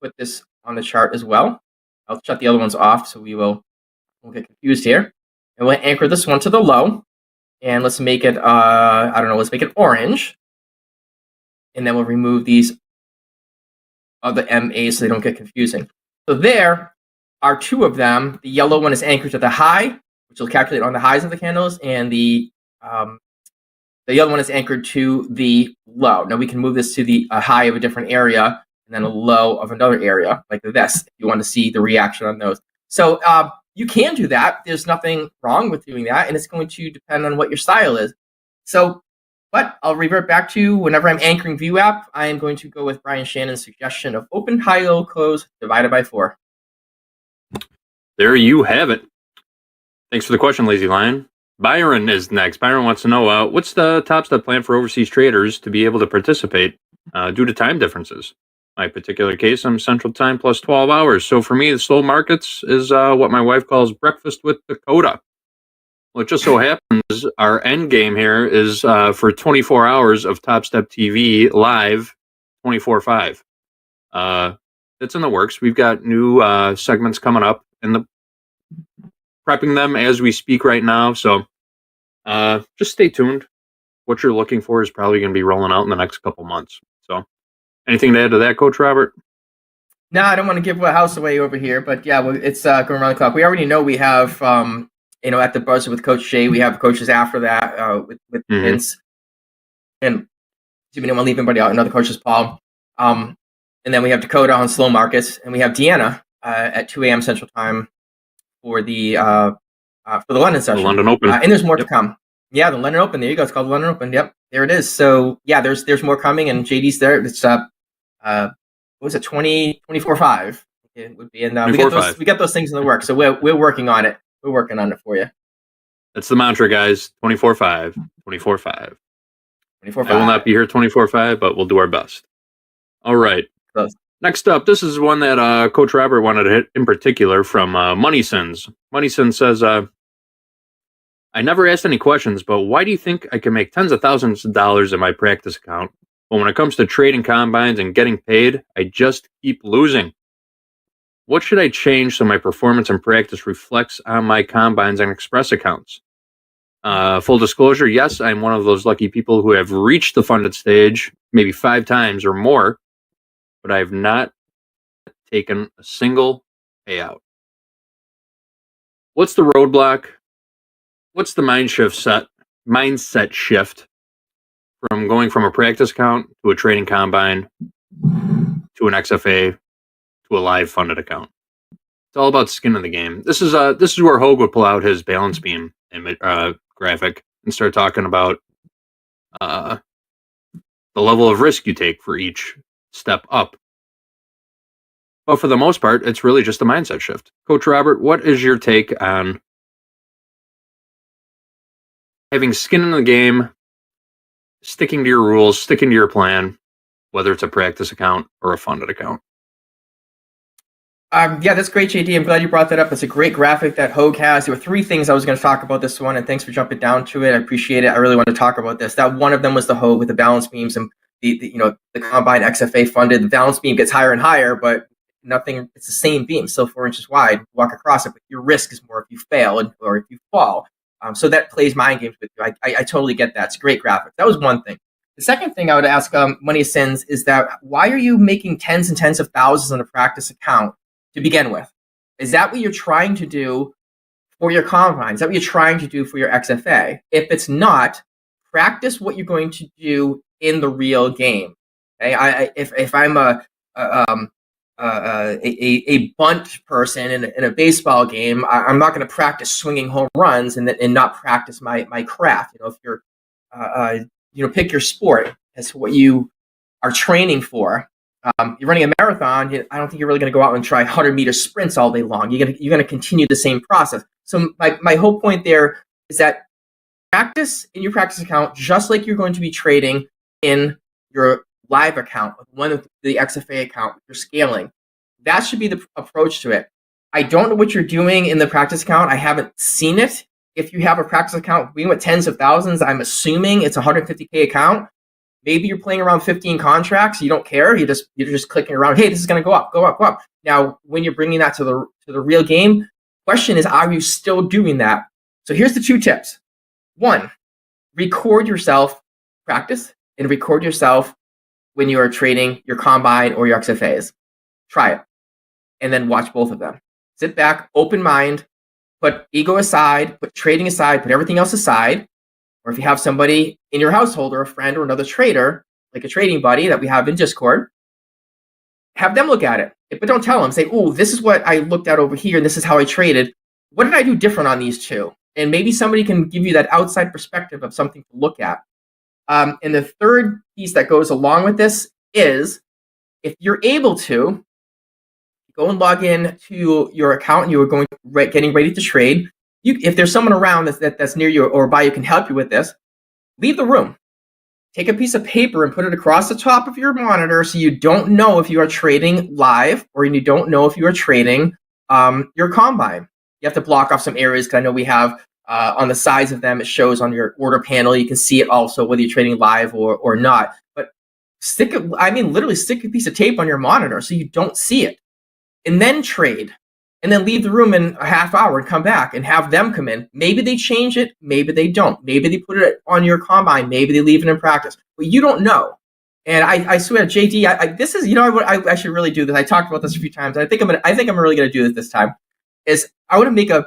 Put this on the chart as well. I'll shut the other ones off so we won't get confused here. And we'll anchor this one to the low. And let's make it, let's make it orange. And then we'll remove these other MAs so they don't get confusing. So there are 2 of them. The yellow one is anchored to the high, which will calculate on the highs of the candles, and the other one is anchored to the low. Now we can move this to the high of a different area and then a low of another area, like this, if you want to see the reaction on those. So you can do that. There's nothing wrong with doing that, and it's going to depend on what your style is. So, but I'll revert back to whenever I'm anchoring VWAP, I am going to go with Brian Shannon's suggestion of open, high, low, close divided by 4. There you have it. Thanks for the question, Lazy Lion. Byron is next. Byron wants to know, what's the Topstep plan for overseas traders to be able to participate due to time differences? My particular case, I'm Central Time plus 12 hours. So for me, the slow markets is what my wife calls breakfast with Dakota. Well, it just so happens our end game here is for 24 hours of Topstep TV live 24/5. It's in the works. We've got new segments coming up and prepping them as we speak right now. So just stay tuned. What you're looking for is probably going to be rolling out in the next couple months. So anything to add to that, Coach Robert? No, I don't want to give a house away over here, but yeah, it's going around the clock. We already know we have, at the buzzer with Coach Jay, we have coaches after that with Vince. And we don't want to leave anybody out. Another coach is Paul. And then we have Dakota on slow markets, and we have Deanna at 2 a.m. Central Time for the London session. The London Open. And there's more to come. Yeah, the London Open. There you go. It's called the London Open. Yep, there it is. So yeah, there's more coming, and JD's there. It's what was it, 24/5? It would be, and we get those things in the work. So we're working on it. We're working on it for you. That's the mantra, guys. 24/5. 24/5. 24/5. I will not be here 24/5, but we'll do our best. All right. Next up, this is one that Coach Robert wanted to hit in particular from MoneySins. MoneySins says, I never asked any questions, but why do you think I can make tens of thousands of dollars in my practice account, but when it comes to trading combines and getting paid, I just keep losing? What should I change so my performance and practice reflects on my combines and express accounts? Full disclosure, yes, I'm one of those lucky people who have reached the funded stage maybe 5 times or more, but I have not taken a single payout. What's the roadblock? What's the mindset shift from going from a practice account to a trading combine to an XFA to a live funded account? It's all about skin in the game. This is where Hogue would pull out his balance beam graphic and start talking about the level of risk you take for each step up. But for the most part, it's really just a mindset shift. Coach Robert, what is your take on having skin in the game, sticking to your rules, sticking to your plan, whether it's a practice account or a funded account? Yeah, that's great, JD. I'm glad you brought that up. It's a great graphic that Hogue has. There were 3 things I was going to talk about this one, and thanks for jumping down to it. I appreciate it. I really want to talk about this. That one of them was the Hogue with the balance beams and the combine XFA funded. The balance beam gets higher and higher, but nothing. It's the same beam, still 4 inches wide. Walk across it, but your risk is more if you fail or if you fall. So that plays mind games with you. I totally get that. It's a great graphic. That was one thing. The second thing I would ask Money Sins is that why are you making tens and tens of thousands on a practice account to begin with? Is that what you're trying to do for your combine? Is that what you're trying to do for your XFA? If it's not, practice what you're going to do in the real game. Okay? If I'm a bunt person in a baseball game, I'm not going to practice swinging home runs and not practice my craft. If you're pick your sport as what you are training for. You're running a marathon. I don't think you're really going to go out and try 100-meter sprints all day long. You're going to continue the same process. So my whole point there is that practice in your practice account just like you're going to be trading in your live account, one of the XFA account you're scaling. That should be the approach to it. I don't know what you're doing in the practice account. I haven't seen it. If you have a practice account being with tens of thousands, I'm assuming it's a 150K account. Maybe you're playing around 15 contracts. You don't care. You're just clicking around. Hey, this is going to go up, go up, go up. Now, when you're bringing that to the real game, question is, are you still doing that? So here's the 2 tips. 1, record yourself practice and record yourself when you are trading your combine or your XFAs. Try it, and then watch both of them. Sit back, open mind, put ego aside, put trading aside, put everything else aside. Or if you have somebody in your household or a friend or another trader, like a trading buddy that we have in Discord, have them look at it. But don't tell them. Say, oh, this is what I looked at over here, and this is how I traded. What did I do different on these 2? And maybe somebody can give you that outside perspective of something to look at. And the third piece that goes along with this is, if you're able to, go and log in to your account and you are getting ready to trade. If there's someone around that's near you or by you can help you with this, leave the room. Take a piece of paper and put it across the top of your monitor so you don't know if you are trading live or you don't know if you are trading your combine. You have to block off some areas because I know we have on the sides of them, it shows on your order panel. You can see it also whether you're trading live or not. But literally stick a piece of tape on your monitor so you don't see it. And then trade. And then leave the room in a half hour and come back and have them come in. Maybe they change it. Maybe they don't. Maybe they put it on your combine. Maybe they leave it in practice. But you don't know. And I swear, JD, this is, I should really do this. I talked about this a few times. I think I'm really going to do this time. Is I want to make a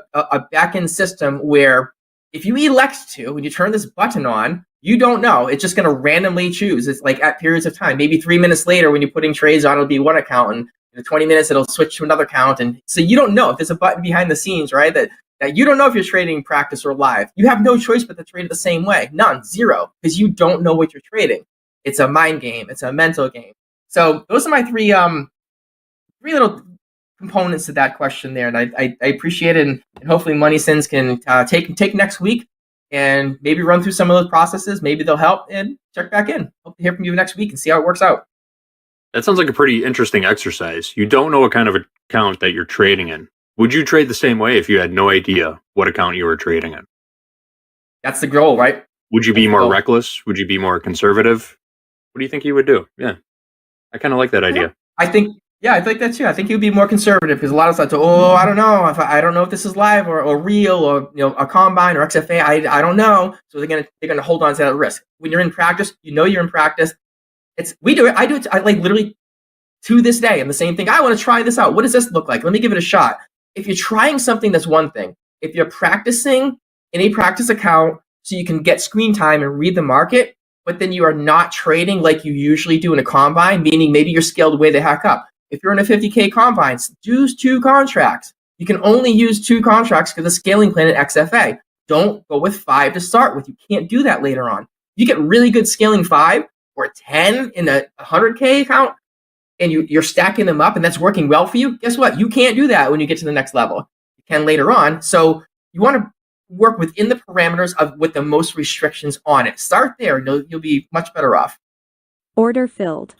back-end system where if you elect to, when you turn this button on, you don't know. It's just going to randomly choose. It's like at periods of time. Maybe 3 minutes later, when you're putting trades on, it'll be one account, and in 20 minutes, it'll switch to another account. And so you don't know if there's a button behind the scenes, right? That you don't know if you're trading practice or live. You have no choice but to trade it the same way. None, zero, because you don't know what you're trading. It's a mind game. It's a mental game. So those are my three little components to that question there, and I appreciate it, and hopefully Money Sins can take next week and maybe run through some of those processes. Maybe they'll help, and check back in. Hope to hear from you next week and see how it works out. That sounds like a pretty interesting exercise. You don't know what kind of account that you're trading in. Would you trade the same way if you had no idea what account you were trading in? That's the goal, right? Would you be more reckless? Would you be more conservative? What do you think you would do? Yeah, I kind of like that idea. I think that too. I think you'd be more conservative because a lot of us I don't know I don't know if this is live or real or a combine or XFA. I don't know. So they're gonna hold on to that risk. When you're in practice, you're in practice. We do it. I do it. I literally to this day. I'm the same thing. I want to try this out. What does this look like? Let me give it a shot. If you're trying something, that's one thing. If you're practicing in a practice account so you can get screen time and read the market, but then you are not trading like you usually do in a combine, meaning maybe you're scaled way the heck up. If you're in a 50K combine, use 2 contracts. You can only use 2 contracts because the scaling plan at XFA. Don't go with 5 to start with. You can't do that later on. You get really good scaling 5 or 10 in a 100K account, and you're stacking them up, and that's working well for you. Guess what? You can't do that when you get to the next level. You can later on. So you want to work within the parameters of with the most restrictions on it. Start there, and you'll be much better off. Order filled.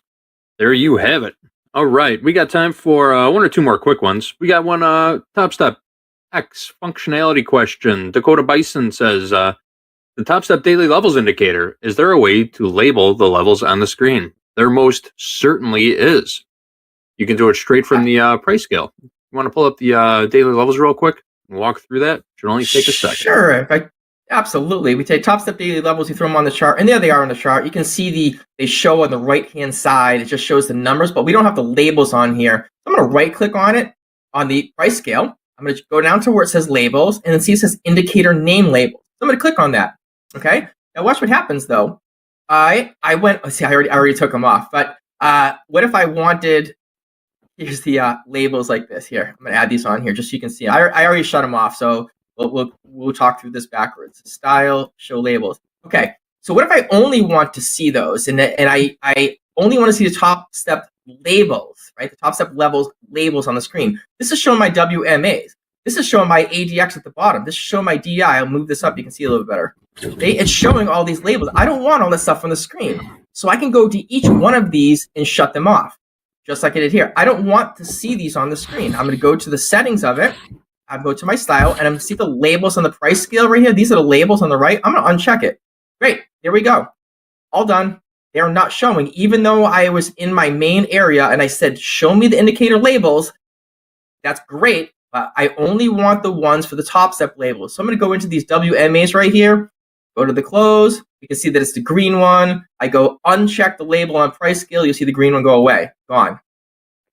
There you have it. All right, we got time for one or two more quick ones. We got one TopstepX functionality question. Dakota Bison says, the Topstep daily levels indicator, is there a way to label the levels on the screen? There most certainly is. You can do it straight from the price scale. You want to pull up the daily levels real quick and walk through that? Should only take a second. Sure. Absolutely. We take Topstep daily levels, you throw them on the chart, and there they are on the chart. You can see they show on the right-hand side. It just shows the numbers, but we don't have the labels on here. I'm going to right-click on it on the price scale. I'm going to go down to where it says labels, and then see it says indicator name labels. So I'm going to click on that. Okay. Now watch what happens though. I went. See, I already took them off. But what if I wanted? Here's the labels like this. Here, I'm going to add these on here just so you can see. I already shut them off, so we'll talk through this backwards. Style, show labels. Okay. So what if I only want to see those, and I only want to see the Topstep labels, right? The Topstep levels labels on the screen. This is showing my WMAs. This is showing my ADX at the bottom. This is showing my DI. I'll move this up. You can see a little bit better. Okay? It's showing all these labels. I don't want all this stuff on the screen. So I can go to each one of these and shut them off, just like I did here. I don't want to see these on the screen. I'm going to go to the settings of it. I'll go to my style, and I'm going to see the labels on the price scale right here. These are the labels on the right. I'm going to uncheck it. Great. There we go. All done. They are not showing. Even though I was in my main area and I said, show me the indicator labels, that's great. But I only want the ones for the Topstep labels. So I'm going to go into these WMAs right here, go to the close. You can see that it's the green one. I go uncheck the label on price scale. You'll see the green one go away. Gone.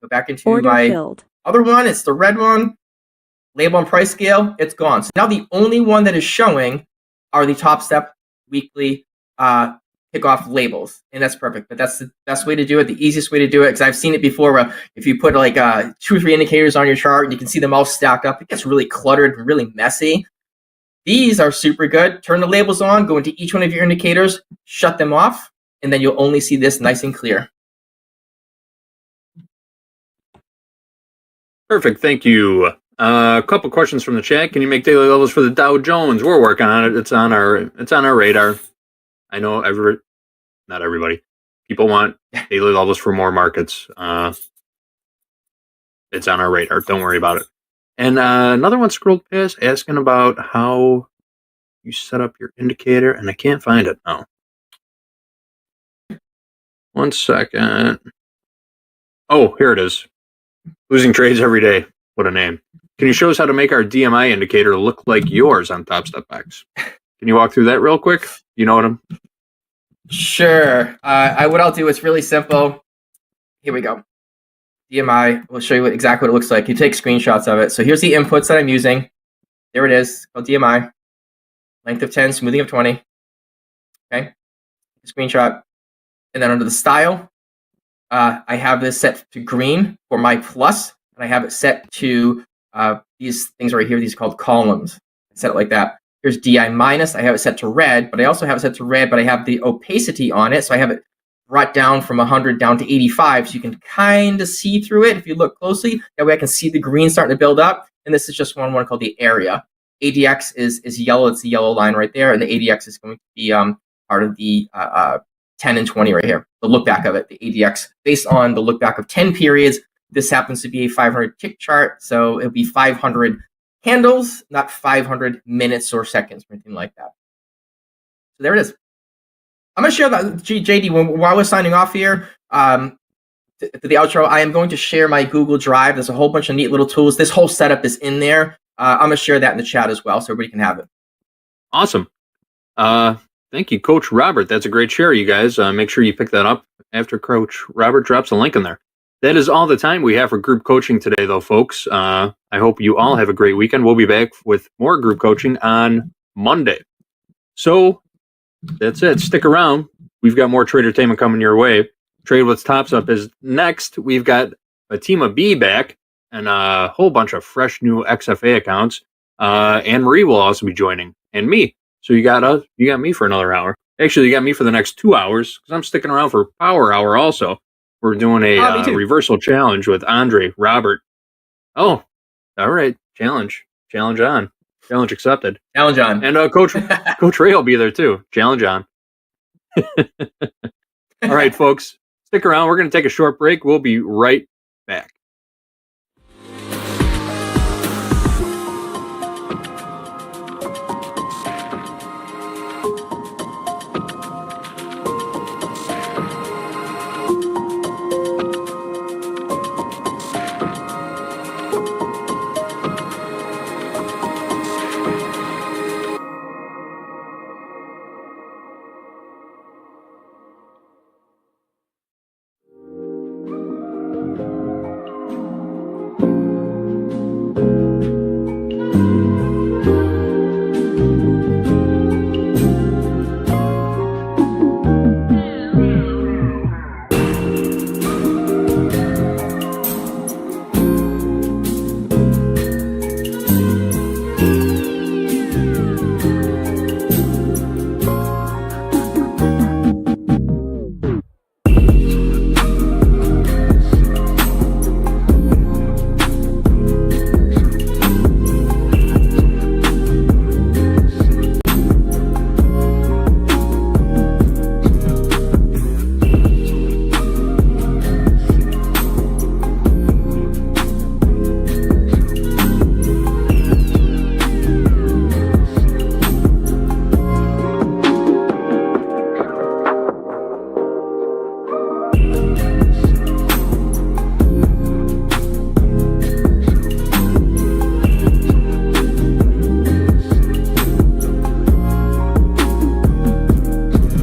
Go back into my other one. It's the red one. Label on price scale. It's gone. So now the only one that is showing are the Topstep weekly kickoff labels. And that's perfect. But that's the best way to do it, the easiest way to do it, because I've seen it before where if you put like 2 or 3 indicators on your chart and you can see them all stacked up, it gets really cluttered and really messy. These are super good. Turn the labels on, go into each one of your indicators, shut them off, and then you'll only see this nice and clear. Perfect. Thank you. A couple questions from the chat. Can you make daily levels for the Dow Jones? We're working on it. It's on our radar. I know not everybody. People want daily levels for more markets. It's on our radar. Don't worry about it. And another one scrolled past asking about how you set up your indicator, and I can't find it now. 1 second. Oh, here it is. Losing trades every day. What a name. Can you show us how to make our DMI indicator look like yours on TopstepX? Can you walk through that real quick? You know what I'm... Sure. What I'll do is really simple. Here we go. DMI. We'll show you exactly what it looks like. You take screenshots of it. So here's the inputs that I'm using. There it is. Called DMI. Length of 10, smoothing of 20. Okay. Screenshot. And then under the style, I have this set to green for my plus, and I have it set to these things right here. These are called columns. I set it like that. Here's DI minus. I have it set to red, but I also have it set to red, but I have the opacity on it. So I have it brought down from 100 down to 85. So you can kind of see through it if you look closely. That way I can see the green starting to build up. And this is just one called the area. ADX is yellow. It's the yellow line right there. And the ADX is going to be part of the 10 and 20 right here. The look back of it, the ADX, based on the look back of 10 periods. This happens to be a 500 tick chart. So it'll be 500 candles, not 500 minutes or seconds or anything like that. So there it is. I'm going to share that, JD, while we're signing off here, for the outro, I am going to share my Google Drive. There's a whole bunch of neat little tools. This whole setup is in there. I'm going to share that in the chat as well so everybody can have it. Awesome. Thank you, Coach Robert. That's a great share, you guys. Make sure you pick that up after Coach Robert drops a link in there. That is all the time we have for group coaching today, though, folks. I hope you all have a great weekend. We'll be back with more group coaching on Monday. So that's it. Stick around. We've got more Tradertainment coming your way. Trade with Topstep is next. We've got Fatima B back and a whole bunch of fresh new XFA accounts. Anne Marie will also be joining, and me. So you got me for another hour. Actually, you got me for the next 2 hours because I'm sticking around for Power Hour also. We're doing a reversal challenge with Andre, Robert. Oh, all right. Challenge on. Challenge accepted. Challenge on. And Coach Ray will be there too. Challenge on. All right, folks. Stick around. We're going to take a short break. We'll be right back.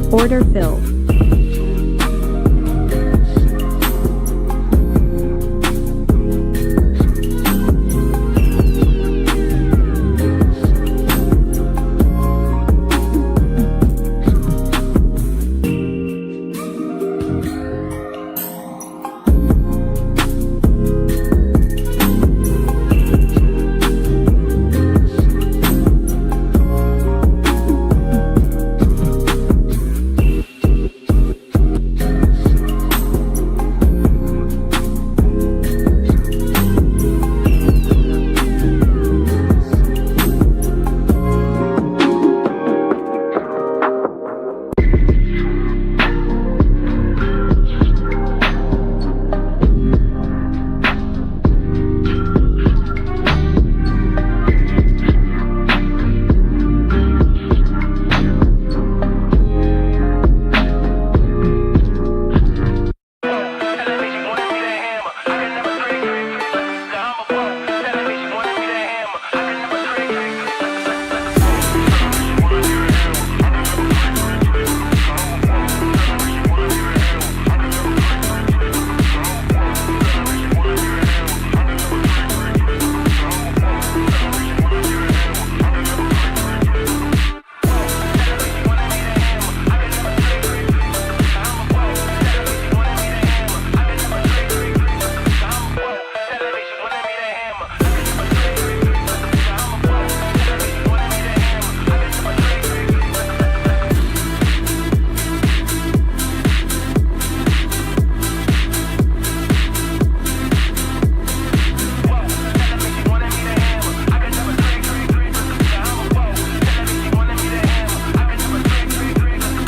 Order filled.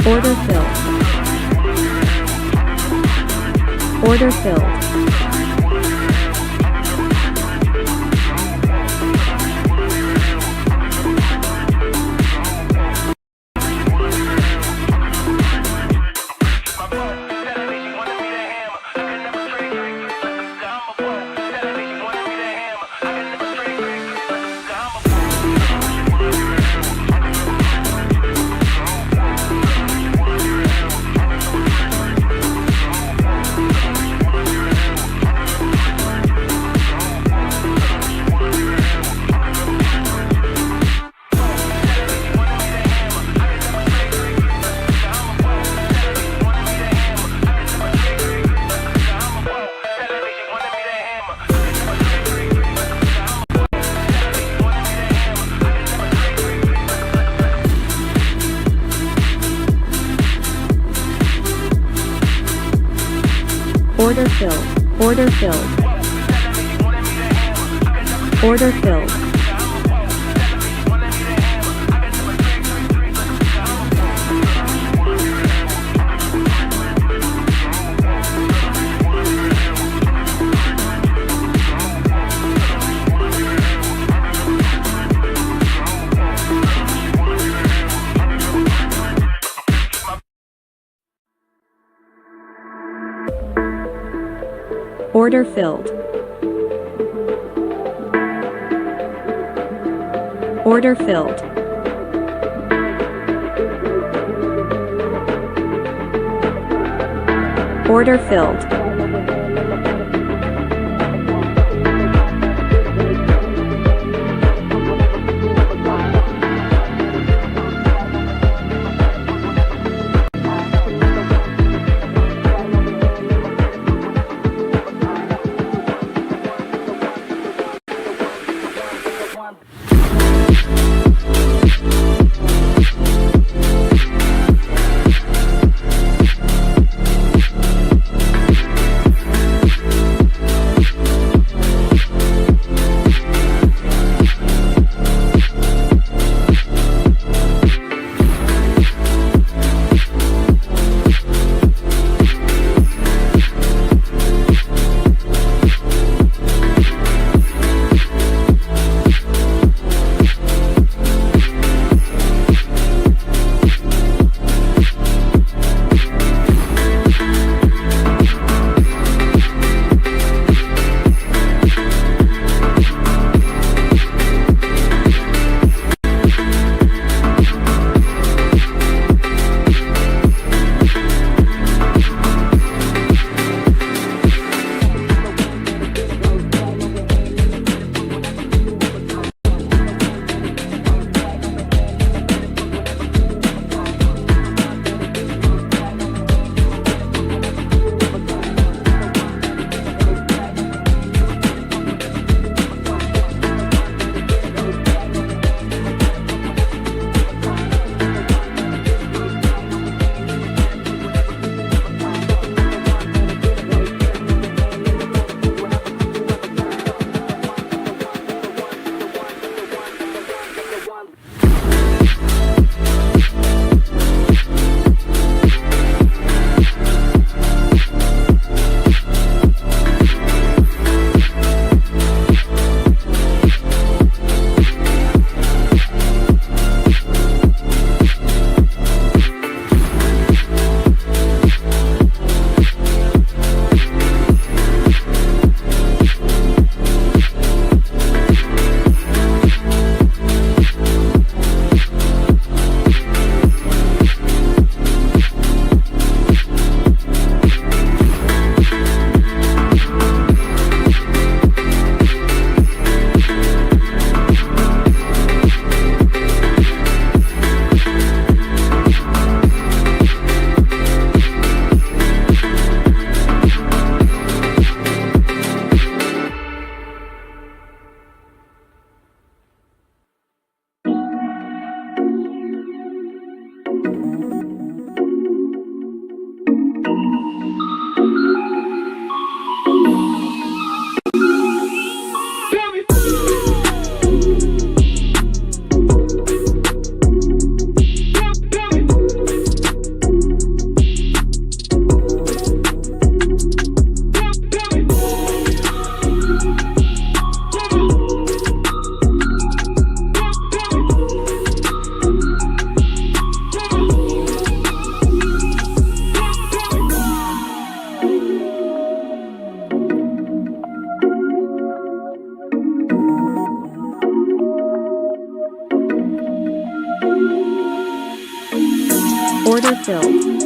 Order filled. Order filled. Order filled. Order filled. Order filled. Order filled. Order filled. Order filled. Order filled.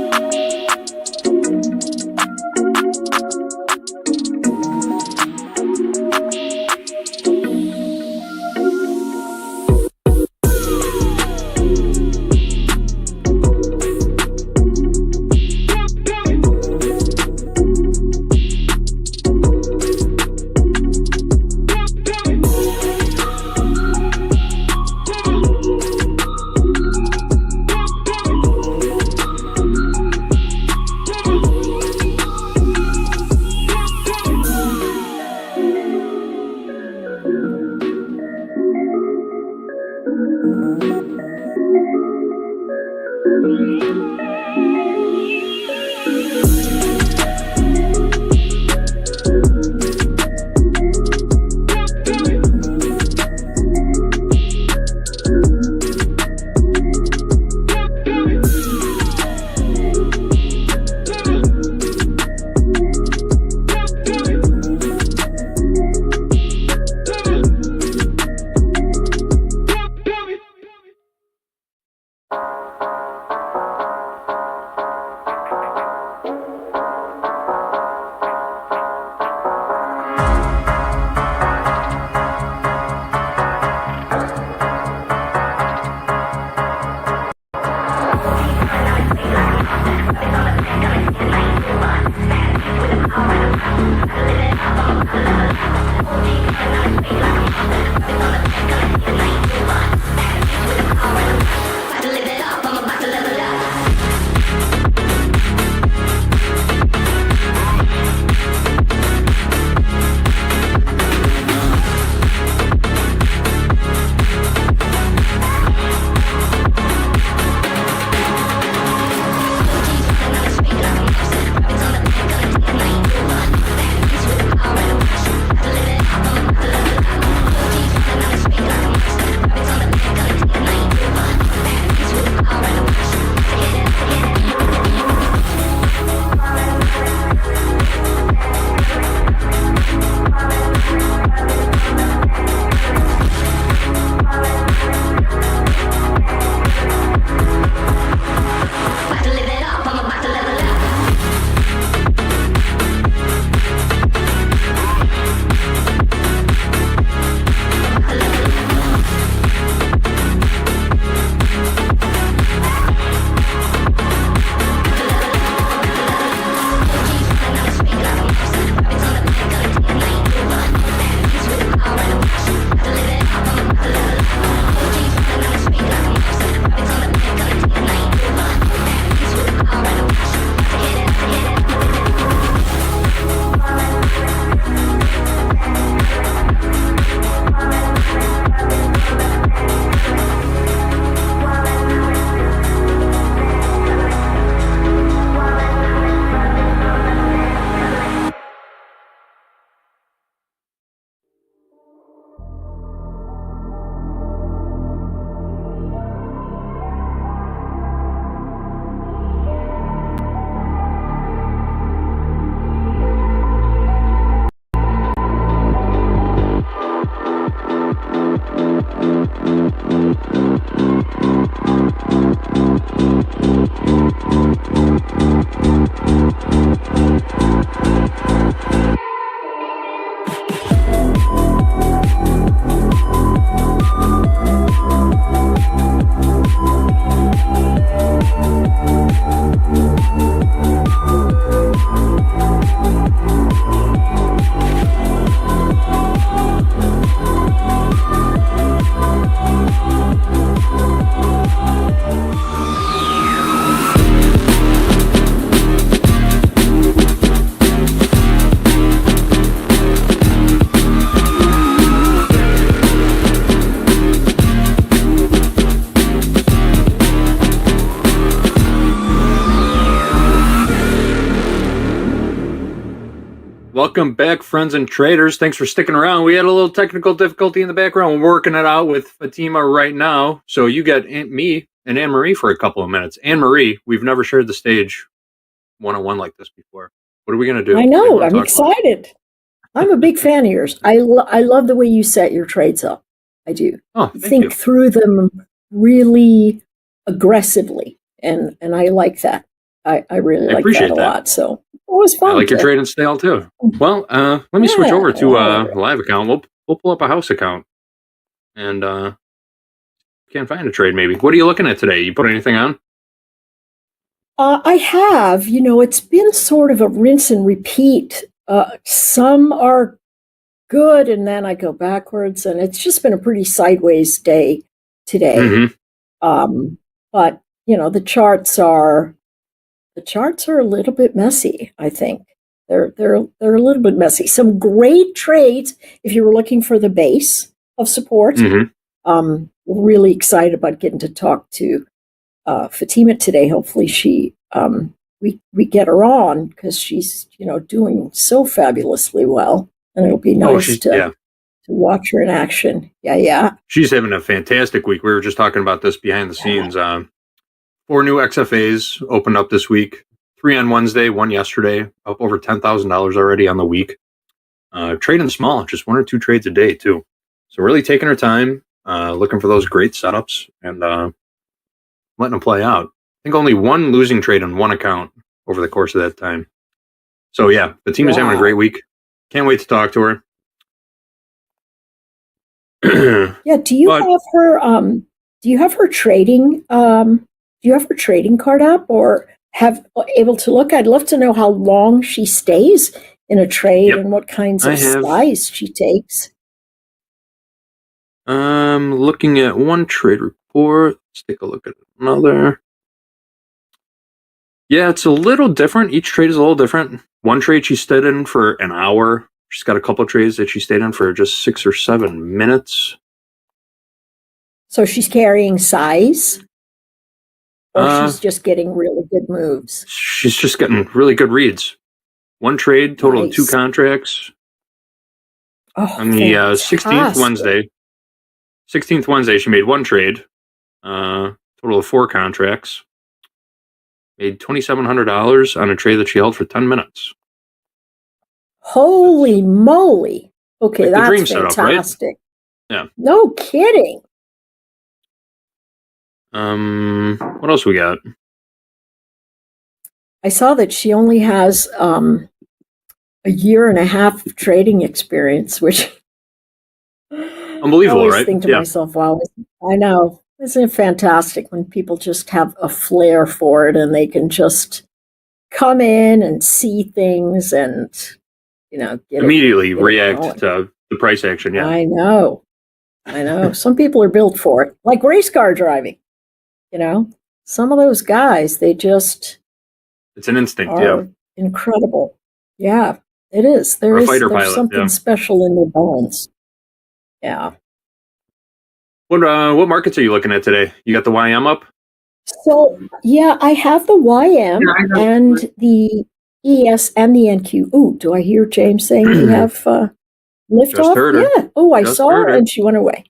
Welcome back, friends and traders. Thanks for sticking around. We had a little technical difficulty in the background. We're working it out with Fatima right now. So you got me and Anne-Marie for a couple of minutes. Anne-Marie, we've never shared the stage one-on-one like this before. What are we going to do? I know. I'm excited. I'm a big fan of yours. I love the way you set your trades up. I do. Oh, think through them really aggressively, and I like that. I really like that a lot. So it was fun. I like your trading style too. Well, let me switch over to live account. We'll pull up a house account, and can't find a trade. Maybe. What are you looking at today? You put anything on? I have. It's been sort of a rinse and repeat. Some are good, and then I go backwards, and it's just been a pretty sideways day today. Mm-hmm. But the charts are a little bit messy. I think they're a little bit messy. Some great trades if you were looking for the base of support. Mm-hmm. We're really excited about getting to talk to Fatima today. Hopefully we get her on because she's doing so fabulously well, and it'll be nice to watch her in action. Yeah. She's having a fantastic week. We were just talking about this behind the scenes. 4 new XFAs opened up this week. 3 on Wednesday, 1 yesterday. Up over $10,000 already on the week. Trading small, just 1 or 2 trades a day too. So really taking her time, looking for those great setups and letting them play out. I think only 1 losing trade on 1 account over the course of that time. So yeah, the team is having a great week. Can't wait to talk to her. Yeah. Do you have her trading? Do you have her trading card up or able to look? I'd love to know how long she stays in a trade and what kinds of slice she takes. Looking at one trade report. Let's take a look at another. Yeah, it's a little different. Each trade is a little different. One trade she stayed in for an hour. She's got a couple trades that she stayed in for just 6 or 7 minutes. So she's carrying size? Or she's just getting really good moves? She's just getting really good reads. One trade, total of 2 contracts. On the 16th Wednesday. 16th Wednesday, she made 1 trade. Total of 4 contracts. Made $2,700 on a trade that she held for 10 minutes. Holy moly. Okay, like that's setup, fantastic. Right? Yeah. No kidding. What else we got? I saw that she only has a year and a half of trading experience, which unbelievable, I always right? think to myself, wow, I know. Isn't it fantastic when people just have a flair for it and they can just come in and see things and, immediately react to the price action. Yeah. I know. Some people are built for it, like race car driving. Some of those guys, it's an instinct. Yeah. Incredible. Yeah, it is. There's something special in their bones. Yeah. What markets are you looking at today? You got the YM up? So, yeah, I have the YM and the ES and the NQ. Ooh, do I hear James saying we have lift off? Yeah. Oh, I saw her and she went away.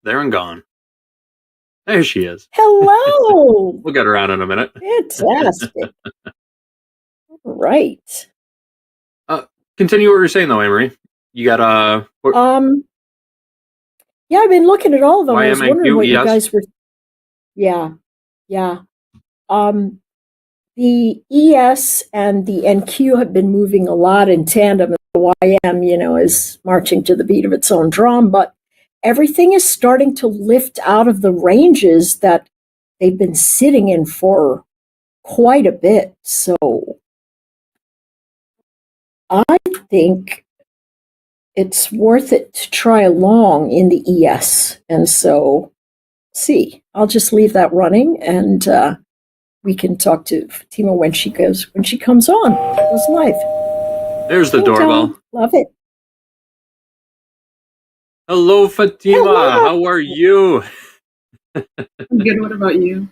There and gone. There she is. Hello. We'll get her on in a minute. Fantastic. Right. Continue what you're saying though, Amory. You got yeah, I've been looking at all of them. I was YM, wondering what you ES? guys were. Yeah. The ES and the NQ have been moving a lot in tandem. The YM, is marching to the beat of its own drum, but everything is starting to lift out of the ranges that they've been sitting in for quite a bit. So I think it's worth it to try along in the ES. And so, I'll just leave that running and we can talk to Fatima when she comes on. Goes live. There's the doorbell. Tom. Love it. Hello, Fatima. Hello. How are you? I'm good. What about you?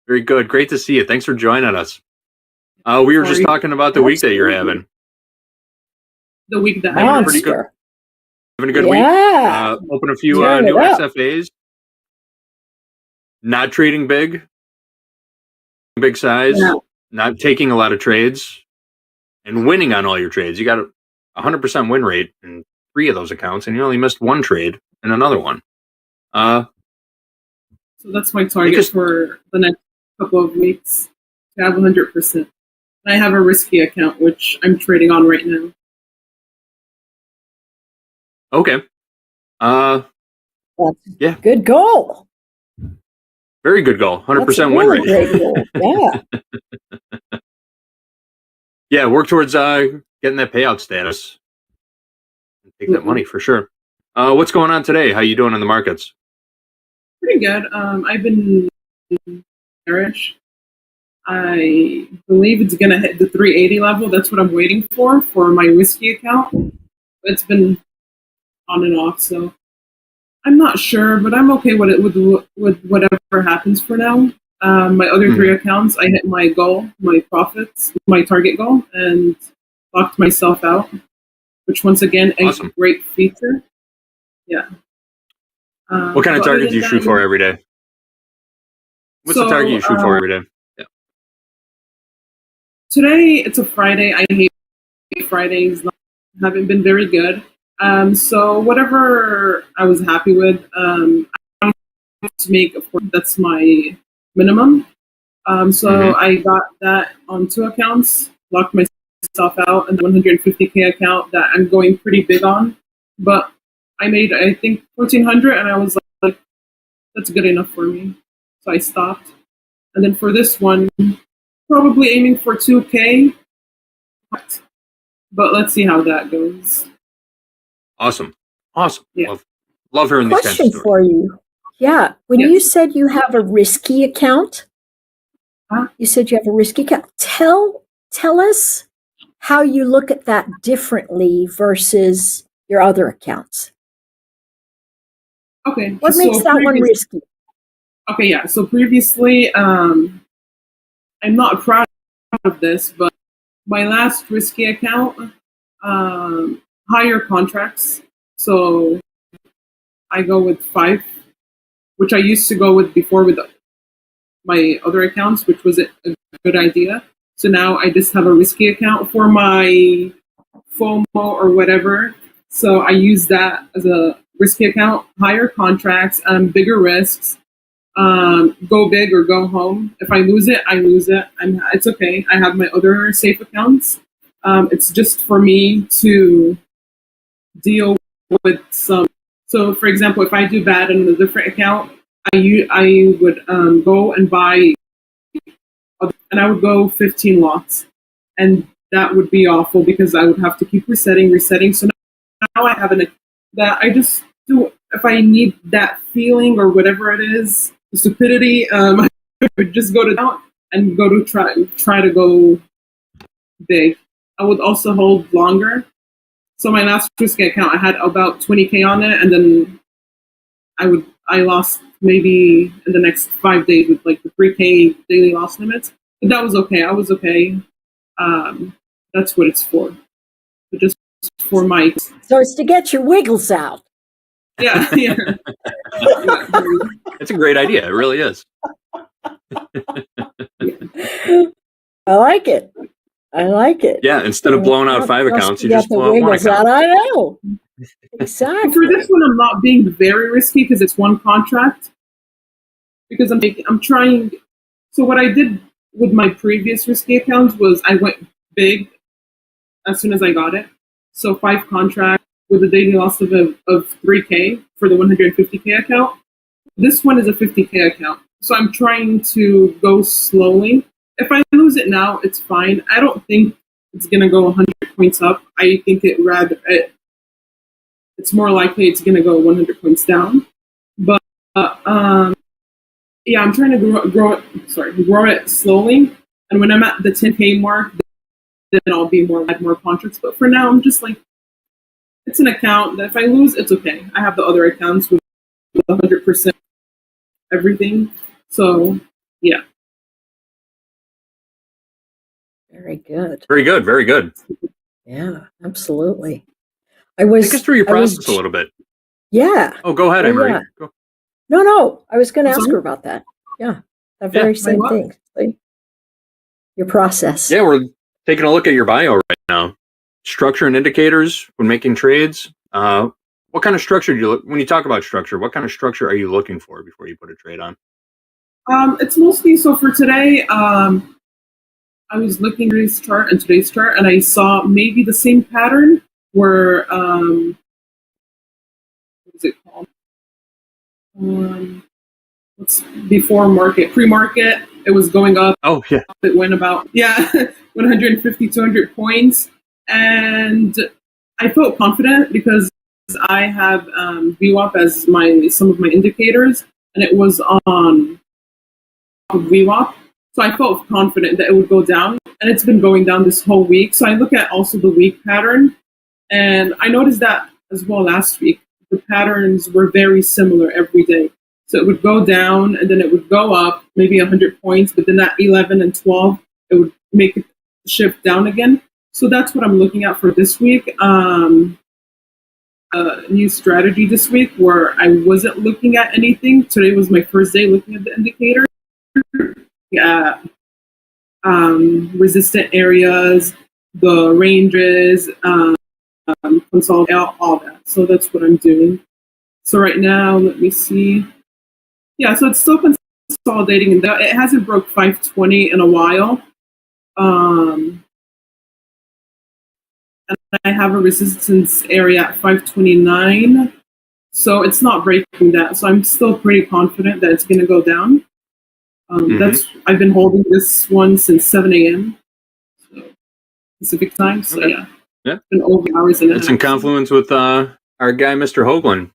Very good. Great to see you. Thanks for joining us. We were just talking about the week that you're having. the week that Having a pretty good, Monster. having a good Yeah. week. Open a few Turn new it up. SFAs. Not trading big size. Yeah. Not taking a lot of trades, and winning on all your trades. You got a 100% win rate in 3 of those accounts, and you only missed 1 trade in another one. So that's my target for the next couple of weeks to have 100%. And I have a risky account which I'm trading on right now. Okay. Yeah. Good goal. Very good goal. 100% That's a win really rate. great goal. Yeah. Yeah, work towards getting that payout status. Take that money for sure. What's going on today? How you doing in the markets? Pretty good. I've been bearish. I believe it's going to hit the 380 level. That's what I'm waiting for my risky account. It's been on and off, so I'm not sure, but I'm okay with it with whatever happens for now. My other 3 accounts, I hit my goal, my profits, my target goal, and locked myself out, which once again, Awesome. a great feature. Yeah. What kind of target do you shoot for every day? What's the target you shoot for every day? Yeah. Today, it's a Friday. I hate Fridays. Haven't been very good. So whatever I was happy with, I wanted to make, of course, that's my minimum. So I got that on 2 accounts, locked myself out, and the 150K account that I'm going pretty big on. But I made, I think, 1,400, and I was like, that's good enough for me. So I stopped. And then for this one, probably aiming for 2K. But let's see how that goes. Awesome. Yeah. Love hearing these kinds Question of stories. for you. Yeah. When you said you have a risky account, you said you have a risky account. Tell us how you look at that differently versus your other accounts. Okay. What makes that one risky? Okay, yeah. So previously, I'm not proud of this, but my last risky account, higher contracts. So I go with 5, which I used to go with before with my other accounts, which was a good idea. So now I just have a risky account for my FOMO or whatever. So I use that as a risky account, higher contracts, bigger risks. Go big or go home. If I lose it, I lose it. It's okay. I have my other safe accounts. It's just for me to deal with some. So, for example, if I do bad in a different account, I would go and buy, and I would go 15 lots, and that would be awful because I would have to keep resetting. So now I have that I just do. If I need that feeling or whatever it is, the stupidity, I would just go to that and go to try to go big. I would also hold longer. So my last risky account, I had about 20K on it, and then I lost maybe in the next 5 days with like the 3K daily loss limits. But that was okay. I was okay. That's what it's for. But just for my. So it's to get your wiggles out. Yeah. It's a great idea. It really is. I like it. Yeah, instead of blowing out 5 accounts, you just the blow out 1 wiggles account. out. I know. Exactly. For this one, I'm not being very risky because it's 1 contract. Because I'm trying. So what I did with my previous risky accounts was I went big as soon as I got it. So 5 contracts with a daily loss of 3K for the 150K account. This one is a 50K account. So I'm trying to go slowly. If I lose it now, it's fine. I don't think it's going to go 100 points up. I think it's more likely it's going to go 100 points down. But yeah, I'm trying to grow it slowly. And when I'm at the 10K mark, then I'll add more contracts. But for now, I'm just like, it's an account that if I lose, it's okay. I have the other accounts with 100% everything. So yeah. Very good. Very good. Very good. Yeah, absolutely. I was Take us through your I was process a little bit. Yeah. Oh, go ahead, Oh, Emery. yeah. Go. No. I was going to ask Sorry? her about that. Yeah, that Yeah. very My same what? thing. Like, your process. Yeah, we're taking a look at your bio right now. Structure and indicators when making trades. What kind of structure do you look when you talk about structure? What kind of structure are you looking for before you put a trade on? It's mostly so for today. I was looking at today's chart and today's chart, and I saw maybe the same pattern where what is it called? What's before market, pre-market? It was going up. Oh yeah, it went about 150, 200 points, and I felt confident because I have VWAP as some of my indicators, and it was on VWAP. So I felt confident that it would go down, and it's been going down this whole week. So I look at also the week pattern, and I noticed that as well last week. The patterns were very similar every day. So it would go down, and then it would go up, maybe 100 points, but then at 11 and 12, it would make it shift down again. So that's what I'm looking at for this week. A new strategy this week where I wasn't looking at anything. Today was my first day looking at the indicator. Yeah, resistant areas, the ranges, consolidate out all that. So that's what I'm doing. So right now, let me see. Yeah, so it's still consolidating, and it hasn't broke 520 in a while. And I have a resistance area at 529, so it's not breaking that. So I'm still pretty confident that it's going to go down. I've been holding this one since 7 a.m. So Pacific time. So yeah, it's been over hours and it's in confluence with our guy, Mr. Hoagland.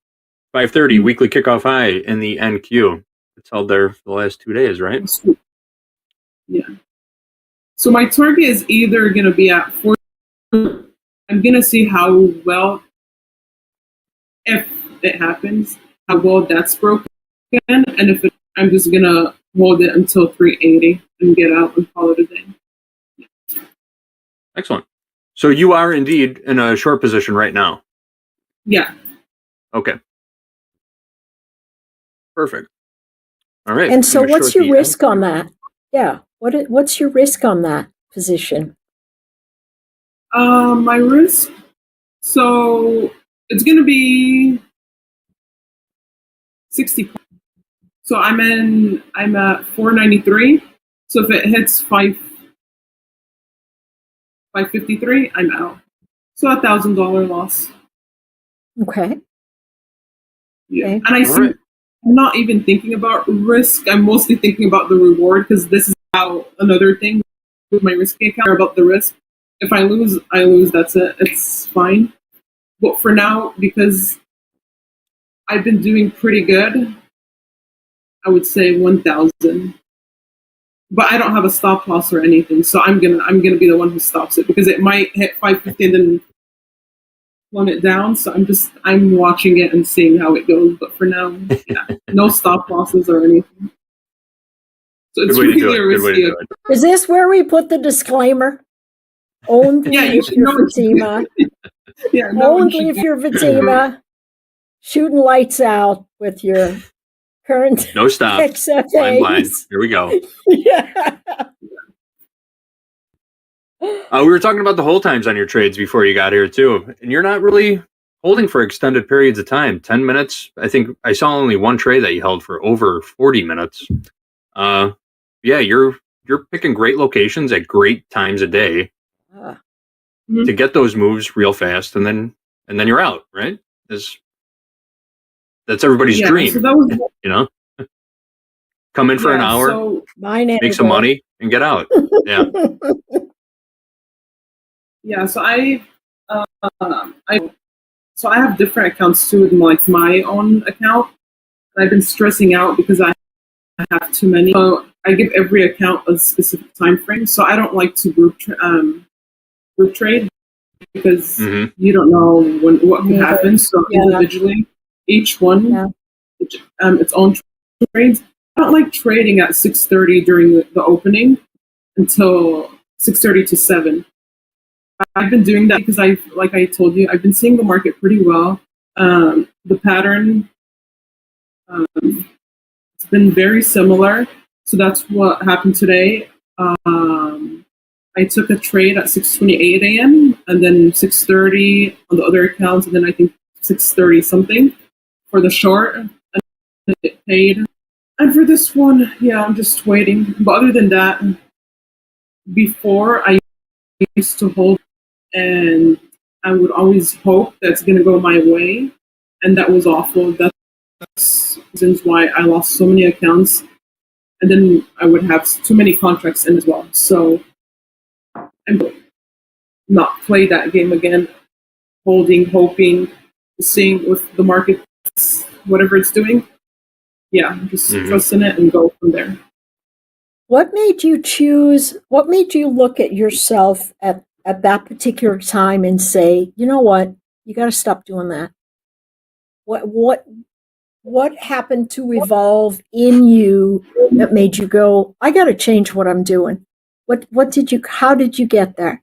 5:30 weekly kickoff high in the NQ. It's held there for the last 2 days, right? Yeah. So my target is either going to be at 4. I'm going to see how well, if it happens, how well that's broken, and if I'm just going to hold it until 380 and get out and call it a day. Excellent. So you are indeed in a short position right now. Yeah. Okay. Perfect. All right. And so what's your risk on that? Yeah. What's your risk on that position? My risk, so it's going to be 60. So I'm at 493. So if it hits 553, I'm out. So $1,000 loss. Okay. Yeah. Okay. And I'm not even thinking about risk. I'm mostly thinking about the reward, because this is how another thing with my risky account about the risk. If I lose, I lose. That's it. It's fine. But for now, because I've been doing pretty good, I would say 1,000. But I don't have a stop loss or anything, so I'm gonna be the one who stops it, because it might hit 550 and then plummet down. So I'm watching it and seeing how it goes. But for now, yeah, no stop losses or anything. So it's really a risky. Is this where we put the disclaimer? Only if you're Fatima. Yeah, only if you're Fatima. Shooting lights out with your current no stop. XFAs. Blind. Here we go. Yeah. We were talking about the hold times on your trades before you got here too, and you're not really holding for extended periods of time. 10 minutes. I think I saw only one trade that you held for over 40 minutes. Yeah, you're picking great locations at great times a day to get those moves real fast, and then you're out, right? That's everybody's dream. So that was, come in for an hour, make some money, and get out. Yeah. Yeah, so I have different accounts too, like my own account. I've been stressing out because I have too many. So I give every account a specific time frame. So I don't like to group trade, because you don't know what can happen. So individually, each one its own trades. I don't like trading at 6:30 during the opening until 6:30 to 7. I've been doing that because like I told you, I've been seeing the market pretty well. The pattern, it's been very similar. So that's what happened today. I took a trade at 6:28 a.m. and then 6:30 on the other accounts, and then I think 6:30 something for the short, and it paid. And for this one, yeah, I'm just waiting. But other than that, before I used to hold, and I would always hope that's going to go my way, and that was awful. That's reasons why I lost so many accounts, and then I would have too many contracts in as well. So I'm not play that game again. Holding, hoping, seeing with the market, whatever it's doing. Yeah, just trust in it and go from there. What made you choose? What made you look at yourself at that particular time and say, you know what, you got to stop doing that? What happened to evolve in you that made you go, I got to change what I'm doing? What did you? How did you get there?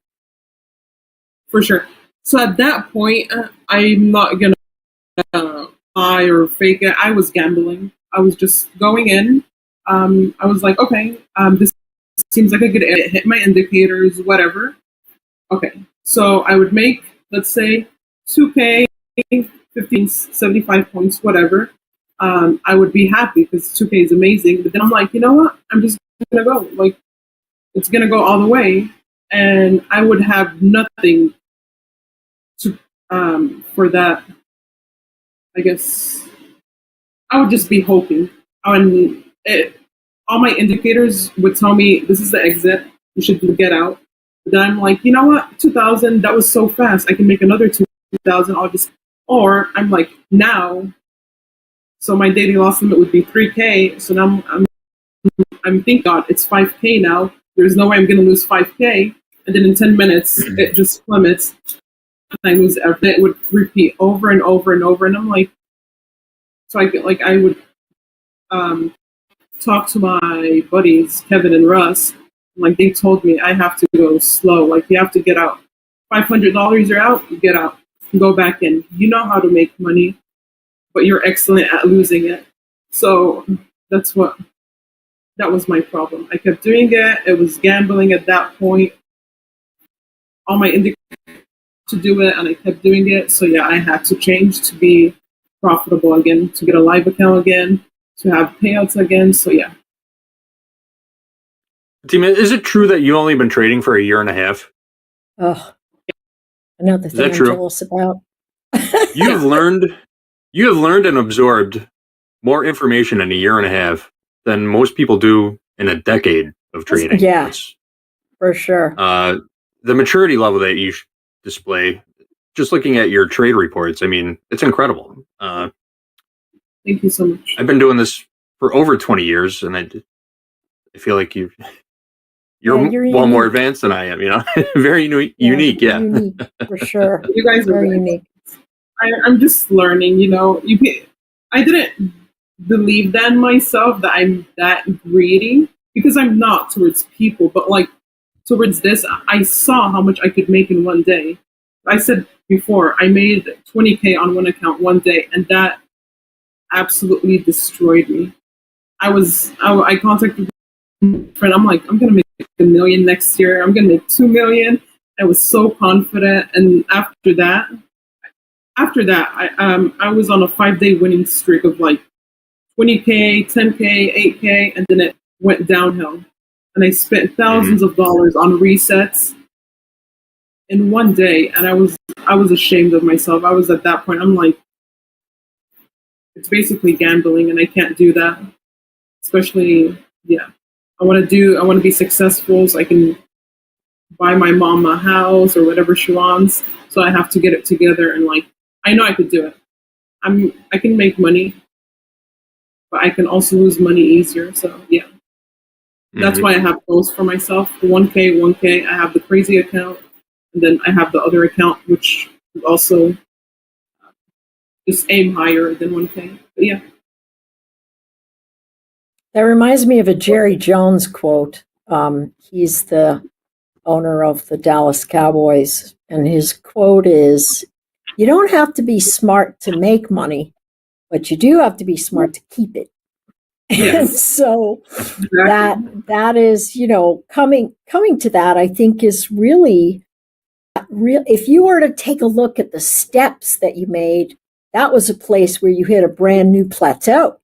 For sure. So at that point, I'm not gonna lie or fake it. I was gambling. I was just going in. I was like, okay, this seems like a good area. Hit my indicators, whatever. Okay, so I would make, let's say, 2K, 15, 75 points, whatever. I would be happy because 2K is amazing. But then I'm like, you know what? I'm just gonna go. Like, it's gonna go all the way, and I would have nothing to for that. I guess I would just be hoping. All my indicators would tell me this is the exit. You should get out. But then I'm like, you know what? 2,000. That was so fast. I can make another 2,000. Or I'm like now. So my daily loss limit would be 3K. So now I'm thinking, God, it's 5K now. There's no way I'm going to lose 5K. And then in 10 minutes, it just plummets. I lose everything. It would repeat over and over and over. And I'm like, so I would talk to my buddies, Kevin and Russ. Like, they told me I have to go slow. Like, you have to get out. $500 you're out, you get out. Go back in. You know how to make money, but you're excellent at losing it. So that was my problem. I kept doing it. It was gambling at that point. All my indicators to do it, and I kept doing it. So yeah, I had to change to be profitable again, to get a live account again, to have payouts again. So yeah. Team, is it true that you've only been trading for a year and a half? Oh, another thing I'm jealous about. You have learned and absorbed more information in a year and a half than most people do in a decade of trading. Yeah, for sure. The maturity level that you display, just looking at your trade reports, I mean, it's incredible. Thank you so much. I've been doing this for over 20 years, and I feel like you're well more advanced than I am. You know, very unique. Yeah, unique, for sure. You guys are very unique. I'm just learning. You know, I didn't believe that in myself that I'm that greedy, because I'm not towards people, but like towards this, I saw how much I could make in one day. I said before, I made 20K on one account one day, and that absolutely destroyed me. I contacted a friend. I'm like, I'm gonna make $1 million next year. I'm gonna make $2 million. I was so confident, and after that, I was on a 5-day winning streak of like 20K, 10K, 8K, and then it went downhill. And I spent thousands of dollars on resets in one day, and I was ashamed of myself. I was at that point. I'm like, it's basically gambling, and I can't do that. Especially, yeah. I want to be successful, so I can buy my mom a house or whatever she wants. So I have to get it together, and like, I know I could do it. I can make money, but I can also lose money easier. So yeah, that's why I have goals for myself. 1K. I have the crazy account, and then I have the other account, which is also just aim higher than 1K. But yeah. That reminds me of a Jerry Jones quote. He's the owner of the Dallas Cowboys, and his quote is, "You don't have to be smart to make money, but you do have to be smart to keep it." And so that is, coming to that, I think is really real. If you were to take a look at the steps that you made, that was a place where you hit a brand new plateau,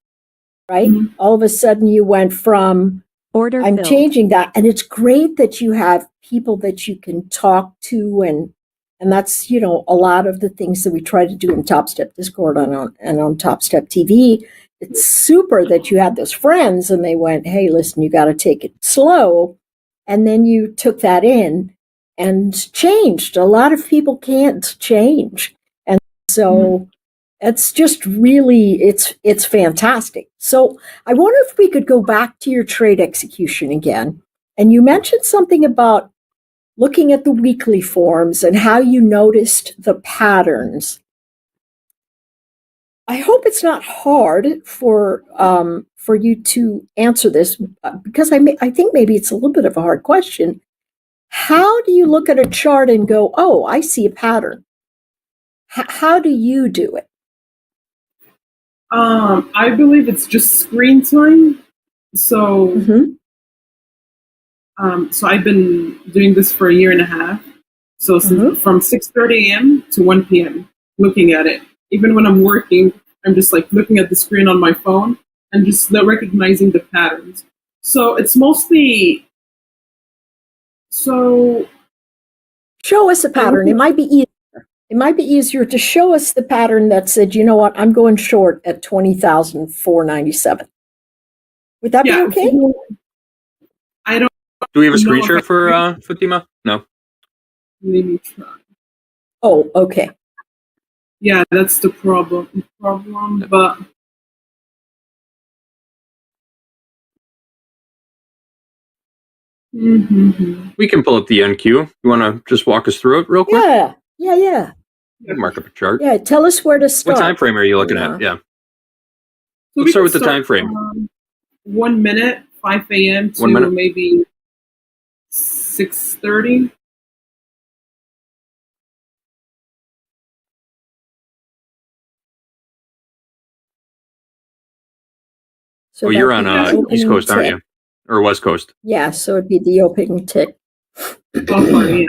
right? Mm-hmm. All of a sudden you went from I'm changing that. And it's great that you have people that you can talk to, and that's, a lot of the things that we try to do in Topstep Discord and on Topstep TV. It's super that you had those friends and they went, "Hey, listen, you got to take it slow." And then you took that in and changed. A lot of people can't change. And so it's just really, it's fantastic. So I wonder if we could go back to your trade execution again. And you mentioned something about looking at the weekly forms and how you noticed the patterns. I hope it's not hard for you to answer this, because I think maybe it's a little bit of a hard question. How do you look at a chart and go, "Oh, I see a pattern"? How do you do it? I believe it's just screen time. So, so I've been doing this for a year and a half. So from 6:30 a.m. to 1 p.m. looking at it. Even when I'm working, I'm just like looking at the screen on my phone and just recognizing the patterns. So it's mostly. So show us a pattern. It might be easier. It might be easier to show us the pattern that said, "You know what? I'm going short at 20,497." Would that be okay? I don't. Do we have a screen share for Fatima? No. Let me try. Oh, okay. Yeah, that's the problem. But we can pull up the NQ. You want to just walk us through it real quick? Yeah. Mark up a chart. Yeah, tell us where to start. What time frame are you looking at? Yeah. Let's start with the time frame. 1 minute, 5 a.m. to maybe 6:30. So you're on East Coast, aren't you? Or West Coast? Yeah, so it'd be the opening tick. Yeah.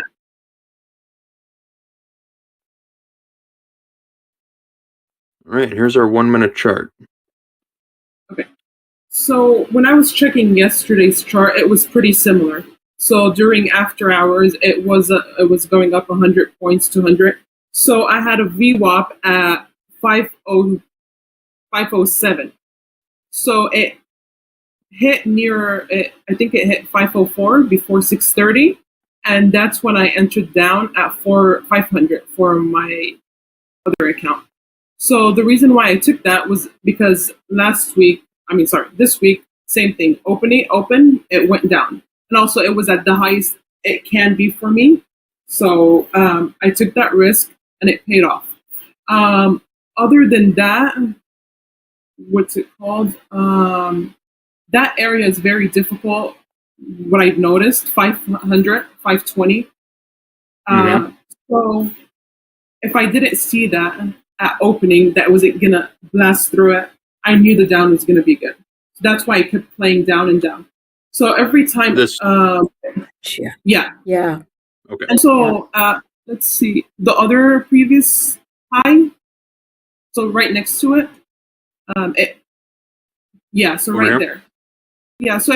All right, here's our 1 minute chart. Okay. So when I was checking yesterday's chart, it was pretty similar. So during after hours, it was going up 100 points to 100. So I had a VWAP at 507. So it hit near it. I think it hit 504 before 6:30, and that's when I entered down at 500 for my other account. So the reason why I took that was because this week, same thing. Open, it went down. And also it was at the highest it can be for me. So I took that risk and it paid off. Other than that, what's it called? That area is very difficult. What I've noticed, 500, 520. So if I didn't see that at opening, that wasn't gonna blast through it, I knew the down was gonna be good. So that's why I kept playing down and down. So every time, yeah. Okay. And so let's see the other previous high. So right next to it, so over right here? there. Yeah, so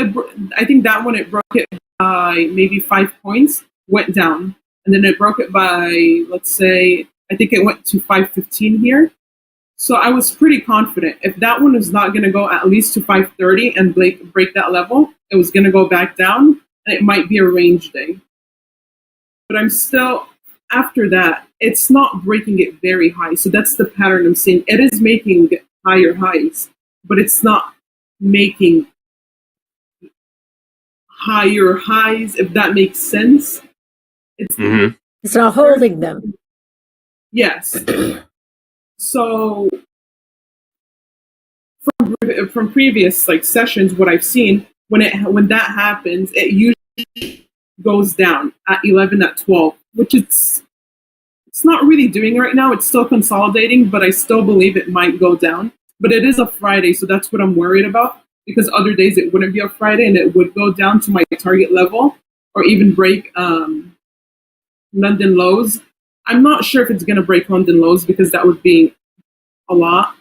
I think that one, it broke it by maybe 5 points, went down, and then it broke it by, let's say, I think it went to 515 here. So I was pretty confident if that one was not going to go at least to 530 and break that level, it was going to go back down, and it might be a range day. But I'm still, after that, it's not breaking it very high. So that's the pattern I'm seeing. It is making higher highs, but it's not making higher highs, if that makes sense. It's not holding them. Yes. So from previous sessions, what I've seen, when that happens, it usually goes down at 11 at 12, which it's not really doing right now. It's still consolidating, but I still believe it might go down. But it is a Friday, so that's what I'm worried about, because other days it wouldn't be a Friday and it would go down to my target level or even break London lows. I'm not sure if it's going to break London lows because that would be a lot.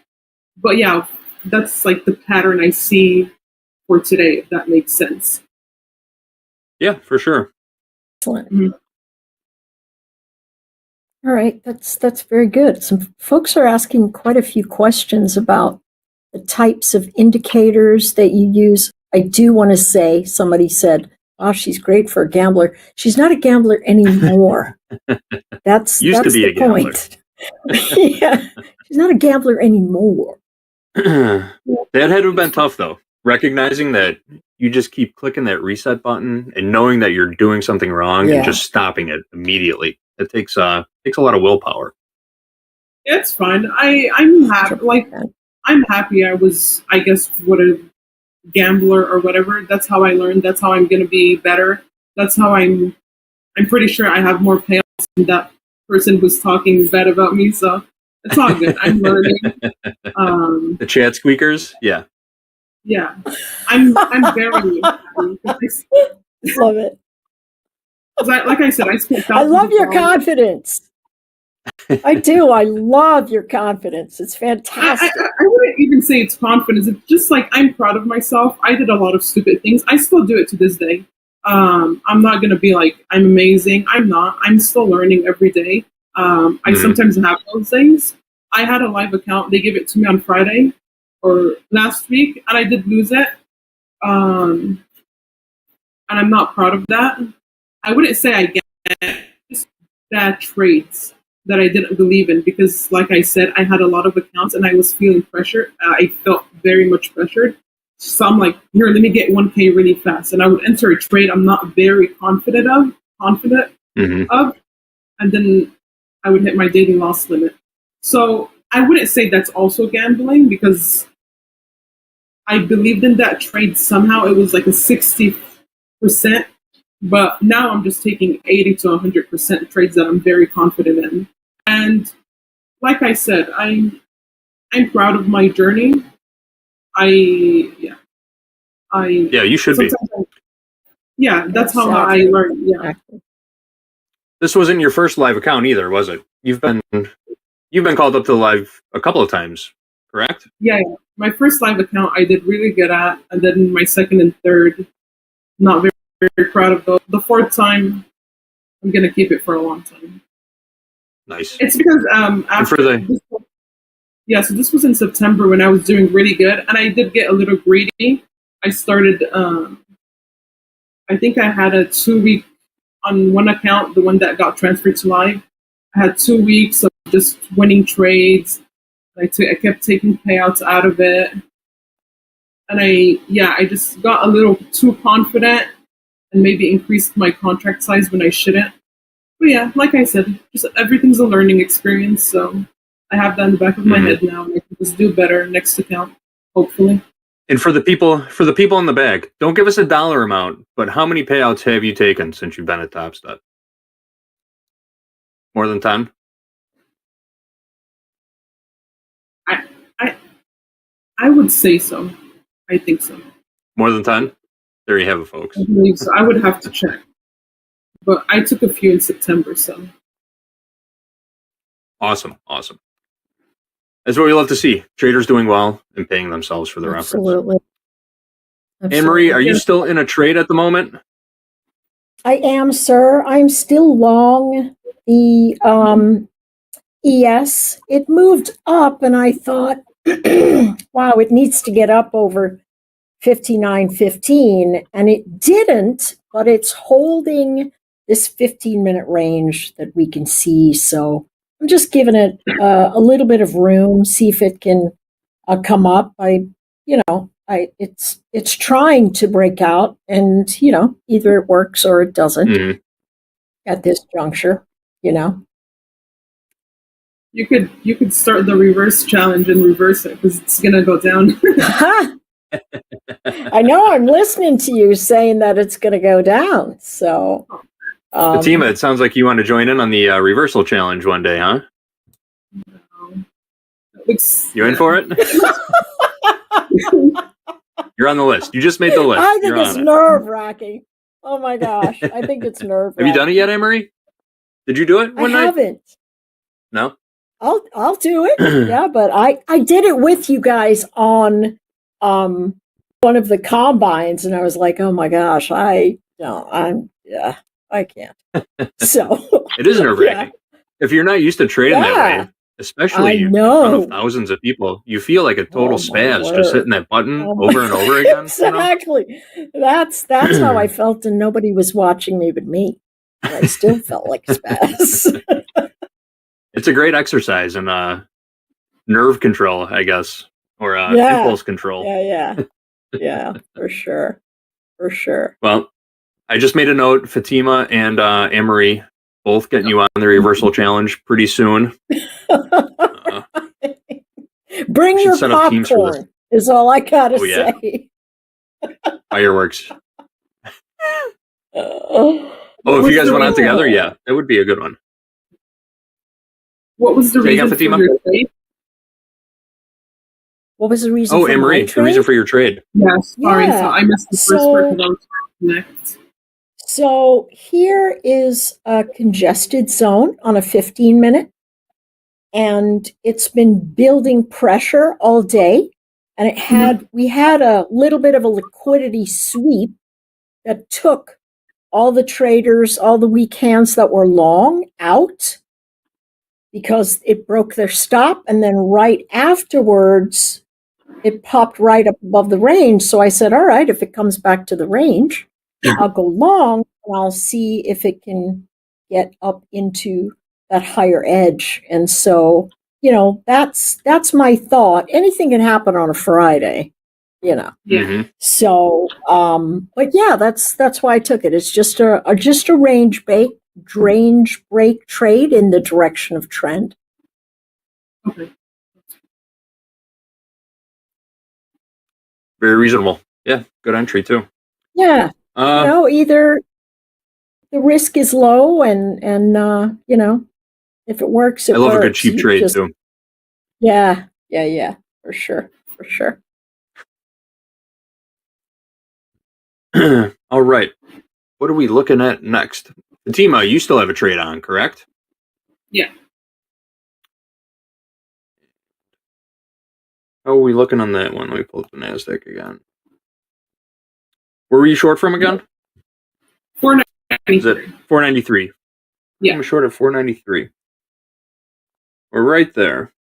But yeah, that's like the pattern I see for today, if that makes sense. Yeah, for sure. Excellent. Mm-hmm. All right, that's very good. Some folks are asking quite a few questions about the types of indicators that you use. I do want to say, somebody said, "Oh, she's great for a gambler." She's not a gambler anymore. That's used to be the a gambler. Point. Yeah, she's not a gambler anymore. That had to have been tough, though. Recognizing that you just keep clicking that reset button and knowing that you're doing something wrong and just stopping it immediately. It takes a lot of willpower. It's fine. I'm happy. Like, I'm happy. I was, I guess, what a gambler or whatever. That's how I learned. That's how I'm going to be better. That's how I'm pretty sure I have more payouts than that person who's talking bad about me. So it's all good. I'm learning. The chat squeakers, yeah. Yeah, I'm very happy. Love it. Like I said, I spent. I love your confidence. I do. I love your confidence. It's fantastic. I wouldn't even say it's confidence. It's just like I'm proud of myself. I did a lot of stupid things. I still do it to this day. I'm not going to be like, I'm amazing. I'm not. I'm still learning every day. I sometimes have those things. I had a live account. They gave it to me on Friday or last week, and I did lose it. And I'm not proud of that. I wouldn't say I get just bad trades that I didn't believe in because, like I said, I had a lot of accounts and I was feeling pressure. I felt very much pressured. So I'm like, here, let me get 1K really fast. And I would enter a trade I'm not very confident of, and then I would hit my daily loss limit. So I wouldn't say that's also gambling because I believed in that trade somehow. It was like a 60%, but now I'm just taking 80 to 100% trades that I'm very confident in. And like I said, I'm proud of my journey. Yeah, you should be. Yeah, that's how I learned. Yeah. This wasn't your first live account either, was it? You've been called up to live a couple of times, correct? Yeah. My first live account I did really good at, and then my second and third, not very, very proud of those. The fourth time, I'm gonna keep it for a long time. Nice. It's because so this was in September when I was doing really good, and I did get a little greedy. I started. I think I had a 2 week on one account, the one that got transferred to live. I had 2 weeks of just winning trades. I kept taking payouts out of it, and I just got a little too confident and maybe increased my contract size when I shouldn't. But yeah, like I said, just everything's a learning experience. So I have that in the back of my head now, and I can just do better next account, hopefully. And for the people in the back, don't give us a dollar amount, but how many payouts have you taken since you've been at Topstep? More than 10? I would say so. I think so. More than 10? There you have it, folks. I believe so. I would have to check. But I took a few in September, so. Awesome. That's what we love to see. Traders doing well and paying themselves for their efforts. Absolutely. Anne-Marie, are you still in a trade at the moment? I am, sir. I'm still long the ES. It moved up, and I thought, wow, it needs to get up over 59.15, and it didn't, but it's holding this 15-minute range that we can see. So I'm just giving it a little bit of room, see if it can come up. It's trying to break out, and either it works or it doesn't at this juncture. You could start the reverse challenge and reverse it because it's gonna go down. I know I'm listening to you saying that it's going to go down. So, Fatima, it sounds like you want to join in on the reversal challenge one day, huh? You in for it? You're on the list. You just made the list. I think You're it's on it. nerve-wracking. Oh my gosh, I think it's nerve-wracking. Have you done it yet, Emery? Did you do it one I night? haven't. No. I'll do it. Yeah, but I did it with you guys on one of the combines, and I was like, oh my gosh, I can't. So It is nerve wracking. If you're not used to trading that way, especially in front of thousands of people, you feel like a total spaz just hitting that button over and over again. Exactly. That's how I felt, and nobody was watching me but me. And I still felt like a spaz. It's a great exercise in nerve control, I guess, or impulse control. Yeah, for sure. For sure. Well, I just made a note. Fatima and Emery both getting you on the reversal challenge pretty soon. Bring your popcorn is all I gotta say. Fireworks. If you guys went on together, yeah, that would be a good one. What was the reason for your trade? What was the reason for Emery, the reason for your trade. Yes, sorry. So I missed the first part because I was trying to connect. So here is a congested zone on a 15-minute, and it's been building pressure all day. And we had a little bit of a liquidity sweep that took all the traders, all the weak hands that were long out, because it broke their stop, and then right afterwards, it popped right up above the range. So I said, all right, if it comes back to the range, I'll go long, and I'll see if it can get up into that higher edge. And so, that's my thought. Anything can happen on a Friday, So, but yeah, that's why I took it. It's just a range break trade in the direction of trend. Okay. Very reasonable. Yeah, good entry too. Yeah. Either the risk is low and if it works, it works. I love a good cheap trade too. Yeah, for sure. All right. What are we looking at next? Fatima, you still have a trade on, correct? Yeah. How are we looking on that one? Let me pull up the NASDAQ again. Where were you short from again? 493. Is it 493? Yeah. I'm short at 493. We're right there.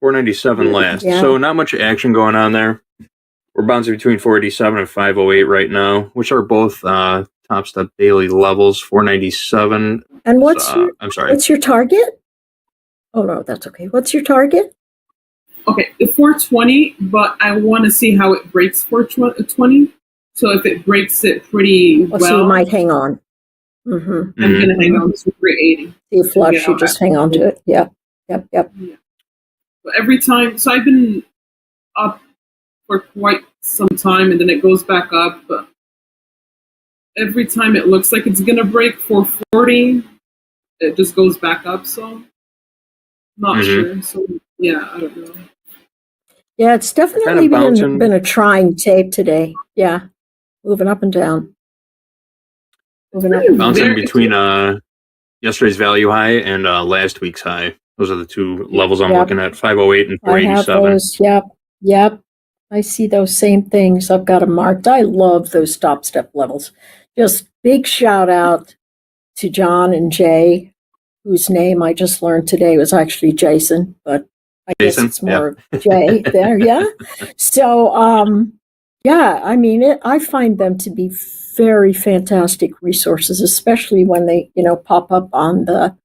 497 last. Yeah. So not much action going on there. We're bouncing between 487 and 508 right now, which are both Topstep daily levels. 497. And what's your target? Oh no, that's okay. What's your target? Okay, 420, but I want to see how it breaks 420. So if it breaks it pretty well, so you might hang on. Mm-hmm. I'm gonna hang on to 380. See a flush, you just hang on to it. Yep. Yeah. But every time, so I've been up for quite some time, and then it goes back up. But every time it looks like it's gonna break 440, it just goes back up. So not sure. So yeah, I don't know. Yeah, it's definitely been a trying tape today. Yeah, moving up and down. Bouncing between yesterday's value high and last week's high. Those are the two levels I'm looking at, 508 and 487. I have those, yep. I see those same things. I've got them marked. I love those Topstep levels. Just big shout out to John and Jay, whose name I just learned today was actually Jason, but I guess it's more Jay there, yeah. So, I mean, I find them to be very fantastic resources, especially when they, pop up on the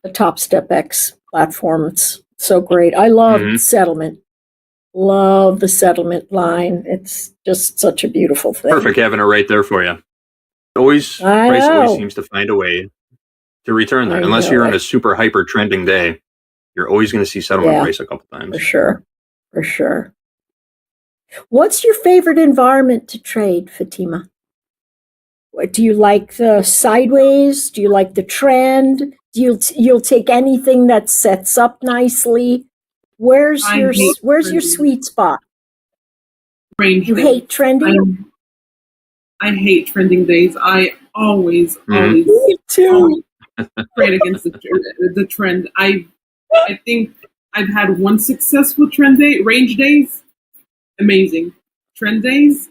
TopstepX platform. It's so great. I love settlement. Love the settlement line. It's just such a beautiful thing. Perfect having it right there for you. Price always seems to find a way to return there. Unless you're in a super hyper trending day, you're always going to see settlement price a couple times. For sure. What's your favorite environment to trade, Fatima? Do you like the sideways? Do you like the trend? You'll take anything that sets up nicely? Where's your sweet spot? Range you days. hate trending? I hate trending days. I always Me too. trade against the trend. I think I've had one successful trend day. Range days, amazing. Trend days,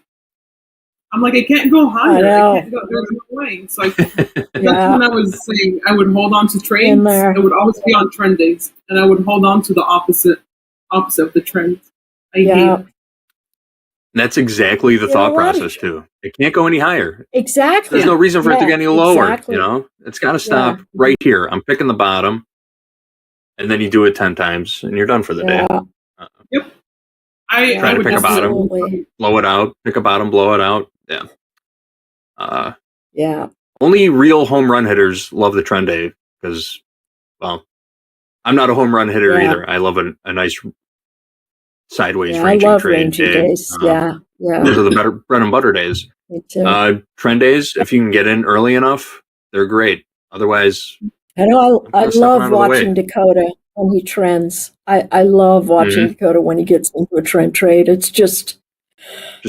I'm like, I can't go higher. I can't go. There's no way. So that's when I was saying I would hold on to trades. I would always be on trend days, and I would hold on to the opposite of the trend. I hate it. That's exactly the thought process too. It can't go any higher. Exactly. There's no reason for it to get any lower. Exactly. You know, it's got to stop right here. I'm picking the bottom, and then you do it 10 times, and you're done for the day. Yep. Try to pick a bottom, blow it out. Pick a bottom, blow it out. Yeah. Only real home run hitters love the trend day because, well, I'm not a home run hitter either. I love a nice sideways ranging I love trade ranging day. days. Yeah. Those are the better bread and butter days. Me too. Trend days, if you can get in early enough, they're great. Otherwise, I know I stepping love out of the watching way. Dakota when he trends. I love watching Dakota when he gets into a trend trade. It's just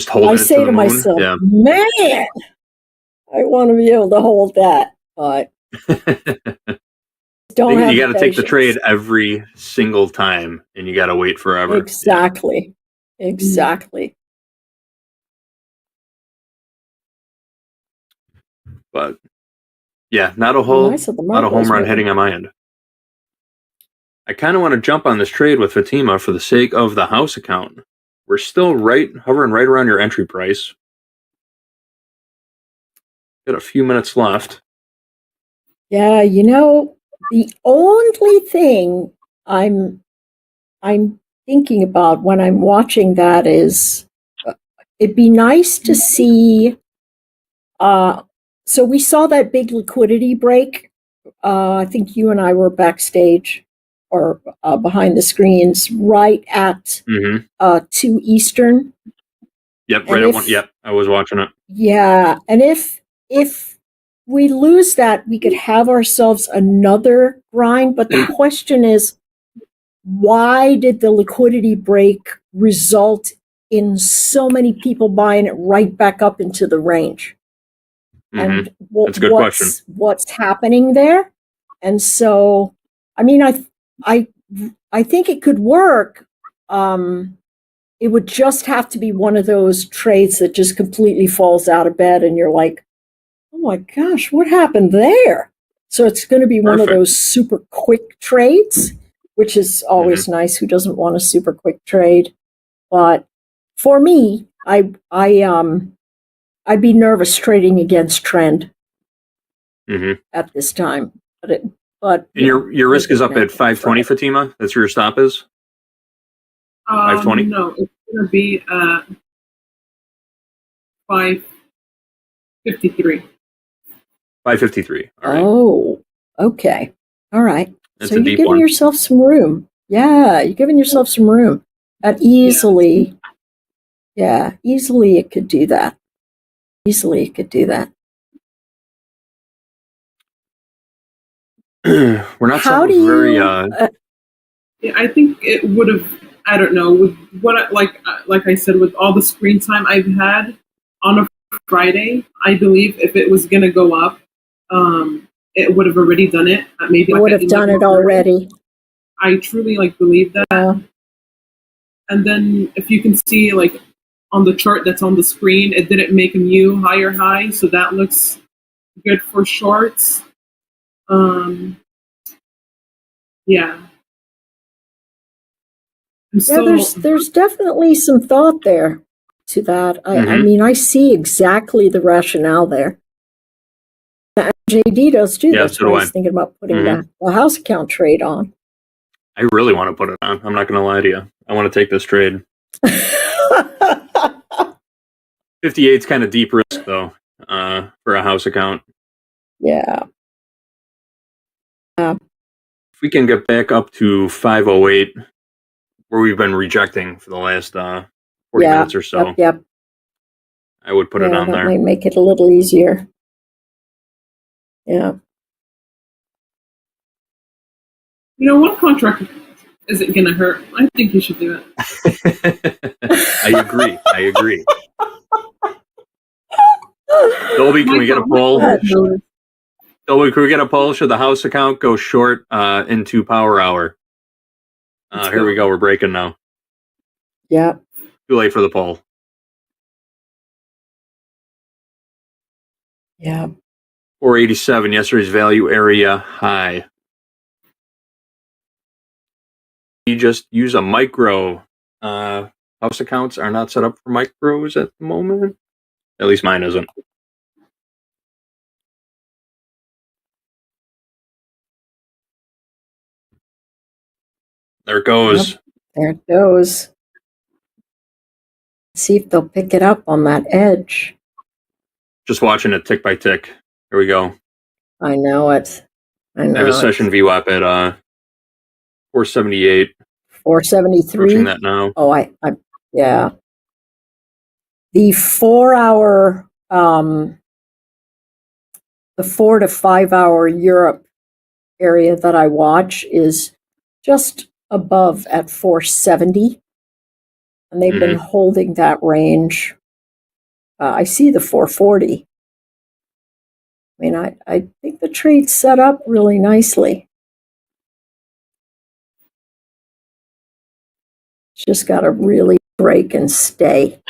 holding I it say to the moon. myself, Yeah. man, I want to be able to hold that, but don't have You got to take the patience. trade every single time, and you got to wait forever. Exactly. But yeah, not a whole Nice of the lot of home marbles, run maybe. hitting on my end. I kind of want to jump on this trade with Fatima for the sake of the house account. We're still hovering right around your entry price. Got a few minutes left. Yeah, the only thing I'm thinking about when I'm watching that is it'd be nice to see. So we saw that big liquidity break. I think you and I were backstage or behind the screens right at 2 Eastern. Yep, right at one. Yep, I was watching it. Yeah, and if we lose that, we could have ourselves another grind. But the question is, why did the liquidity break result in so many people buying it right back up into the range? And That's a good question. What's happening there? And so, I mean, I think it could work. It would just have to be one of those trades that just completely falls out of bed, and you're like, "Oh my gosh, what happened there?" So it's going to be one of those super quick trades, which is always nice. Who doesn't want a super quick trade? But for me, I'd be nervous trading against trend at this time. But And your risk is up at 520, Fatima. That's where your stop is. 520. No, it's gonna be 553. 553. All right. Oh, okay. All right. That's So a you're deep giving one. yourself some room. Yeah, you're giving yourself some room. That easily, easily it could do that. Easily it could do that. We're not How do very. Yeah, I think it would have. I don't know with like I said, with all the screen time I've had on a Friday, I believe if it was gonna go up, it would have already done it. Maybe It like would at have done 11:30. it already. I truly believe that. And then if you can see like on the chart that's on the screen, it didn't make a new higher high, so that looks good for shorts. Yeah. There's definitely some thought there to that. I mean, I see exactly the rationale there. And JD does too. Yeah, That's so why do he's I. thinking about putting the house account trade on. I really want to put it on. I'm not going to lie to you. I want to take this trade. 58's kind of deep risk though, for a house account. Yeah. If we can get back up to 508, where we've been rejecting for the last 40 Yeah, minutes or so. Yep. I would put it on that there. might make it a little easier. Yeah. One contract isn't going to hurt. I think you should do it. I agree. Dolby, can we get a poll? Dolby, can we get a poll? Should the house account go short into Power Hour? Here we go. We're breaking now. Yeah. Too late for the poll. Yeah. 487, yesterday's value area high. You just use a micro. House accounts are not set up for micros at the moment. At least mine isn't. There it goes. Yep. There it goes. See if they'll pick it up on that edge. Just watching it tick by tick. Here we go. I know it. I have a session VWAP at 478. 473. Approaching that now. Oh, yeah. The 4 hour, the 4 to 5 hour Europe area that I watch is just above at 470. And they've been holding that range. I see the 440. I mean, I think the trade's set up really nicely. It's just got to really break and stay.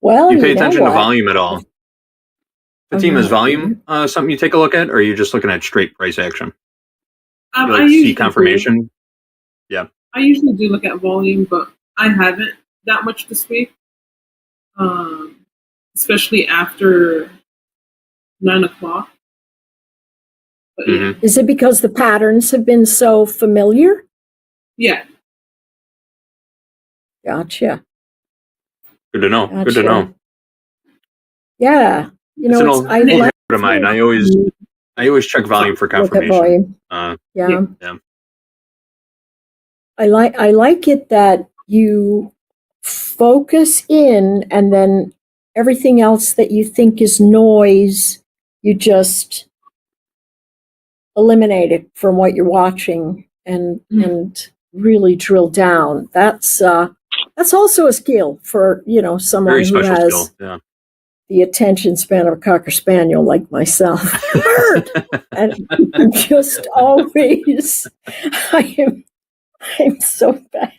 Well, Do you pay attention to volume at all? Fatima, is volume something you take a look at, or are you just looking at straight price action? You like see confirmation? Yeah. I usually do look at volume, but I haven't that much this week. Especially after 9 o'clock. But yeah. Is it because the patterns have been so familiar? Yeah. Gotcha. Good to know. Good to know. Yeah. You know, it's an old habit of mine. I always check volume for confirmation. Yeah. I like it that you focus in, and then everything else that you think is noise, you just eliminate it from what you're watching and really drill down. That's also a skill for, someone who has the attention span of a Cocker Spaniel like myself. Bird! And I'm just always, I'm so bad.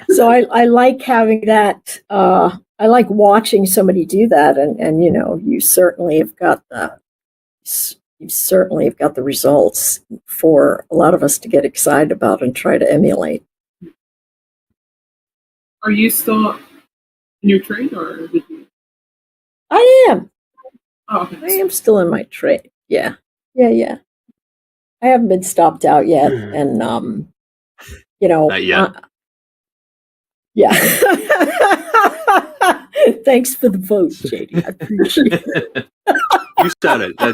So I like having that. I like watching somebody do that, and you certainly have got the results for a lot of us to get excited about and try to emulate. Are you still in your trade, or did you? I am. Oh, okay. I am still in my trade. Yeah. I haven't been stopped out yet, and Not yet. Yeah. Thanks for the vote, JD. I appreciate it. You said it. I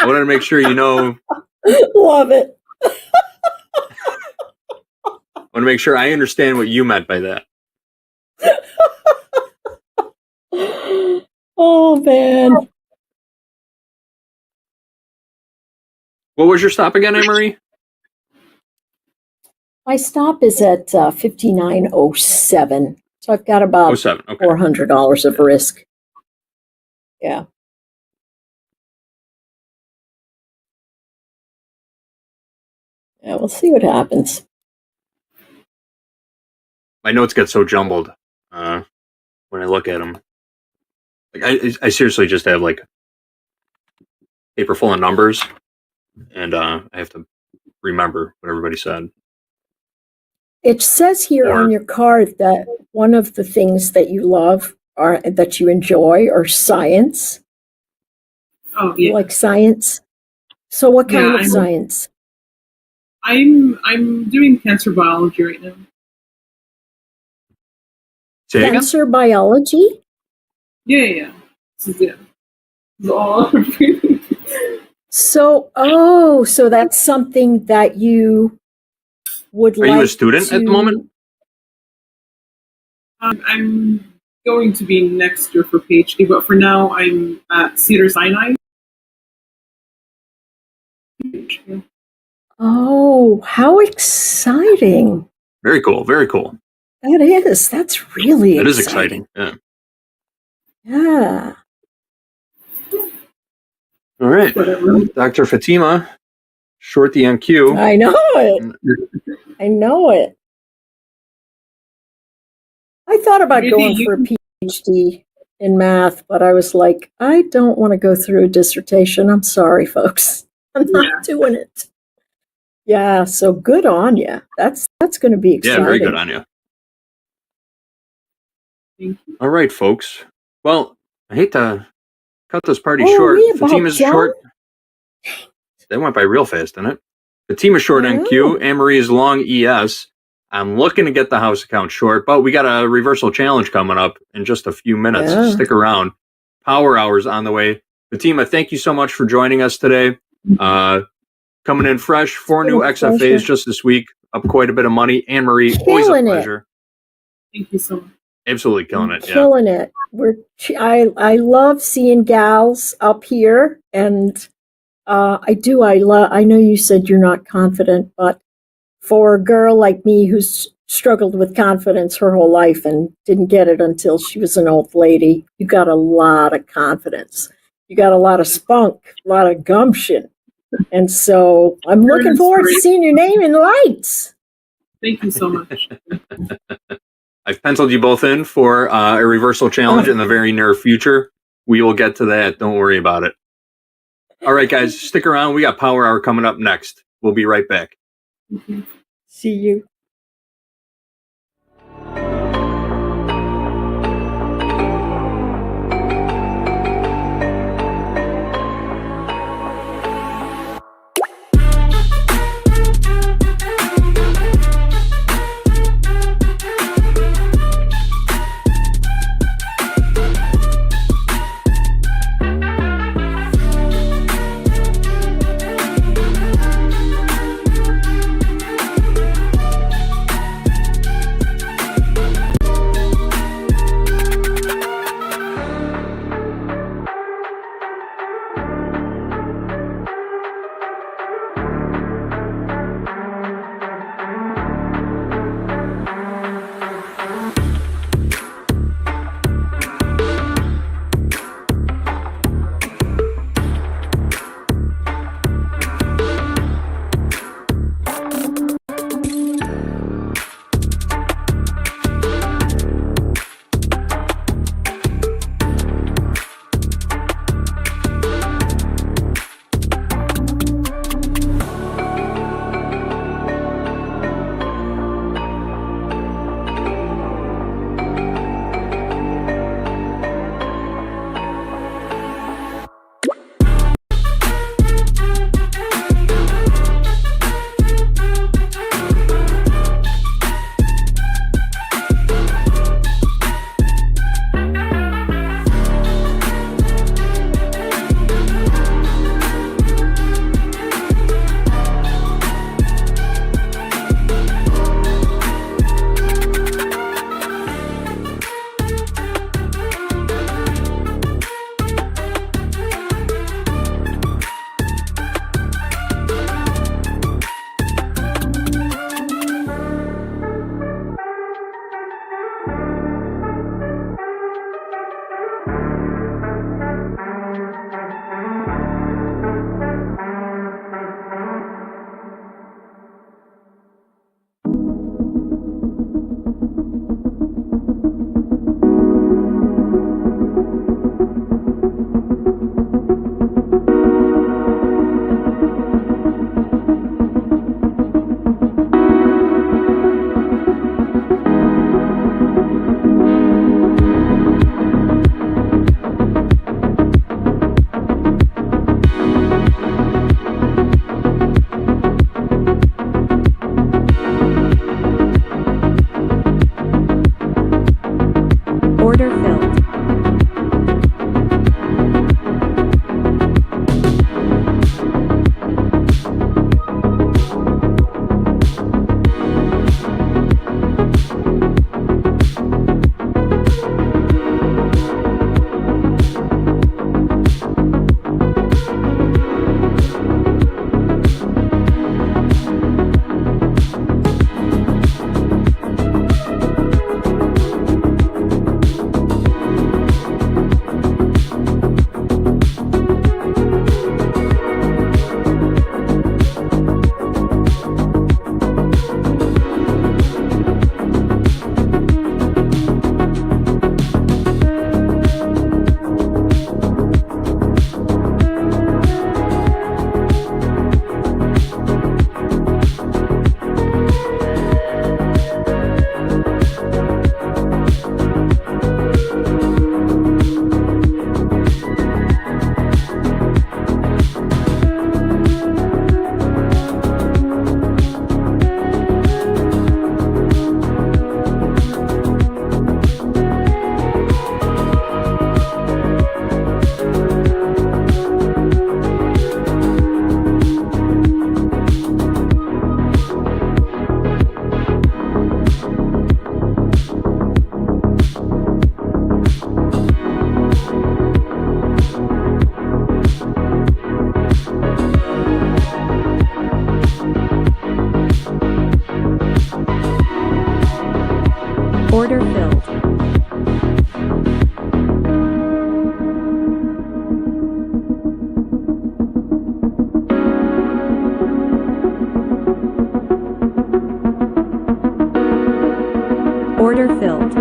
wanted to make sure you know. Love it. I want to make sure I understand what you meant by that. Oh, man. What was your stop again, Anne-Marie? My stop is at 59.07. So I've got about $400 of risk. Yeah. Yeah, we'll see what happens. My notes get so jumbled when I look at them. Like I seriously just have like paper full of numbers, and I have to remember what everybody said. It says here on your card that one of the things that you love that you enjoy are science. Oh, yeah. You like science? So what kind of science? I'm doing cancer biology right now. Cancer biology? Yeah. This is it. This is all. So that's something that you would Are like you a student at the moment? I'm going to be next year for PhD, but for now I'm at Cedars-Sinai. Oh, how exciting. Very cool. Very cool. That is. That's really It is exciting. exciting. Yeah. Yeah. All right. Dr. Fatima, short the NQ. I know it. I know it. I thought about going for a PhD in math, but I was like, I don't want to go through a dissertation. I'm sorry, folks. I'm not doing it. Yeah, so good on you. That's going to be exciting. Yeah, very good on you. All right, folks. Well, I hate to cut this party short. The team is short. That went by real fast, didn't it? The team is short NQ. Anne-Marie is long ES. I'm looking to get the house account short, but we got a reversal challenge coming up in just a few minutes. Yeah. Stick around. Power hours on the way. Fatima, thank you so much for joining us today. Coming in fresh, 4 new XFAs just this week, up quite a bit of money. Anne-Marie, always a pleasure. Thank you so much. Absolutely killing it. Killing it. I love seeing gals up here, and I know you said you're not confident, but for a girl like me who's struggled with confidence her whole life and didn't get it until she was an old lady, you got a lot of confidence. You got a lot of spunk, a lot of gumption. And so I'm looking forward to seeing your name in the lights. Thank you so much. I've penciled you both in for a reversal challenge in the very near future. We will get to that. Don't worry about it. All right, guys, stick around. We got Power Hour coming up next. We'll be right back. See you. Order filled.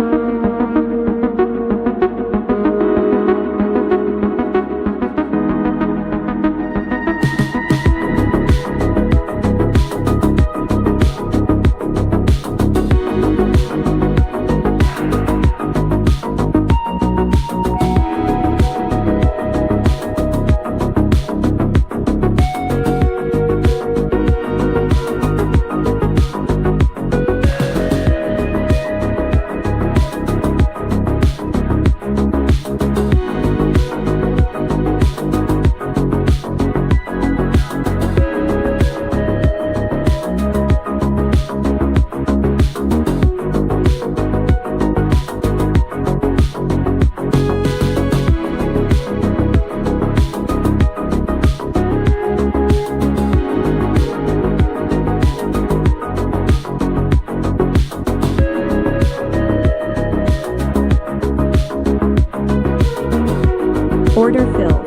Order filled.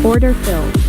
Order filled.